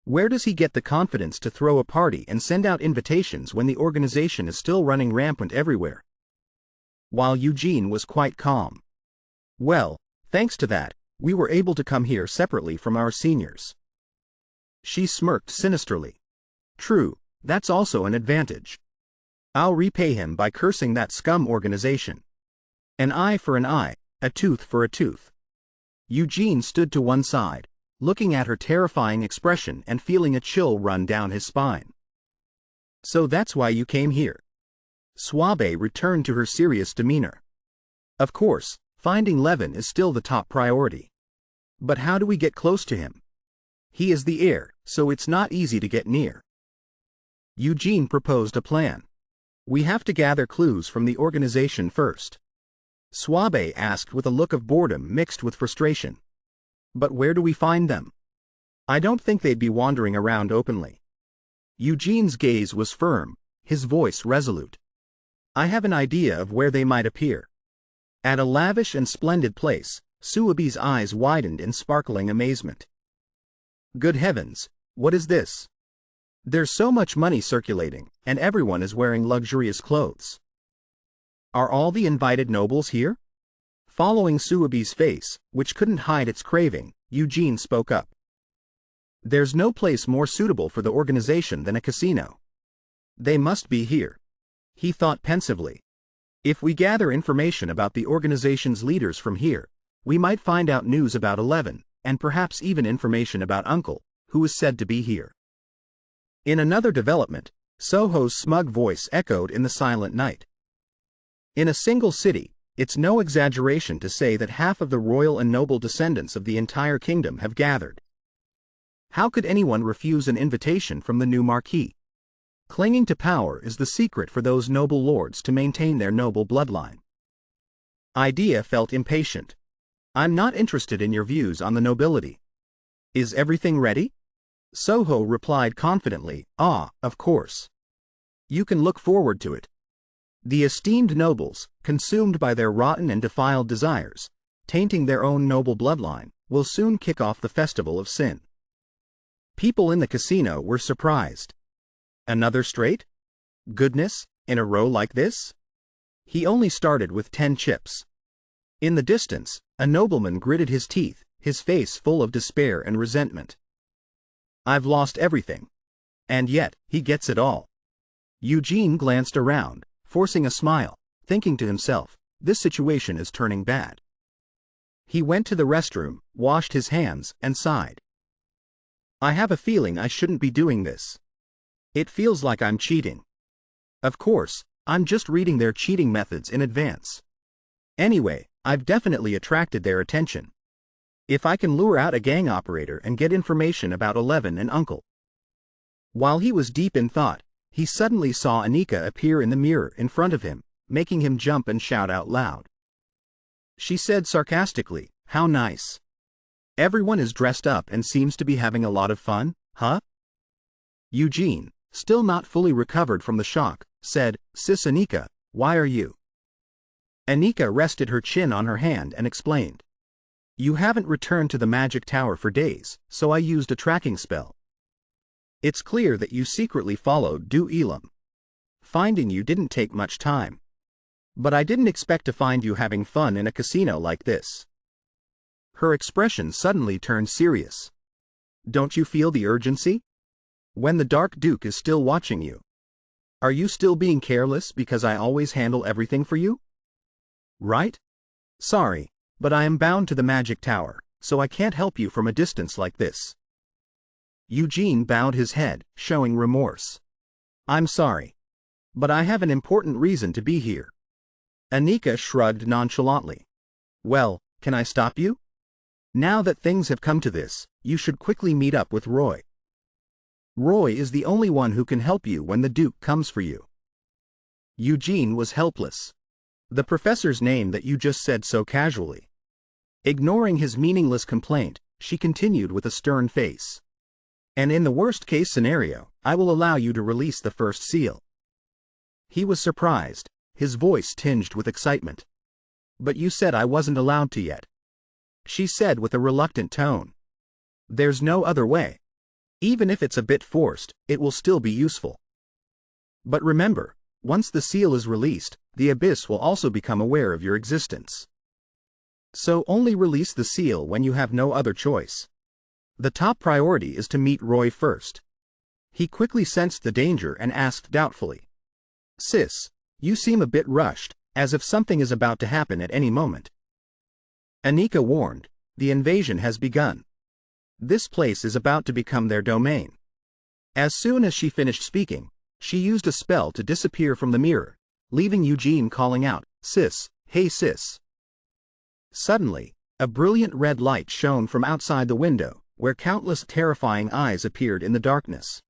Where does he get the confidence to throw a party and send out invitations when the organization is still running rampant everywhere? While Eugene was quite calm. Well, thanks to that, we were able to come here separately from our seniors. She smirked sinisterly. True, that's also an advantage. I'll repay him by cursing that scum organization. An eye for an eye, a tooth for a tooth. Eugene stood to one side, looking at her terrifying expression and feeling a chill run down his spine. So that's why you came here. Suabe returned to her serious demeanor. Of course, finding Levin is still the top priority. But how do we get close to him? He is the heir, so it's not easy to get near. Eugene proposed a plan. We have to gather clues from the organization first. Suabe asked with a look of boredom mixed with frustration. But where do we find them? I don't think they'd be wandering around openly. Eugene's gaze was firm, his voice resolute. I have an idea of where they might appear. At a lavish and splendid place, Suabe's eyes widened in sparkling amazement. Good heavens, what is this? There's so much money circulating, and everyone is wearing luxurious clothes. Are all the invited nobles here? Following Suabe's face, which couldn't hide its craving, Eugene spoke up. There's no place more suitable for the organization than a casino. They must be here. He thought pensively. If we gather information about the organization's leaders from here, we might find out news about 11, and perhaps even information about Uncle, who is said to be here. In another development, Soho's smug voice echoed in the silent night. In a single city, it's no exaggeration to say that half of the royal and noble descendants of the entire kingdom have gathered. How could anyone refuse an invitation from the new marquis? Clinging to power is the secret for those noble lords to maintain their noble bloodline. Idea felt impatient. I'm not interested in your views on the nobility. Is everything ready? Soho replied confidently, of course. You can look forward to it. The esteemed nobles, consumed by their rotten and defiled desires, tainting their own noble bloodline, will soon kick off the festival of sin. People in the casino were surprised. Another straight? Goodness, in a row like this? He only started with 10 chips. In the distance, a nobleman gritted his teeth, his face full of despair and resentment. I've lost everything. And yet, he gets it all. Eugene glanced around, forcing a smile, thinking to himself, this situation is turning bad. He went to the restroom, washed his hands, and sighed. I have a feeling I shouldn't be doing this. It feels like I'm cheating. Of course, I'm just reading their cheating methods in advance. Anyway, I've definitely attracted their attention. If I can lure out a gang operator and get information about 11 and Uncle. While he was deep in thought, he suddenly saw Anika appear in the mirror in front of him, making him jump and shout out loud. She said sarcastically, "How nice. Everyone is dressed up and seems to be having a lot of fun, huh?" Eugene, still not fully recovered from the shock, said, "Sis Anika, why are you?" Anika rested her chin on her hand and explained. You haven't returned to the magic tower for days, so I used a tracking spell. It's clear that you secretly followed Du Elam. Finding you didn't take much time. But I didn't expect to find you having fun in a casino like this. Her expression suddenly turned serious. Don't you feel the urgency? When the Dark Duke is still watching you. Are you still being careless because I always handle everything for you? Right? Sorry, but I am bound to the magic tower, so I can't help you from a distance like this. Eugene bowed his head, showing remorse. I'm sorry. But I have an important reason to be here. Anika shrugged nonchalantly. Well, can I stop you? Now that things have come to this, you should quickly meet up with Roy. Roy is the only one who can help you when the Duke comes for you. Eugene was helpless. The professor's name that you just said so casually. Ignoring his meaningless complaint, she continued with a stern face. And in the worst-case scenario, I will allow you to release the first seal. He was surprised, his voice tinged with excitement. But you said I wasn't allowed to yet. She said with a reluctant tone. There's no other way. Even if it's a bit forced, it will still be useful. But remember, once the seal is released, the abyss will also become aware of your existence. So only release the seal when you have no other choice. The top priority is to meet Roy first. He quickly sensed the danger and asked doubtfully. Sis, you seem a bit rushed, as if something is about to happen at any moment. Anika warned, the invasion has begun. This place is about to become their domain. As soon as she finished speaking, she used a spell to disappear from the mirror, leaving Eugene calling out, Sis, hey sis. Suddenly, a brilliant red light shone from outside the window, where countless terrifying eyes appeared in the darkness.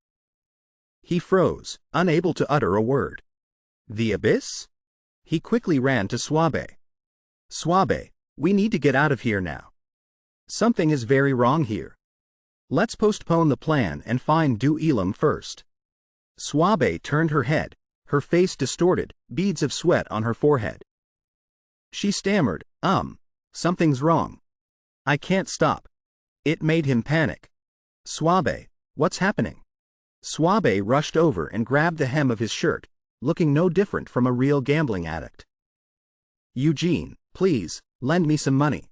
He froze, unable to utter a word. The abyss? He quickly ran to Swabe. Swabe, we need to get out of here now. Something is very wrong here. Let's postpone the plan and find Du Elam first. Swabe turned her head, her face distorted, beads of sweat on her forehead. She stammered, something's wrong. I can't stop. It made him panic. Swabe, what's happening? Swabe rushed over and grabbed the hem of his shirt, looking no different from a real gambling addict. Eugene, please, lend me some money.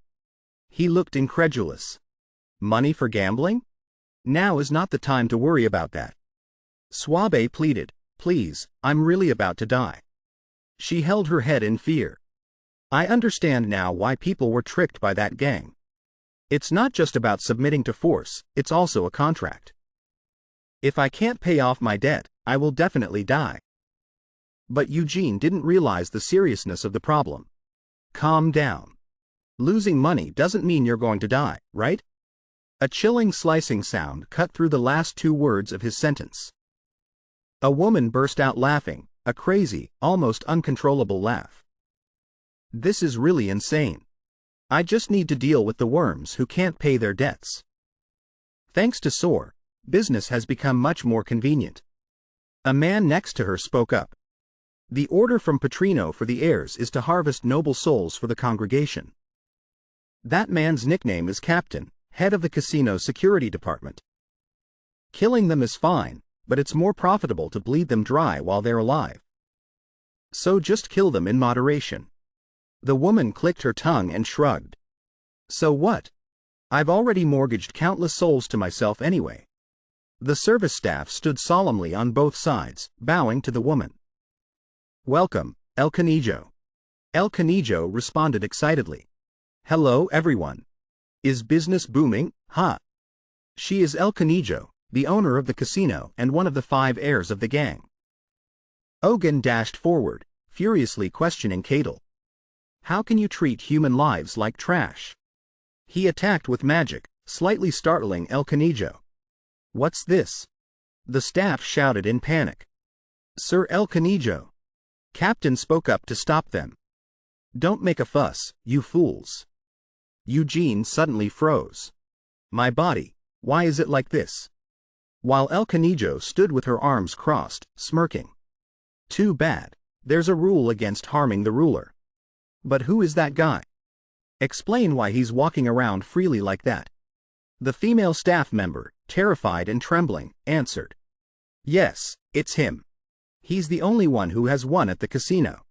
He looked incredulous. Money for gambling? Now is not the time to worry about that. Swabe pleaded, please, I'm really about to die. She held her head in fear. I understand now why people were tricked by that gang. It's not just about submitting to force, it's also a contract. If I can't pay off my debt, I will definitely die. But Eugene didn't realize the seriousness of the problem. Calm down. Losing money doesn't mean you're going to die, right? A chilling slicing sound cut through the last two words of his sentence. A woman burst out laughing, a crazy, almost uncontrollable laugh. This is really insane. I just need to deal with the worms who can't pay their debts. Thanks to SOAR, business has become much more convenient. A man next to her spoke up. The order from Petrino for the heirs is to harvest noble souls for the congregation. That man's nickname is Captain, head of the casino security department. Killing them is fine, but it's more profitable to bleed them dry while they're alive. So just kill them in moderation. The woman clicked her tongue and shrugged. So what? I've already mortgaged countless souls to myself anyway. The service staff stood solemnly on both sides, bowing to the woman. Welcome, El Canijo. El Canijo responded excitedly. Hello everyone. Is business booming, huh? She is El Canijo, the owner of the casino and one of the 5 heirs of the gang. Ogun dashed forward, furiously questioning Cadel. How can you treat human lives like trash? He attacked with magic, slightly startling El Canijo. What's this? The staff shouted in panic. Sir El Canijo. Captain spoke up to stop them. Don't make a fuss, you fools. Eugene suddenly froze. My body, why is it like this? While El Canijo stood with her arms crossed, smirking. Too bad, there's a rule against harming the ruler. But who is that guy? Explain why he's walking around freely like that. The female staff member, terrified and trembling, answered. Yes, it's him. He's the only one who has won at the casino.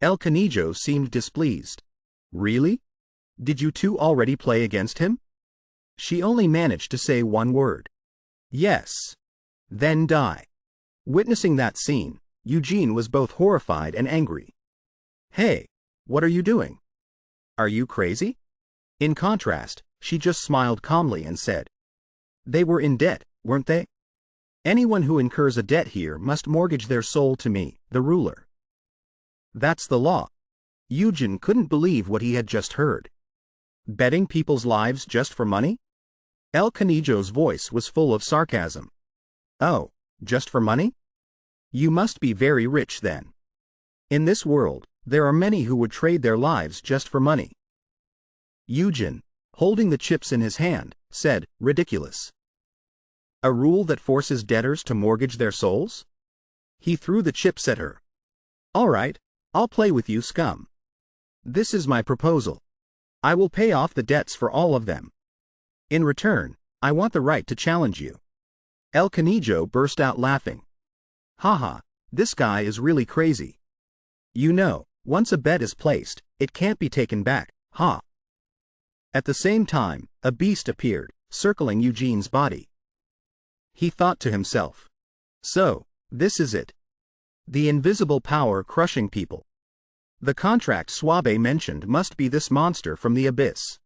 El Canijo seemed displeased. Really? Did you two already play against him? She only managed to say one word. Yes. Then die. Witnessing that scene, Eugene was both horrified and angry. Hey, what are you doing? Are you crazy? In contrast, she just smiled calmly and said. They were in debt, weren't they? Anyone who incurs a debt here must mortgage their soul to me, the ruler. That's the law. Eugene couldn't believe what he had just heard. Betting people's lives just for money? El Canijo's voice was full of sarcasm. Oh, just for money? You must be very rich then. In this world, there are many who would trade their lives just for money. Eugene, holding the chips in his hand, said, ridiculous. A rule that forces debtors to mortgage their souls? He threw the chips at her. All right, I'll play with you, scum. This is my proposal. I will pay off the debts for all of them. In return, I want the right to challenge you. El Canijo burst out laughing. Haha, this guy is really crazy. You know, once a bet is placed, it can't be taken back, ha. At the same time, a beast appeared, circling Eugene's body. He thought to himself. So, this is it. The invisible power crushing people. The contract Suabe mentioned must be this monster from the abyss.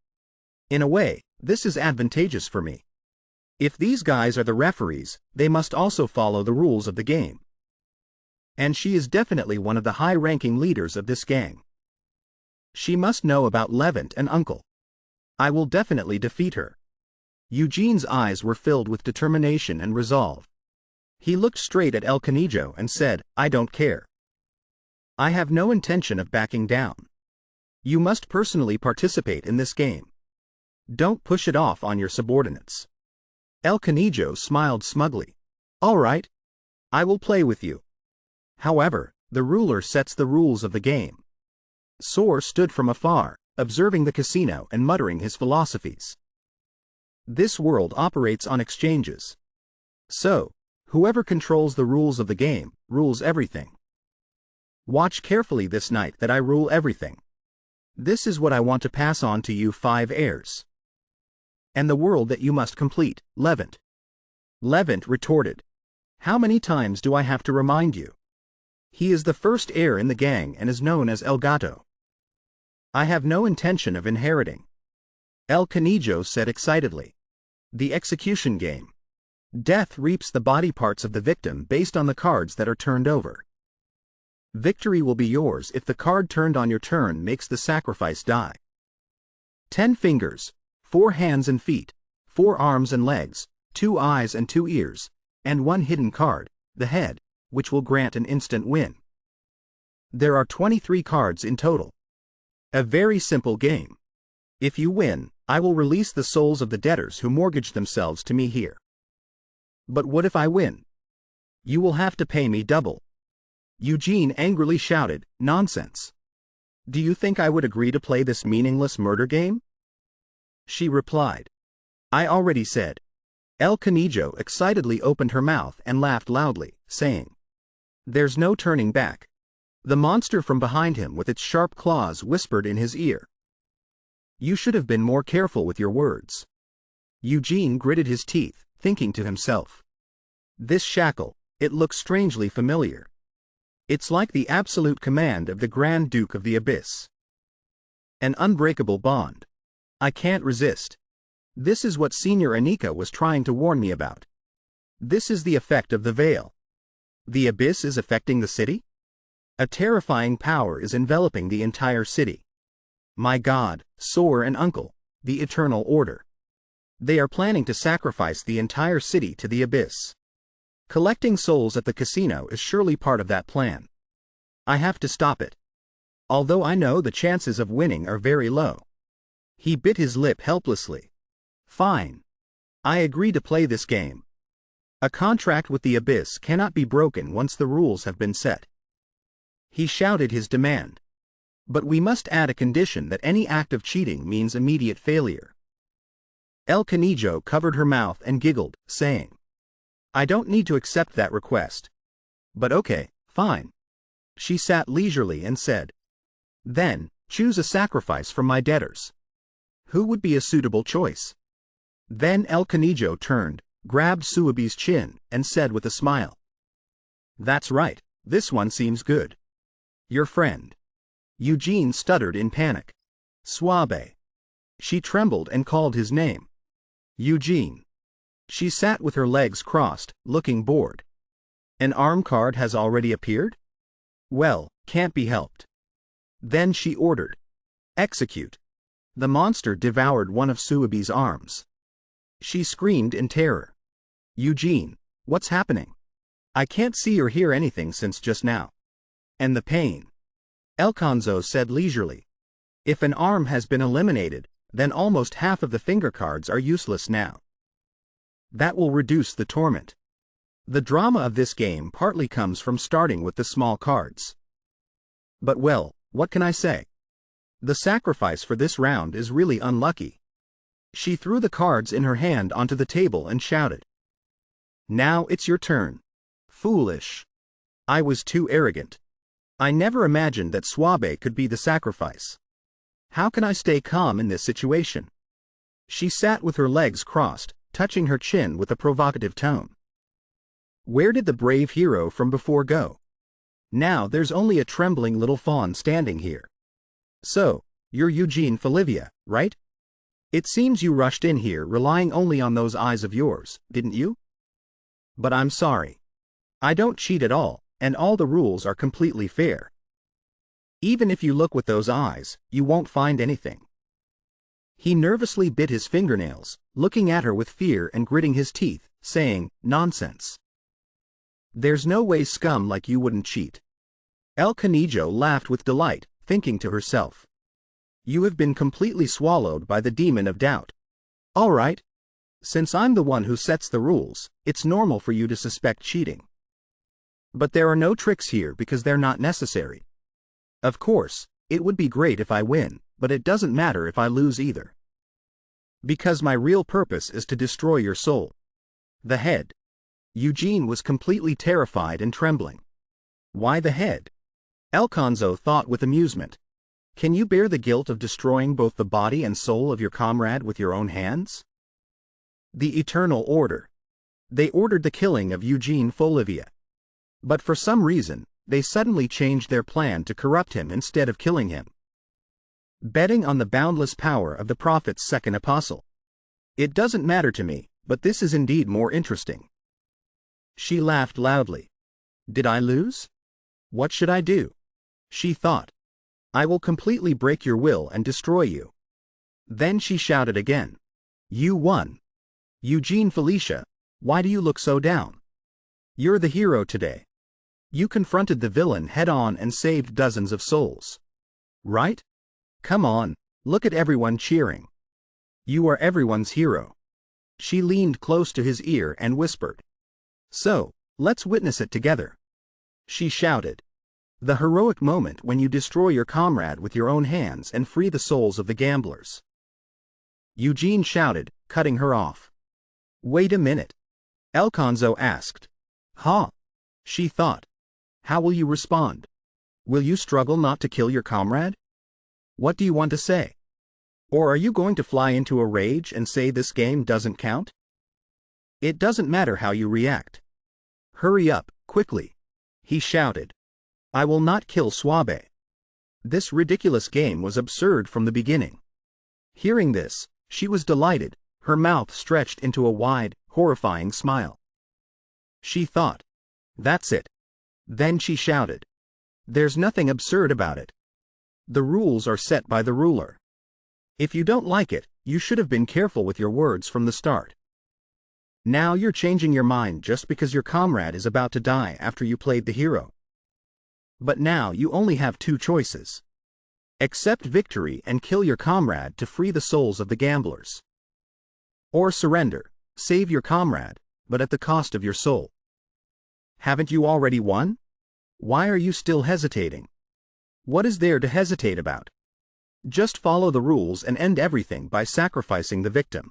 In a way, this is advantageous for me. If these guys are the referees, they must also follow the rules of the game. And she is definitely one of the high-ranking leaders of this gang. She must know about Levant and Uncle. I will definitely defeat her. Eugene's eyes were filled with determination and resolve. He looked straight at El Canijo and said, I don't care. I have no intention of backing down. You must personally participate in this game. Don't push it off on your subordinates. El Canijo smiled smugly. All right. I will play with you. However, the ruler sets the rules of the game. Soar stood from afar, observing the casino and muttering his philosophies. This world operates on exchanges. So, whoever controls the rules of the game, rules everything. Watch carefully this night that I rule everything. This is what I want to pass on to you 5 heirs. And the world that you must complete, Levant. Levant retorted. How many times do I have to remind you? He is the first heir in the gang and is known as El Gato. I have no intention of inheriting. El Canijo said excitedly. The execution game. Death reaps the body parts of the victim based on the cards that are turned over. Victory will be yours if the card turned on your turn makes the sacrifice die. 10 fingers, 4 hands and feet, 4 arms and legs, 2 eyes and 2 ears, and 1 hidden card, the head, which will grant an instant win. There are 23 cards in total. A very simple game. If you win, I will release the souls of the debtors who mortgaged themselves to me here. But what if I win? You will have to pay me double. Eugene angrily shouted, Nonsense. Do you think I would agree to play this meaningless murder game? She replied. I already said. El Canijo excitedly opened her mouth and laughed loudly, saying, There's no turning back. The monster from behind him with its sharp claws whispered in his ear. You should have been more careful with your words. Eugene gritted his teeth, thinking to himself. This shackle, it looks strangely familiar. It's like the absolute command of the Grand Duke of the Abyss. An unbreakable bond. I can't resist. This is what Senior Anika was trying to warn me about. This is the effect of the veil. The Abyss is affecting the city? A terrifying power is enveloping the entire city. My God, Soar and Uncle, the Eternal Order. They are planning to sacrifice the entire city to the Abyss. Collecting souls at the casino is surely part of that plan. I have to stop it. Although I know the chances of winning are very low. He bit his lip helplessly. Fine. I agree to play this game. A contract with the Abyss cannot be broken once the rules have been set. He shouted his demand. But we must add a condition that any act of cheating means immediate failure. El Canijo covered her mouth and giggled, saying, I don't need to accept that request. But okay, fine. She sat leisurely and said, Then, choose a sacrifice from my debtors. Who would be a suitable choice? Then El Canijo turned, grabbed Suabe's chin, and said with a smile. That's right, this one seems good. Your friend. Eugene stuttered in panic. Suabe. She trembled and called his name. Eugene. She sat with her legs crossed, looking bored. An arm card has already appeared? Well, can't be helped. Then she ordered. Execute. The monster devoured one of Suabe's arms. She screamed in terror. Eugene, what's happening? I can't see or hear anything since just now. And the pain. Elconzo said leisurely. If an arm has been eliminated, then almost half of the finger cards are useless now. That will reduce the torment. The drama of this game partly comes from starting with the small cards. But well, what can I say? The sacrifice for this round is really unlucky. She threw the cards in her hand onto the table and shouted. Now it's your turn. Foolish. I was too arrogant. I never imagined that Swabe could be the sacrifice. How can I stay calm in this situation? She sat with her legs crossed, touching her chin with a provocative tone. Where did the brave hero from before go? Now there's only a trembling little fawn standing here. So, you're Eugene Falivia, right? It seems you rushed in here relying only on those eyes of yours, didn't you? But I'm sorry. I don't cheat at all, and all the rules are completely fair. Even if you look with those eyes, you won't find anything. He nervously bit his fingernails, looking at her with fear and gritting his teeth, saying, "Nonsense. There's no way scum like you wouldn't cheat." El Canijo laughed with delight, thinking to herself, "You have been completely swallowed by the demon of doubt. All right. Since I'm the one who sets the rules, it's normal for you to suspect cheating. But there are no tricks here because they're not necessary. Of course, it would be great if I win, but it doesn't matter if I lose either. Because my real purpose is to destroy your soul. The head." Eugene was completely terrified and trembling. Why the head? Elconzo thought with amusement. Can you bear the guilt of destroying both the body and soul of your comrade with your own hands? The Eternal Order. They ordered the killing of Eugene Falivia. But for some reason, they suddenly changed their plan to corrupt him instead of killing him. Betting on the boundless power of the Prophet's second apostle. It doesn't matter to me, but this is indeed more interesting. She laughed loudly. Did I lose? What should I do? She thought. I will completely break your will and destroy you. Then she shouted again. You won. Eugene Felicia, why do you look so down? You're the hero today. You confronted the villain head-on and saved dozens of souls. Right? Come on, look at everyone cheering. You are everyone's hero. She leaned close to his ear and whispered. So, let's witness it together. She shouted. The heroic moment when you destroy your comrade with your own hands and free the souls of the gamblers. Eugene shouted, cutting her off. Wait a minute. Elconzo asked. Huh? She thought. How will you respond? Will you struggle not to kill your comrade? What do you want to say? Or are you going to fly into a rage and say this game doesn't count? It doesn't matter how you react. Hurry up, quickly. He shouted. I will not kill Swabe. This ridiculous game was absurd from the beginning. Hearing this, she was delighted, her mouth stretched into a wide, horrifying smile. She thought. That's it. Then she shouted. There's nothing absurd about it. The rules are set by the ruler. If you don't like it, you should have been careful with your words from the start. Now you're changing your mind just because your comrade is about to die after you played the hero. But now you only have two choices. Accept victory and kill your comrade to free the souls of the gamblers. Or surrender, save your comrade, but at the cost of your soul. Haven't you already won? Why are you still hesitating? What is there to hesitate about? Just follow the rules and end everything by sacrificing the victim.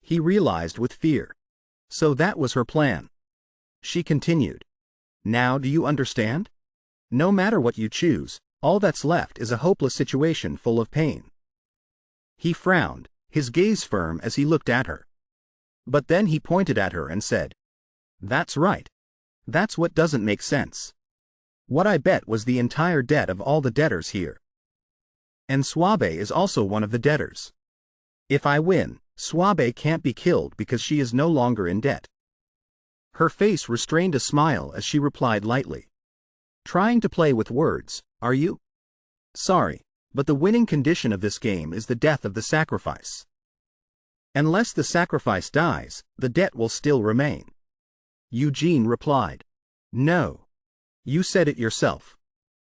He realized with fear. So that was her plan. She continued. Now do you understand? No matter what you choose, all that's left is a hopeless situation full of pain. He frowned, his gaze firm as he looked at her. But then he pointed at her and said, That's right. That's what doesn't make sense. What I bet was the entire debt of all the debtors here. And Swabe is also one of the debtors. If I win, Swabe can't be killed because she is no longer in debt. Her face restrained a smile as she replied lightly. Trying to play with words, are you? Sorry, but the winning condition of this game is the death of the sacrifice. Unless the sacrifice dies, the debt will still remain. Eugene replied. No. You said it yourself.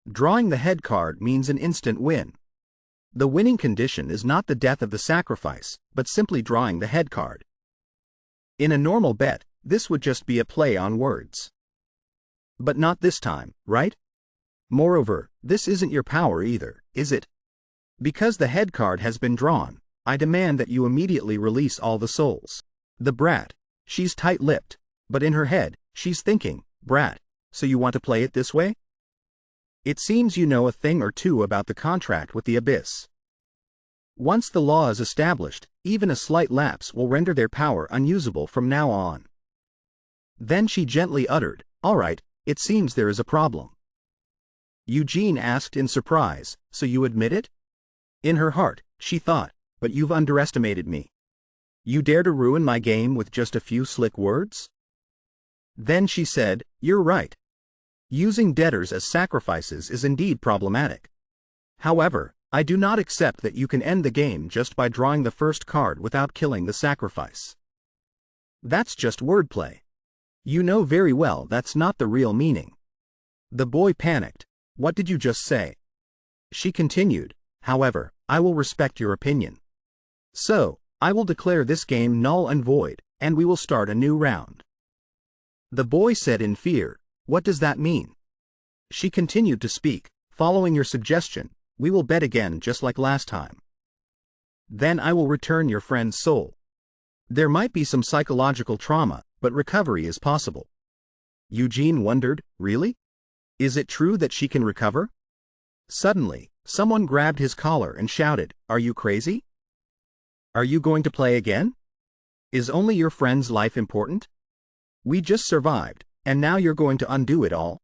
Drawing the head card means an instant win. The winning condition is not the death of the sacrifice, but simply drawing the head card. In a normal bet, this would just be a play on words. But not this time, right? Moreover, this isn't your power either, is it? Because the head card has been drawn, I demand that you immediately release all the souls. The brat, she's tight-lipped, But in her head, she's thinking, brat, so you want to play it this way? It seems you know a thing or two about the contract with the Abyss. Once the law is established, even a slight lapse will render their power unusable from now on. Then she gently uttered, all right, it seems there is a problem. Eugene asked in surprise, so you admit it? In her heart, she thought, but you've underestimated me. You dare to ruin my game with just a few slick words? Then she said, you're right. Using debtors as sacrifices is indeed problematic. However, I do not accept that you can end the game just by drawing the first card without killing the sacrifice. That's just wordplay. You know very well that's not the real meaning. The boy panicked. What did you just say? She continued, however, I will respect your opinion. So, I will declare this game null and void, and we will start a new round. The boy said in fear, what does that mean? She continued to speak, following your suggestion, we will bet again just like last time. Then I will return your friend's soul. There might be some psychological trauma, but recovery is possible. Eugene wondered, really? Is it true that she can recover? Suddenly, someone grabbed his collar and shouted, are you crazy? Are you going to play again? Is only your friend's life important? We just survived, and now you're going to undo it all?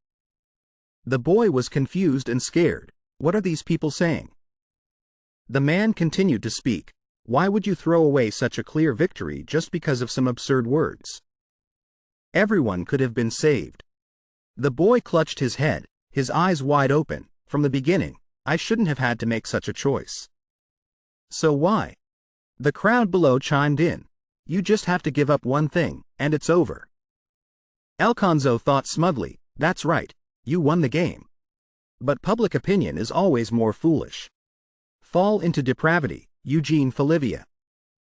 The boy was confused and scared. What are these people saying? The man continued to speak. Why would you throw away such a clear victory just because of some absurd words? Everyone could have been saved. The boy clutched his head, his eyes wide open. From the beginning, I shouldn't have had to make such a choice. So why? The crowd below chimed in. You just have to give up one thing, and it's over. Alfonso thought smugly, that's right, you won the game. But public opinion is always more foolish. Fall into depravity, Eugene Folivia.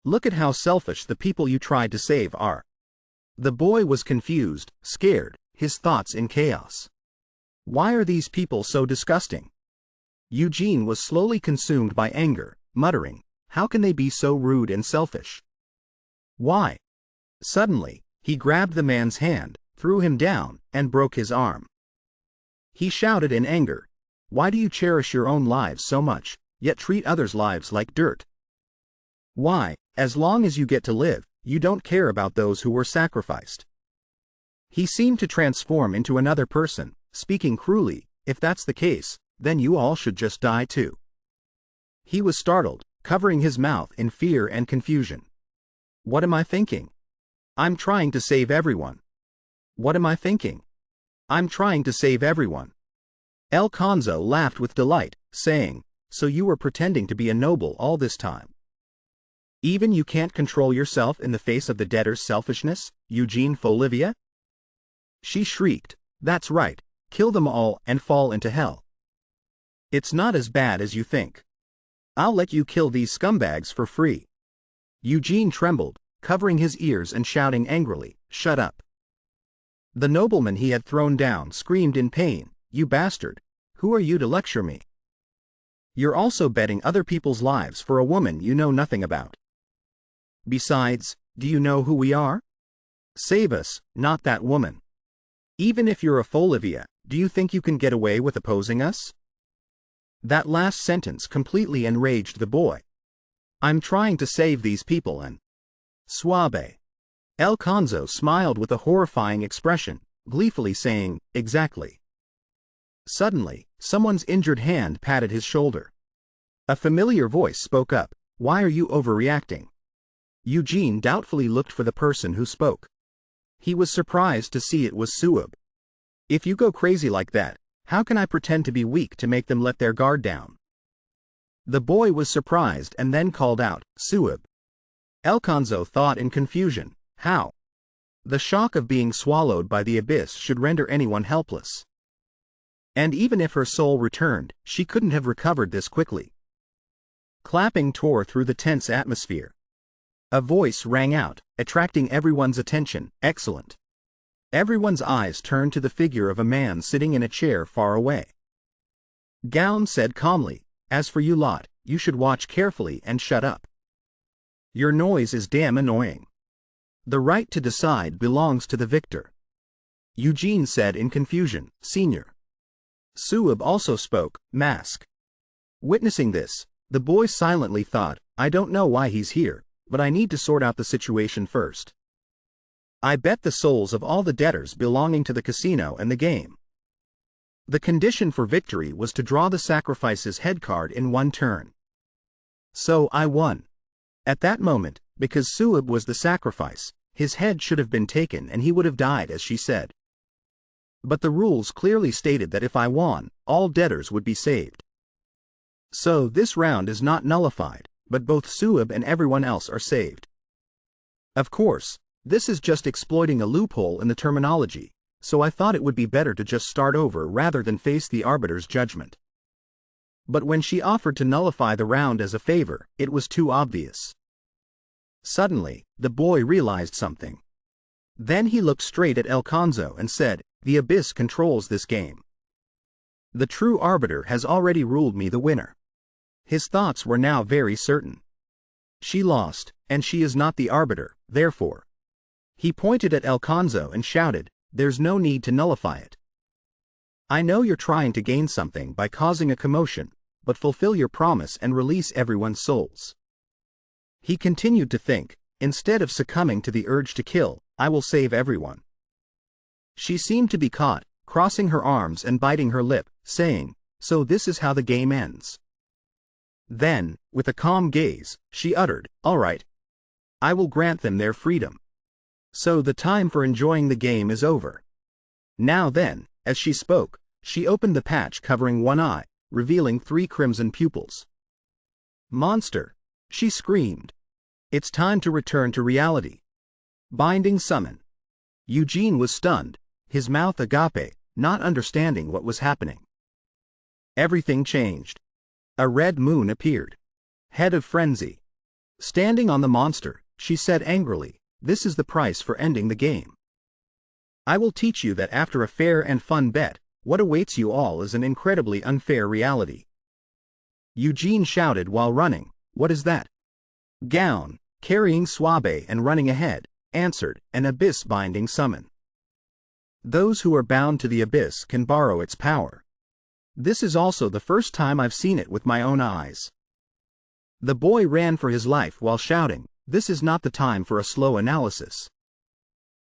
Look at how selfish the people you tried to save are. The boy was confused, scared, his thoughts in chaos. Why are these people so disgusting? Eugene was slowly consumed by anger, muttering, how can they be so rude and selfish? Why? Suddenly, he grabbed the man's hand, threw him down, and broke his arm. He shouted in anger, why do you cherish your own lives so much, yet treat others' lives like dirt? Why, as long as you get to live, you don't care about those who were sacrificed? He seemed to transform into another person, speaking cruelly, if that's the case, then you all should just die too. He was startled, covering his mouth in fear and confusion. What am I thinking? I'm trying to save everyone. What am I thinking? I'm trying to save everyone. Alfonso laughed with delight, saying, so you were pretending to be a noble all this time. Even you can't control yourself in the face of the debtor's selfishness, Eugene Folivia? She shrieked, that's right, kill them all and fall into hell. It's not as bad as you think. I'll let you kill these scumbags for free. Eugene trembled, covering his ears and shouting angrily, shut up. The nobleman he had thrown down screamed in pain, you bastard, who are you to lecture me? You're also betting other people's lives for a woman you know nothing about. Besides, do you know who we are? Save us, not that woman. Even if you're a Folivia, do you think you can get away with opposing us? That last sentence completely enraged the boy. I'm trying to save these people and... Suave. Alfonso smiled with a horrifying expression, gleefully saying, exactly. Suddenly, someone's injured hand patted his shoulder. A familiar voice spoke up, why are you overreacting? Eugene doubtfully looked for the person who spoke. He was surprised to see it was Suab. If you go crazy like that, how can I pretend to be weak to make them let their guard down? The boy was surprised and then called out, Suab. Alfonso thought in confusion, how? The shock of being swallowed by the abyss should render anyone helpless. And even if her soul returned, she couldn't have recovered this quickly. Clapping tore through the tense atmosphere. A voice rang out, attracting everyone's attention, excellent. Everyone's eyes turned to the figure of a man sitting in a chair far away. Gown said calmly, as for you lot, you should watch carefully and shut up. Your noise is damn annoying. The right to decide belongs to the victor. Eugene said in confusion, Senior. Suib also spoke, Mask. Witnessing this, the boy silently thought, I don't know why he's here, but I need to sort out the situation first. I bet the souls of all the debtors belonging to the casino and the game. The condition for victory was to draw the sacrifice's head card in one turn. So I won. At that moment, because Suib was the sacrifice, his head should have been taken and he would have died as she said. But the rules clearly stated that if I won, all debtors would be saved. So this round is not nullified, but both Suib and everyone else are saved. Of course, this is just exploiting a loophole in the terminology, so I thought it would be better to just start over rather than face the arbiter's judgment. But when she offered to nullify the round as a favor, it was too obvious. Suddenly, the boy realized something. Then he looked straight at Elconzo and said, The abyss controls this game. The true arbiter has already ruled me the winner. His thoughts were now very certain. She lost, and she is not the arbiter, therefore. He pointed at Elconzo and shouted, There's no need to nullify it. I know you're trying to gain something by causing a commotion, but fulfill your promise and release everyone's souls. He continued to think, instead of succumbing to the urge to kill, I will save everyone. She seemed to be caught, crossing her arms and biting her lip, saying, So this is how the game ends. Then, with a calm gaze, she uttered, All right. I will grant them their freedom. So the time for enjoying the game is over. Now then, as she spoke, she opened the patch covering one eye, revealing 3 crimson pupils. Monster! She screamed. It's time to return to reality. Binding summon. Eugene was stunned, his mouth agape, not understanding what was happening. Everything changed. A red moon appeared. Head of frenzy. Standing on the monster, she said angrily, This is the price for ending the game. I will teach you that after a fair and fun bet, what awaits you all is an incredibly unfair reality. Eugene shouted while running, What is that? Gown, carrying Suabe and running ahead, answered, An abyss binding summon. Those who are bound to the abyss can borrow its power. This is also the first time I've seen it with my own eyes. The boy ran for his life while shouting, This is not the time for a slow analysis.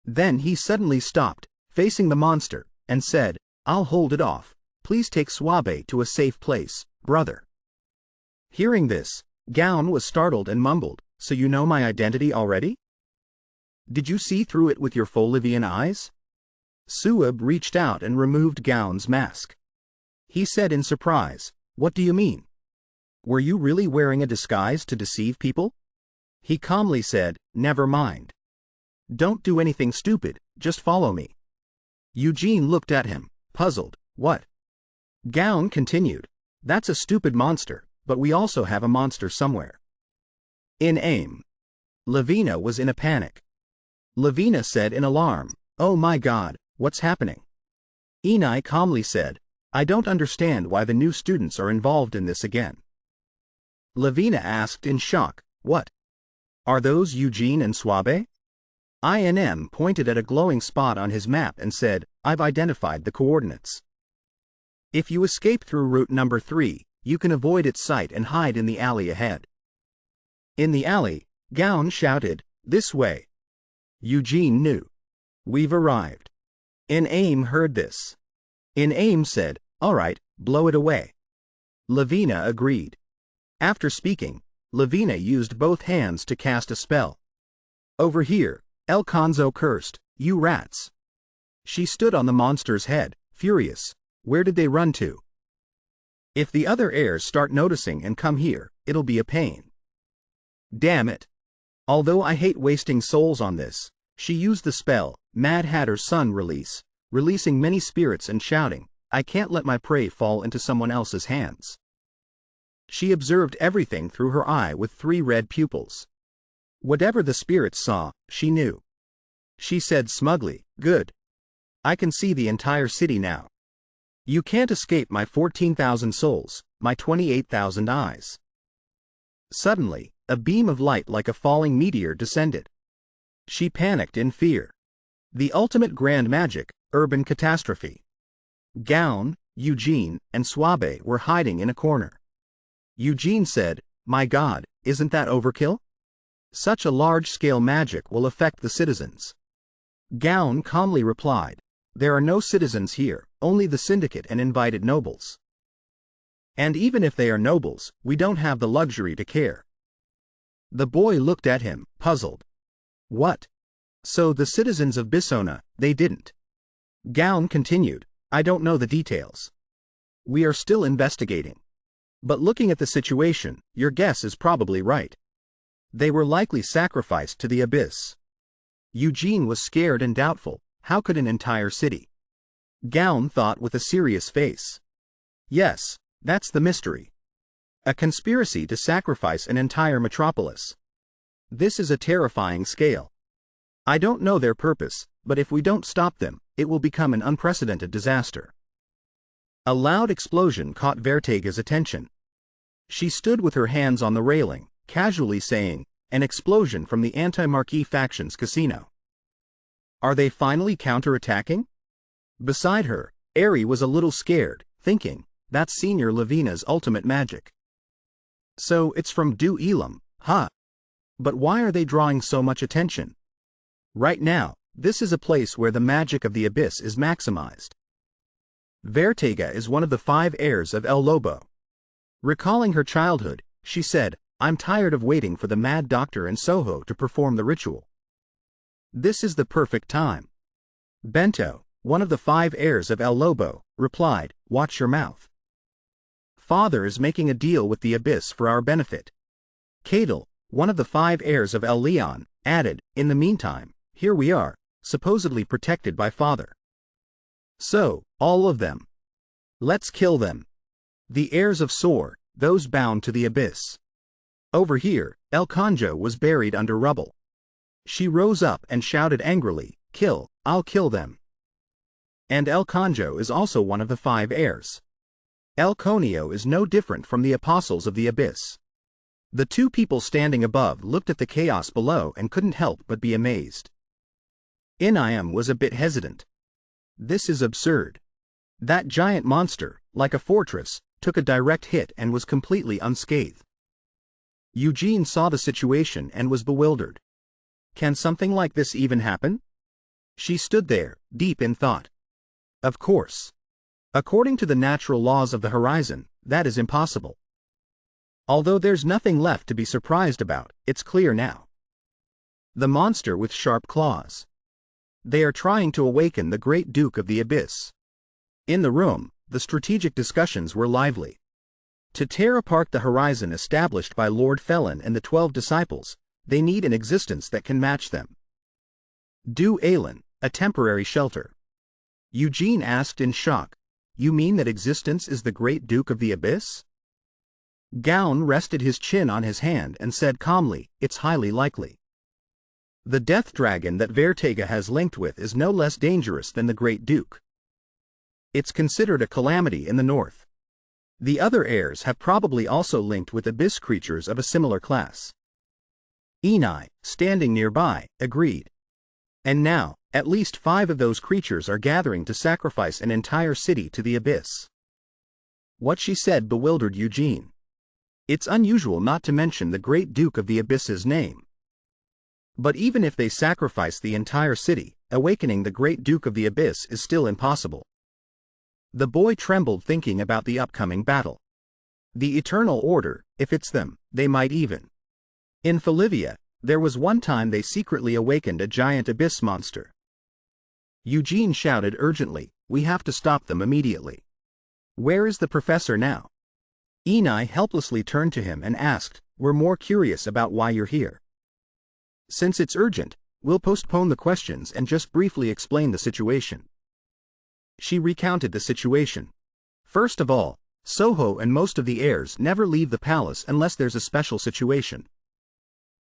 Then he suddenly stopped, facing the monster, and said, I'll hold it off. Please take Suabe to a safe place, brother. Hearing this, Gown was startled and mumbled, So you know my identity already? Did you see through it with your Folivian eyes? Suib reached out and removed Gown's mask. He said in surprise, What do you mean? Were you really wearing a disguise to deceive people? He calmly said, Never mind. Don't do anything stupid, just follow me. Eugene looked at him, puzzled, What? Gown continued, That's a stupid monster, but we also have a monster somewhere. In aim. Lavina was in a panic. Lavina said in alarm, Oh my God, what's happening? Enai calmly said, I don't understand why the new students are involved in this again. Lavina asked in shock, What? Are those Eugene and Suabe? INM pointed at a glowing spot on his map and said, I've identified the coordinates. If you escape through route number 3, you can avoid its sight and hide in the alley ahead. In the alley, Gown shouted, This way. Eugene knew. We've arrived. In aim heard this. In aim said, All right, blow it away. Lavina agreed. After speaking, Lavina used both hands to cast a spell. Over here, Elconzo cursed, You rats. She stood on the monster's head, furious. Where did they run to? If the other heirs start noticing and come here, it'll be a pain. Damn it. Although I hate wasting souls on this, she used the spell, Mad Hatter's Son releasing many spirits and shouting, I can't let my prey fall into someone else's hands. She observed everything through her eye with 3 red pupils. Whatever the spirits saw, she knew. She said smugly, Good. I can see the entire city now. You can't escape my 14,000 souls, my 28,000 eyes. Suddenly, a beam of light like a falling meteor descended. She panicked in fear. The ultimate grand magic, urban catastrophe. Gaon, Eugene, and Swabe were hiding in a corner. Eugene said, "My God, isn't that overkill? Such a large-scale magic will affect the citizens." Gaon calmly replied, "There are no citizens here, only the syndicate and invited nobles. And even if they are nobles, we don't have the luxury to care." The boy looked at him, puzzled. "What? So the citizens of Bisona, they didn't?" Gaon continued, "I don't know the details. We are still investigating. But looking at the situation, your guess is probably right. They were likely sacrificed to the abyss." Eugene was scared and doubtful. How could an entire city? Gaon thought with a serious face. Yes, that's the mystery. A conspiracy to sacrifice an entire metropolis. This is a terrifying scale. I don't know their purpose, but if we don't stop them, it will become an unprecedented disaster. A loud explosion caught Vertega's attention. She stood with her hands on the railing, casually saying, "An explosion from the anti-Marquis faction's casino. Are they finally counterattacking?" Beside her, Eri was a little scared, thinking, that's Senior Lavina's ultimate magic. So it's from Du Elam, huh? But why are they drawing so much attention? Right now, this is a place where the magic of the abyss is maximized. Vertega is one of the 5 heirs of El Lobo. Recalling her childhood, she said, "I'm tired of waiting for the mad doctor in Soho to perform the ritual. This is the perfect time." Bento, one of the 5 heirs of El Lobo, replied, "Watch your mouth. Father is making a deal with the abyss for our benefit." Cadel, one of the 5 heirs of El Leon, added, "In the meantime, here we are, supposedly protected by Father. So, all of them. Let's kill them. The heirs of Sor, those bound to the abyss." Over here, El Conjo was buried under rubble. She rose up and shouted angrily, "Kill, I'll kill them." And El Conjo is also one of the 5 heirs. El Conio is no different from the apostles of the abyss. The 2 people standing above looked at the chaos below and couldn't help but be amazed. Inayam was a bit hesitant. This is absurd. That giant monster, like a fortress, took a direct hit and was completely unscathed. Eugene saw the situation and was bewildered. Can something like this even happen? She stood there, deep in thought. Of course. According to the natural laws of the horizon, that is impossible. Although there's nothing left to be surprised about, it's clear now. The monster with sharp claws. They are trying to awaken the great Duke of the Abyss. In the room, the strategic discussions were lively. To tear apart the horizon established by Lord Felon and the 12 disciples, they need an existence that can match them. Du Alan, a temporary shelter. Eugene asked in shock, "You mean that existence is the great Duke of the Abyss?" Gaon rested his chin on his hand and said calmly, "It's highly likely. The death dragon that Vertega has linked with is no less dangerous than the great Duke. It's considered a calamity in the north. The other heirs have probably also linked with abyss creatures of a similar class." Enai, standing nearby, agreed. "And now, at least 5 of those creatures are gathering to sacrifice an entire city to the abyss." What she said bewildered Eugene. It's unusual not to mention the great Duke of the Abyss's name. But even if they sacrifice the entire city, awakening the great Duke of the Abyss is still impossible. The boy trembled thinking about the upcoming battle. The Eternal Order, if it's them, they might even. In Falivia, there was one time they secretly awakened a giant abyss monster. Eugene shouted urgently, "We have to stop them immediately." "Where is the professor now?" Enai helplessly turned to him and asked, "We're more curious about why you're here. Since it's urgent, we'll postpone the questions and just briefly explain the situation." She recounted the situation. First of all, Soho and most of the heirs never leave the palace unless there's a special situation.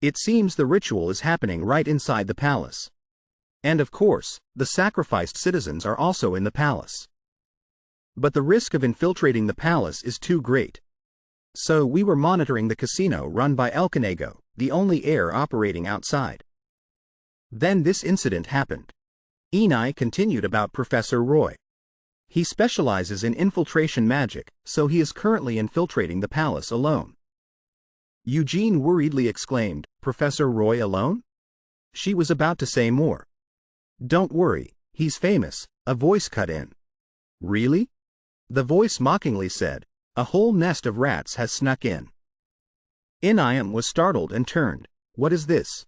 It seems the ritual is happening right inside the palace. And of course, the sacrificed citizens are also in the palace. But the risk of infiltrating the palace is too great. So we were monitoring the casino run by El Canego, the only heir operating outside. Then this incident happened. Enai continued about Professor Roy. He specializes in infiltration magic, so he is currently infiltrating the palace alone. Eugene worriedly exclaimed, Professor Roy alone? She was about to say more. Don't worry, he's famous, a voice cut in. Really? The voice mockingly said, a whole nest of rats has snuck in. Inayam was startled and turned. What is this?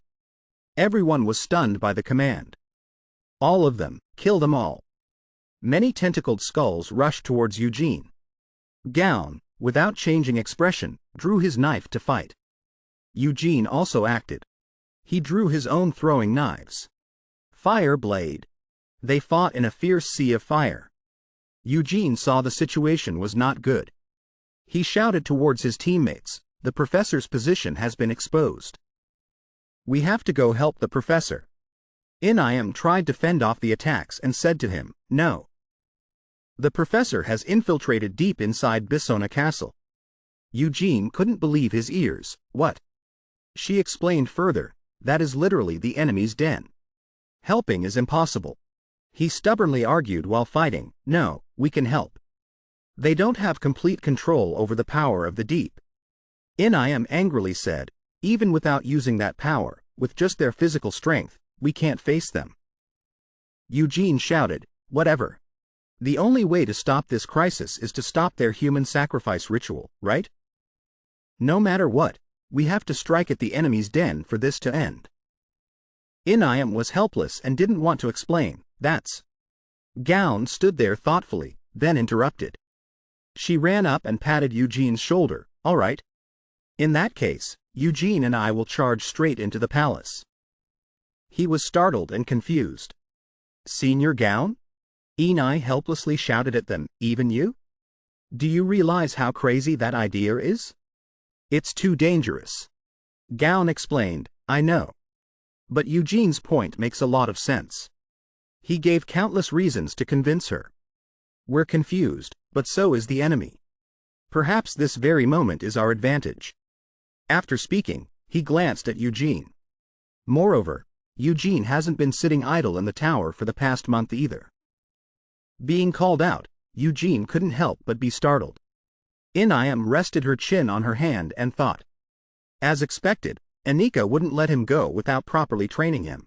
Everyone was stunned by the command. All of them, kill them all. Many tentacled skulls rushed towards Eugene. Gown, without changing expression, drew his knife to fight. Eugene also acted. He drew his own throwing knives. Fire blade. They fought in a fierce sea of fire. Eugene saw the situation was not good. He shouted towards his teammates, the professor's position has been exposed. We have to go help the professor. Inayam tried to fend off the attacks and said to him, no. The professor has infiltrated deep inside Bisona Castle. Eugene couldn't believe his ears. What? She explained further, that is literally the enemy's den. Helping is impossible. He stubbornly argued while fighting, no, we can help. They don't have complete control over the power of the deep. Inayam angrily said, even without using that power, with just their physical strength, we can't face them. Eugene shouted, whatever. The only way to stop this crisis is to stop their human sacrifice ritual, right? No matter what, we have to strike at the enemy's den for this to end. Inayam was helpless and didn't want to explain, that's. Gown stood there thoughtfully, then interrupted. She ran up and patted Eugene's shoulder, all right. In that case, Eugene and I will charge straight into the palace. He was startled and confused. Senior Gown? Enai helplessly shouted at them, even you? Do you realize how crazy that idea is? It's too dangerous. Gown explained, I know. But Eugene's point makes a lot of sense. He gave countless reasons to convince her. We're confused, but so is the enemy. Perhaps this very moment is our advantage. After speaking, he glanced at Eugene. Moreover, Eugene hasn't been sitting idle in the tower for the past month either. Being called out, Eugene couldn't help but be startled. Inayam rested her chin on her hand and thought. As expected, Anika wouldn't let him go without properly training him.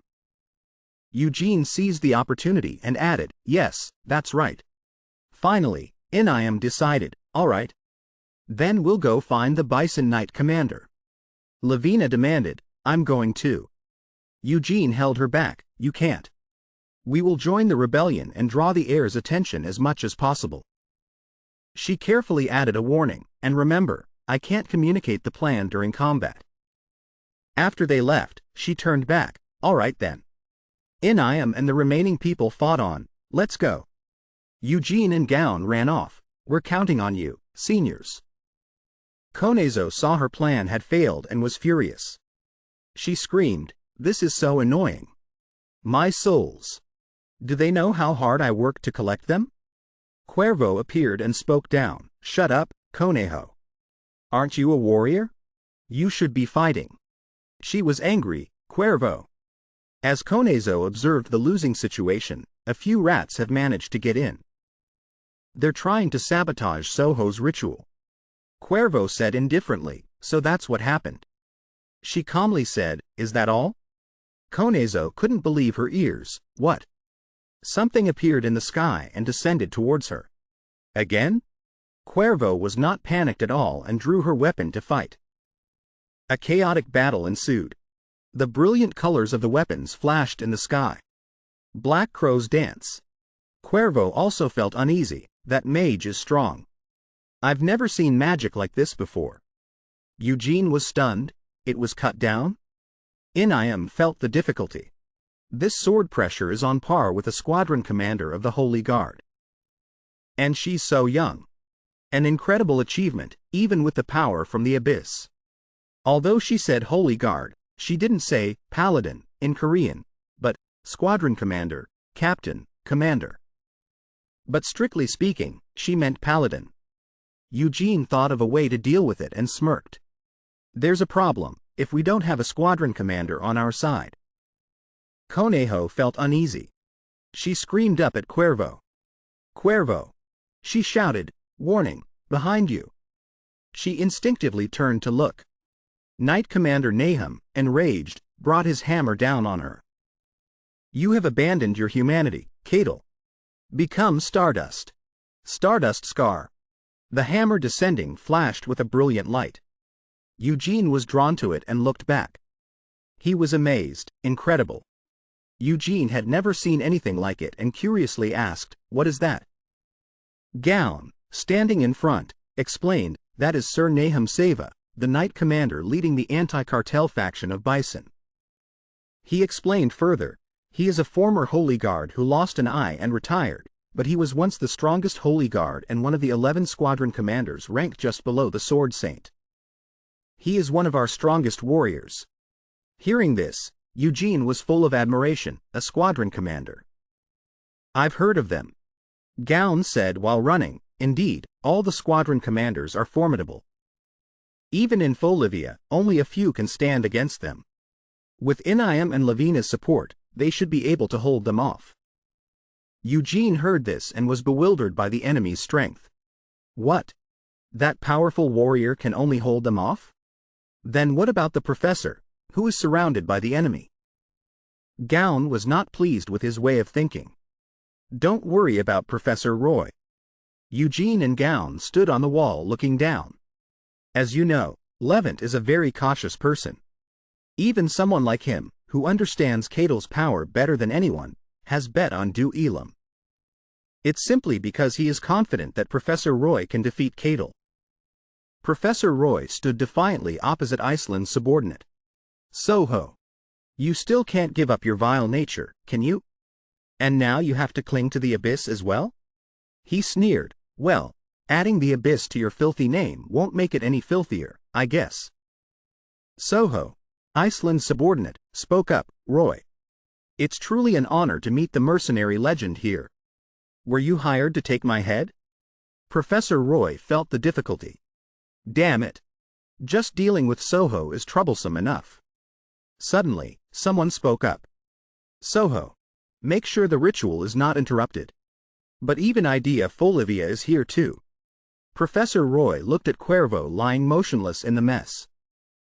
Eugene seized the opportunity and added, yes, that's right. Finally, Inayam decided, all right. Then we'll go find the Bison Knight commander. Lavina demanded, I'm going too. Eugene held her back, you can't. We will join the rebellion and draw the heir's attention as much as possible. She carefully added a warning, and remember, I can't communicate the plan during combat. After they left, she turned back, all right then. Inayam and the remaining people fought on, let's go. Eugene and Gown ran off, we're counting on you, seniors. Konezo saw her plan had failed and was furious. She screamed, this is so annoying. My souls. Do they know how hard I worked to collect them? Cuervo appeared and spoke down, shut up, Conejo. Aren't you a warrior? You should be fighting. She was angry, Cuervo. As Konezo observed the losing situation, a few rats have managed to get in. They're trying to sabotage Soho's ritual. Cuervo said indifferently, so that's what happened. She calmly said, is that all? Konezo couldn't believe her ears, what? Something appeared in the sky and descended towards her. Again? Cuervo was not panicked at all and drew her weapon to fight. A chaotic battle ensued. The brilliant colors of the weapons flashed in the sky. Black crows dance. Cuervo also felt uneasy, that mage is strong. I've never seen magic like this before. Eugene was stunned, it was cut down? Inayam felt the difficulty. This sword pressure is on par with a squadron commander of the Holy Guard. And she's so young. An incredible achievement, even with the power from the abyss. Although she said Holy Guard, she didn't say Paladin in Korean, but Squadron Commander, Captain, Commander. But strictly speaking, she meant Paladin. Eugene thought of a way to deal with it and smirked. There's a problem, if we don't have a squadron commander on our side. Koneho felt uneasy. She screamed up at Cuervo. Cuervo! She shouted, warning, behind you. She instinctively turned to look. Knight Commander Nahum, enraged, brought his hammer down on her. You have abandoned your humanity, Cadel. Become Stardust. Stardust Scar. The hammer descending flashed with a brilliant light. Eugene was drawn to it and looked back. He was amazed, incredible. Eugene had never seen anything like it and curiously asked, "What is that?" Gown, standing in front, explained, "That is Sir Nahum Seva, the Knight Commander leading the anti-cartel faction of Bison." He explained further, "He is a former Holy Guard who lost an eye and retired, but he was once the strongest Holy Guard and one of the 11 squadron commanders ranked just below the Sword Saint. He is one of our strongest warriors." Hearing this, Eugene was full of admiration, a squadron commander. "I've heard of them," Gown said while running. "Indeed, all the squadron commanders are formidable. Even in Folivia, only a few can stand against them. With Iniam and Lavina's support, they should be able to hold them off." Eugene heard this and was bewildered by the enemy's strength. What? That powerful warrior can only hold them off? Then what about the professor, who is surrounded by the enemy? Gown was not pleased with his way of thinking. "Don't worry about Professor Roy." Eugene and Gown stood on the wall looking down. As you know, Levant is a very cautious person. Even someone like him, who understands Cadel's power better than anyone, has bet on Du Elam. It's simply because he is confident that Professor Roy can defeat Cadel. Professor Roy stood defiantly opposite Iceland's subordinate. "Soho. You still can't give up your vile nature, can you? And now you have to cling to the abyss as well?" He sneered. "Well, adding the abyss to your filthy name won't make it any filthier, I guess." "Soho," Iceland's subordinate, spoke up, "Roy. It's truly an honor to meet the mercenary legend here. Were you hired to take my head?" Professor Roy felt the difficulty. "Damn it. Just dealing with Soho is troublesome enough." Suddenly, someone spoke up. "Soho. Make sure the ritual is not interrupted. But even Idea Folivia is here too." Professor Roy looked at Cuervo lying motionless in the mess.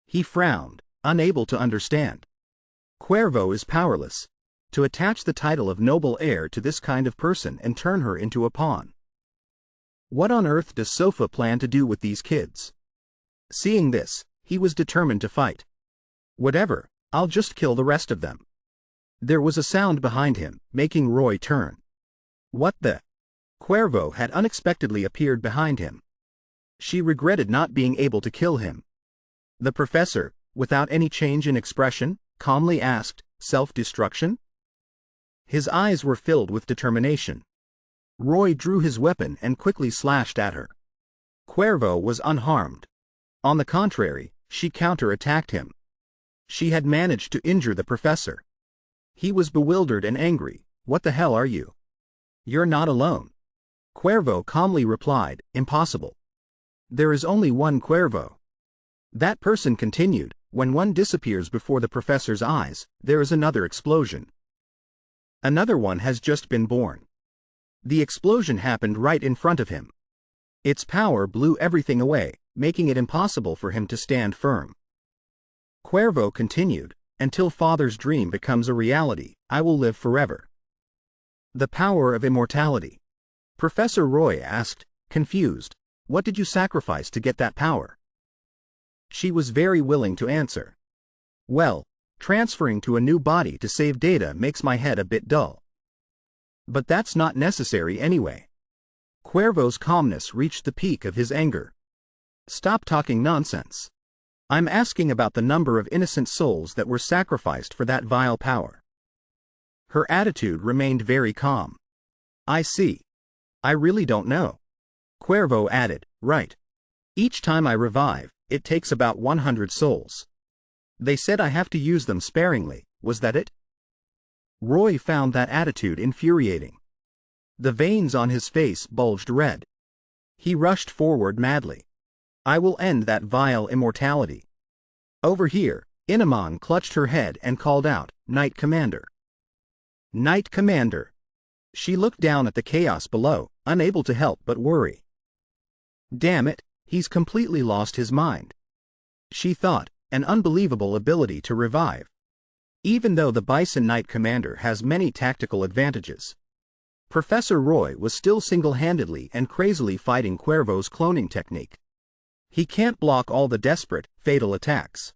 He frowned, unable to understand. Cuervo is powerless. To attach the title of noble heir to this kind of person and turn her into a pawn. What on earth does Sofa plan to do with these kids? Seeing this, he was determined to fight. "Whatever, I'll just kill the rest of them." There was a sound behind him, making Roy turn. What the? Cuervo had unexpectedly appeared behind him. She regretted not being able to kill him. The professor, without any change in expression, calmly asked, "Self-destruction?" His eyes were filled with determination. Roy drew his weapon and quickly slashed at her. Cuervo was unharmed. On the contrary, she counter-attacked him. She had managed to injure the professor. He was bewildered and angry. "What the hell are you?" "You're not alone." Cuervo calmly replied, "Impossible. There is only one Cuervo." That person continued, "When one disappears before the professor's eyes, there is another explosion. Another one has just been born." The explosion happened right in front of him. Its power blew everything away, making it impossible for him to stand firm. Cuervo continued, "Until Father's dream becomes a reality, I will live forever." The power of immortality. Professor Roy asked, confused, "What did you sacrifice to get that power?" She was very willing to answer. "Well, transferring to a new body to save data makes my head a bit dull. But that's not necessary anyway." Cuervo's calmness reached the peak of his anger. "Stop talking nonsense. I'm asking about the number of innocent souls that were sacrificed for that vile power." Her attitude remained very calm. "I see. I really don't know." Cuervo added, "Right. Each time I revive, it takes about 100 souls. They said I have to use them sparingly, was that it?" Roy found that attitude infuriating. The veins on his face bulged red. He rushed forward madly. "I will end that vile immortality." Over here, Inamon clutched her head and called out, "Knight Commander." Knight Commander. She looked down at the chaos below, unable to help but worry. Damn it, he's completely lost his mind. She thought, an unbelievable ability to revive. Even though the Bison Knight Commander has many tactical advantages, Professor Roy was still single-handedly and crazily fighting Cuervo's cloning technique. He can't block all the desperate, fatal attacks.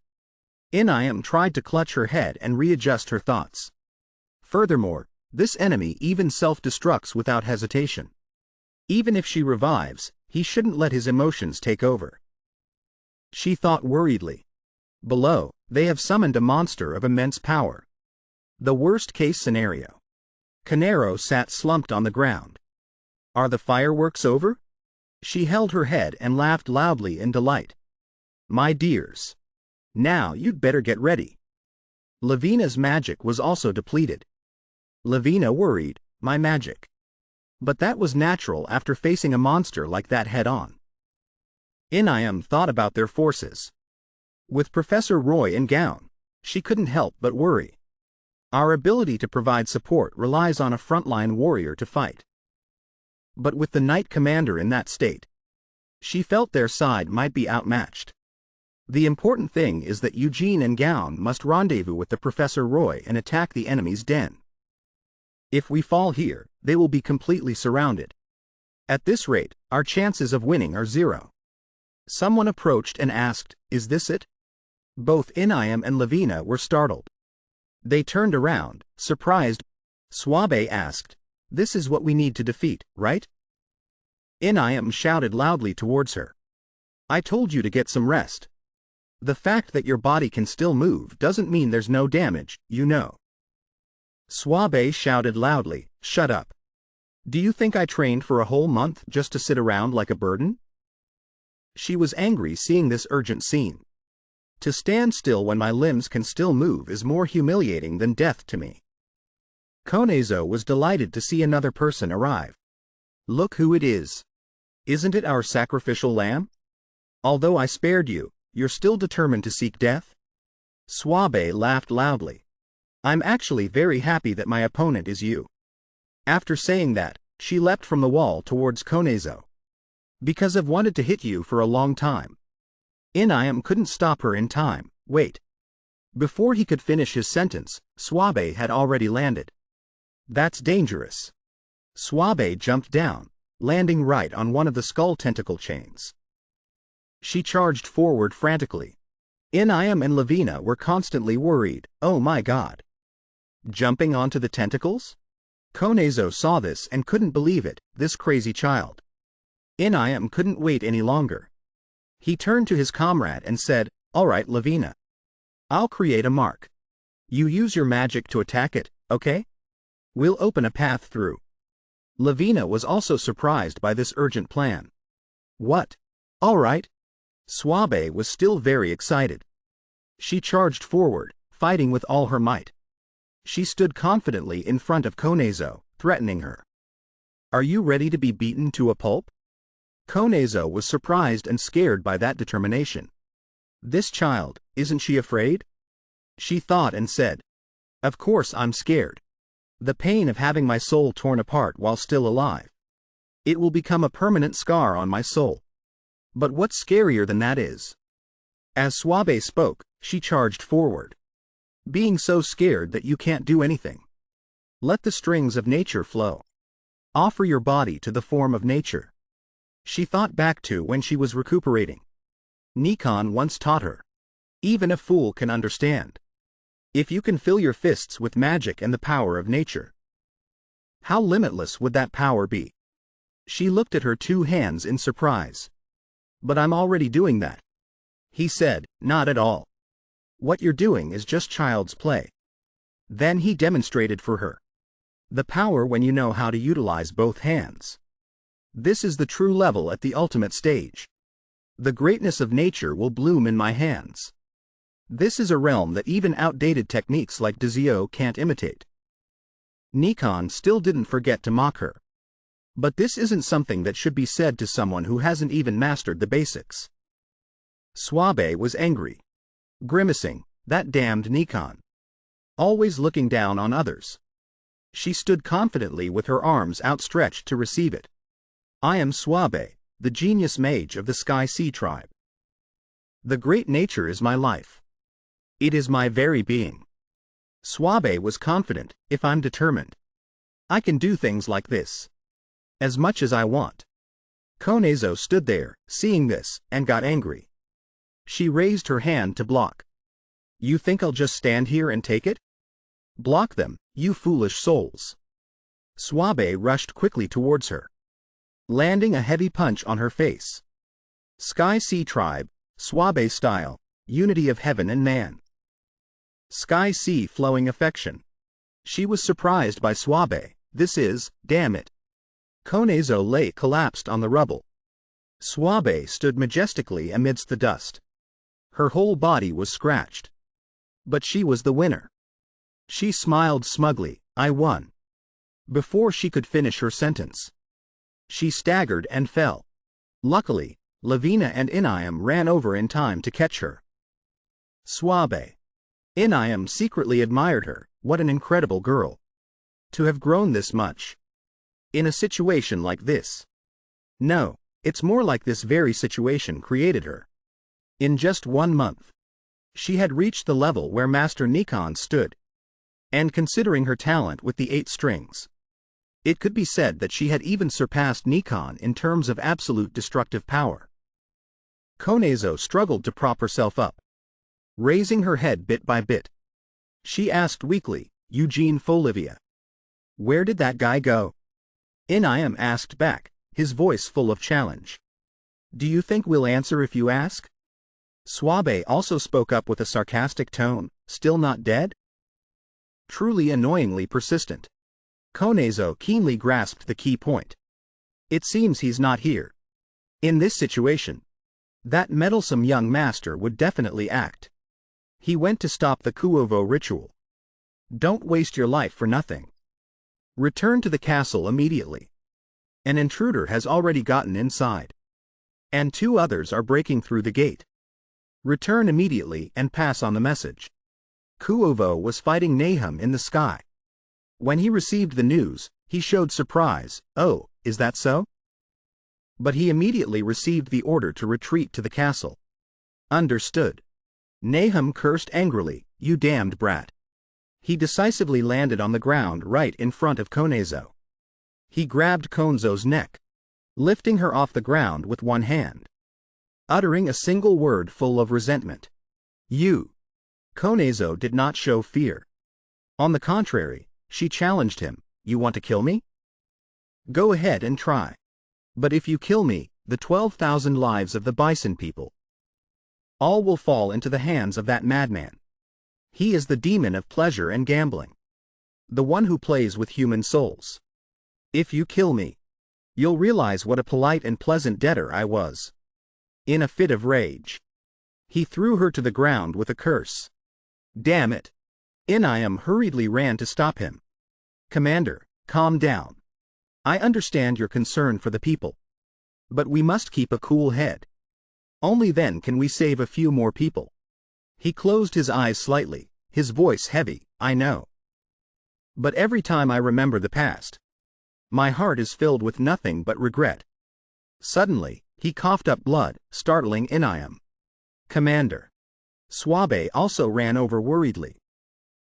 Inayam tried to clutch her head and readjust her thoughts. Furthermore, this enemy even self-destructs without hesitation. Even if she revives, he shouldn't let his emotions take over. She thought worriedly. Below, they have summoned a monster of immense power. The worst-case scenario. Canero sat slumped on the ground. Are the fireworks over? She held her head and laughed loudly in delight. My dears. Now you'd better get ready. Lavina's magic was also depleted. Lavina worried, my magic. But that was natural after facing a monster like that head-on. Inayam thought about their forces. With Professor Roy in gown, she couldn't help but worry. Our ability to provide support relies on a frontline warrior to fight. But with the Knight Commander in that state, she felt their side might be outmatched. The important thing is that Eugene and Gown must rendezvous with the Professor Roy and attack the enemy's den. If we fall here, they will be completely surrounded. At this rate, our chances of winning are 0. Someone approached and asked, is this it? Both Inayam and Lavina were startled. They turned around, surprised. Suabe asked, this is what we need to defeat, right? Inayam shouted loudly towards her. I told you to get some rest. The fact that your body can still move doesn't mean there's no damage, you know. Suabe shouted loudly, shut up. Do you think I trained for a whole month just to sit around like a burden? She was angry seeing this urgent scene. To stand still when my limbs can still move is more humiliating than death to me. Konezo was delighted to see another person arrive. Look who it is. Isn't it our sacrificial lamb? Although I spared you, you're still determined to seek death? Suabe laughed loudly. I'm actually very happy that my opponent is you. After saying that, she leapt from the wall towards Konezo. Because I've wanted to hit you for a long time. Inayam couldn't stop her in time. Wait. Before he could finish his sentence, Suabe had already landed. That's dangerous. Suabe jumped down, landing right on one of the skull tentacle chains. She charged forward frantically. Inayam and Lavina were constantly worried, oh my god. Jumping onto the tentacles? Konezo saw this and couldn't believe it, this crazy child. Inayam couldn't wait any longer. He turned to his comrade and said, all right Lavina. I'll create a mark. You use your magic to attack it, okay? We'll open a path through. Lavina was also surprised by this urgent plan. What? All right. Suabe was still very excited. She charged forward, fighting with all her might. She stood confidently in front of Konezo, threatening her. Are you ready to be beaten to a pulp? Konezo was surprised and scared by that determination. This child, isn't she afraid? She thought and said, of course I'm scared. The pain of having my soul torn apart while still alive. It will become a permanent scar on my soul. But what's scarier than that is? As Suabe spoke, she charged forward. Being so scared that you can't do anything. Let the strings of nature flow. Offer your body to the form of nature. She thought back to when she was recuperating. Nikon once taught her. Even a fool can understand. If you can fill your fists with magic and the power of nature. How limitless would that power be? She looked at her 2 hands in surprise. But I'm already doing that. He said, not at all. What you're doing is just child's play. Then he demonstrated for her. The power when you know how to utilize both hands. This is the true level at the ultimate stage. The greatness of nature will bloom in my hands. This is a realm that even outdated techniques like Dizio can't imitate. Nikon still didn't forget to mock her. But this isn't something that should be said to someone who hasn't even mastered the basics. Suabe was angry. Grimacing, that damned Nikon. Always looking down on others. She stood confidently with her arms outstretched to receive it. I am Swabe, the genius mage of the Sky Sea tribe. The great nature is my life. It is my very being. Swabe was confident. If I'm determined, I can do things like this. As much as I want. Konezo stood there, seeing this, and got angry. She raised her hand to block. You think I'll just stand here and take it? Block them, you foolish souls. Swabe rushed quickly towards her, landing a heavy punch on her face. Sky Sea tribe, Swabe style, unity of heaven and man. Sky Sea flowing affection. She was surprised by Swabe. This is, damn it. Konezo lay collapsed on the rubble. Swabe stood majestically amidst the dust. Her whole body was scratched. But she was the winner. She smiled smugly. I won. Before she could finish her sentence, she staggered and fell. Luckily, Lavina and Inayam ran over in time to catch her. Swabe. Inayam secretly admired her. What an incredible girl. To have grown this much. In a situation like this. No, it's more like this very situation created her. In just 1 month, she had reached the level where Master Nikon stood. And considering her talent with the 8 strings, it could be said that she had even surpassed Nikon in terms of absolute destructive power. Konezo struggled to prop herself up, raising her head bit by bit. She asked weakly, Eugene Folivia, where did that guy go? Inayam asked back, his voice full of challenge. Do you think we'll answer if you ask? Swabe also spoke up with a sarcastic tone, still not dead? Truly annoyingly persistent. Konezo keenly grasped the key point. It seems he's not here. In this situation, that meddlesome young master would definitely act. He went to stop the Kuovo ritual. Don't waste your life for nothing. Return to the castle immediately. An intruder has already gotten inside. And 2 others are breaking through the gate. Return immediately and pass on the message. Kuovo was fighting Nahum in the sky. When he received the news, he showed surprise. Oh, is that so? But he immediately received the order to retreat to the castle. Understood. Nahum cursed angrily, you damned brat. He decisively landed on the ground right in front of Konezo. He grabbed Konzo's neck, lifting her off the ground with one hand, uttering a single word full of resentment. You. Konezo did not show fear. On the contrary, she challenged him, you want to kill me? Go ahead and try. But if you kill me, the 12,000 lives of the bison people, all will fall into the hands of that madman. He is the demon of pleasure and gambling. The one who plays with human souls. If you kill me, you'll realize what a polite and pleasant debtor I was. In a fit of rage, he threw her to the ground with a curse. Damn it. Inayam hurriedly ran to stop him. Commander, calm down. I understand your concern for the people. But we must keep a cool head. Only then can we save a few more people. He closed his eyes slightly, his voice heavy, I know. But every time I remember the past, my heart is filled with nothing but regret. Suddenly, he coughed up blood, startling Inayam. Commander. Swabe also ran over worriedly.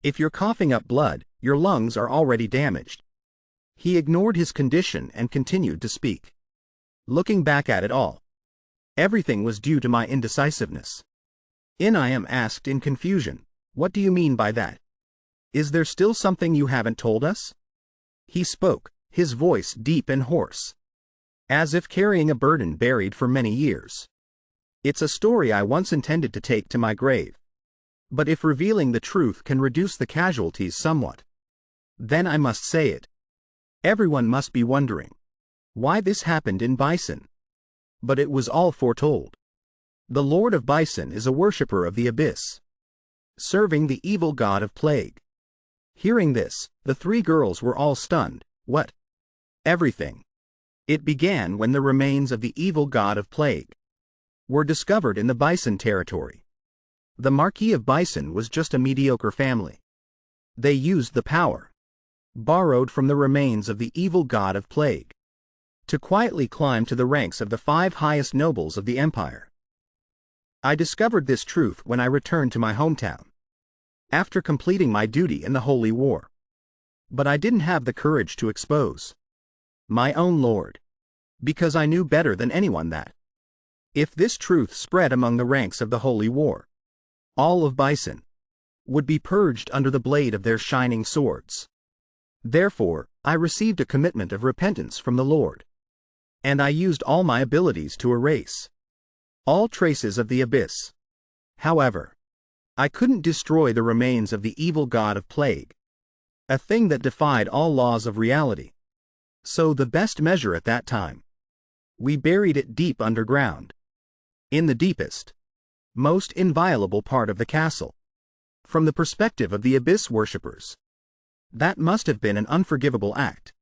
If you're coughing up blood, your lungs are already damaged. He ignored his condition and continued to speak. Looking back at it all, everything was due to my indecisiveness. Inayam asked in confusion, what do you mean by that? Is there still something you haven't told us? He spoke, his voice deep and hoarse, as if carrying a burden buried for many years. It's a story I once intended to take to my grave. But if revealing the truth can reduce the casualties somewhat, then I must say it. Everyone must be wondering why this happened in Bison. But it was all foretold. The Lord of Bison is a worshipper of the abyss, serving the evil god of plague. Hearing this, the 3 girls were all stunned. What? Everything. It began when the remains of the evil god of plague were discovered in the Bison territory. The Marquis of Bison was just a mediocre family. They used the power borrowed from the remains of the evil god of plague, to quietly climb to the ranks of the 5 highest nobles of the empire. I discovered this truth when I returned to my hometown, after completing my duty in the Holy War. But I didn't have the courage to expose my own lord, because I knew better than anyone that if this truth spread among the ranks of the Holy War, all of Bison would be purged under the blade of their shining swords. Therefore, I received a commitment of repentance from the Lord, and I used all my abilities to erase all traces of the abyss. However, I couldn't destroy the remains of the evil god of plague, a thing that defied all laws of reality. So the best measure at that time, we buried it deep underground, in the deepest, most inviolable part of the castle. From the perspective of the abyss worshippers, that must have been an unforgivable act.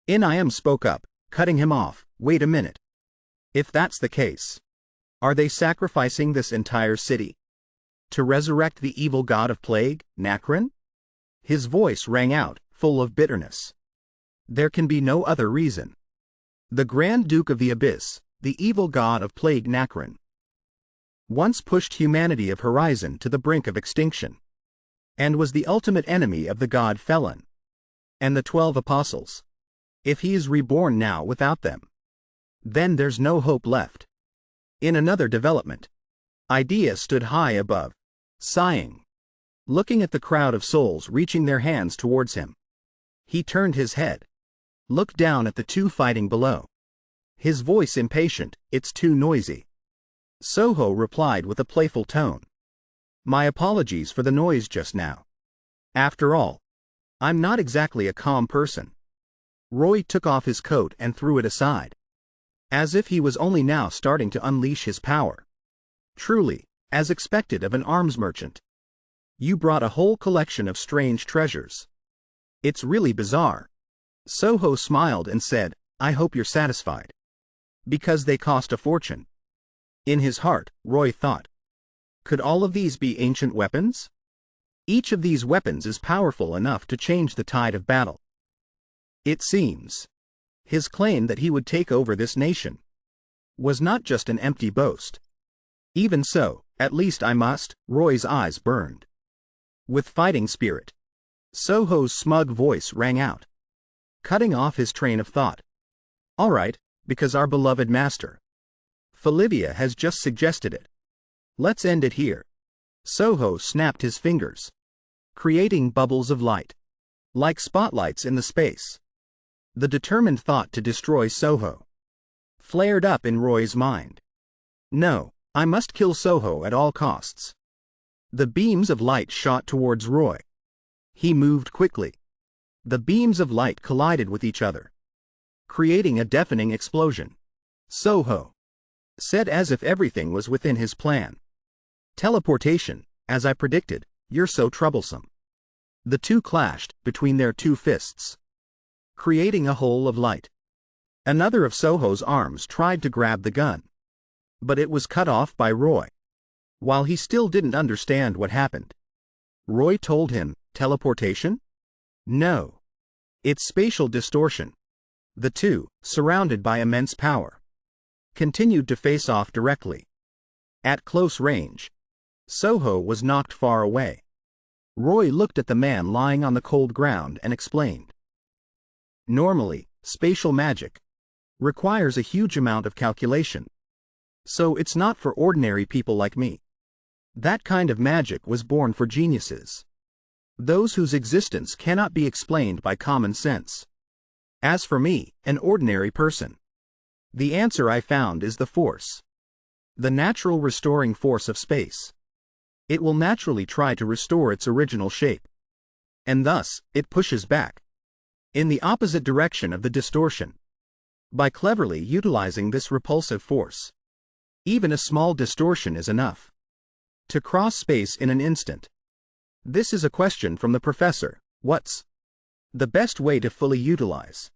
Inayam spoke up, cutting him off. Wait a minute. If that's the case, are they sacrificing this entire city to resurrect the evil god of plague, Nacron? His voice rang out, full of bitterness. There can be no other reason. The Grand Duke of the Abyss, the evil god of plague Nacron, once pushed humanity of Horizon to the brink of extinction, and was the ultimate enemy of the god Felon and the 12 apostles. If he is reborn now without them, then there's no hope left. In another development, Idea stood high above, sighing, looking at the crowd of souls reaching their hands towards him. He turned his head, looked down at the 2 fighting below, his voice impatient. It's too noisy. Soho replied with a playful tone. My apologies for the noise just now. After all, I'm not exactly a calm person. Roy took off his coat and threw it aside, as if he was only now starting to unleash his power. Truly, as expected of an arms merchant, you brought a whole collection of strange treasures. It's really bizarre. Soho smiled and said, I hope you're satisfied. Because they cost a fortune. In his heart, Roy thought, could all of these be ancient weapons? Each of these weapons is powerful enough to change the tide of battle. It seems his claim that he would take over this nation was not just an empty boast. Even so, at least I must. Roy's eyes burned with fighting spirit. Soho's smug voice rang out, cutting off his train of thought. All right, because our beloved master, Felivia, has just suggested it. Let's end it here. Soho snapped his fingers, creating bubbles of light, like spotlights in the space. The determined thought to destroy Soho flared up in Roy's mind. No, I must kill Soho at all costs. The beams of light shot towards Roy. He moved quickly. The beams of light collided with each other, creating a deafening explosion. Soho said as if everything was within his plan. Teleportation, as I predicted. You're so troublesome. The 2 clashed between their 2 fists, creating a hole of light. Another of Soho's arms tried to grab the gun, but it was cut off by Roy. While he still didn't understand what happened, Roy told him, teleportation? No. It's spatial distortion. The 2, surrounded by immense power, continued to face off directly. At close range, Soho was knocked far away. Roy looked at the man lying on the cold ground and explained. Normally, spatial magic requires a huge amount of calculation, so it's not for ordinary people like me. That kind of magic was born for geniuses, those whose existence cannot be explained by common sense. As for me, an ordinary person, the answer I found is the force, the natural restoring force of space. It will naturally try to restore its original shape, and thus, it pushes back in the opposite direction of the distortion. By cleverly utilizing this repulsive force, even a small distortion is enough to cross space in an instant. This is a question from the professor. What's the best way to fully utilize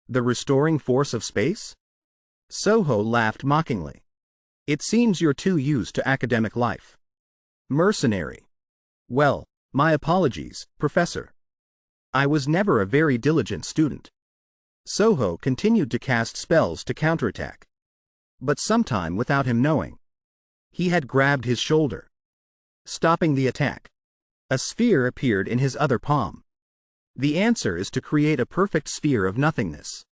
the restoring force of space? Soho laughed mockingly. It seems you're too used to academic life. Mercenary. Well, my apologies, Professor. I was never a very diligent student. Soho continued to cast spells to counterattack. But sometime without him knowing, he had grabbed his shoulder, stopping the attack. A sphere appeared in his other palm. The answer is to create a perfect sphere of nothingness.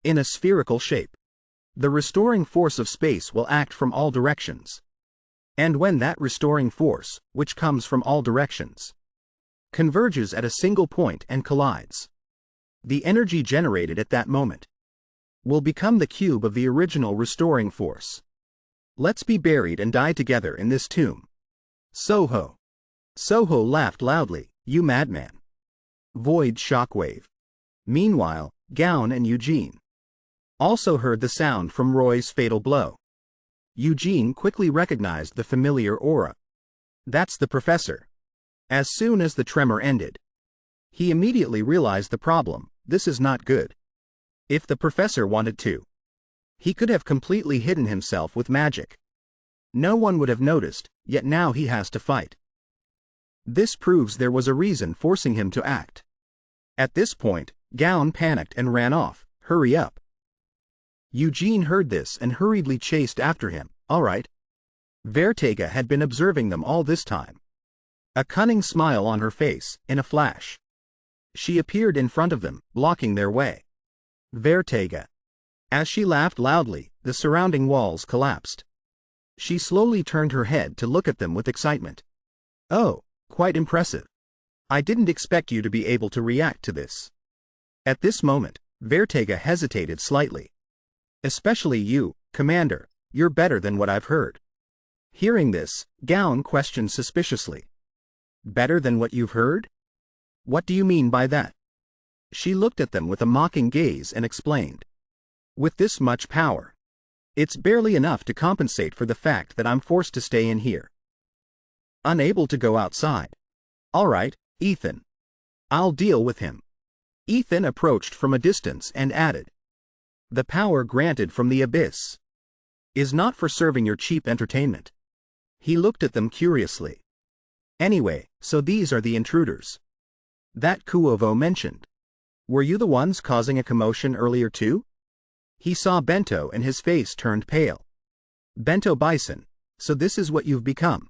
In a spherical shape, the restoring force of space will act from all directions. And when that restoring force, which comes from all directions, converges at a single point and collides, the energy generated at that moment will become the cube of the original restoring force. Let's be buried and die together in this tomb. Soho. Soho laughed loudly. You madman. Void shockwave. Meanwhile, Gown and Eugene also heard the sound from Roy's fatal blow. Eugene quickly recognized the familiar aura. That's the professor. As soon as the tremor ended, he immediately realized the problem. This is not good. If the professor wanted to, he could have completely hidden himself with magic. No one would have noticed, yet now he has to fight. This proves there was a reason forcing him to act. At this point, Gown panicked and ran off. Hurry up. Eugene heard this and hurriedly chased after him. All right. Vertega had been observing them all this time. A cunning smile on her face, in a flash. She appeared in front of them, blocking their way. Vertega. As she laughed loudly, the surrounding walls collapsed. She slowly turned her head to look at them with excitement. Oh, quite impressive. I didn't expect you to be able to react to this. At this moment, Vertega hesitated slightly. Especially you, Commander, you're better than what I've heard. Hearing this, Gown questioned suspiciously. Better than what you've heard? What do you mean by that? She looked at them with a mocking gaze and explained. With this much power, it's barely enough to compensate for the fact that I'm forced to stay in here. Unable to go outside. All right, Ethan. I'll deal with him. Ethan approached from a distance and added. The power granted from the abyss is not for serving your cheap entertainment. He looked at them curiously. Anyway, so these are the intruders that Kuovo mentioned. Were you the ones causing a commotion earlier too? He saw Bento and his face turned pale. Bento Bison, so this is what you've become.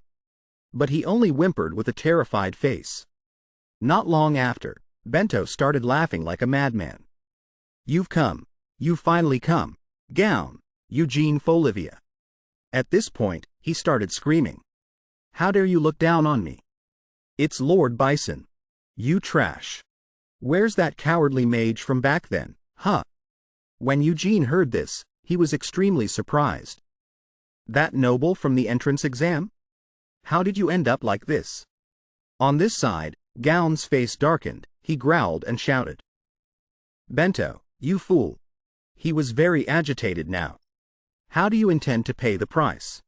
But he only whimpered with a terrified face. Not long after, Bento started laughing like a madman. You've come. You've finally come. Gown. Eugene Folivia. At this point, he started screaming. How dare you look down on me? It's Lord Bison. You trash. Where's that cowardly mage from back then, huh? When Eugene heard this, he was extremely surprised. That noble from the entrance exam? How did you end up like this? On this side, Gown's face darkened, he growled and shouted. Bento, you fool. He was very agitated now. How do you intend to pay the price?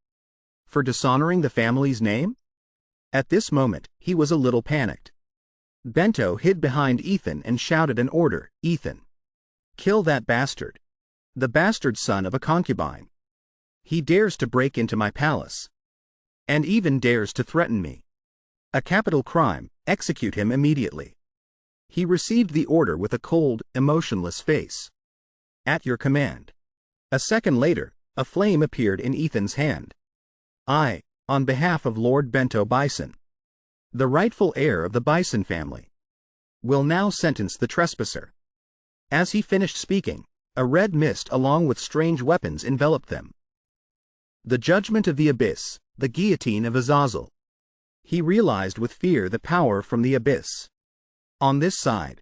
For dishonoring the family's name? At this moment, he was a little panicked. Bento hid behind Ethan and shouted an order. Ethan. Kill that bastard. The bastard son of a concubine. He dares to break into my palace. And even dares to threaten me. A capital crime, execute him immediately. He received the order with a cold, emotionless face. At your command. A second later, a flame appeared in Ethan's hand. I, on behalf of Lord Bento Bison, the rightful heir of the Bison family, will now sentence the trespasser. As he finished speaking, a red mist along with strange weapons enveloped them. The judgment of the abyss, the guillotine of Azazel. He realized with fear the power from the abyss. On this side,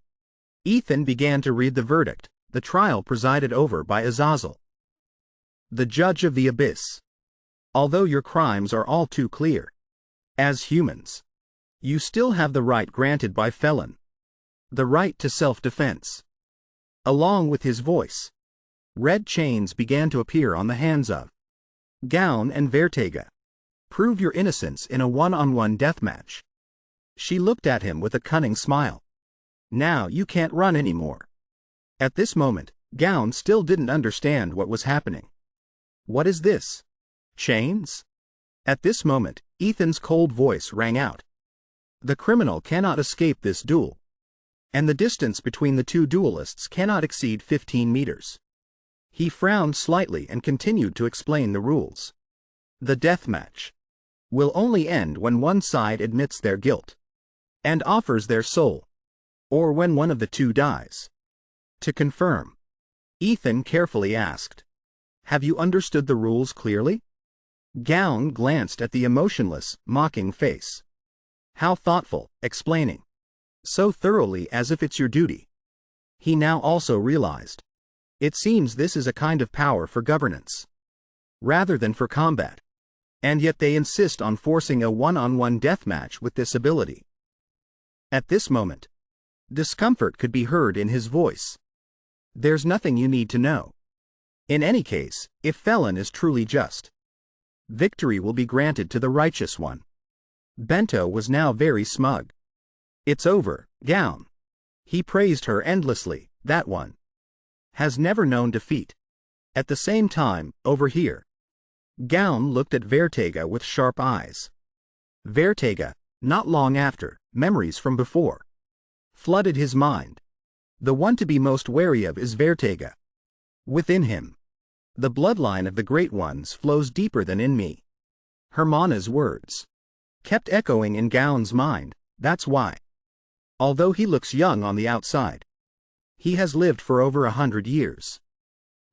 Ethan began to read the verdict, the trial presided over by Azazel, the judge of the abyss. Although your crimes are all too clear, as humans, you still have the right granted by felon, the right to self-defense. Along with his voice, red chains began to appear on the hands of Gown and Vertega. Prove your innocence in a one-on-one deathmatch. She looked at him with a cunning smile. Now you can't run anymore. At this moment, Gown still didn't understand what was happening. What is this? Chains? At this moment, Ethan's cold voice rang out. The criminal cannot escape this duel. and the distance between the two duelists cannot exceed 15 meters. He frowned slightly and continued to explain the rules. The deathmatch will only end when one side admits their guilt and offers their soul, or when one of the two dies. To confirm, Ethan carefully asked, "Have you understood the rules clearly?" Gown glanced at the emotionless, mocking face. How thoughtful, explaining so thoroughly as if it's your duty. He now also realized. It seems this is a kind of power for governance, rather than for combat. And yet they insist on forcing a one-on-one deathmatch with this ability. At this moment, discomfort could be heard in his voice. There's nothing you need to know. In any case, if Felon is truly just, victory will be granted to the righteous one. Bento was now very smug. It's over, Gown. He praised her endlessly, that one has never known defeat. At the same time, over here, Gown looked at Vertega with sharp eyes. Vertega, not long after, memories from before flooded his mind. The one to be most wary of is Vertega. Within him, the bloodline of the Great Ones flows deeper than in me. Hermana's words kept echoing in Gown's mind. That's why, although he looks young on the outside, he has lived for over 100 years.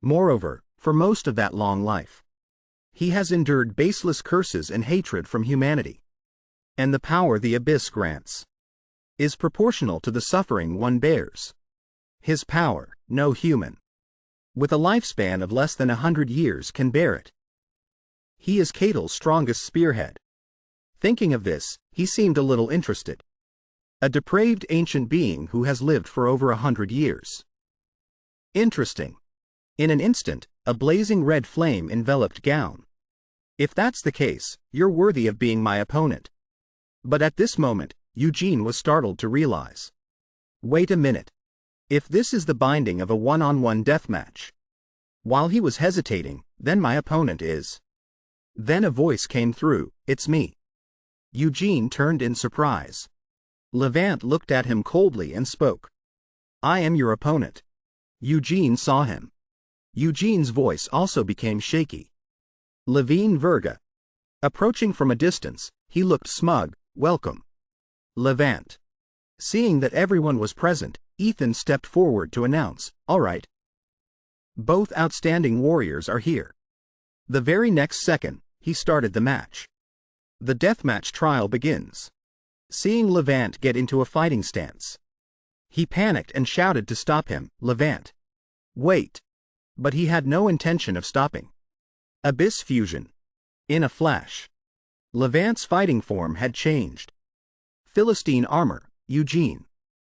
Moreover, for most of that long life, he has endured baseless curses and hatred from humanity. And the power the Abyss grants is proportional to the suffering one bears. His power, no human with a lifespan of less than 100 years can bear it. He is Catel's strongest spearhead. Thinking of this, he seemed a little interested. A depraved ancient being who has lived for over 100 years. Interesting. In an instant, a blazing red flame enveloped Gown. If that's the case, you're worthy of being my opponent. But at this moment, Eugene was startled to realize. Wait a minute. If this is the binding of a one-on-one deathmatch. While he was hesitating, then my opponent is. Then a voice came through, it's me. Eugene turned in surprise. Levant looked at him coldly and spoke. I am your opponent. Eugene saw him. Eugene's voice also became shaky. Levine Verga. Approaching from a distance, he looked smug. Welcome, Levant. Seeing that everyone was present, Ethan stepped forward to announce, all right. Both outstanding warriors are here. The very next second, he started the match. The deathmatch trial begins. Seeing Levant get into a fighting stance, he panicked and shouted to stop him, Levant. Wait. But he had no intention of stopping. Abyss fusion. In a flash, Levant's fighting form had changed. Philistine armor, Eugene.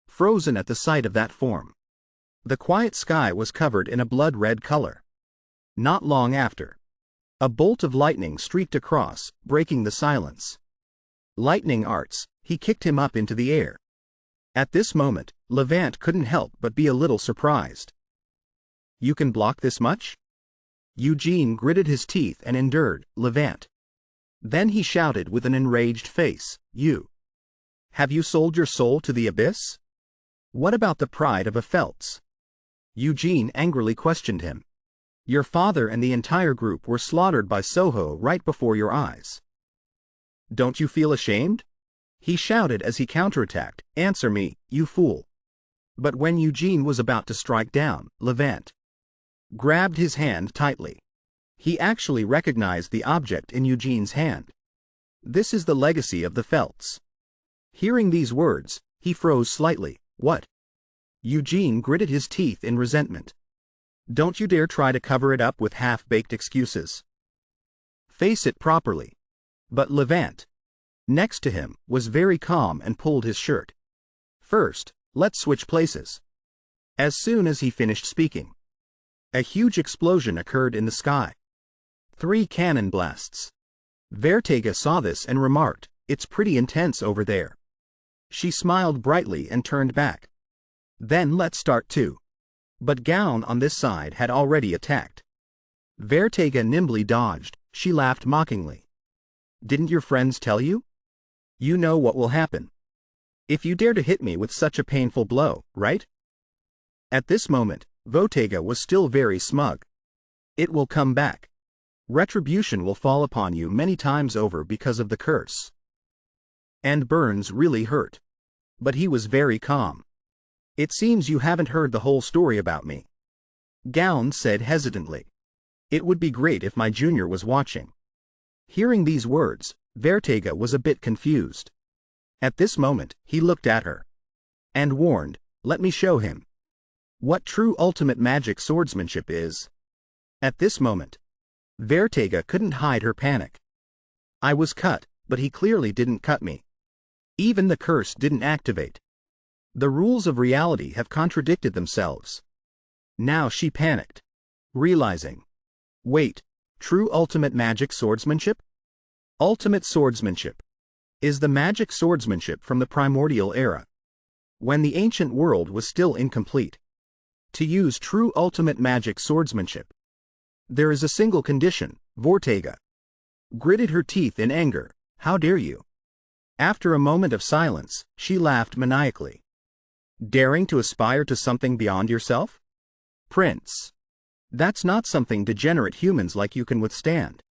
Frozen at the sight of that form. The quiet sky was covered in a blood-red color. Not long after, a bolt of lightning streaked across, breaking the silence. Lightning arts, he kicked him up into the air. At this moment, Levant couldn't help but be a little surprised. You can block this much? Eugene gritted his teeth and endured, Levant. Then he shouted with an enraged face, you. Have you sold your soul to the Abyss? What about the pride of a Phelps? Eugene angrily questioned him. Your father and the entire group were slaughtered by Soho right before your eyes. Don't you feel ashamed? He shouted as he counterattacked, answer me, you fool. But when Eugene was about to strike down, Levant grabbed his hand tightly. He actually recognized the object in Eugene's hand. This is the legacy of the Phelps. Hearing these words, he froze slightly. What? Eugene gritted his teeth in resentment. Don't you dare try to cover it up with half-baked excuses. Face it properly. But Levant, next to him, was very calm and pulled his shirt. First, let's switch places. As soon as he finished speaking, a huge explosion occurred in the sky. 3 cannon blasts. Vertega saw this and remarked, it's pretty intense over there. She smiled brightly and turned back. Then let's start too. But Gown on this side had already attacked. Vertega nimbly dodged. She laughed mockingly. Didn't your friends tell you? You know what will happen. If you dare to hit me with such a painful blow, right? At this moment, Vortiga was still very smug. It will come back. Retribution will fall upon you many times over because of the curse. And Burns really hurt. But he was very calm. It seems you haven't heard the whole story about me. Gown said hesitantly. It would be great if my junior was watching. Hearing these words, Vortiga was a bit confused. At this moment, he looked at her. And warned, let me show him what true ultimate magic swordsmanship is. At this moment, Vortiga couldn't hide her panic. I was cut, but he clearly didn't cut me. Even the curse didn't activate. The rules of reality have contradicted themselves. Now she panicked, realizing. Wait, true ultimate magic swordsmanship? Ultimate swordsmanship is the magic swordsmanship from the primordial era, when the ancient world was still incomplete. To use true ultimate magic swordsmanship, there is a single condition. Vortiga gritted her teeth in anger. How dare you? After a moment of silence, she laughed maniacally. Daring to aspire to something beyond yourself? Prince, that's not something degenerate humans like you can withstand.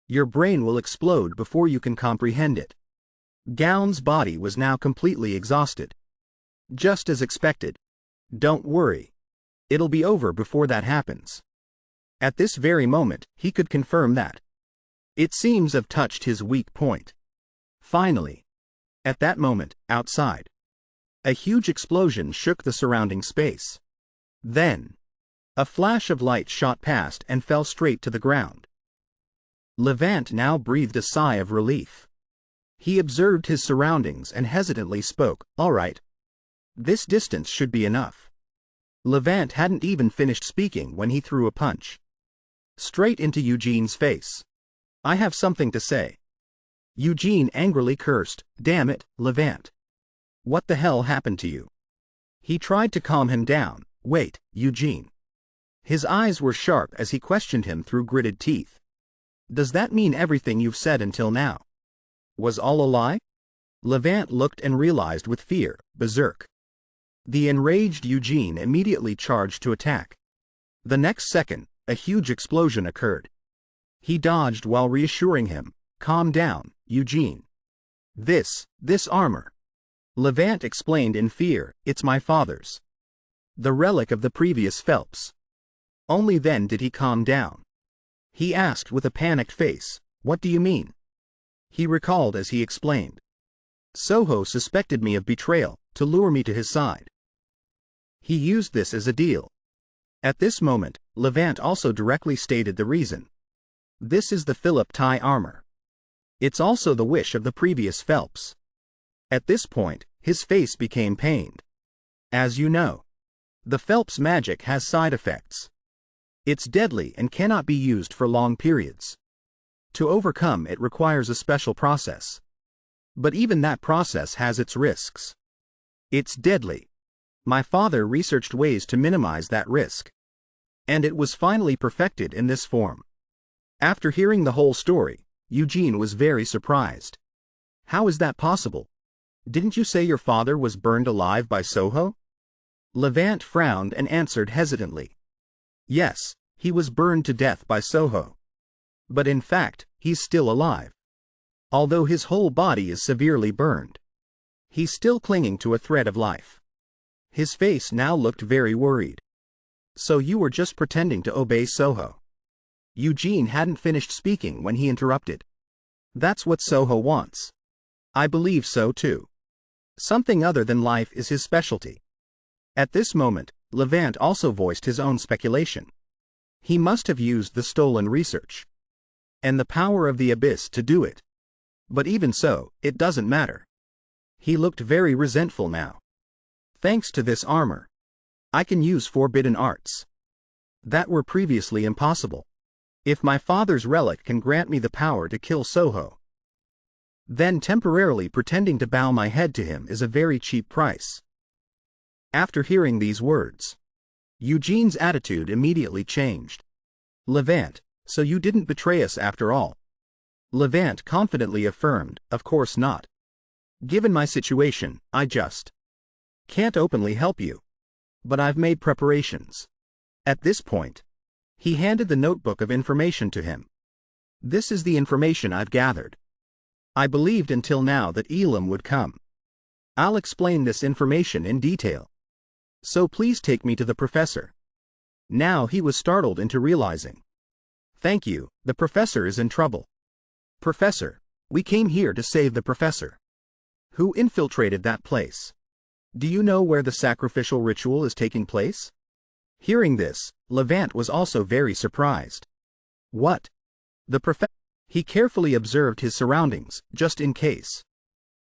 Your brain will explode before you can comprehend it. Gown's body was now completely exhausted. Just as expected. Don't worry. It'll be over before that happens. At this very moment, he could confirm that. It seems I've touched his weak point. Finally. At that moment, outside, a huge explosion shook the surrounding space. Then, a flash of light shot past and fell straight to the ground. Levant now breathed a sigh of relief. He observed his surroundings and hesitantly spoke, all right. This distance should be enough. Levant hadn't even finished speaking when he threw a punch. Straight into Eugene's face. I have something to say. Eugene angrily cursed, damn it, Levant. What the hell happened to you? He tried to calm him down. Wait, Eugene. His eyes were sharp as he questioned him through gritted teeth. Does that mean everything you've said until now was all a lie? Levant looked and realized with fear, berserk. The enraged Eugene immediately charged to attack. The next second, a huge explosion occurred. He dodged while reassuring him, calm down, Eugene. This armor. Levant explained in fear, it's my father's. The relic of the previous Phelps. Only then did he calm down. He asked with a panicked face, what do you mean? He recalled as he explained. Soho suspected me of betrayal, to lure me to his side. He used this as a deal. At this moment, Levant also directly stated the reason. This is the Philip Ty armor. It's also the wish of the previous Phelps. At this point, his face became pained. As you know, the Phelps magic has side effects. It's deadly and cannot be used for long periods. To overcome it requires a special process. But even that process has its risks. It's deadly. My father researched ways to minimize that risk. And it was finally perfected in this form. After hearing the whole story, Eugene was very surprised. How is that possible? Didn't you say your father was burned alive by Soho? Levant frowned and answered hesitantly. Yes, he was burned to death by Soho. But in fact, he's still alive. Although his whole body is severely burned, he's still clinging to a thread of life. His face now looked very worried. So you were just pretending to obey Soho? Eugene hadn't finished speaking when he interrupted. That's what Soho wants. I believe so too. Something other than life is his specialty. At this moment, Levant also voiced his own speculation. He must have used the stolen research and the power of the abyss to do it. But even so, it doesn't matter. He looked very resentful now. Thanks to this armor, I can use forbidden arts that were previously impossible. If my father's relic can grant me the power to kill Soho, then temporarily pretending to bow my head to him is a very cheap price. After hearing these words, Eugene's attitude immediately changed. Levant, so you didn't betray us after all? Levant confidently affirmed, of course not. Given my situation, I just can't openly help you. But I've made preparations. At this point, he handed the notebook of information to him. This is the information I've gathered. I believed until now that Elam would come. I'll explain this information in detail. So please take me to the professor. Now he was startled into realizing. Thank you, the professor is in trouble. Professor, we came here to save the professor. Who infiltrated that place? Do you know where the sacrificial ritual is taking place? Hearing this, Levant was also very surprised. What? The professor? He carefully observed his surroundings, just in case.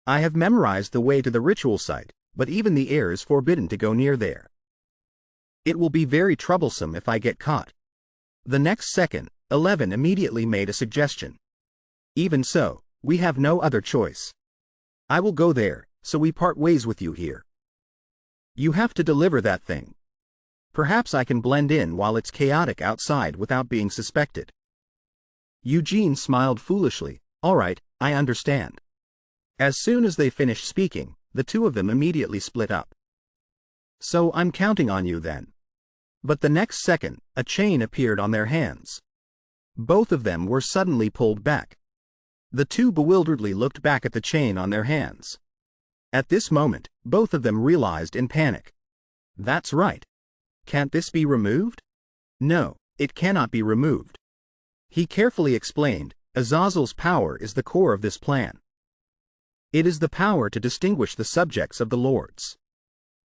I have memorized the way to the ritual site, but even the heir is forbidden to go near there. It will be very troublesome if I get caught. The next second, 11 immediately made a suggestion. Even so, we have no other choice. I will go there, so we part ways with you here. You have to deliver that thing. Perhaps I can blend in while it's chaotic outside without being suspected. Eugene smiled foolishly. All right, I understand. As soon as they finished speaking, the two of them immediately split up. So I'm counting on you then. But the next second, a chain appeared on their hands. Both of them were suddenly pulled back. The two bewilderedly looked back at the chain on their hands. At this moment, both of them realized in panic. That's right. Can't this be removed? No, it cannot be removed. He carefully explained, Azazel's power is the core of this plan. It is the power to distinguish the subjects of the Lord's.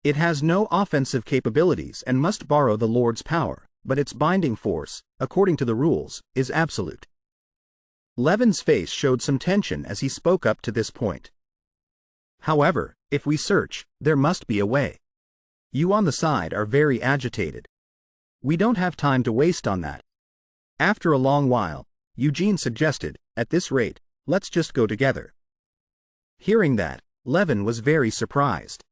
It has no offensive capabilities and must borrow the Lord's power, but its binding force, according to the rules, is absolute. Levin's face showed some tension as he spoke up to this point. However, if we search, there must be a way. You on the side are very agitated. We don't have time to waste on that. After a long while, Eugene suggested, at this rate, let's just go together. Hearing that, Levin was very surprised.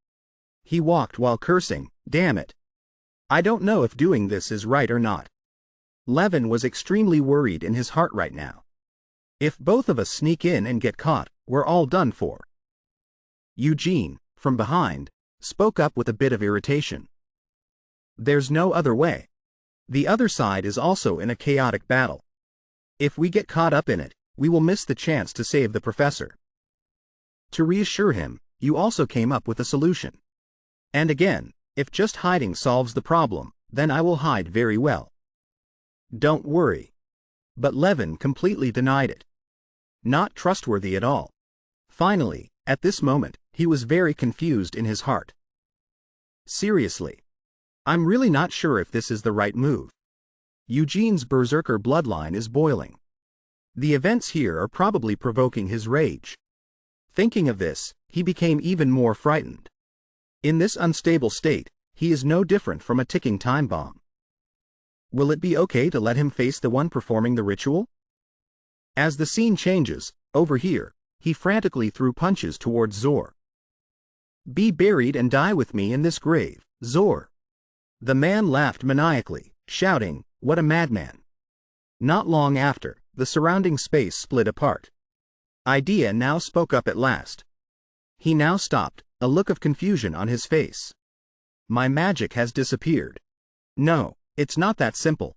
He walked while cursing, damn it. I don't know if doing this is right or not. Levin was extremely worried in his heart right now. If both of us sneak in and get caught, we're all done for. Eugene, from behind, spoke up with a bit of irritation. There's no other way. The other side is also in a chaotic battle. If we get caught up in it, we will miss the chance to save the professor. To reassure him, you also came up with a solution. And again, if just hiding solves the problem, then I will hide very well. Don't worry. But Levin completely denied it. Not trustworthy at all. Finally, at this moment, he was very confused in his heart. Seriously. I'm really not sure if this is the right move. Eugene's berserker bloodline is boiling. The events here are probably provoking his rage. Thinking of this, he became even more frightened. In this unstable state, he is no different from a ticking time bomb. Will it be okay to let him face the one performing the ritual? As the scene changes, over here, he frantically threw punches towards Zor. Be buried and die with me in this grave, Zor. The man laughed maniacally, shouting, what a madman. Not long after, the surrounding space split apart. Idea now spoke up at last. He now stopped, a look of confusion on his face. My magic has disappeared. No, it's not that simple.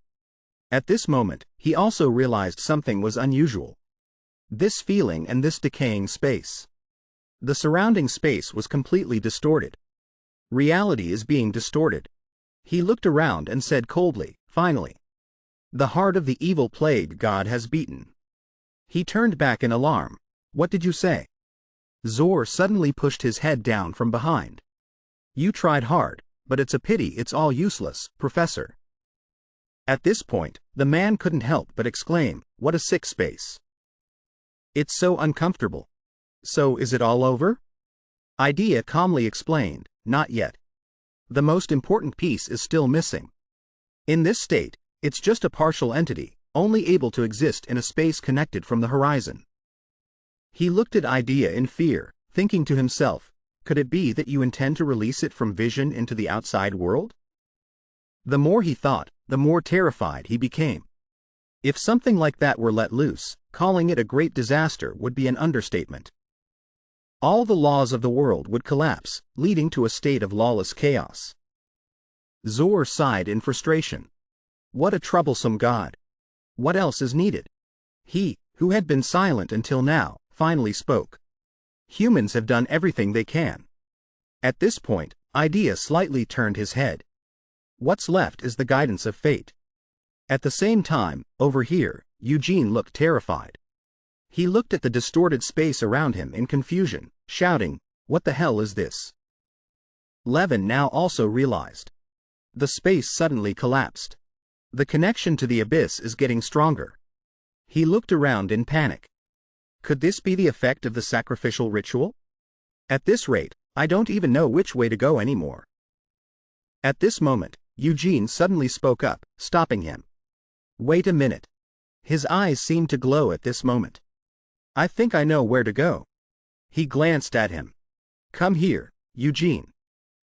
At this moment, he also realized something was unusual. This feeling and this decaying space. The surrounding space was completely distorted. Reality is being distorted. He looked around and said coldly, finally. The heart of the evil plague God has beaten. He turned back in alarm. What did you say? Zor suddenly pushed his head down from behind. You tried hard, but it's a pity it's all useless, Professor. At this point, the man couldn't help but exclaim, what a sick space. It's so uncomfortable. So is it all over? Idea calmly explained, not yet. The most important piece is still missing. In this state, it's just a partial entity, only able to exist in a space connected from the horizon. He looked at Idea in fear, thinking to himself, could it be that you intend to release it from vision into the outside world? The more he thought, the more terrified he became. If something like that were let loose, calling it a great disaster would be an understatement. All the laws of the world would collapse, leading to a state of lawless chaos. Zor sighed in frustration. What a troublesome god. What else is needed? He, who had been silent until now, finally spoke. Humans have done everything they can. At this point, Idea slightly turned his head. What's left is the guidance of fate. At the same time, over here, Eugene looked terrified. He looked at the distorted space around him in confusion, shouting, "What the hell is this?" Levin now also realized. The space suddenly collapsed. The connection to the abyss is getting stronger. He looked around in panic. Could this be the effect of the sacrificial ritual? At this rate, I don't even know which way to go anymore. At this moment, Eugene suddenly spoke up, stopping him. Wait a minute. His eyes seemed to glow at this moment. I think I know where to go. He glanced at him. Come here, Eugene.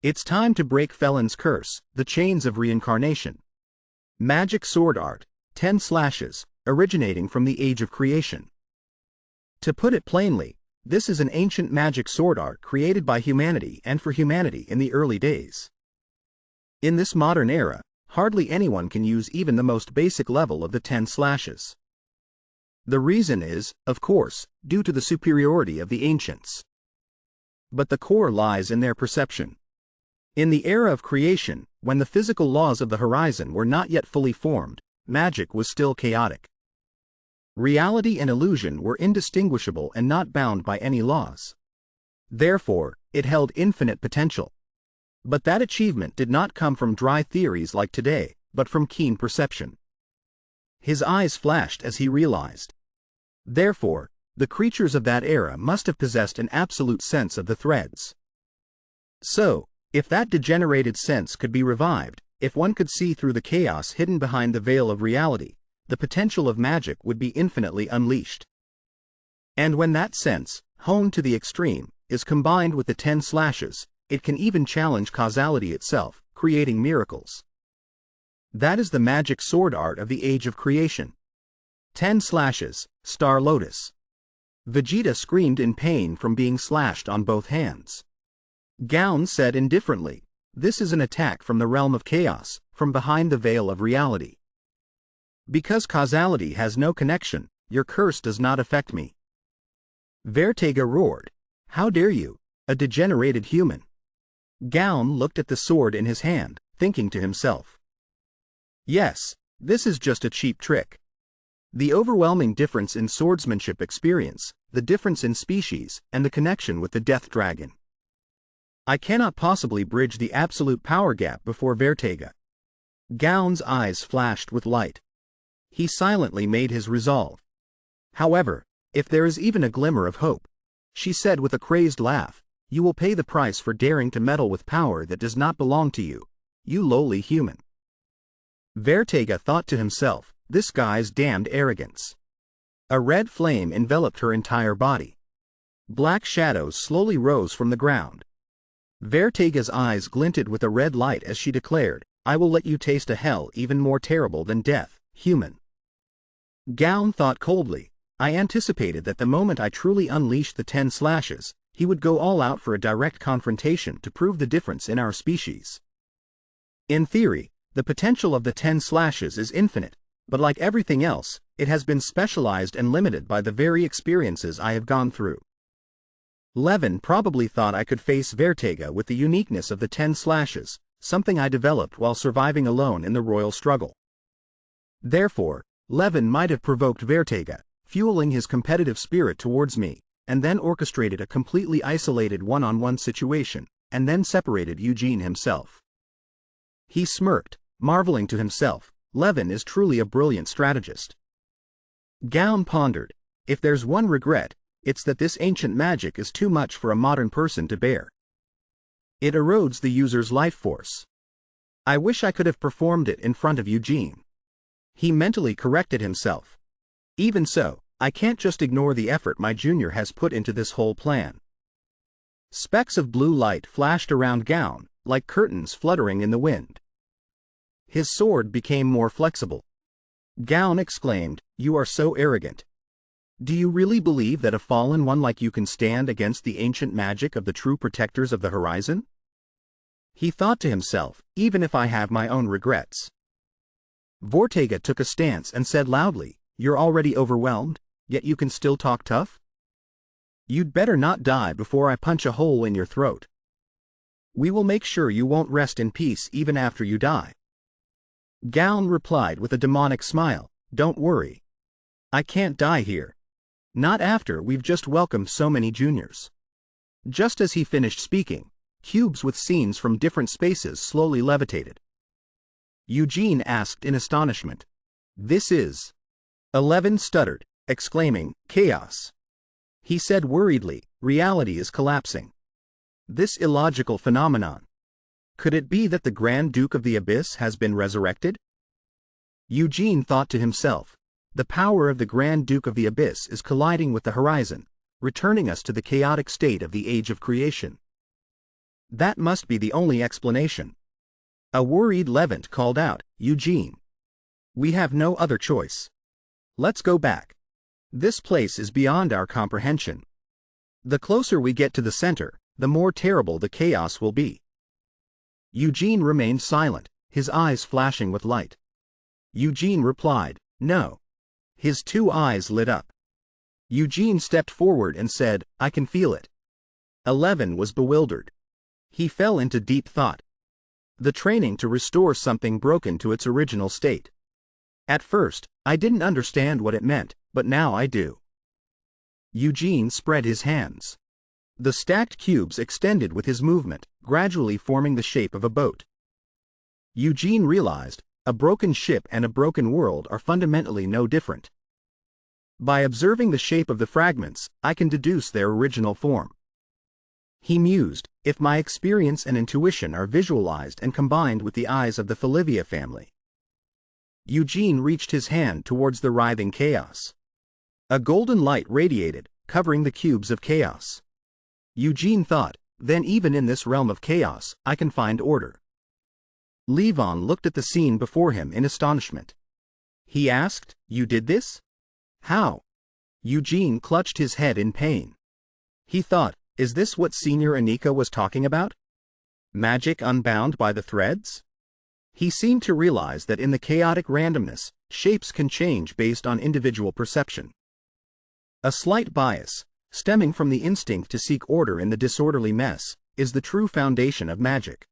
It's time to break Felon's curse, the chains of reincarnation. Magic sword art, 10 slashes, originating from the age of creation. To put it plainly, this is an ancient magic sword art created by humanity and for humanity in the early days. In this modern era, hardly anyone can use even the most basic level of the 10 slashes. The reason is, of course, due to the superiority of the ancients. But the core lies in their perception. In the era of creation, when the physical laws of the horizon were not yet fully formed, magic was still chaotic. Reality and illusion were indistinguishable and not bound by any laws. Therefore, it held infinite potential. But that achievement did not come from dry theories like today, but from keen perception. His eyes flashed as he realized. Therefore, the creatures of that era must have possessed an absolute sense of the threads. So, if that degenerated sense could be revived, if one could see through the chaos hidden behind the veil of reality, the potential of magic would be infinitely unleashed. And when that sense, honed to the extreme, is combined with the 10 slashes, it can even challenge causality itself, creating miracles. That is the magic sword art of the age of creation. 10 slashes, Star Lotus. Vegeta screamed in pain from being slashed on both hands. Gaon said indifferently, "This is an attack from the realm of chaos, from behind the veil of reality. Because causality has no connection, your curse does not affect me." Vertega roared, "How dare you, a degenerated human?" Gaon looked at the sword in his hand, thinking to himself. Yes, this is just a cheap trick. The overwhelming difference in swordsmanship experience, the difference in species, and the connection with the Death Dragon. I cannot possibly bridge the absolute power gap before Vertega. Gaon's eyes flashed with light. He silently made his resolve. However, if there is even a glimmer of hope, she said with a crazed laugh, you will pay the price for daring to meddle with power that does not belong to you, you lowly human. Vertega thought to himself, this guy's damned arrogance. A red flame enveloped her entire body. Black shadows slowly rose from the ground. Vertega's eyes glinted with a red light as she declared, I will let you taste a hell even more terrible than death, human. Gaon thought coldly, I anticipated that the moment I truly unleashed the 10 slashes, he would go all out for a direct confrontation to prove the difference in our species. In theory, the potential of the 10 slashes is infinite, but like everything else, it has been specialized and limited by the very experiences I have gone through. Levin probably thought I could face Vertega with the uniqueness of the 10 slashes, something I developed while surviving alone in the royal struggle. Therefore, Levin might have provoked Vertega, fueling his competitive spirit towards me, and then orchestrated a completely isolated one-on-one situation, and then separated Eugene himself. He smirked, marveling to himself, Levin is truly a brilliant strategist. Gaon pondered, if there's one regret, it's that this ancient magic is too much for a modern person to bear. It erodes the user's life force. I wish I could have performed it in front of Eugene. He mentally corrected himself. Even so, I can't just ignore the effort my junior has put into this whole plan. Specks of blue light flashed around Gaon, like curtains fluttering in the wind. His sword became more flexible. Gaon exclaimed, you are so arrogant. Do you really believe that a fallen one like you can stand against the ancient magic of the true protectors of the horizon? He thought to himself, even if I have my own regrets. Vortega took a stance and said loudly, "You're already overwhelmed, yet you can still talk tough? You'd better not die before I punch a hole in your throat. We will make sure you won't rest in peace even after you die." Gaon replied with a demonic smile, "Don't worry. I can't die here. Not after we've just welcomed so many juniors." Just as he finished speaking, cubes with scenes from different spaces slowly levitated. Eugene asked in astonishment, "This is..." 11 stuttered, exclaiming, "Chaos." He said worriedly, "Reality is collapsing. This illogical phenomenon. Could it be that the Grand Duke of the Abyss has been resurrected?" Eugene thought to himself, "The power of the Grand Duke of the Abyss is colliding with the horizon, returning us to the chaotic state of the Age of Creation. That must be the only explanation." A worried Levant called out, "Eugene. We have no other choice. Let's go back. This place is beyond our comprehension. The closer we get to the center, the more terrible the chaos will be." Eugene remained silent, his eyes flashing with light. Eugene replied, "No." His two eyes lit up. Eugene stepped forward and said, "I can feel it." 11 was bewildered. He fell into deep thought. The training to restore something broken to its original state. At first, I didn't understand what it meant, but now I do. Eugene spread his hands. The stacked cubes extended with his movement, gradually forming the shape of a boat. Eugene realized, a broken ship and a broken world are fundamentally no different. By observing the shape of the fragments, I can deduce their original form. He mused, if my experience and intuition are visualized and combined with the eyes of the Falivia family. Eugene reached his hand towards the writhing chaos. A golden light radiated, covering the cubes of chaos. Eugene thought, then even in this realm of chaos, I can find order. Levon looked at the scene before him in astonishment. He asked, "You did this? How?" Eugene clutched his head in pain. He thought, is this what Senior Anika was talking about? Magic unbound by the threads? He seemed to realize that in the chaotic randomness, shapes can change based on individual perception. A slight bias, stemming from the instinct to seek order in the disorderly mess, is the true foundation of magic.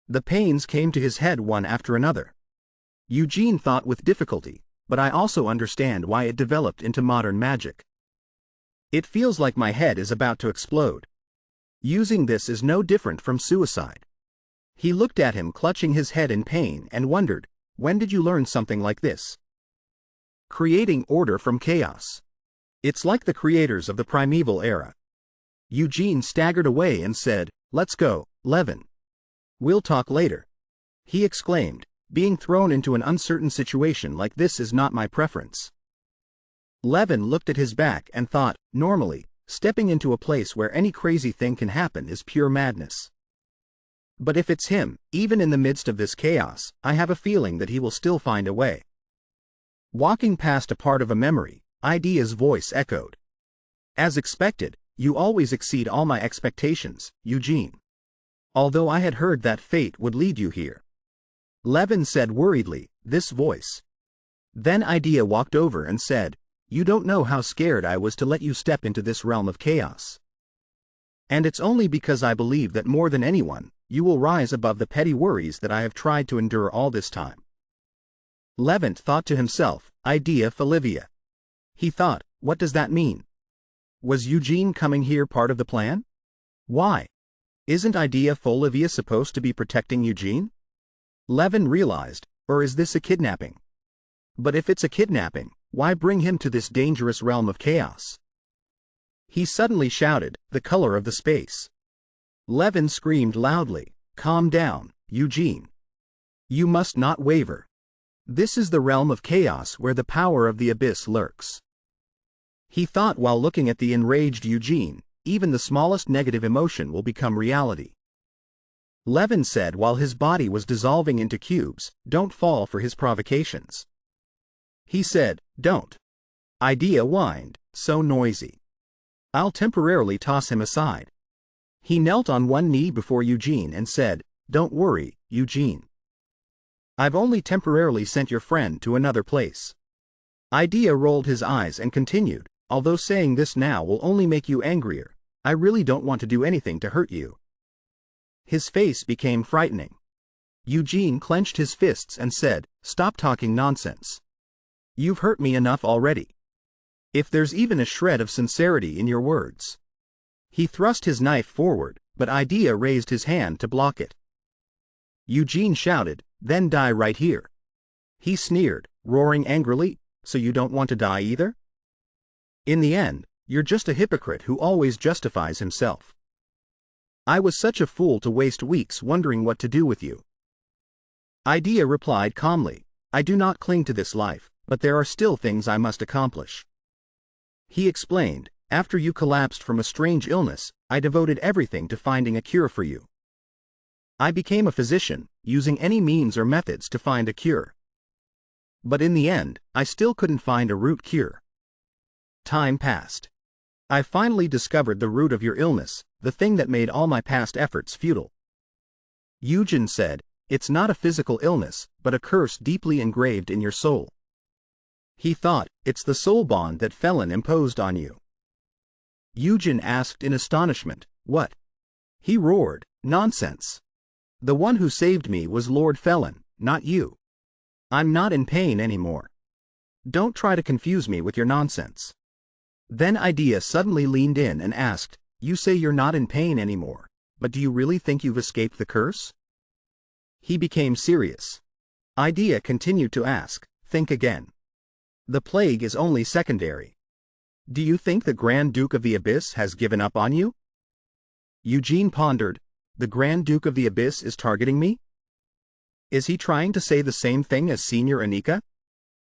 The pains came to his head one after another. Eugene thought with difficulty, but I also understand why it developed into modern magic. It feels like my head is about to explode. Using this is no different from suicide. He looked at him clutching his head in pain and wondered, when did you learn something like this? Creating order from chaos. It's like the creators of the primeval era. Eugene staggered away and said, "Let's go, Levin. We'll talk later." He exclaimed, "Being thrown into an uncertain situation like this is not my preference." Levin looked at his back and thought, normally, stepping into a place where any crazy thing can happen is pure madness. But if it's him, even in the midst of this chaos, I have a feeling that he will still find a way. Walking past a part of a memory, Idea's voice echoed. "As expected, you always exceed all my expectations, Eugene. Although I had heard that fate would lead you here." Levin said worriedly, "This voice." Then Idea walked over and said, "You don't know how scared I was to let you step into this realm of chaos. And it's only because I believe that more than anyone, you will rise above the petty worries that I have tried to endure all this time." Levant thought to himself, Idea Falivia. He thought, what does that mean? Was Eugene coming here part of the plan? Why? Isn't Idea Falivia supposed to be protecting Eugene? Levin realized, or is this a kidnapping? But if it's a kidnapping, why bring him to this dangerous realm of chaos? He suddenly shouted, the color of the space. Levin screamed loudly, "Calm down, Eugene. You must not waver. This is the realm of chaos where the power of the abyss lurks." He thought while looking at the enraged Eugene, even the smallest negative emotion will become reality. Levin said while his body was dissolving into cubes, "Don't fall for his provocations." He said, "Don't. Idea whined, so noisy. I'll temporarily toss him aside. He knelt on one knee before Eugene and said, Don't worry, Eugene. I've only temporarily sent your friend to another place. Idea rolled his eyes and continued, although saying this now will only make you angrier, I really don't want to do anything to hurt you. His face became frightening. Eugene clenched his fists and said, Stop talking nonsense. You've hurt me enough already. If there's even a shred of sincerity in your words. He thrust his knife forward, but Idea raised his hand to block it. Eugene shouted, Then die right here. He sneered, roaring angrily, So you don't want to die either? In the end, you're just a hypocrite who always justifies himself. I was such a fool to waste weeks wondering what to do with you. Idea replied calmly, I do not cling to this life, but there are still things I must accomplish. He explained, After you collapsed from a strange illness, I devoted everything to finding a cure for you. I became a physician, using any means or methods to find a cure. But in the end, I still couldn't find a root cure. Time passed. I finally discovered the root of your illness, the thing that made all my past efforts futile. Eugene said, It's not a physical illness, but a curse deeply engraved in your soul. He thought, It's the soul bond that Felon imposed on you. Eugene asked in astonishment, What? He roared, Nonsense. The one who saved me was Lord Felon, not you. I'm not in pain anymore. Don't try to confuse me with your nonsense. Then Idea suddenly leaned in and asked, You say you're not in pain anymore, but do you really think you've escaped the curse? He became serious. Idea continued to ask, Think again. The plague is only secondary. Do you think the Grand Duke of the Abyss has given up on you? Eugene pondered, The Grand Duke of the Abyss is targeting me? Is he trying to say the same thing as Senior Anika?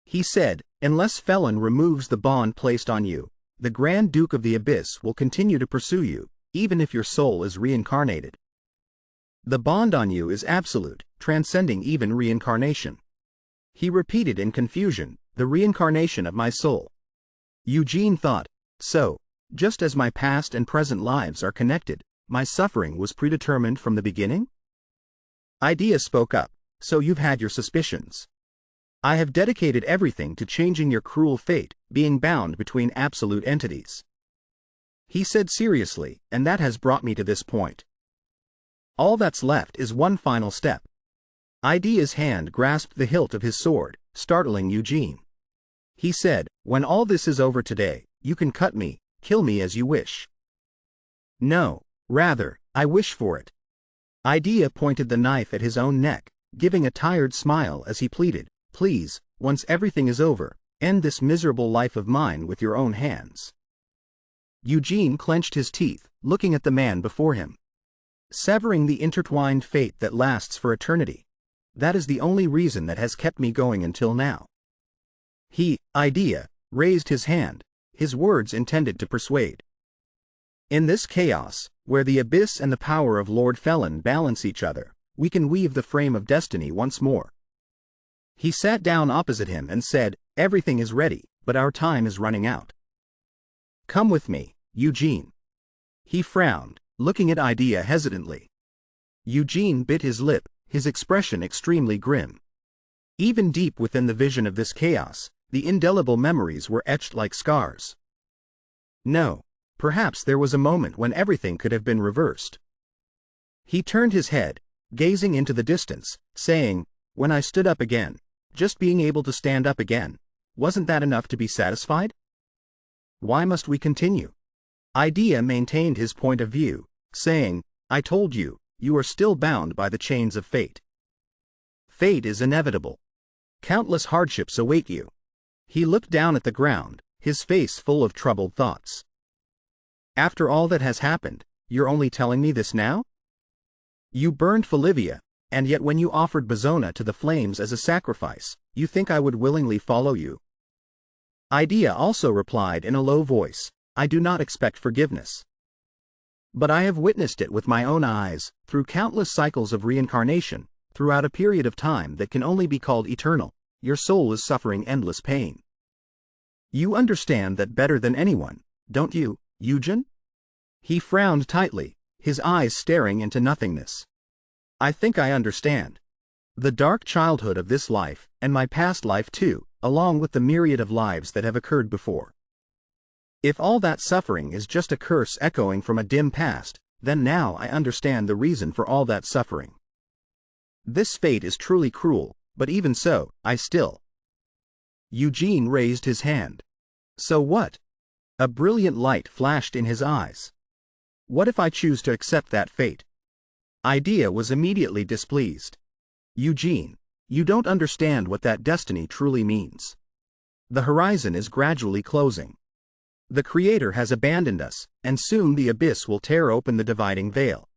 He said, Unless Felon removes the bond placed on you, the Grand Duke of the Abyss will continue to pursue you, even if your soul is reincarnated. The bond on you is absolute, transcending even reincarnation. He repeated in confusion, The reincarnation of my soul. Eugene thought, So, just as my past and present lives are connected, my suffering was predetermined from the beginning? Idea spoke up, So you've had your suspicions. I have dedicated everything to changing your cruel fate, being bound between absolute entities. He said seriously, and that has brought me to this point. All that's left is one final step. Idea's hand grasped the hilt of his sword, startling Eugene. He said, When all this is over today, you can cut me, kill me as you wish. No, rather, I wish for it. Idea pointed the knife at his own neck, giving a tired smile as he pleaded, Please, once everything is over, end this miserable life of mine with your own hands. Eugene clenched his teeth, looking at the man before him. Severing the intertwined fate that lasts for eternity. That is the only reason that has kept me going until now. He, Idea, raised his hand, his words intended to persuade. In this chaos, where the abyss and the power of Lord Felon balance each other, we can weave the frame of destiny once more. He sat down opposite him and said, Everything is ready, but our time is running out. Come with me, Eugene. He frowned, looking at Idea hesitantly. Eugene bit his lip, his expression extremely grim. Even deep within the vision of this chaos, the indelible memories were etched like scars. No, perhaps there was a moment when everything could have been reversed. He turned his head, gazing into the distance, saying, When I stood up again, just being able to stand up again, wasn't that enough to be satisfied? Why must we continue? Idea maintained his point of view, saying, I told you, you are still bound by the chains of fate. Fate is inevitable. Countless hardships await you. He looked down at the ground, his face full of troubled thoughts. After all that has happened, you're only telling me this now? You burned Folivia, and yet when you offered Bazona to the flames as a sacrifice, you think I would willingly follow you? Idea also replied in a low voice, I do not expect forgiveness. But I have witnessed it with my own eyes, through countless cycles of reincarnation, throughout a period of time that can only be called eternal, your soul is suffering endless pain. You understand that better than anyone, don't you, Eugen? He frowned tightly, his eyes staring into nothingness. I think I understand. The dark childhood of this life, and my past life too, along with the myriad of lives that have occurred before. If all that suffering is just a curse echoing from a dim past, then now I understand the reason for all that suffering. This fate is truly cruel, but even so, I still. Eugene raised his hand. So what? A brilliant light flashed in his eyes. What if I choose to accept that fate? Idea was immediately displeased. Eugene, you don't understand what that destiny truly means. The horizon is gradually closing. The Creator has abandoned us, and soon the abyss will tear open the dividing veil.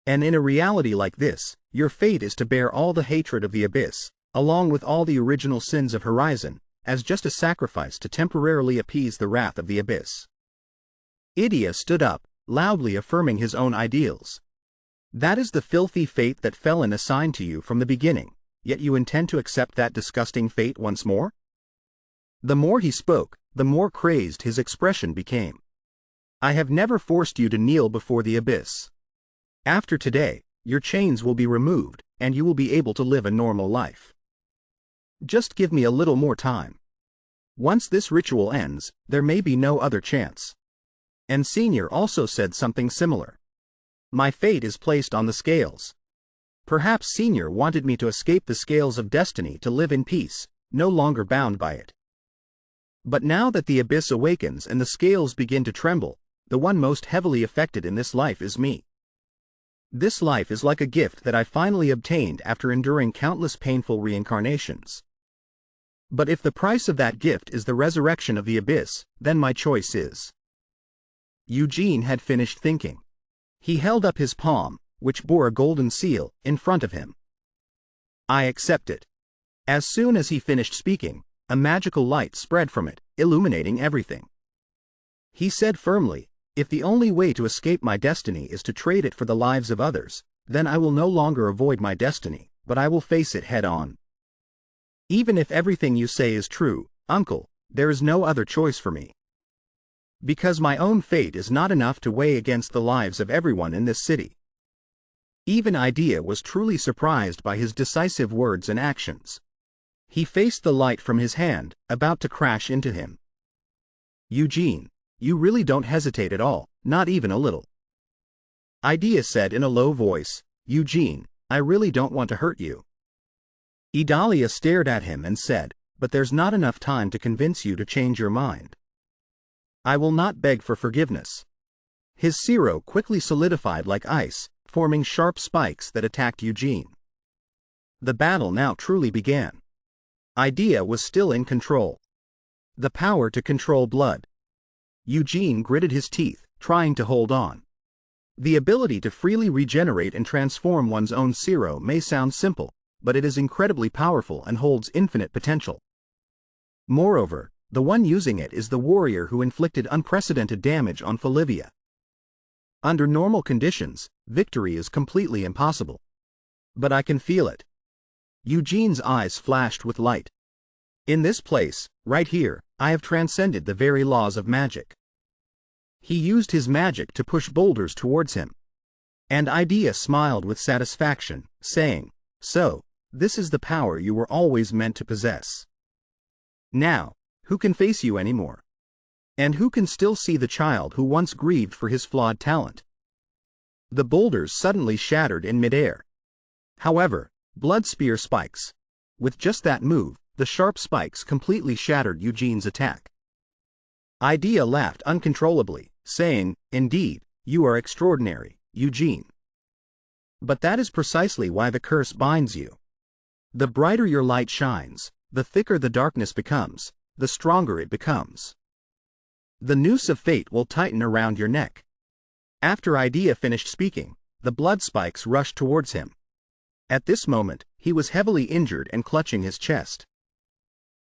And in a reality like this, your fate is to bear all the hatred of the abyss, along with all the original sins of Horizon, as just a sacrifice to temporarily appease the wrath of the abyss. Idia stood up, loudly affirming his own ideals. That is the filthy fate that fell and assigned to you from the beginning, yet you intend to accept that disgusting fate once more? The more he spoke, the more crazed his expression became. I have never forced you to kneel before the abyss. After today, your chains will be removed, and you will be able to live a normal life. Just give me a little more time. Once this ritual ends, there may be no other chance. And Senior also said something similar. My fate is placed on the scales. Perhaps Senior wanted me to escape the scales of destiny to live in peace, no longer bound by it. But now that the abyss awakens and the scales begin to tremble, the one most heavily affected in this life is me. This life is like a gift that I finally obtained after enduring countless painful reincarnations. But if the price of that gift is the resurrection of the abyss, then my choice is. Eugene had finished thinking. He held up his palm, which bore a golden seal, in front of him. I accept it. As soon as he finished speaking, a magical light spread from it, illuminating everything. He said firmly, if the only way to escape my destiny is to trade it for the lives of others, then I will no longer avoid my destiny, but I will face it head on. Even if everything you say is true, Uncle, there is no other choice for me. Because my own fate is not enough to weigh against the lives of everyone in this city. Even Idea was truly surprised by his decisive words and actions. He faced the light from his hand, about to crash into him. Eugene, you really don't hesitate at all, not even a little. Idea said in a low voice, Eugene, I really don't want to hurt you. Idalia stared at him and said, but there's not enough time to convince you to change your mind. I will not beg for forgiveness. His Ciro quickly solidified like ice, forming sharp spikes that attacked Eugene. The battle now truly began. Idea was still in control. The power to control blood. Eugene gritted his teeth, trying to hold on. The ability to freely regenerate and transform one's own Ciro may sound simple, but it is incredibly powerful and holds infinite potential. Moreover, the one using it is the warrior who inflicted unprecedented damage on Folivia. Under normal conditions, victory is completely impossible. But I can feel it. Eugene's eyes flashed with light. In this place, right here, I have transcended the very laws of magic. He used his magic to push boulders towards him. And Idea smiled with satisfaction, saying, so, this is the power you were always meant to possess. Now, who can face you anymore? And who can still see the child who once grieved for his flawed talent? The boulders suddenly shattered in midair. However, blood spear spikes. With just that move, the sharp spikes completely shattered Eugene's attack. Idea laughed uncontrollably, saying, indeed, you are extraordinary, Eugene. But that is precisely why the curse binds you. The brighter your light shines, the thicker the darkness becomes, the stronger it becomes. The noose of fate will tighten around your neck. After Idea finished speaking, the blood spikes rushed towards him. At this moment, he was heavily injured and clutching his chest.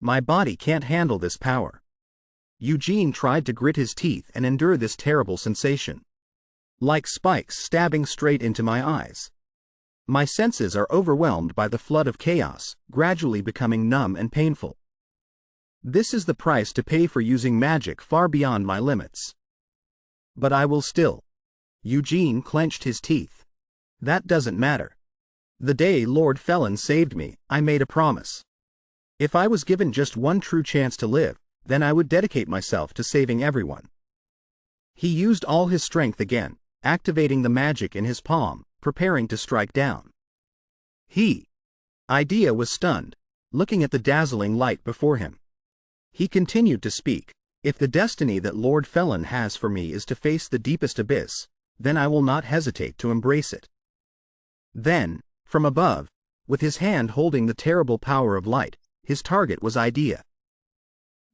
My body can't handle this power. Eugene tried to grit his teeth and endure this terrible sensation. Like spikes stabbing straight into my eyes. My senses are overwhelmed by the flood of chaos, gradually becoming numb and painful. This is the price to pay for using magic far beyond my limits. But I will still. Eugene clenched his teeth. That doesn't matter. The day Lord Felon saved me, I made a promise. If I was given just one true chance to live, then I would dedicate myself to saving everyone. He used all his strength again, activating the magic in his palm, preparing to strike down. Idea was stunned, looking at the dazzling light before him. He continued to speak. If the destiny that Lord Felon has for me is to face the deepest abyss, then I will not hesitate to embrace it. Then, from above, with his hand holding the terrible power of light, his target was Idea.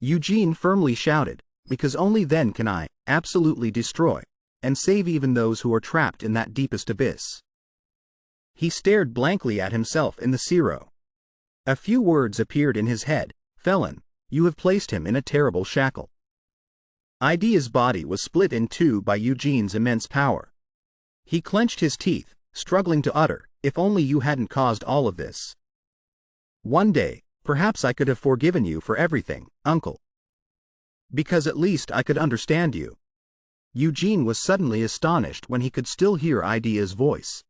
Eugene firmly shouted, because only then can I absolutely destroy and save even those who are trapped in that deepest abyss. He stared blankly at himself in the zero. A few words appeared in his head. Felon, you have placed him in a terrible shackle. Idea's body was split in two by Eugene's immense power. He clenched his teeth, struggling to utter, if only you hadn't caused all of this. One day, perhaps I could have forgiven you for everything, uncle. Because at least I could understand you. Eugene was suddenly astonished when he could still hear Idea's voice.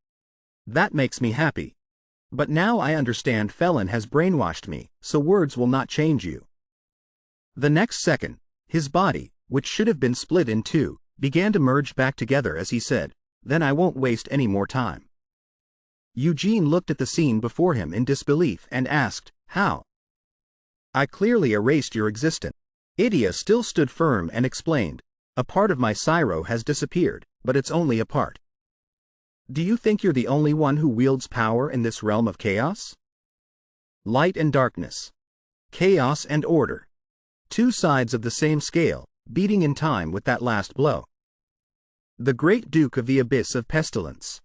That makes me happy. But now I understand Felon has brainwashed me, so words will not change you. The next second, his body, which should have been split in two, began to merge back together as he said, then I won't waste any more time. Eugene looked at the scene before him in disbelief and asked, how? I clearly erased your existence. Idea still stood firm and explained, a part of my Syro has disappeared, but it's only a part. Do you think you're the only one who wields power in this realm of chaos? Light and darkness. Chaos and order. Two sides of the same scale, beating in time with that last blow. The great Duke of the Abyss of Pestilence.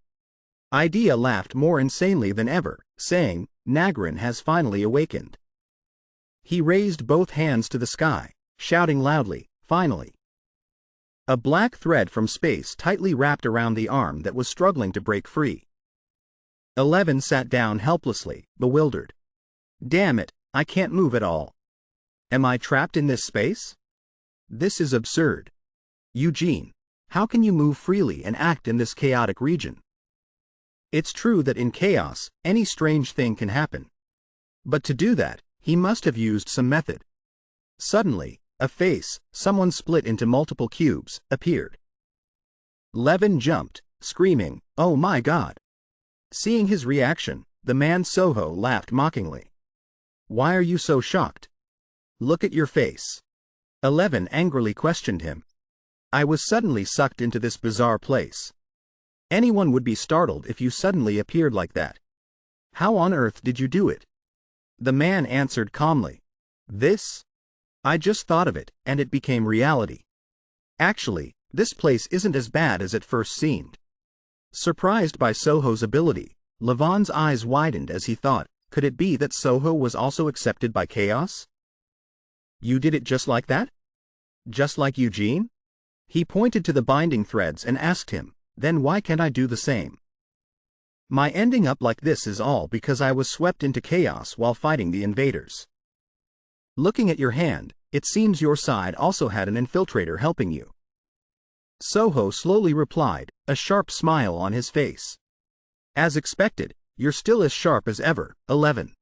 Idea laughed more insanely than ever, saying, Nagrin has finally awakened. He raised both hands to the sky, shouting loudly, finally. A black thread from space tightly wrapped around the arm that was struggling to break free. 11 sat down helplessly, bewildered. Damn it, I can't move at all. Am I trapped in this space? This is absurd. Eugene, how can you move freely and act in this chaotic region? It's true that in chaos, any strange thing can happen. But to do that, he must have used some method. Suddenly, a face, someone split into multiple cubes, appeared. Levin jumped, screaming, oh my god. Seeing his reaction, the man Soho laughed mockingly. Why are you so shocked? Look at your face. 11 angrily questioned him. I was suddenly sucked into this bizarre place. Anyone would be startled if you suddenly appeared like that. How on earth did you do it? The man answered calmly. This? I just thought of it, and it became reality. Actually, this place isn't as bad as it first seemed. Surprised by Soho's ability, Levin's eyes widened as he thought, could it be that Soho was also accepted by chaos? You did it just like that? Just like Eugene? He pointed to the binding threads and asked him, then why can't I do the same? My ending up like this is all because I was swept into chaos while fighting the invaders. Looking at your hand, it seems your side also had an infiltrator helping you. Soho slowly replied, a sharp smile on his face. As expected, you're still as sharp as ever, 11.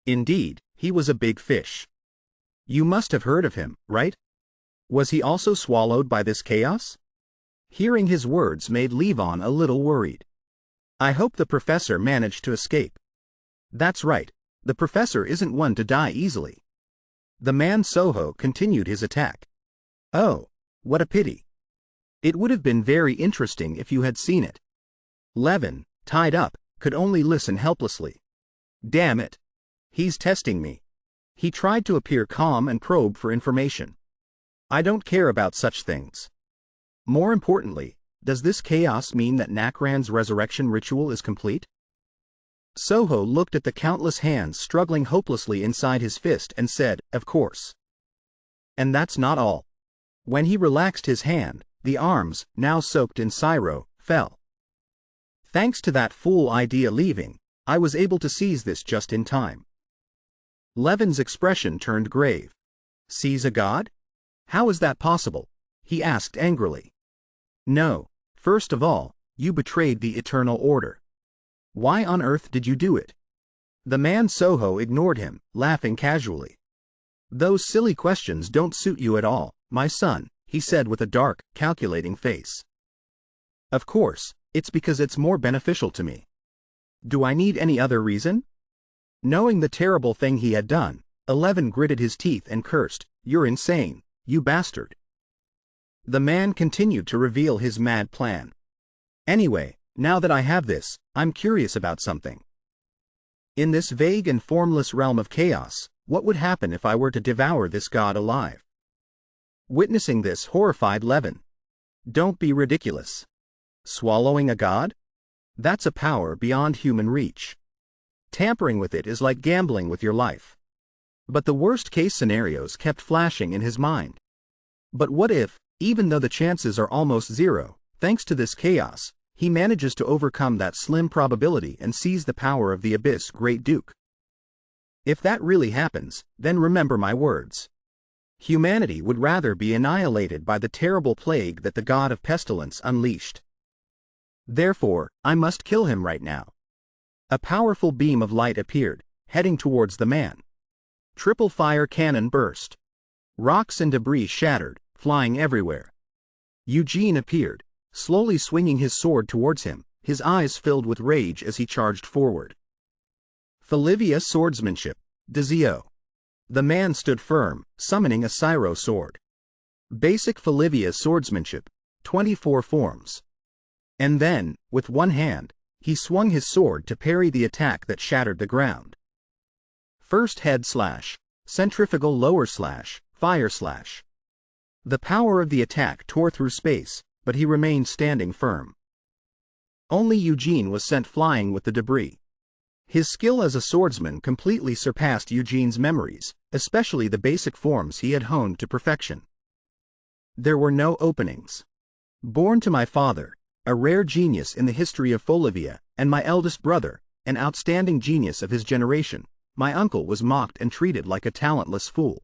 Indeed, he was a big fish. You must have heard of him, right? Was he also swallowed by this chaos? Hearing his words made Levin a little worried. I hope the professor managed to escape. That's right, the professor isn't one to die easily. The man Soho continued his attack. Oh, what a pity. It would have been very interesting if you had seen it. Levin, tied up, could only listen helplessly. Damn it. He's testing me. He tried to appear calm and probe for information. I don't care about such things. More importantly, does this chaos mean that Nagrin's resurrection ritual is complete? Soho looked at the countless hands struggling hopelessly inside his fist and said, of course. And that's not all. When he relaxed his hand, the arms, now soaked in Syro, fell. Thanks to that fool Idea leaving, I was able to seize this just in time. Levin's expression turned grave. Sees a god? How is that possible? He asked angrily. No, first of all, you betrayed the eternal order. Why on earth did you do it? The man Soho ignored him, laughing casually. Those silly questions don't suit you at all, my son, he said with a dark, calculating face. Of course, it's because it's more beneficial to me. Do I need any other reason? Knowing the terrible thing he had done, 11 gritted his teeth and cursed, You're insane, you bastard. The man continued to reveal his mad plan. Anyway, now that I have this, I'm curious about something. In this vague and formless realm of chaos, what would happen if I were to devour this god alive? Witnessing this horrified Levin. Don't be ridiculous. Swallowing a god? That's a power beyond human reach. Tampering with it is like gambling with your life. But the worst-case scenarios kept flashing in his mind. But what if, even though the chances are almost zero, thanks to this chaos, he manages to overcome that slim probability and seize the power of the Abyss Great Duke? If that really happens, then remember my words. Humanity would rather be annihilated by the terrible plague that the god of pestilence unleashed. Therefore, I must kill him right now. A powerful beam of light appeared, heading towards the man. Triple fire cannon burst. Rocks and debris shattered, flying everywhere. Eugene appeared, slowly swinging his sword towards him, his eyes filled with rage as he charged forward. Falivia swordsmanship, Dizio. The man stood firm, summoning a Syro sword. Basic Falivia swordsmanship, 24 forms. And then, with one hand, he swung his sword to parry the attack that shattered the ground. First head slash, centrifugal lower slash, fire slash. The power of the attack tore through space, but he remained standing firm. Only Eugene was sent flying with the debris. His skill as a swordsman completely surpassed Eugene's memories, especially the basic forms he had honed to perfection. There were no openings. Born to my father, a rare genius in the history of Folivia, and my eldest brother, an outstanding genius of his generation, my uncle was mocked and treated like a talentless fool.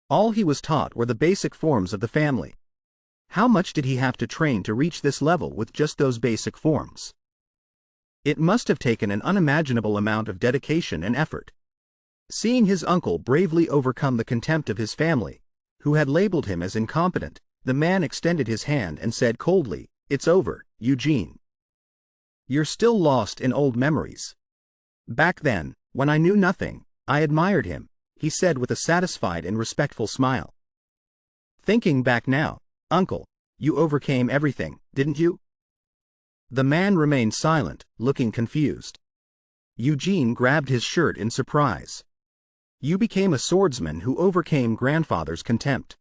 All he was taught were the basic forms of the family. How much did he have to train to reach this level with just those basic forms? It must have taken an unimaginable amount of dedication and effort. Seeing his uncle bravely overcome the contempt of his family, who had labeled him as incompetent, the man extended his hand and said coldly, "It's over, Eugene. You're still lost in old memories. Back then, when I knew nothing, I admired him," he said with a satisfied and respectful smile. "Thinking back now, Uncle, you overcame everything, didn't you?" The man remained silent, looking confused. Eugene grabbed his shirt in surprise. "You became a swordsman who overcame grandfather's contempt.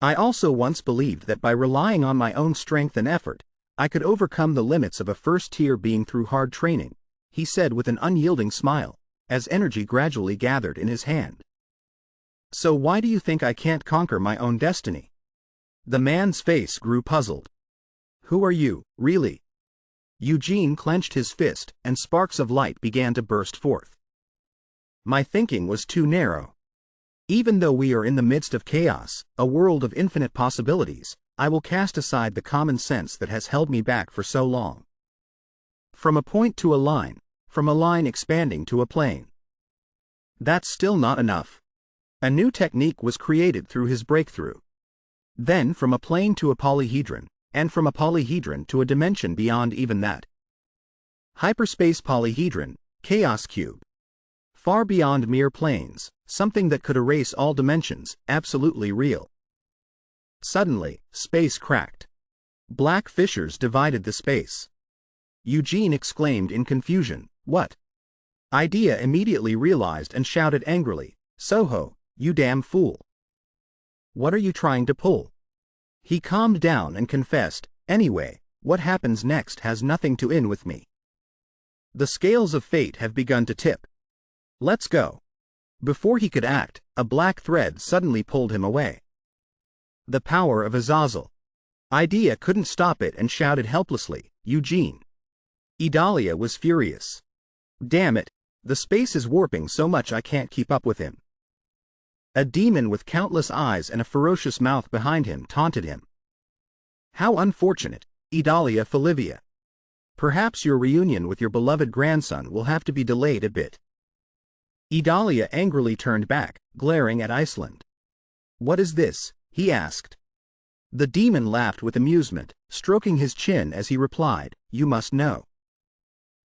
I also once believed that by relying on my own strength and effort, I could overcome the limits of a first-tier being through hard training," he said with an unyielding smile, as energy gradually gathered in his hand. "So why do you think I can't conquer my own destiny?" The man's face grew puzzled. "Who are you, really?" Eugene clenched his fist, and sparks of light began to burst forth. "My thinking was too narrow. Even though we are in the midst of chaos, a world of infinite possibilities, I will cast aside the common sense that has held me back for so long. From a point to a line, from a line expanding to a plane. That's still not enough. A new technique was created through his breakthrough. Then from a plane to a polyhedron, and from a polyhedron to a dimension beyond even that. Hyperspace polyhedron, chaos cube. Far beyond mere planes, something that could erase all dimensions, absolutely real." Suddenly, space cracked. Black fissures divided the space. Eugene exclaimed in confusion, "What?" Idea immediately realized and shouted angrily, "Soho, you damn fool. What are you trying to pull?" He calmed down and confessed, "Anyway, what happens next has nothing to do with me. The scales of fate have begun to tip. Let's go." Before he could act, a black thread suddenly pulled him away. The power of Azazel. Idea couldn't stop it and shouted helplessly, "Eugene." Idalia was furious. "Damn it, the space is warping so much I can't keep up with him." A demon with countless eyes and a ferocious mouth behind him taunted him. How unfortunate, Idalia Felivia. Perhaps your reunion with your beloved grandson will have to be delayed a bit. Idalia angrily turned back, glaring at Iceland. What is this? He asked. The demon laughed with amusement, stroking his chin as he replied, you must know.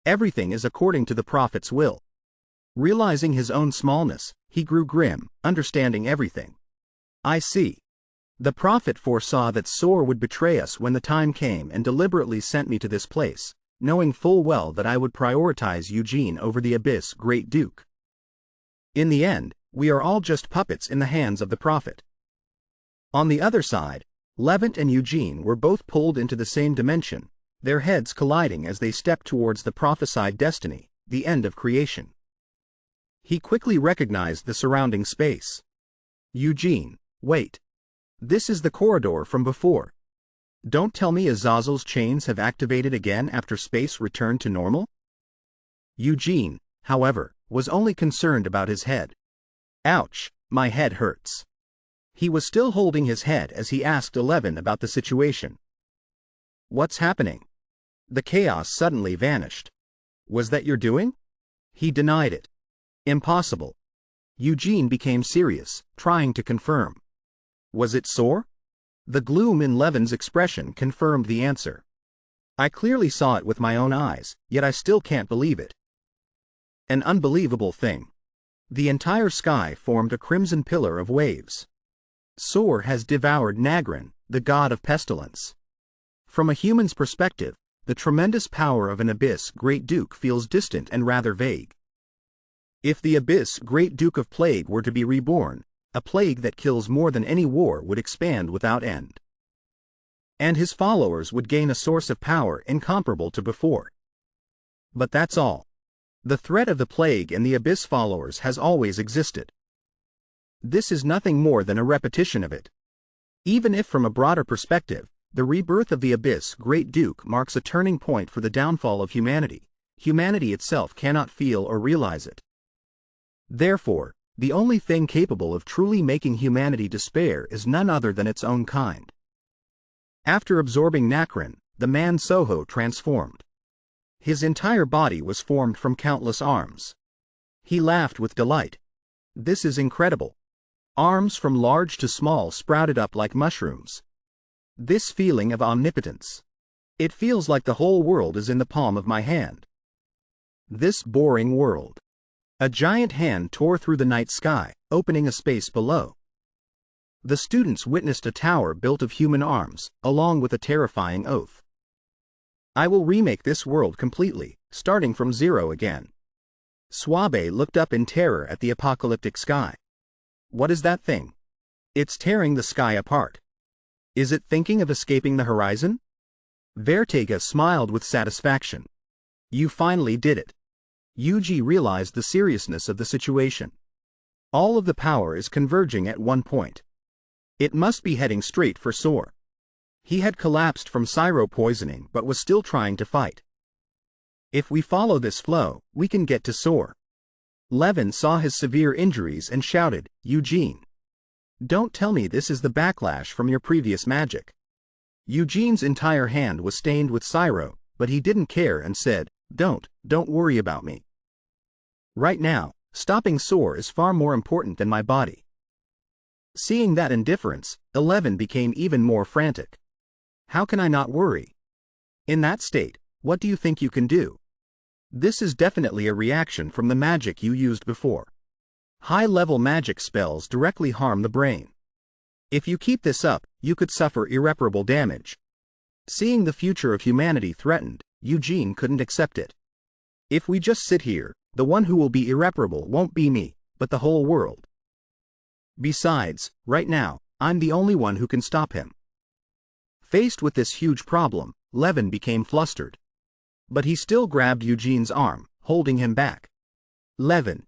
Everything is according to the prophet's will. Realizing his own smallness, he grew grim, understanding everything. I see. The prophet foresaw that Sor would betray us when the time came and deliberately sent me to this place, knowing full well that I would prioritize Eugene over the Abyss Great Duke. In the end, we are all just puppets in the hands of the prophet. On the other side, Levant and Eugene were both pulled into the same dimension, their heads colliding as they stepped towards the prophesied destiny, the end of creation. He quickly recognized the surrounding space. Eugene, wait. This is the corridor from before. Don't tell me Azazel's chains have activated again after space returned to normal? Eugene, however, was only concerned about his head. Ouch, my head hurts. He was still holding his head as he asked 11 about the situation. What's happening? The chaos suddenly vanished. Was that your doing? He denied it. Impossible. Eugene became serious, trying to confirm. Was it Sor? The gloom in Levin's expression confirmed the answer. I clearly saw it with my own eyes, yet I still can't believe it. An unbelievable thing. The entire sky formed a crimson pillar of waves. Sor has devoured Nagrin, the god of pestilence. From a human's perspective, the tremendous power of an Abyss Great Duke feels distant and rather vague. If the Abyss Great Duke of Plague were to be reborn, a plague that kills more than any war would expand without end. And his followers would gain a source of power incomparable to before. But that's all. The threat of the plague and the Abyss followers has always existed. This is nothing more than a repetition of it. Even if from a broader perspective, the rebirth of the Abyss Great Duke marks a turning point for the downfall of humanity, humanity itself cannot feel or realize it. Therefore, the only thing capable of truly making humanity despair is none other than its own kind. After absorbing Nacrin, the man Soho transformed. His entire body was formed from countless arms. He laughed with delight. This is incredible. Arms from large to small sprouted up like mushrooms. This feeling of omnipotence. It feels like the whole world is in the palm of my hand. This boring world. A giant hand tore through the night sky, opening a space below. The students witnessed a tower built of human arms, along with a terrifying oath. I will remake this world completely, starting from zero again. Swabe looked up in terror at the apocalyptic sky. What is that thing? It's tearing the sky apart. Is it thinking of escaping the horizon? Vertega smiled with satisfaction. You finally did it. Yuji realized the seriousness of the situation. All of the power is converging at one point. It must be heading straight for Sor. He had collapsed from Syro poisoning but was still trying to fight. If we follow this flow, we can get to Sor. Levin saw his severe injuries and shouted, Eugene. Don't tell me this is the backlash from your previous magic. Eugene's entire hand was stained with Syro, but he didn't care and said, Don't worry about me. Right now, stopping Sor is far more important than my body. Seeing that indifference, 11 became even more frantic. How can I not worry? In that state, what do you think you can do? This is definitely a reaction from the magic you used before. High-level magic spells directly harm the brain. If you keep this up, you could suffer irreparable damage. Seeing the future of humanity threatened, Eugene couldn't accept it. If we just sit here, the one who will be irreparable won't be me, but the whole world. Besides, right now, I'm the only one who can stop him. Faced with this huge problem, Levin became flustered. But he still grabbed Eugene's arm, holding him back. Levin.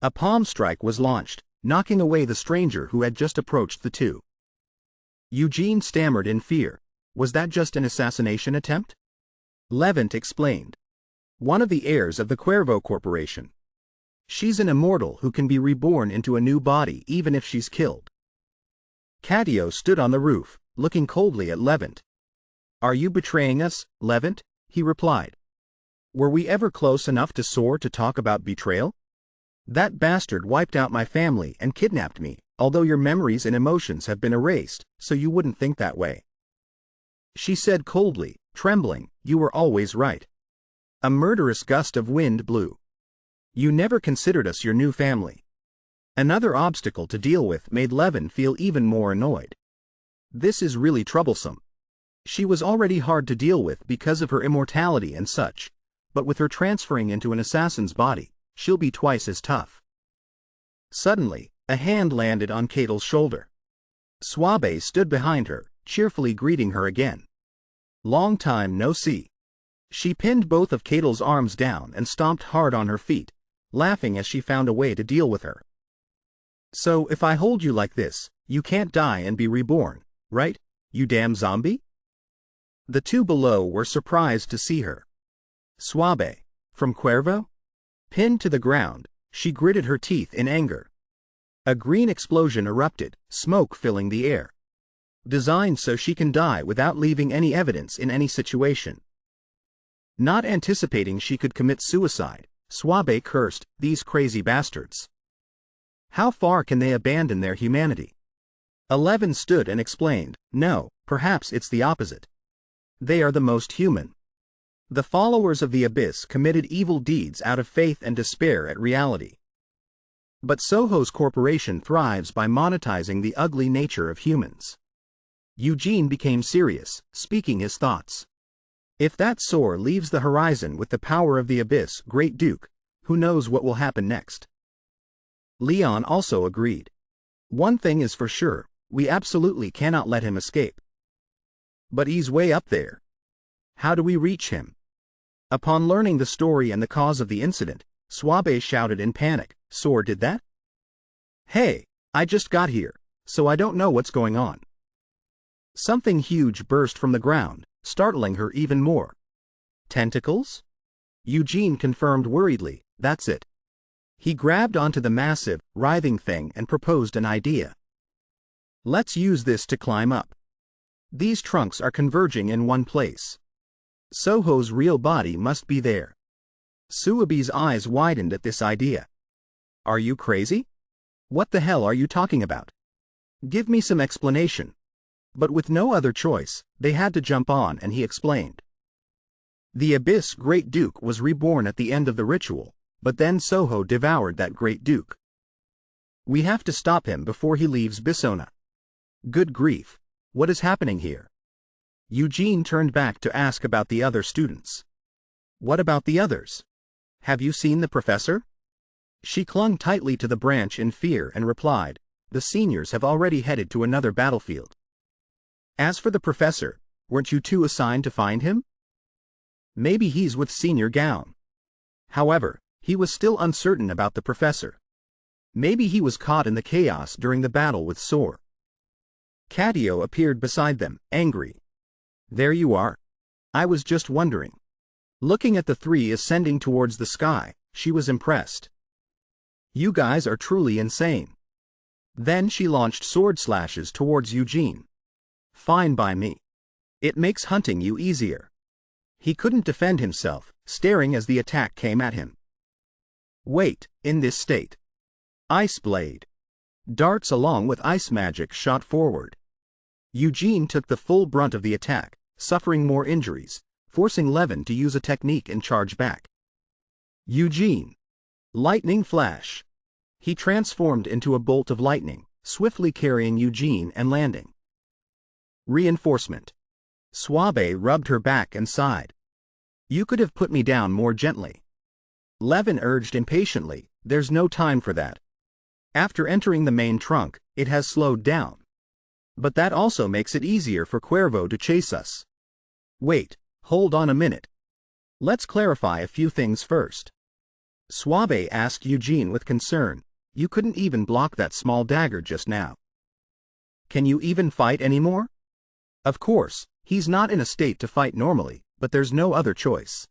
A palm strike was launched, knocking away the stranger who had just approached the two. Eugene stammered in fear. Was that just an assassination attempt? Levant explained. One of the heirs of the Cuervo Corporation. She's an immortal who can be reborn into a new body even if she's killed. Catio stood on the roof, looking coldly at Levant. Are you betraying us, Levant? He replied. Were we ever close enough to soar to talk about betrayal? That bastard wiped out my family and kidnapped me, although your memories and emotions have been erased, so you wouldn't think that way. She said coldly, trembling, you were always right. A murderous gust of wind blew. You never considered us your new family. Another obstacle to deal with made Levin feel even more annoyed. This is really troublesome. She was already hard to deal with because of her immortality and such, but with her transferring into an assassin's body, she'll be twice as tough. Suddenly, a hand landed on Catel's shoulder. Suabe stood behind her, cheerfully greeting her again. Long time no see. She pinned both of Catel's arms down and stomped hard on her feet, laughing as she found a way to deal with her. So if I hold you like this, you can't die and be reborn, right, you damn zombie? The two below were surprised to see her. Suabe, from Cuervo? Pinned to the ground, she gritted her teeth in anger. A green explosion erupted, smoke filling the air. Designed so she can die without leaving any evidence in any situation. Not anticipating she could commit suicide, Suabe cursed, these crazy bastards. How far can they abandon their humanity? 11 stood and explained, no, perhaps it's the opposite. They are the most human. The followers of the Abyss committed evil deeds out of faith and despair at reality. But Soho's corporation thrives by monetizing the ugly nature of humans. Eugene became serious, speaking his thoughts. If that soar leaves the horizon with the power of the Abyss, Great Duke, who knows what will happen next? Leon also agreed. One thing is for sure, we absolutely cannot let him escape. But he's way up there. How do we reach him? Upon learning the story and the cause of the incident, Suabe shouted in panic, Soar did that? Hey, I just got here, so I don't know what's going on. Something huge burst from the ground, startling her even more. Tentacles? Eugene confirmed worriedly, that's it. He grabbed onto the massive, writhing thing and proposed an idea. Let's use this to climb up. These trunks are converging in one place. Soho's real body must be there. Suabe's eyes widened at this idea. Are you crazy? What the hell are you talking about? Give me some explanation. But with no other choice, they had to jump on and he explained. The Abyss Great Duke was reborn at the end of the ritual, but then Soho devoured that Great Duke. We have to stop him before he leaves Bisona. Good grief, what is happening here? Eugene turned back to ask about the other students. What about the others? Have you seen the professor? She clung tightly to the branch in fear and replied, the seniors have already headed to another battlefield. As for the professor, weren't you two assigned to find him? Maybe he's with Senior Gown. However, he was still uncertain about the professor. Maybe he was caught in the chaos during the battle with Soar. Catio appeared beside them, angry. There you are. I was just wondering. Looking at the three ascending towards the sky, she was impressed. You guys are truly insane. Then she launched sword slashes towards Eugene. Fine by me. It makes hunting you easier. He couldn't defend himself, staring as the attack came at him. Wait, in this state. Ice Blade. Darts along with ice magic shot forward. Eugene took the full brunt of the attack, suffering more injuries, forcing Levin to use a technique and charge back. Eugene. Lightning Flash. He transformed into a bolt of lightning, swiftly carrying Eugene and landing. Reinforcement. Suabe rubbed her back and sighed. You could have put me down more gently. Levin urged impatiently, there's no time for that. After entering the main trunk, it has slowed down. But that also makes it easier for Cuervo to chase us. Wait, hold on a minute. Let's clarify a few things first. Suabe asked Eugene with concern, you couldn't even block that small dagger just now. Can you even fight anymore? Of course, he's not in a state to fight normally, but there's no other choice.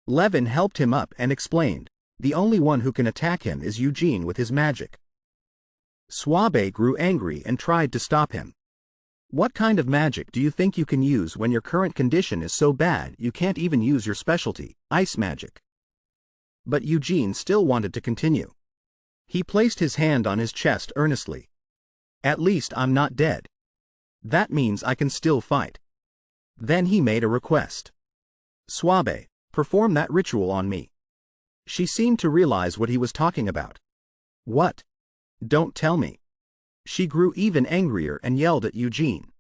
Levin helped him up and explained, The only one who can attack him is Eugene with his magic. Swabe grew angry and tried to stop him. What kind of magic do you think you can use when your current condition is so bad you can't even use your specialty, ice magic? But Eugene still wanted to continue. He placed his hand on his chest earnestly. At least I'm not dead. That means I can still fight. Then he made a request. Swabe, perform that ritual on me. She seemed to realize what he was talking about. What? Don't tell me. She grew even angrier and yelled at Eugene.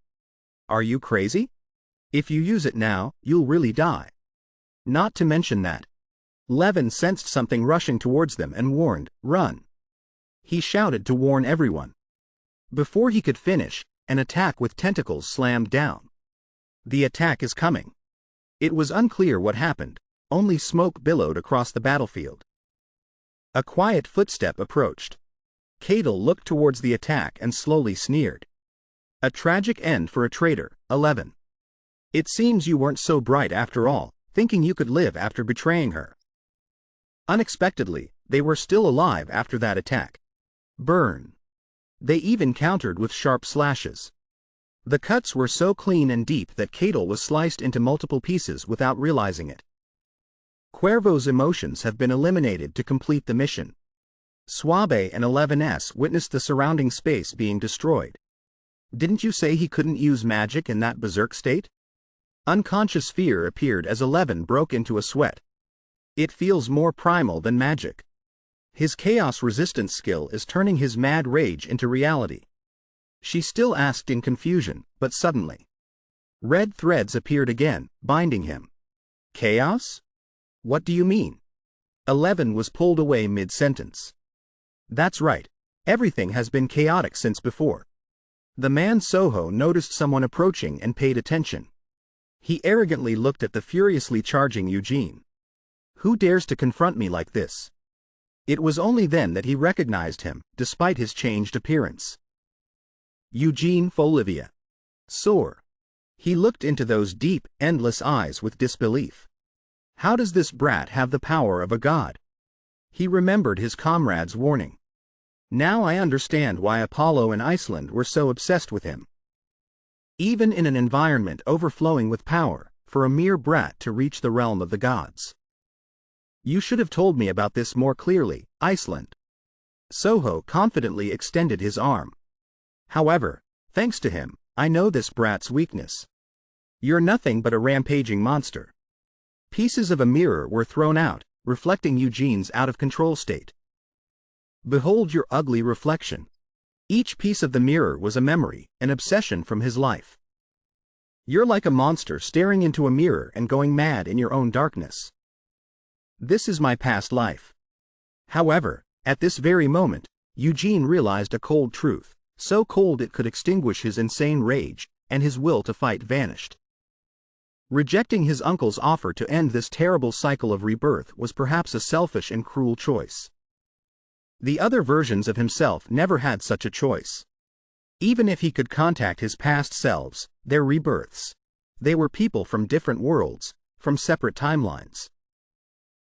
Are you crazy? If you use it now, you'll really die. Not to mention that. Levin sensed something rushing towards them and warned, run. He shouted to warn everyone. Before he could finish, an attack with tentacles slammed down. The attack is coming. It was unclear what happened, only smoke billowed across the battlefield. A quiet footstep approached. Cadel looked towards the attack and slowly sneered. A tragic end for a traitor, 11. It seems you weren't so bright after all, thinking you could live after betraying her. Unexpectedly, they were still alive after that attack. Burn. They even countered with sharp slashes. The cuts were so clean and deep that Cadel was sliced into multiple pieces without realizing it. Cuervo's emotions have been eliminated to complete the mission. Swabe and 11S witnessed the surrounding space being destroyed. Didn't you say he couldn't use magic in that berserk state? Unconscious fear appeared as 11 broke into a sweat. It feels more primal than magic. His chaos resistance skill is turning his mad rage into reality. She still asked in confusion, but suddenly. Red threads appeared again, binding him. Chaos? What do you mean? 11 was pulled away mid-sentence. That's right. Everything has been chaotic since before. The man Soho noticed someone approaching and paid attention. He arrogantly looked at the furiously charging Eugene. Who dares to confront me like this? It was only then that he recognized him, despite his changed appearance. Eugene Folivia. Sore. He looked into those deep, endless eyes with disbelief. How does this brat have the power of a god? He remembered his comrade's warning. Now I understand why Apollo and Iceland were so obsessed with him. Even in an environment overflowing with power, for a mere brat to reach the realm of the gods. You should have told me about this more clearly, Iceland. Soho confidently extended his arm. However, thanks to him, I know this brat's weakness. You're nothing but a rampaging monster. Pieces of a mirror were thrown out, reflecting Eugene's out-of-control state. Behold your ugly reflection. Each piece of the mirror was a memory, an obsession from his life. You're like a monster staring into a mirror and going mad in your own darkness. This is my past life. However, at this very moment, Eugene realized a cold truth, so cold it could extinguish his insane rage, and his will to fight vanished. Rejecting his uncle's offer to end this terrible cycle of rebirth was perhaps a selfish and cruel choice. The other versions of himself never had such a choice. Even if he could contact his past selves, their rebirths, they were people from different worlds, from separate timelines.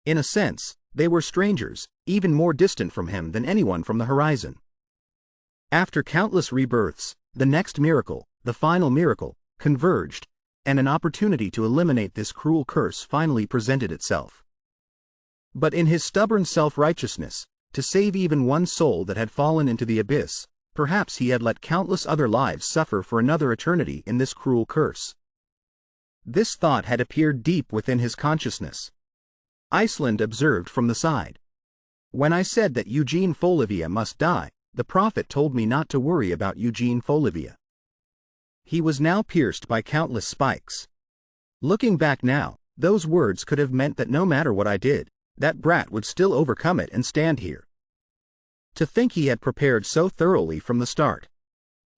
In a sense, they were strangers, even more distant from him than anyone from the horizon. After countless rebirths, the next miracle, the final miracle, converged, and an opportunity to eliminate this cruel curse finally presented itself. But in his stubborn self-righteousness, to save even one soul that had fallen into the abyss, perhaps he had let countless other lives suffer for another eternity in this cruel curse. This thought had appeared deep within his consciousness. Iceland observed from the side. When I said that Eugene Folivia must die, the prophet told me not to worry about Eugene Folivia. He was now pierced by countless spikes. Looking back now, those words could have meant that no matter what I did, that brat would still overcome it and stand here. To think he had prepared so thoroughly from the start.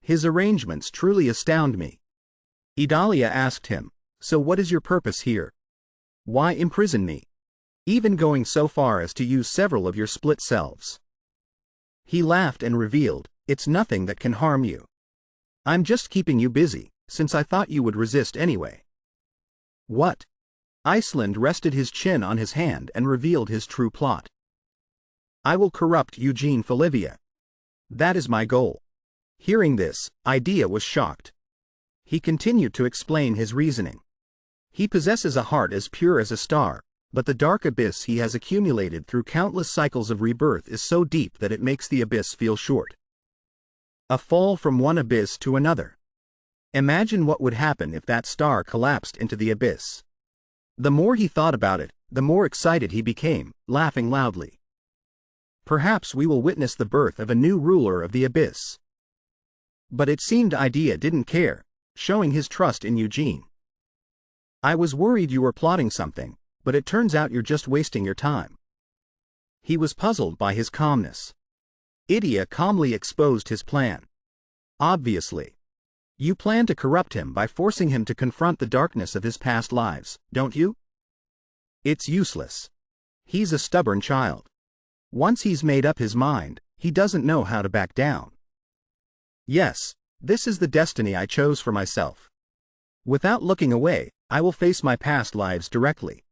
His arrangements truly astound me. Idalia asked him, so what is your purpose here? Why imprison me? Even going so far as to use several of your split selves. He laughed and revealed, it's nothing that can harm you. I'm just keeping you busy, since I thought you would resist anyway. What? Iceland rested his chin on his hand and revealed his true plot. I will corrupt Eugene Folivia. That is my goal. Hearing this, Idea was shocked. He continued to explain his reasoning. He possesses a heart as pure as a star, but the dark abyss he has accumulated through countless cycles of rebirth is so deep that it makes the abyss feel short. A fall from one abyss to another. Imagine what would happen if that star collapsed into the abyss. The more he thought about it, the more excited he became, laughing loudly. Perhaps we will witness the birth of a new ruler of the abyss. But it seemed Idea didn't care, showing his trust in Eugene. I was worried you were plotting something, but it turns out you're just wasting your time. He was puzzled by his calmness. Idea calmly exposed his plan. Obviously. You plan to corrupt him by forcing him to confront the darkness of his past lives, don't you? It's useless. He's a stubborn child. Once he's made up his mind, he doesn't know how to back down. Yes, this is the destiny I chose for myself. Without looking away, I will face my past lives directly.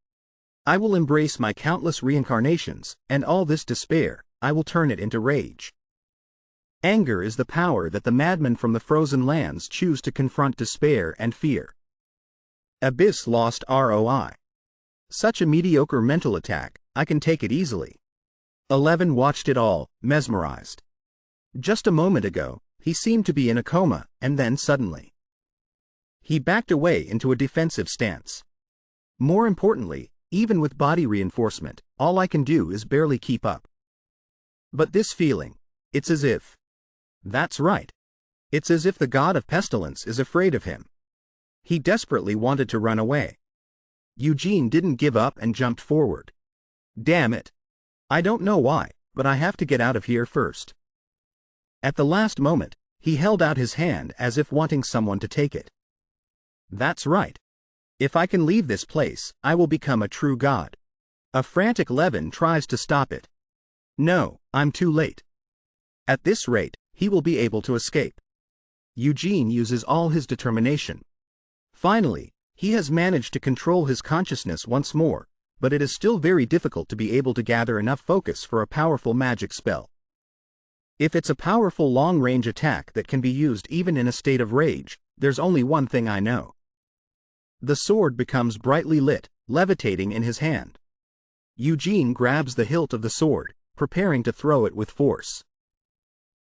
I will embrace my countless reincarnations, and all this despair, I will turn it into rage. Anger is the power that the madmen from the frozen lands choose to confront despair and fear. Abyss lost ROI. Such a mediocre mental attack, I can take it easily. 11 watched it all, mesmerized. Just a moment ago, he seemed to be in a coma, and then suddenly, he backed away into a defensive stance. More importantly, even with body reinforcement, all I can do is barely keep up. But this feeling, it's as if... That's right. It's as if the god of pestilence is afraid of him. He desperately wanted to run away. Eugene didn't give up and jumped forward. Damn it. I don't know why, but I have to get out of here first. At the last moment, he held out his hand as if wanting someone to take it. That's right. If I can leave this place, I will become a true god. A frantic Levin tries to stop it. No, I'm too late. At this rate, he will be able to escape. Eugene uses all his determination. Finally, he has managed to control his consciousness once more, but it is still very difficult to be able to gather enough focus for a powerful magic spell. If it's a powerful long-range attack that can be used even in a state of rage, there's only one thing I know. The sword becomes brightly lit, levitating in his hand. Eugene grabs the hilt of the sword, preparing to throw it with force.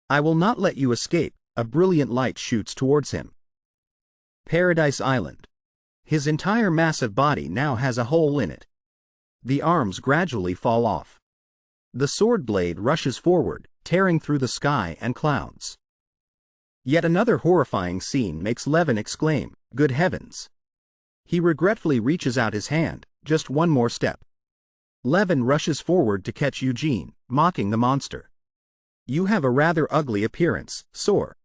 I will not let you escape, a brilliant light shoots towards him. Paradise Island. His entire massive body now has a hole in it. The arms gradually fall off. The sword blade rushes forward, tearing through the sky and clouds. Yet another horrifying scene makes Levin exclaim, "Good heavens!" He regretfully reaches out his hand, just one more step. Levin rushes forward to catch Eugene, mocking the monster. You have a rather ugly appearance, Sor.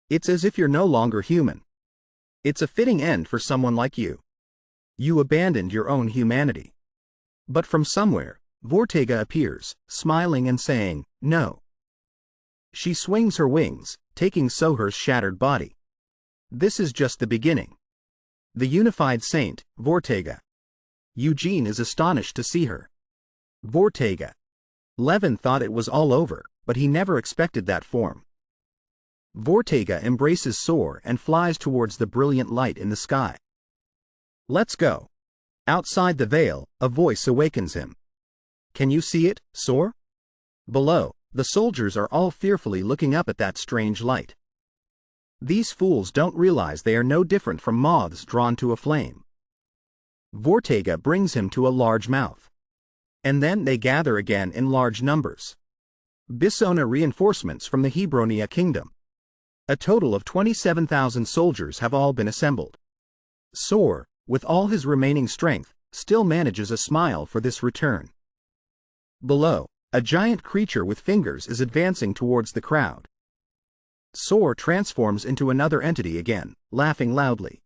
It's as if you're no longer human. It's a fitting end for someone like you. You abandoned your own humanity. But from somewhere, Vortega appears, smiling and saying, no. She swings her wings, taking Soher's shattered body. This is just the beginning. The unified saint, Vortega. Eugene is astonished to see her. Vortega. Levin thought it was all over, but he never expected that form. Vortega embraces Sor and flies towards the brilliant light in the sky. Let's go. Outside the veil, a voice awakens him. Can you see it, Sor? Below, the soldiers are all fearfully looking up at that strange light. These fools don't realize they are no different from moths drawn to a flame. Vortega brings him to a large mouth. And then they gather again in large numbers. Bisona reinforcements from the Hebronia kingdom. A total of 27,000 soldiers have all been assembled. Sor, with all his remaining strength, still manages a smile for this return. Below, a giant creature with fingers is advancing towards the crowd. Sor transforms into another entity again, laughing loudly.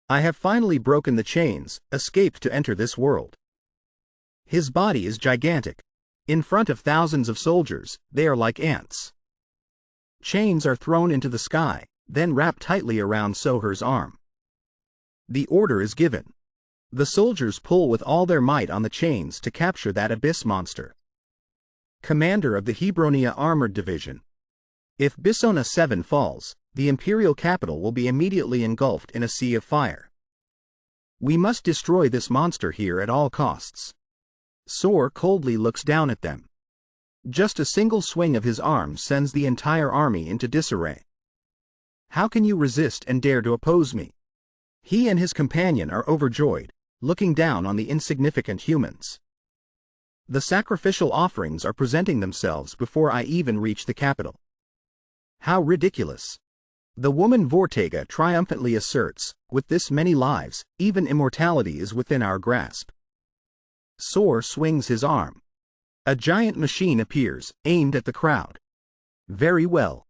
I have finally broken the chains, escaped to enter this world. His body is gigantic. In front of thousands of soldiers, they are like ants. Chains are thrown into the sky, then wrapped tightly around Soher's arm. The order is given. The soldiers pull with all their might on the chains to capture that abyss monster. commander of the Hebronia Armored Division. If Bissona 7 falls, the imperial capital will be immediately engulfed in a sea of fire. We must destroy this monster here at all costs. Sor coldly looks down at them. Just a single swing of his arm sends the entire army into disarray. How can you resist and dare to oppose me? He and his companion are overjoyed, looking down on the insignificant humans. The sacrificial offerings are presenting themselves before I even reach the capital. How ridiculous! The woman Vortega triumphantly asserts, with this many lives, even immortality is within our grasp. Sor swings his arm. A giant machine appears, aimed at the crowd. Very well.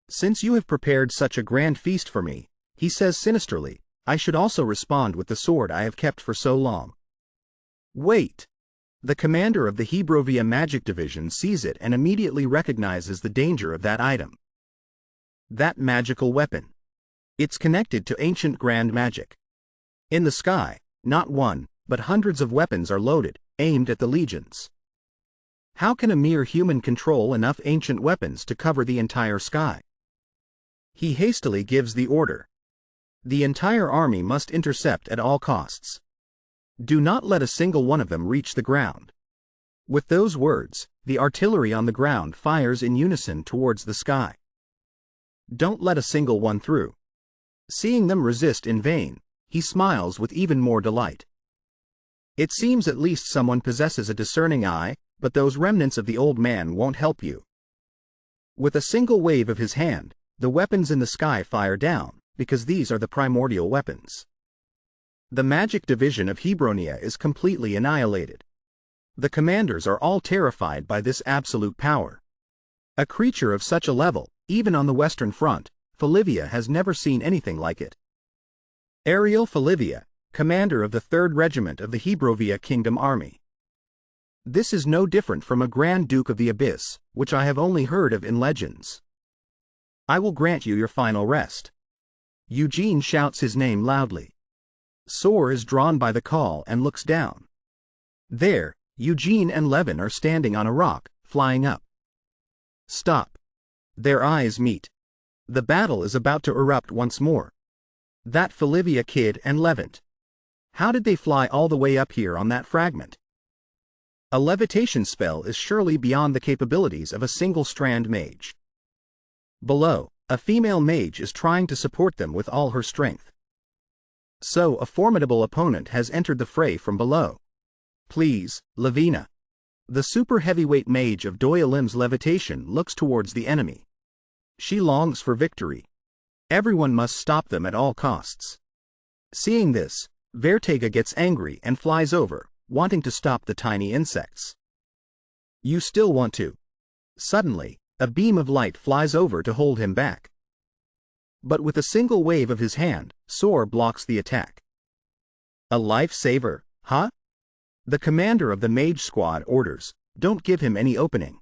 Since you have prepared such a grand feast for me, he says sinisterly, I should also respond with the sword I have kept for so long. Wait! The commander of the Hebrovia Magic Division sees it and immediately recognizes the danger of that item. That magical weapon. It's connected to ancient grand magic. In the sky, not one, but hundreds of weapons are loaded, aimed at the legions. How can a mere human control enough ancient weapons to cover the entire sky? He hastily gives the order. The entire army must intercept at all costs. Do not let a single one of them reach the ground. With those words, the artillery on the ground fires in unison towards the sky. Don't let a single one through. Seeing them resist in vain, he smiles with even more delight. It seems at least someone possesses a discerning eye, but those remnants of the old man won't help you. With a single wave of his hand, the weapons in the sky fire down, because these are the primordial weapons. The magic division of Hebronia is completely annihilated. The commanders are all terrified by this absolute power. A creature of such a level, even on the Western Front, Falivia has never seen anything like it. Ariel Falivia, commander of the 3rd Regiment of the Hebrovia Kingdom Army. This is no different from a Grand Duke of the Abyss, which I have only heard of in legends. I will grant you your final rest. Eugene shouts his name loudly. Sor is drawn by the call and looks down. There, Eugene and Levin are standing on a rock, flying up. Stop. Their eyes meet. The battle is about to erupt once more. That Falivia kid and Levant. How did they fly all the way up here on that fragment? A levitation spell is surely beyond the capabilities of a single-strand mage. Below, a female mage is trying to support them with all her strength. So a formidable opponent has entered the fray from below. Please, Lavina. The super heavyweight mage of Doyalim's levitation looks towards the enemy. She longs for victory. Everyone must stop them at all costs. Seeing this, Vertega gets angry and flies over, wanting to stop the tiny insects. You still want to. Suddenly, a beam of light flies over to hold him back. But with a single wave of his hand, Sor blocks the attack. A lifesaver, huh? The commander of the mage squad orders, don't give him any opening.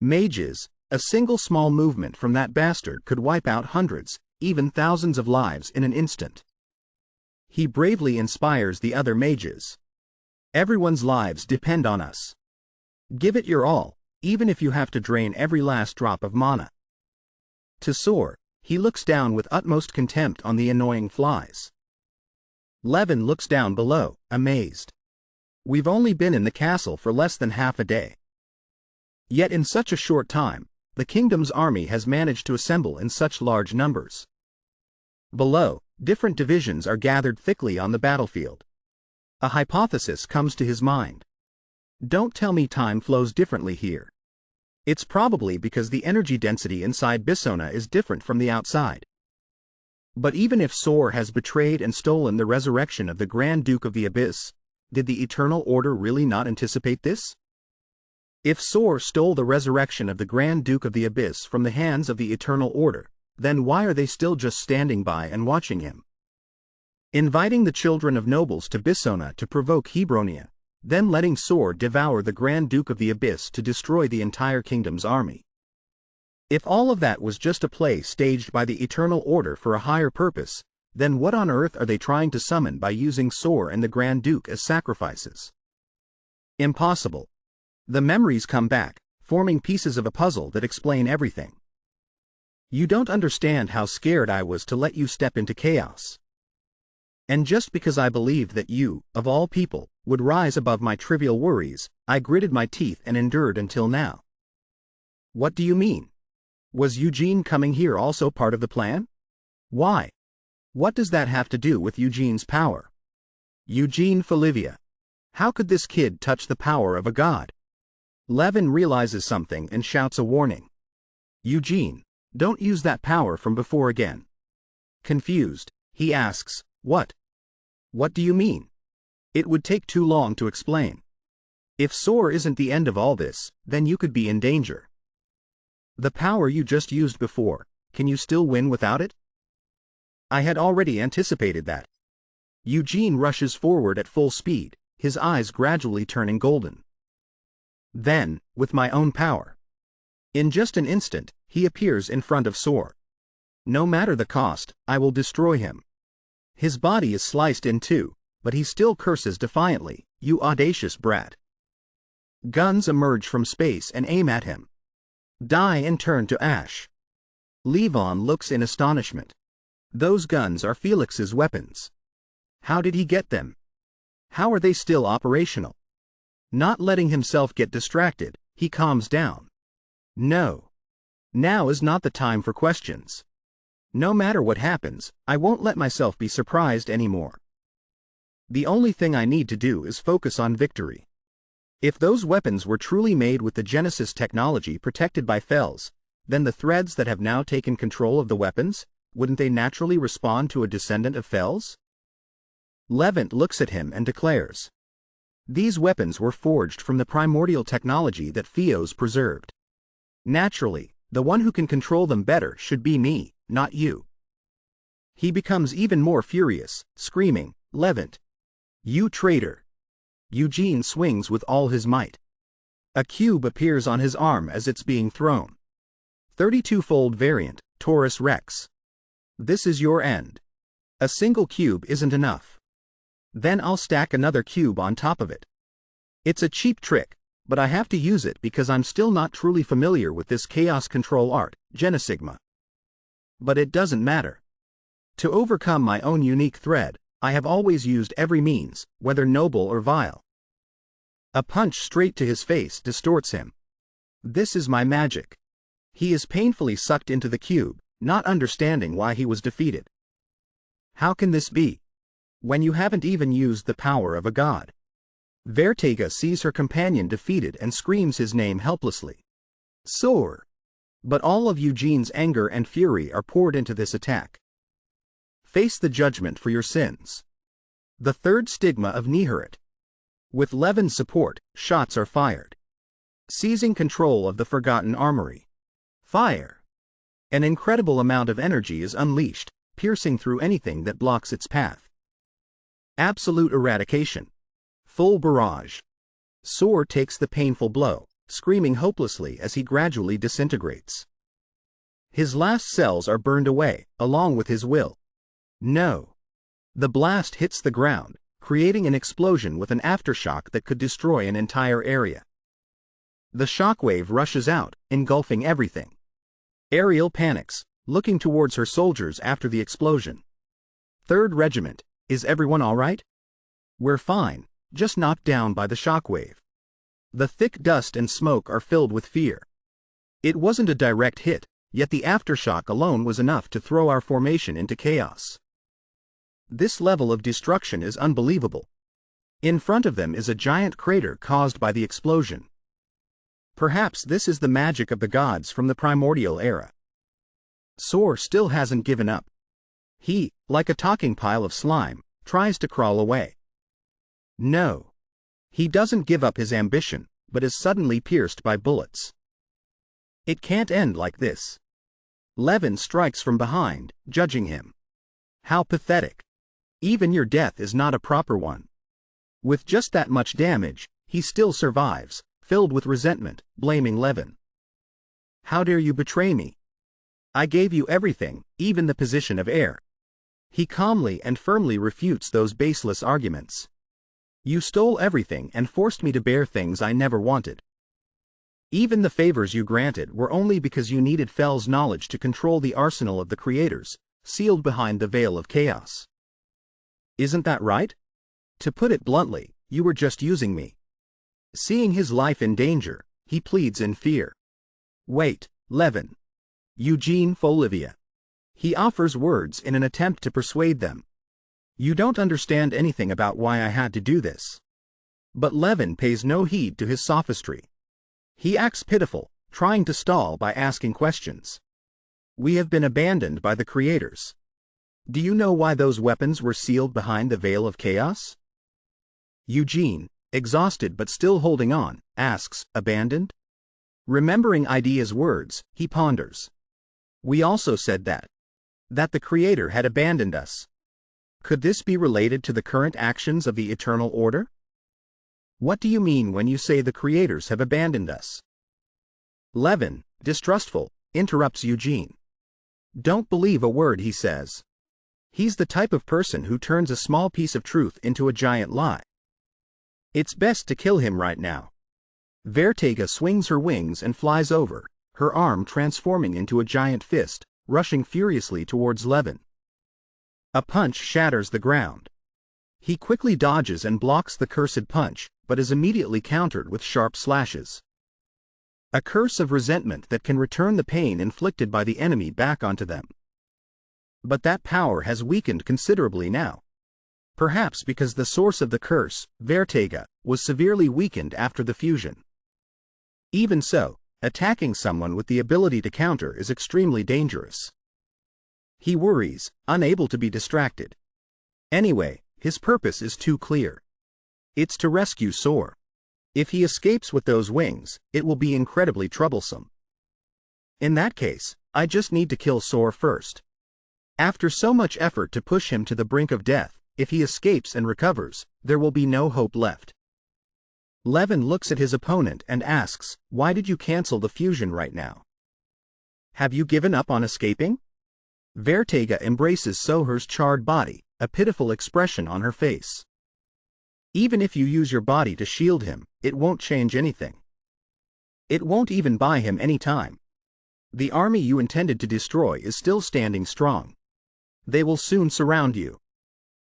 Mages, a single small movement from that bastard could wipe out hundreds, even thousands of lives in an instant. He bravely inspires the other mages. Everyone's lives depend on us. Give it your all, even if you have to drain every last drop of mana. To Sor, he looks down with utmost contempt on the annoying flies. Levin looks down below, amazed. We've only been in the castle for less than half a day. Yet in such a short time, the kingdom's army has managed to assemble in such large numbers. Below, different divisions are gathered thickly on the battlefield. A hypothesis comes to his mind. Don't tell me time flows differently here. It's probably because the energy density inside Bissona is different from the outside. But even if Sor has betrayed and stolen the resurrection of the Grand Duke of the Abyss, did the Eternal Order really not anticipate this? If Sor stole the resurrection of the Grand Duke of the Abyss from the hands of the Eternal Order, then why are they still just standing by and watching him? Inviting the children of nobles to Bissona to provoke Hebronia, then letting Sor devour the Grand Duke of the Abyss to destroy the entire kingdom's army. If all of that was just a play staged by the Eternal Order for a higher purpose, then what on earth are they trying to summon by using Sor and the Grand Duke as sacrifices? Impossible. The memories come back, forming pieces of a puzzle that explain everything. You don't understand how scared I was to let you step into chaos. And just because I believed that you, of all people, would rise above my trivial worries, I gritted my teeth and endured until now. What do you mean? Was Eugene coming here also part of the plan? Why? What does that have to do with Eugene's power? Eugene Falivia. How could this kid touch the power of a god? Levin realizes something and shouts a warning. Eugene, don't use that power from before again. Confused, he asks, what? What do you mean? It would take too long to explain. If Soar isn't the end of all this, then you could be in danger. The power you just used before, can you still win without it? I had already anticipated that. Eugene rushes forward at full speed, his eyes gradually turning golden. Then, with my own power. In just an instant, he appears in front of Soar. No matter the cost, I will destroy him. His body is sliced in two, but he still curses defiantly, you audacious brat. Guns emerge from space and aim at him. Die and turn to ash. Levon looks in astonishment. Those guns are Felix's weapons. How did he get them? How are they still operational? Not letting himself get distracted, he calms down. No. Now is not the time for questions. No matter what happens, I won't let myself be surprised anymore. The only thing I need to do is focus on victory. If those weapons were truly made with the Genesis technology protected by Fells, then the threads that have now taken control of the weapons, wouldn't they naturally respond to a descendant of Fells? Levant looks at him and declares. These weapons were forged from the primordial technology that Theos preserved. Naturally, the one who can control them better should be me, not you. He becomes even more furious, screaming, Levant! You traitor! Eugene swings with all his might. A cube appears on his arm as it's being thrown. 32-fold variant, Taurus Rex. This is your end. A single cube isn't enough. Then I'll stack another cube on top of it. It's a cheap trick, but I have to use it because I'm still not truly familiar with this chaos control art, Genesigma. But it doesn't matter. To overcome my own unique thread, I have always used every means, whether noble or vile. A punch straight to his face distorts him. This is my magic. He is painfully sucked into the cube, not understanding why he was defeated. How can this be? When you haven't even used the power of a god. Vertega sees her companion defeated and screams his name helplessly. Soar! But all of Eugene's anger and fury are poured into this attack. Face the judgment for your sins. The third stigma of Nihirit. With Levin's support, shots are fired. Seizing control of the Forgotten Armory. Fire! An incredible amount of energy is unleashed, piercing through anything that blocks its path. Absolute eradication. Full barrage. Soar takes the painful blow, screaming hopelessly as he gradually disintegrates. His last cells are burned away, along with his will. No. The blast hits the ground, creating an explosion with an aftershock that could destroy an entire area. The shockwave rushes out, engulfing everything. Ariel panics, looking towards her soldiers after the explosion. 3rd Regiment, is everyone all right? We're fine, just knocked down by the shockwave. The thick dust and smoke are filled with fear. It wasn't a direct hit, yet the aftershock alone was enough to throw our formation into chaos. This level of destruction is unbelievable. In front of them is a giant crater caused by the explosion. Perhaps this is the magic of the gods from the primordial era. Soar still hasn't given up. He, like a talking pile of slime, tries to crawl away. No. He doesn't give up his ambition, but is suddenly pierced by bullets. It can't end like this. Levin strikes from behind, judging him. How pathetic. Even your death is not a proper one. With just that much damage, he still survives, filled with resentment, blaming Levin. How dare you betray me? I gave you everything, even the position of heir. He calmly and firmly refutes those baseless arguments. You stole everything and forced me to bear things I never wanted. Even the favors you granted were only because you needed Fel's knowledge to control the arsenal of the creators, sealed behind the veil of chaos. Isn't that right? To put it bluntly, you were just using me. Seeing his life in danger, he pleads in fear. Wait, Levin. Eugene Folivia. He offers words in an attempt to persuade them. You don't understand anything about why I had to do this. But Levin pays no heed to his sophistry. He acts pitiful, trying to stall by asking questions. We have been abandoned by the creators. Do you know why those weapons were sealed behind the veil of chaos? Eugene, exhausted but still holding on, asks, abandoned? Remembering Idea's words, he ponders. We also said that the Creator had abandoned us. Could this be related to the current actions of the Eternal Order? What do you mean when you say the Creators have abandoned us? Levin, distrustful, interrupts Eugene. Don't believe a word he says. He's the type of person who turns a small piece of truth into a giant lie. It's best to kill him right now. Vertega swings her wings and flies over, her arm transforming into a giant fist, rushing furiously towards Levin. A punch shatters the ground. He quickly dodges and blocks the cursed punch, but is immediately countered with sharp slashes. A curse of resentment that can return the pain inflicted by the enemy back onto them. But that power has weakened considerably now. Perhaps because the source of the curse, Vertega, was severely weakened after the fusion. Even so, attacking someone with the ability to counter is extremely dangerous. He worries, unable to be distracted. Anyway, his purpose is too clear. It's to rescue Soar. If he escapes with those wings, it will be incredibly troublesome. In that case, I just need to kill Soar first. After so much effort to push him to the brink of death, if he escapes and recovers, there will be no hope left. Levin looks at his opponent and asks, why did you cancel the fusion right now? Have you given up on escaping? Vertega embraces Soher's charred body, a pitiful expression on her face. Even if you use your body to shield him, it won't change anything. It won't even buy him any time. The army you intended to destroy is still standing strong. They will soon surround you.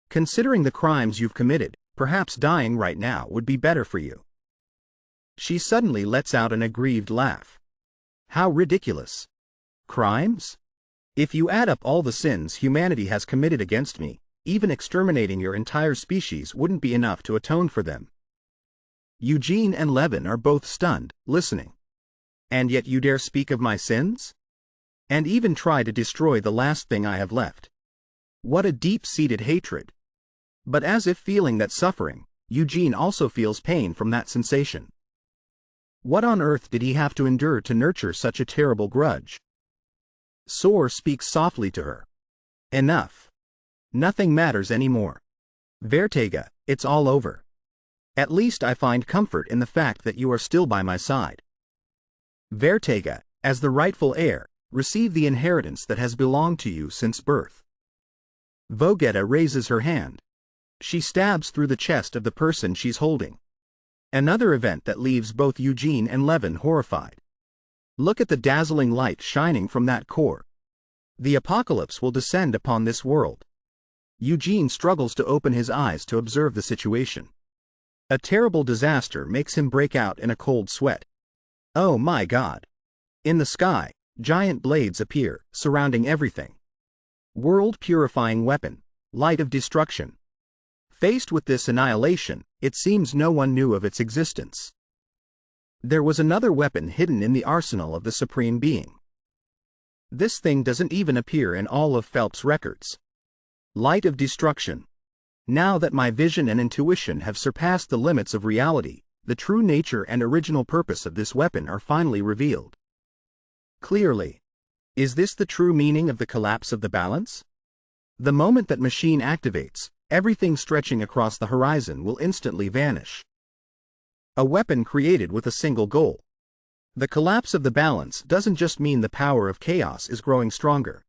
Considering the crimes you've committed, perhaps dying right now would be better for you. She suddenly lets out an aggrieved laugh. How ridiculous. Crimes? If you add up all the sins humanity has committed against me, even exterminating your entire species wouldn't be enough to atone for them. Eugene and Levin are both stunned, listening. And yet you dare speak of my sins? And even try to destroy the last thing I have left. What a deep-seated hatred. But as if feeling that suffering, Eugene also feels pain from that sensation. What on earth did he have to endure to nurture such a terrible grudge? Soar speaks softly to her. Enough. Nothing matters anymore. Vertega, it's all over. At least I find comfort in the fact that you are still by my side. Vertega, as the rightful heir, receive the inheritance that has belonged to you since birth. Vogetta raises her hand. She stabs through the chest of the person she's holding. Another event that leaves both Eugene and Levin horrified. Look at the dazzling light shining from that core. The apocalypse will descend upon this world. Eugene struggles to open his eyes to observe the situation. A terrible disaster makes him break out in a cold sweat. Oh my God! In the sky, giant blades appear, surrounding everything. World-purifying weapon, light of destruction. Faced with this annihilation, it seems no one knew of its existence. There was another weapon hidden in the arsenal of the Supreme Being. This thing doesn't even appear in all of Phelps' records. Light of destruction. Now that my vision and intuition have surpassed the limits of reality, the true nature and original purpose of this weapon are finally revealed. Clearly. Is this the true meaning of the collapse of the balance? The moment that machine activates, everything stretching across the horizon will instantly vanish. A weapon created with a single goal. The collapse of the balance doesn't just mean the power of chaos is growing stronger.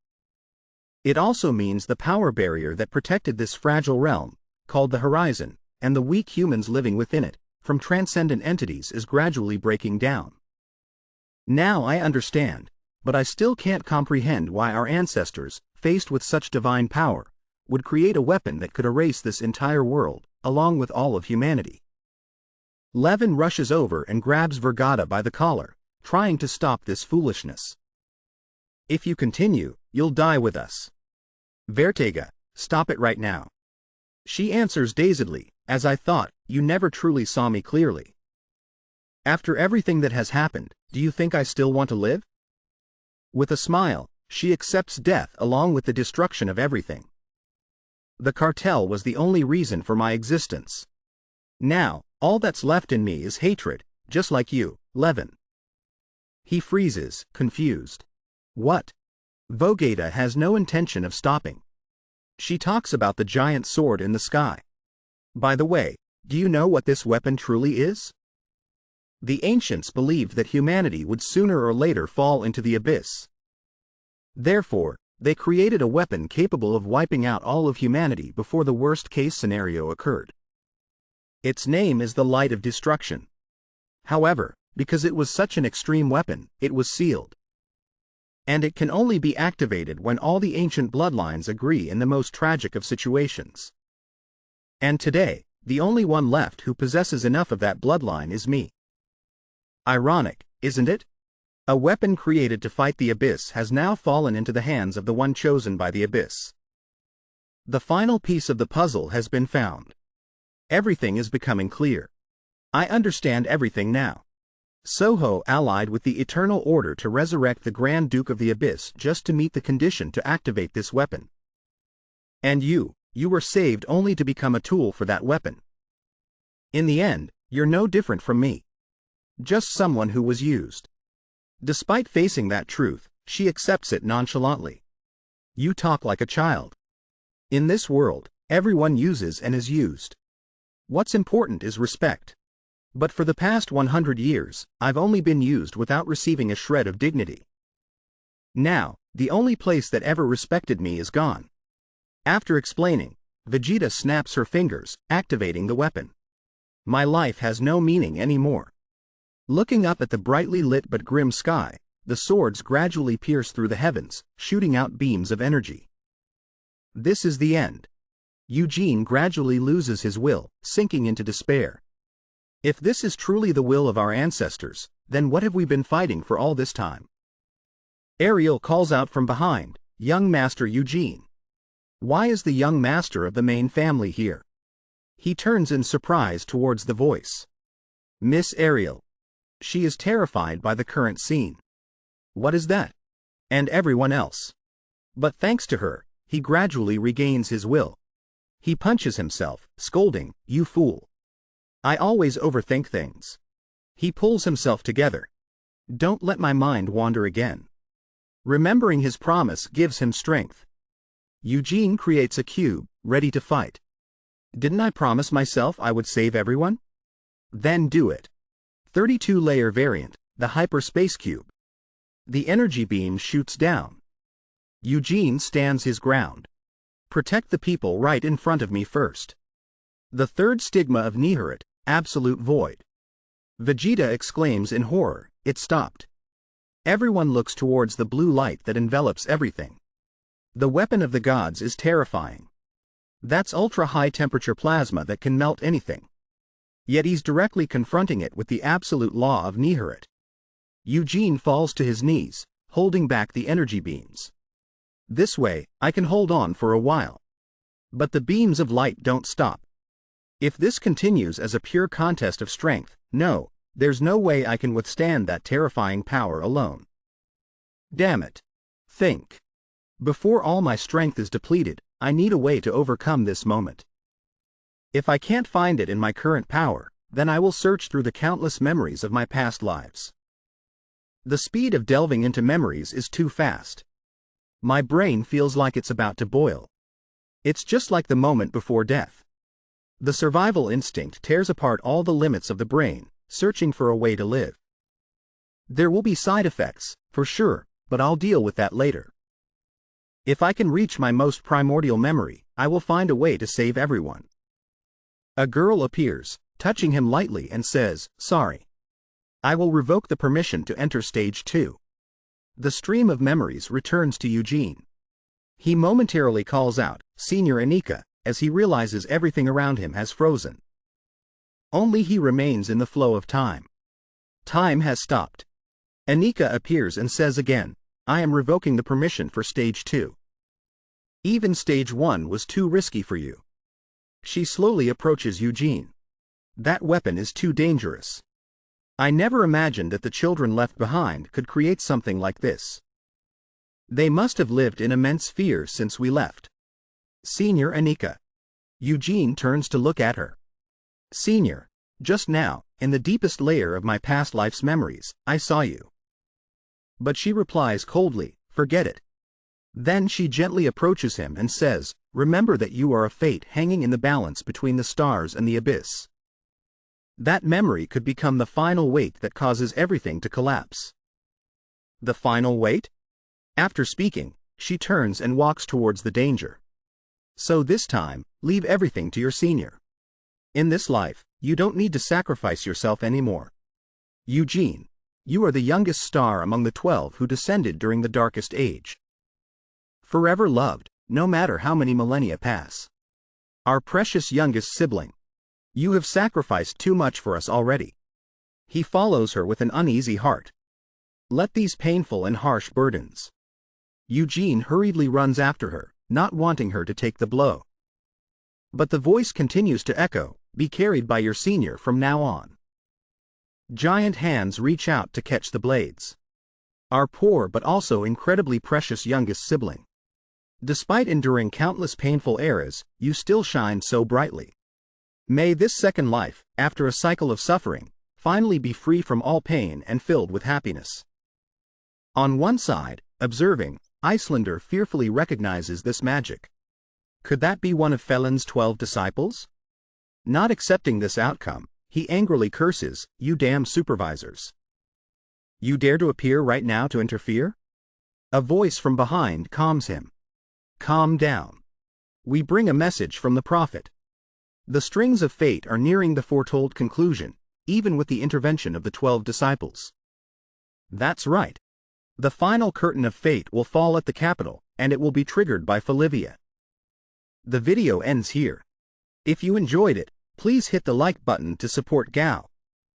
It also means the power barrier that protected this fragile realm, called the horizon, and the weak humans living within it, from transcendent entities is gradually breaking down. Now I understand, but I still can't comprehend why our ancestors, faced with such divine power, would create a weapon that could erase this entire world, along with all of humanity. Levin rushes over and grabs Vergata by the collar, trying to stop this foolishness. If you continue, you'll die with us. Vertega, stop it right now. She answers dazedly, as I thought, you never truly saw me clearly. After everything that has happened, do you think I still want to live? With a smile, she accepts death along with the destruction of everything. The cartel was the only reason for my existence. Now, all that's left in me is hatred, just like you, Levin. He freezes, confused. What? Vogata has no intention of stopping. She talks about the giant sword in the sky. By the way, do you know what this weapon truly is? The ancients believed that humanity would sooner or later fall into the abyss. Therefore, they created a weapon capable of wiping out all of humanity before the worst-case scenario occurred. Its name is the Light of Destruction. However, because it was such an extreme weapon, it was sealed. And it can only be activated when all the ancient bloodlines agree in the most tragic of situations. And today, the only one left who possesses enough of that bloodline is me. Ironic, isn't it? A weapon created to fight the abyss has now fallen into the hands of the one chosen by the abyss. The final piece of the puzzle has been found. Everything is becoming clear. I understand everything now. Soho allied with the Eternal Order to resurrect the Grand Duke of the Abyss just to meet the condition to activate this weapon. And you were saved only to become a tool for that weapon. In the end, you're no different from me. Just someone who was used. Despite facing that truth, she accepts it nonchalantly. You talk like a child. In this world, everyone uses and is used. What's important is respect. But for the past 100 years, I've only been used without receiving a shred of dignity. Now, the only place that ever respected me is gone. After explaining, Vegeta snaps her fingers, activating the weapon. My life has no meaning anymore. Looking up at the brightly lit but grim sky, the swords gradually pierce through the heavens, shooting out beams of energy. This is the end. Eugene gradually loses his will, sinking into despair. If this is truly the will of our ancestors, then what have we been fighting for all this time? Ariel calls out from behind, "Young Master Eugene." Why is the young master of the main family here? He turns in surprise towards the voice. Miss Ariel. She is terrified by the current scene. What is that? And everyone else. But thanks to her, he gradually regains his will. He punches himself, scolding, "You fool. I always overthink things." He pulls himself together. Don't let my mind wander again. Remembering his promise gives him strength. Eugene creates a cube, ready to fight. Didn't I promise myself I would save everyone? Then do it. 32-layer variant, the hyperspace cube. The energy beam shoots down. Eugene stands his ground. Protect the people right in front of me first. The third stigma of Nihirit, absolute void. Vegeta exclaims in horror, it stopped. Everyone looks towards the blue light that envelops everything. The weapon of the gods is terrifying. That's ultra-high temperature plasma that can melt anything. Yet he's directly confronting it with the absolute law of Nihirit. Eugene falls to his knees, holding back the energy beams. This way, I can hold on for a while. But the beams of light don't stop. If this continues as a pure contest of strength, no, there's no way I can withstand that terrifying power alone. Damn it. Think. Before all my strength is depleted, I need a way to overcome this moment. If I can't find it in my current power, then I will search through the countless memories of my past lives. The speed of delving into memories is too fast. My brain feels like it's about to boil. It's just like the moment before death. The survival instinct tears apart all the limits of the brain, searching for a way to live. There will be side effects, for sure, but I'll deal with that later. If I can reach my most primordial memory, I will find a way to save everyone. A girl appears, touching him lightly and says, "Sorry." I will revoke the permission to enter stage 2. The stream of memories returns to Eugene. He momentarily calls out, "Senior Anika," as he realizes everything around him has frozen. Only he remains in the flow of time. Time has stopped. Anika appears and says again, "I am revoking the permission for stage 2. Even stage 1 was too risky for you." She slowly approaches Eugene. "That weapon is too dangerous. I never imagined that the children left behind could create something like this. They must have lived in immense fear since we left." "Senior Anika." Eugene turns to look at her. "Senior, just now, in the deepest layer of my past life's memories, I saw you." But she replies coldly, "Forget it." Then she gently approaches him and says, "Remember that you are a fate hanging in the balance between the stars and the abyss. That memory could become the final weight that causes everything to collapse." The final weight? After speaking, she turns and walks towards the danger. "So this time, leave everything to your senior. In this life, you don't need to sacrifice yourself anymore. Eugene, you are the youngest star among the 12 who descended during the darkest age. Forever loved, no matter how many millennia pass. Our precious youngest sibling. You have sacrificed too much for us already." He follows her with an uneasy heart. "Let these painful and harsh burdens." Eugene hurriedly runs after her, not wanting her to take the blow. But the voice continues to echo, "Be carried by your senior from now on." Giant hands reach out to catch the blades. Our poor but also incredibly precious youngest sibling. Despite enduring countless painful eras, you still shine so brightly. May this second life, after a cycle of suffering, finally be free from all pain and filled with happiness. On one side, observing, Icelander fearfully recognizes this magic. Could that be one of Felon's 12 disciples? Not accepting this outcome, he angrily curses, "You damn supervisors. You dare to appear right now to interfere?" A voice from behind calms him. "Calm down. We bring a message from the prophet. The strings of fate are nearing the foretold conclusion, even with the intervention of the 12 disciples. That's right. The final curtain of fate will fall at the capital, and it will be triggered by Falivia." The video ends here. If you enjoyed it, please hit the like button to support Gao.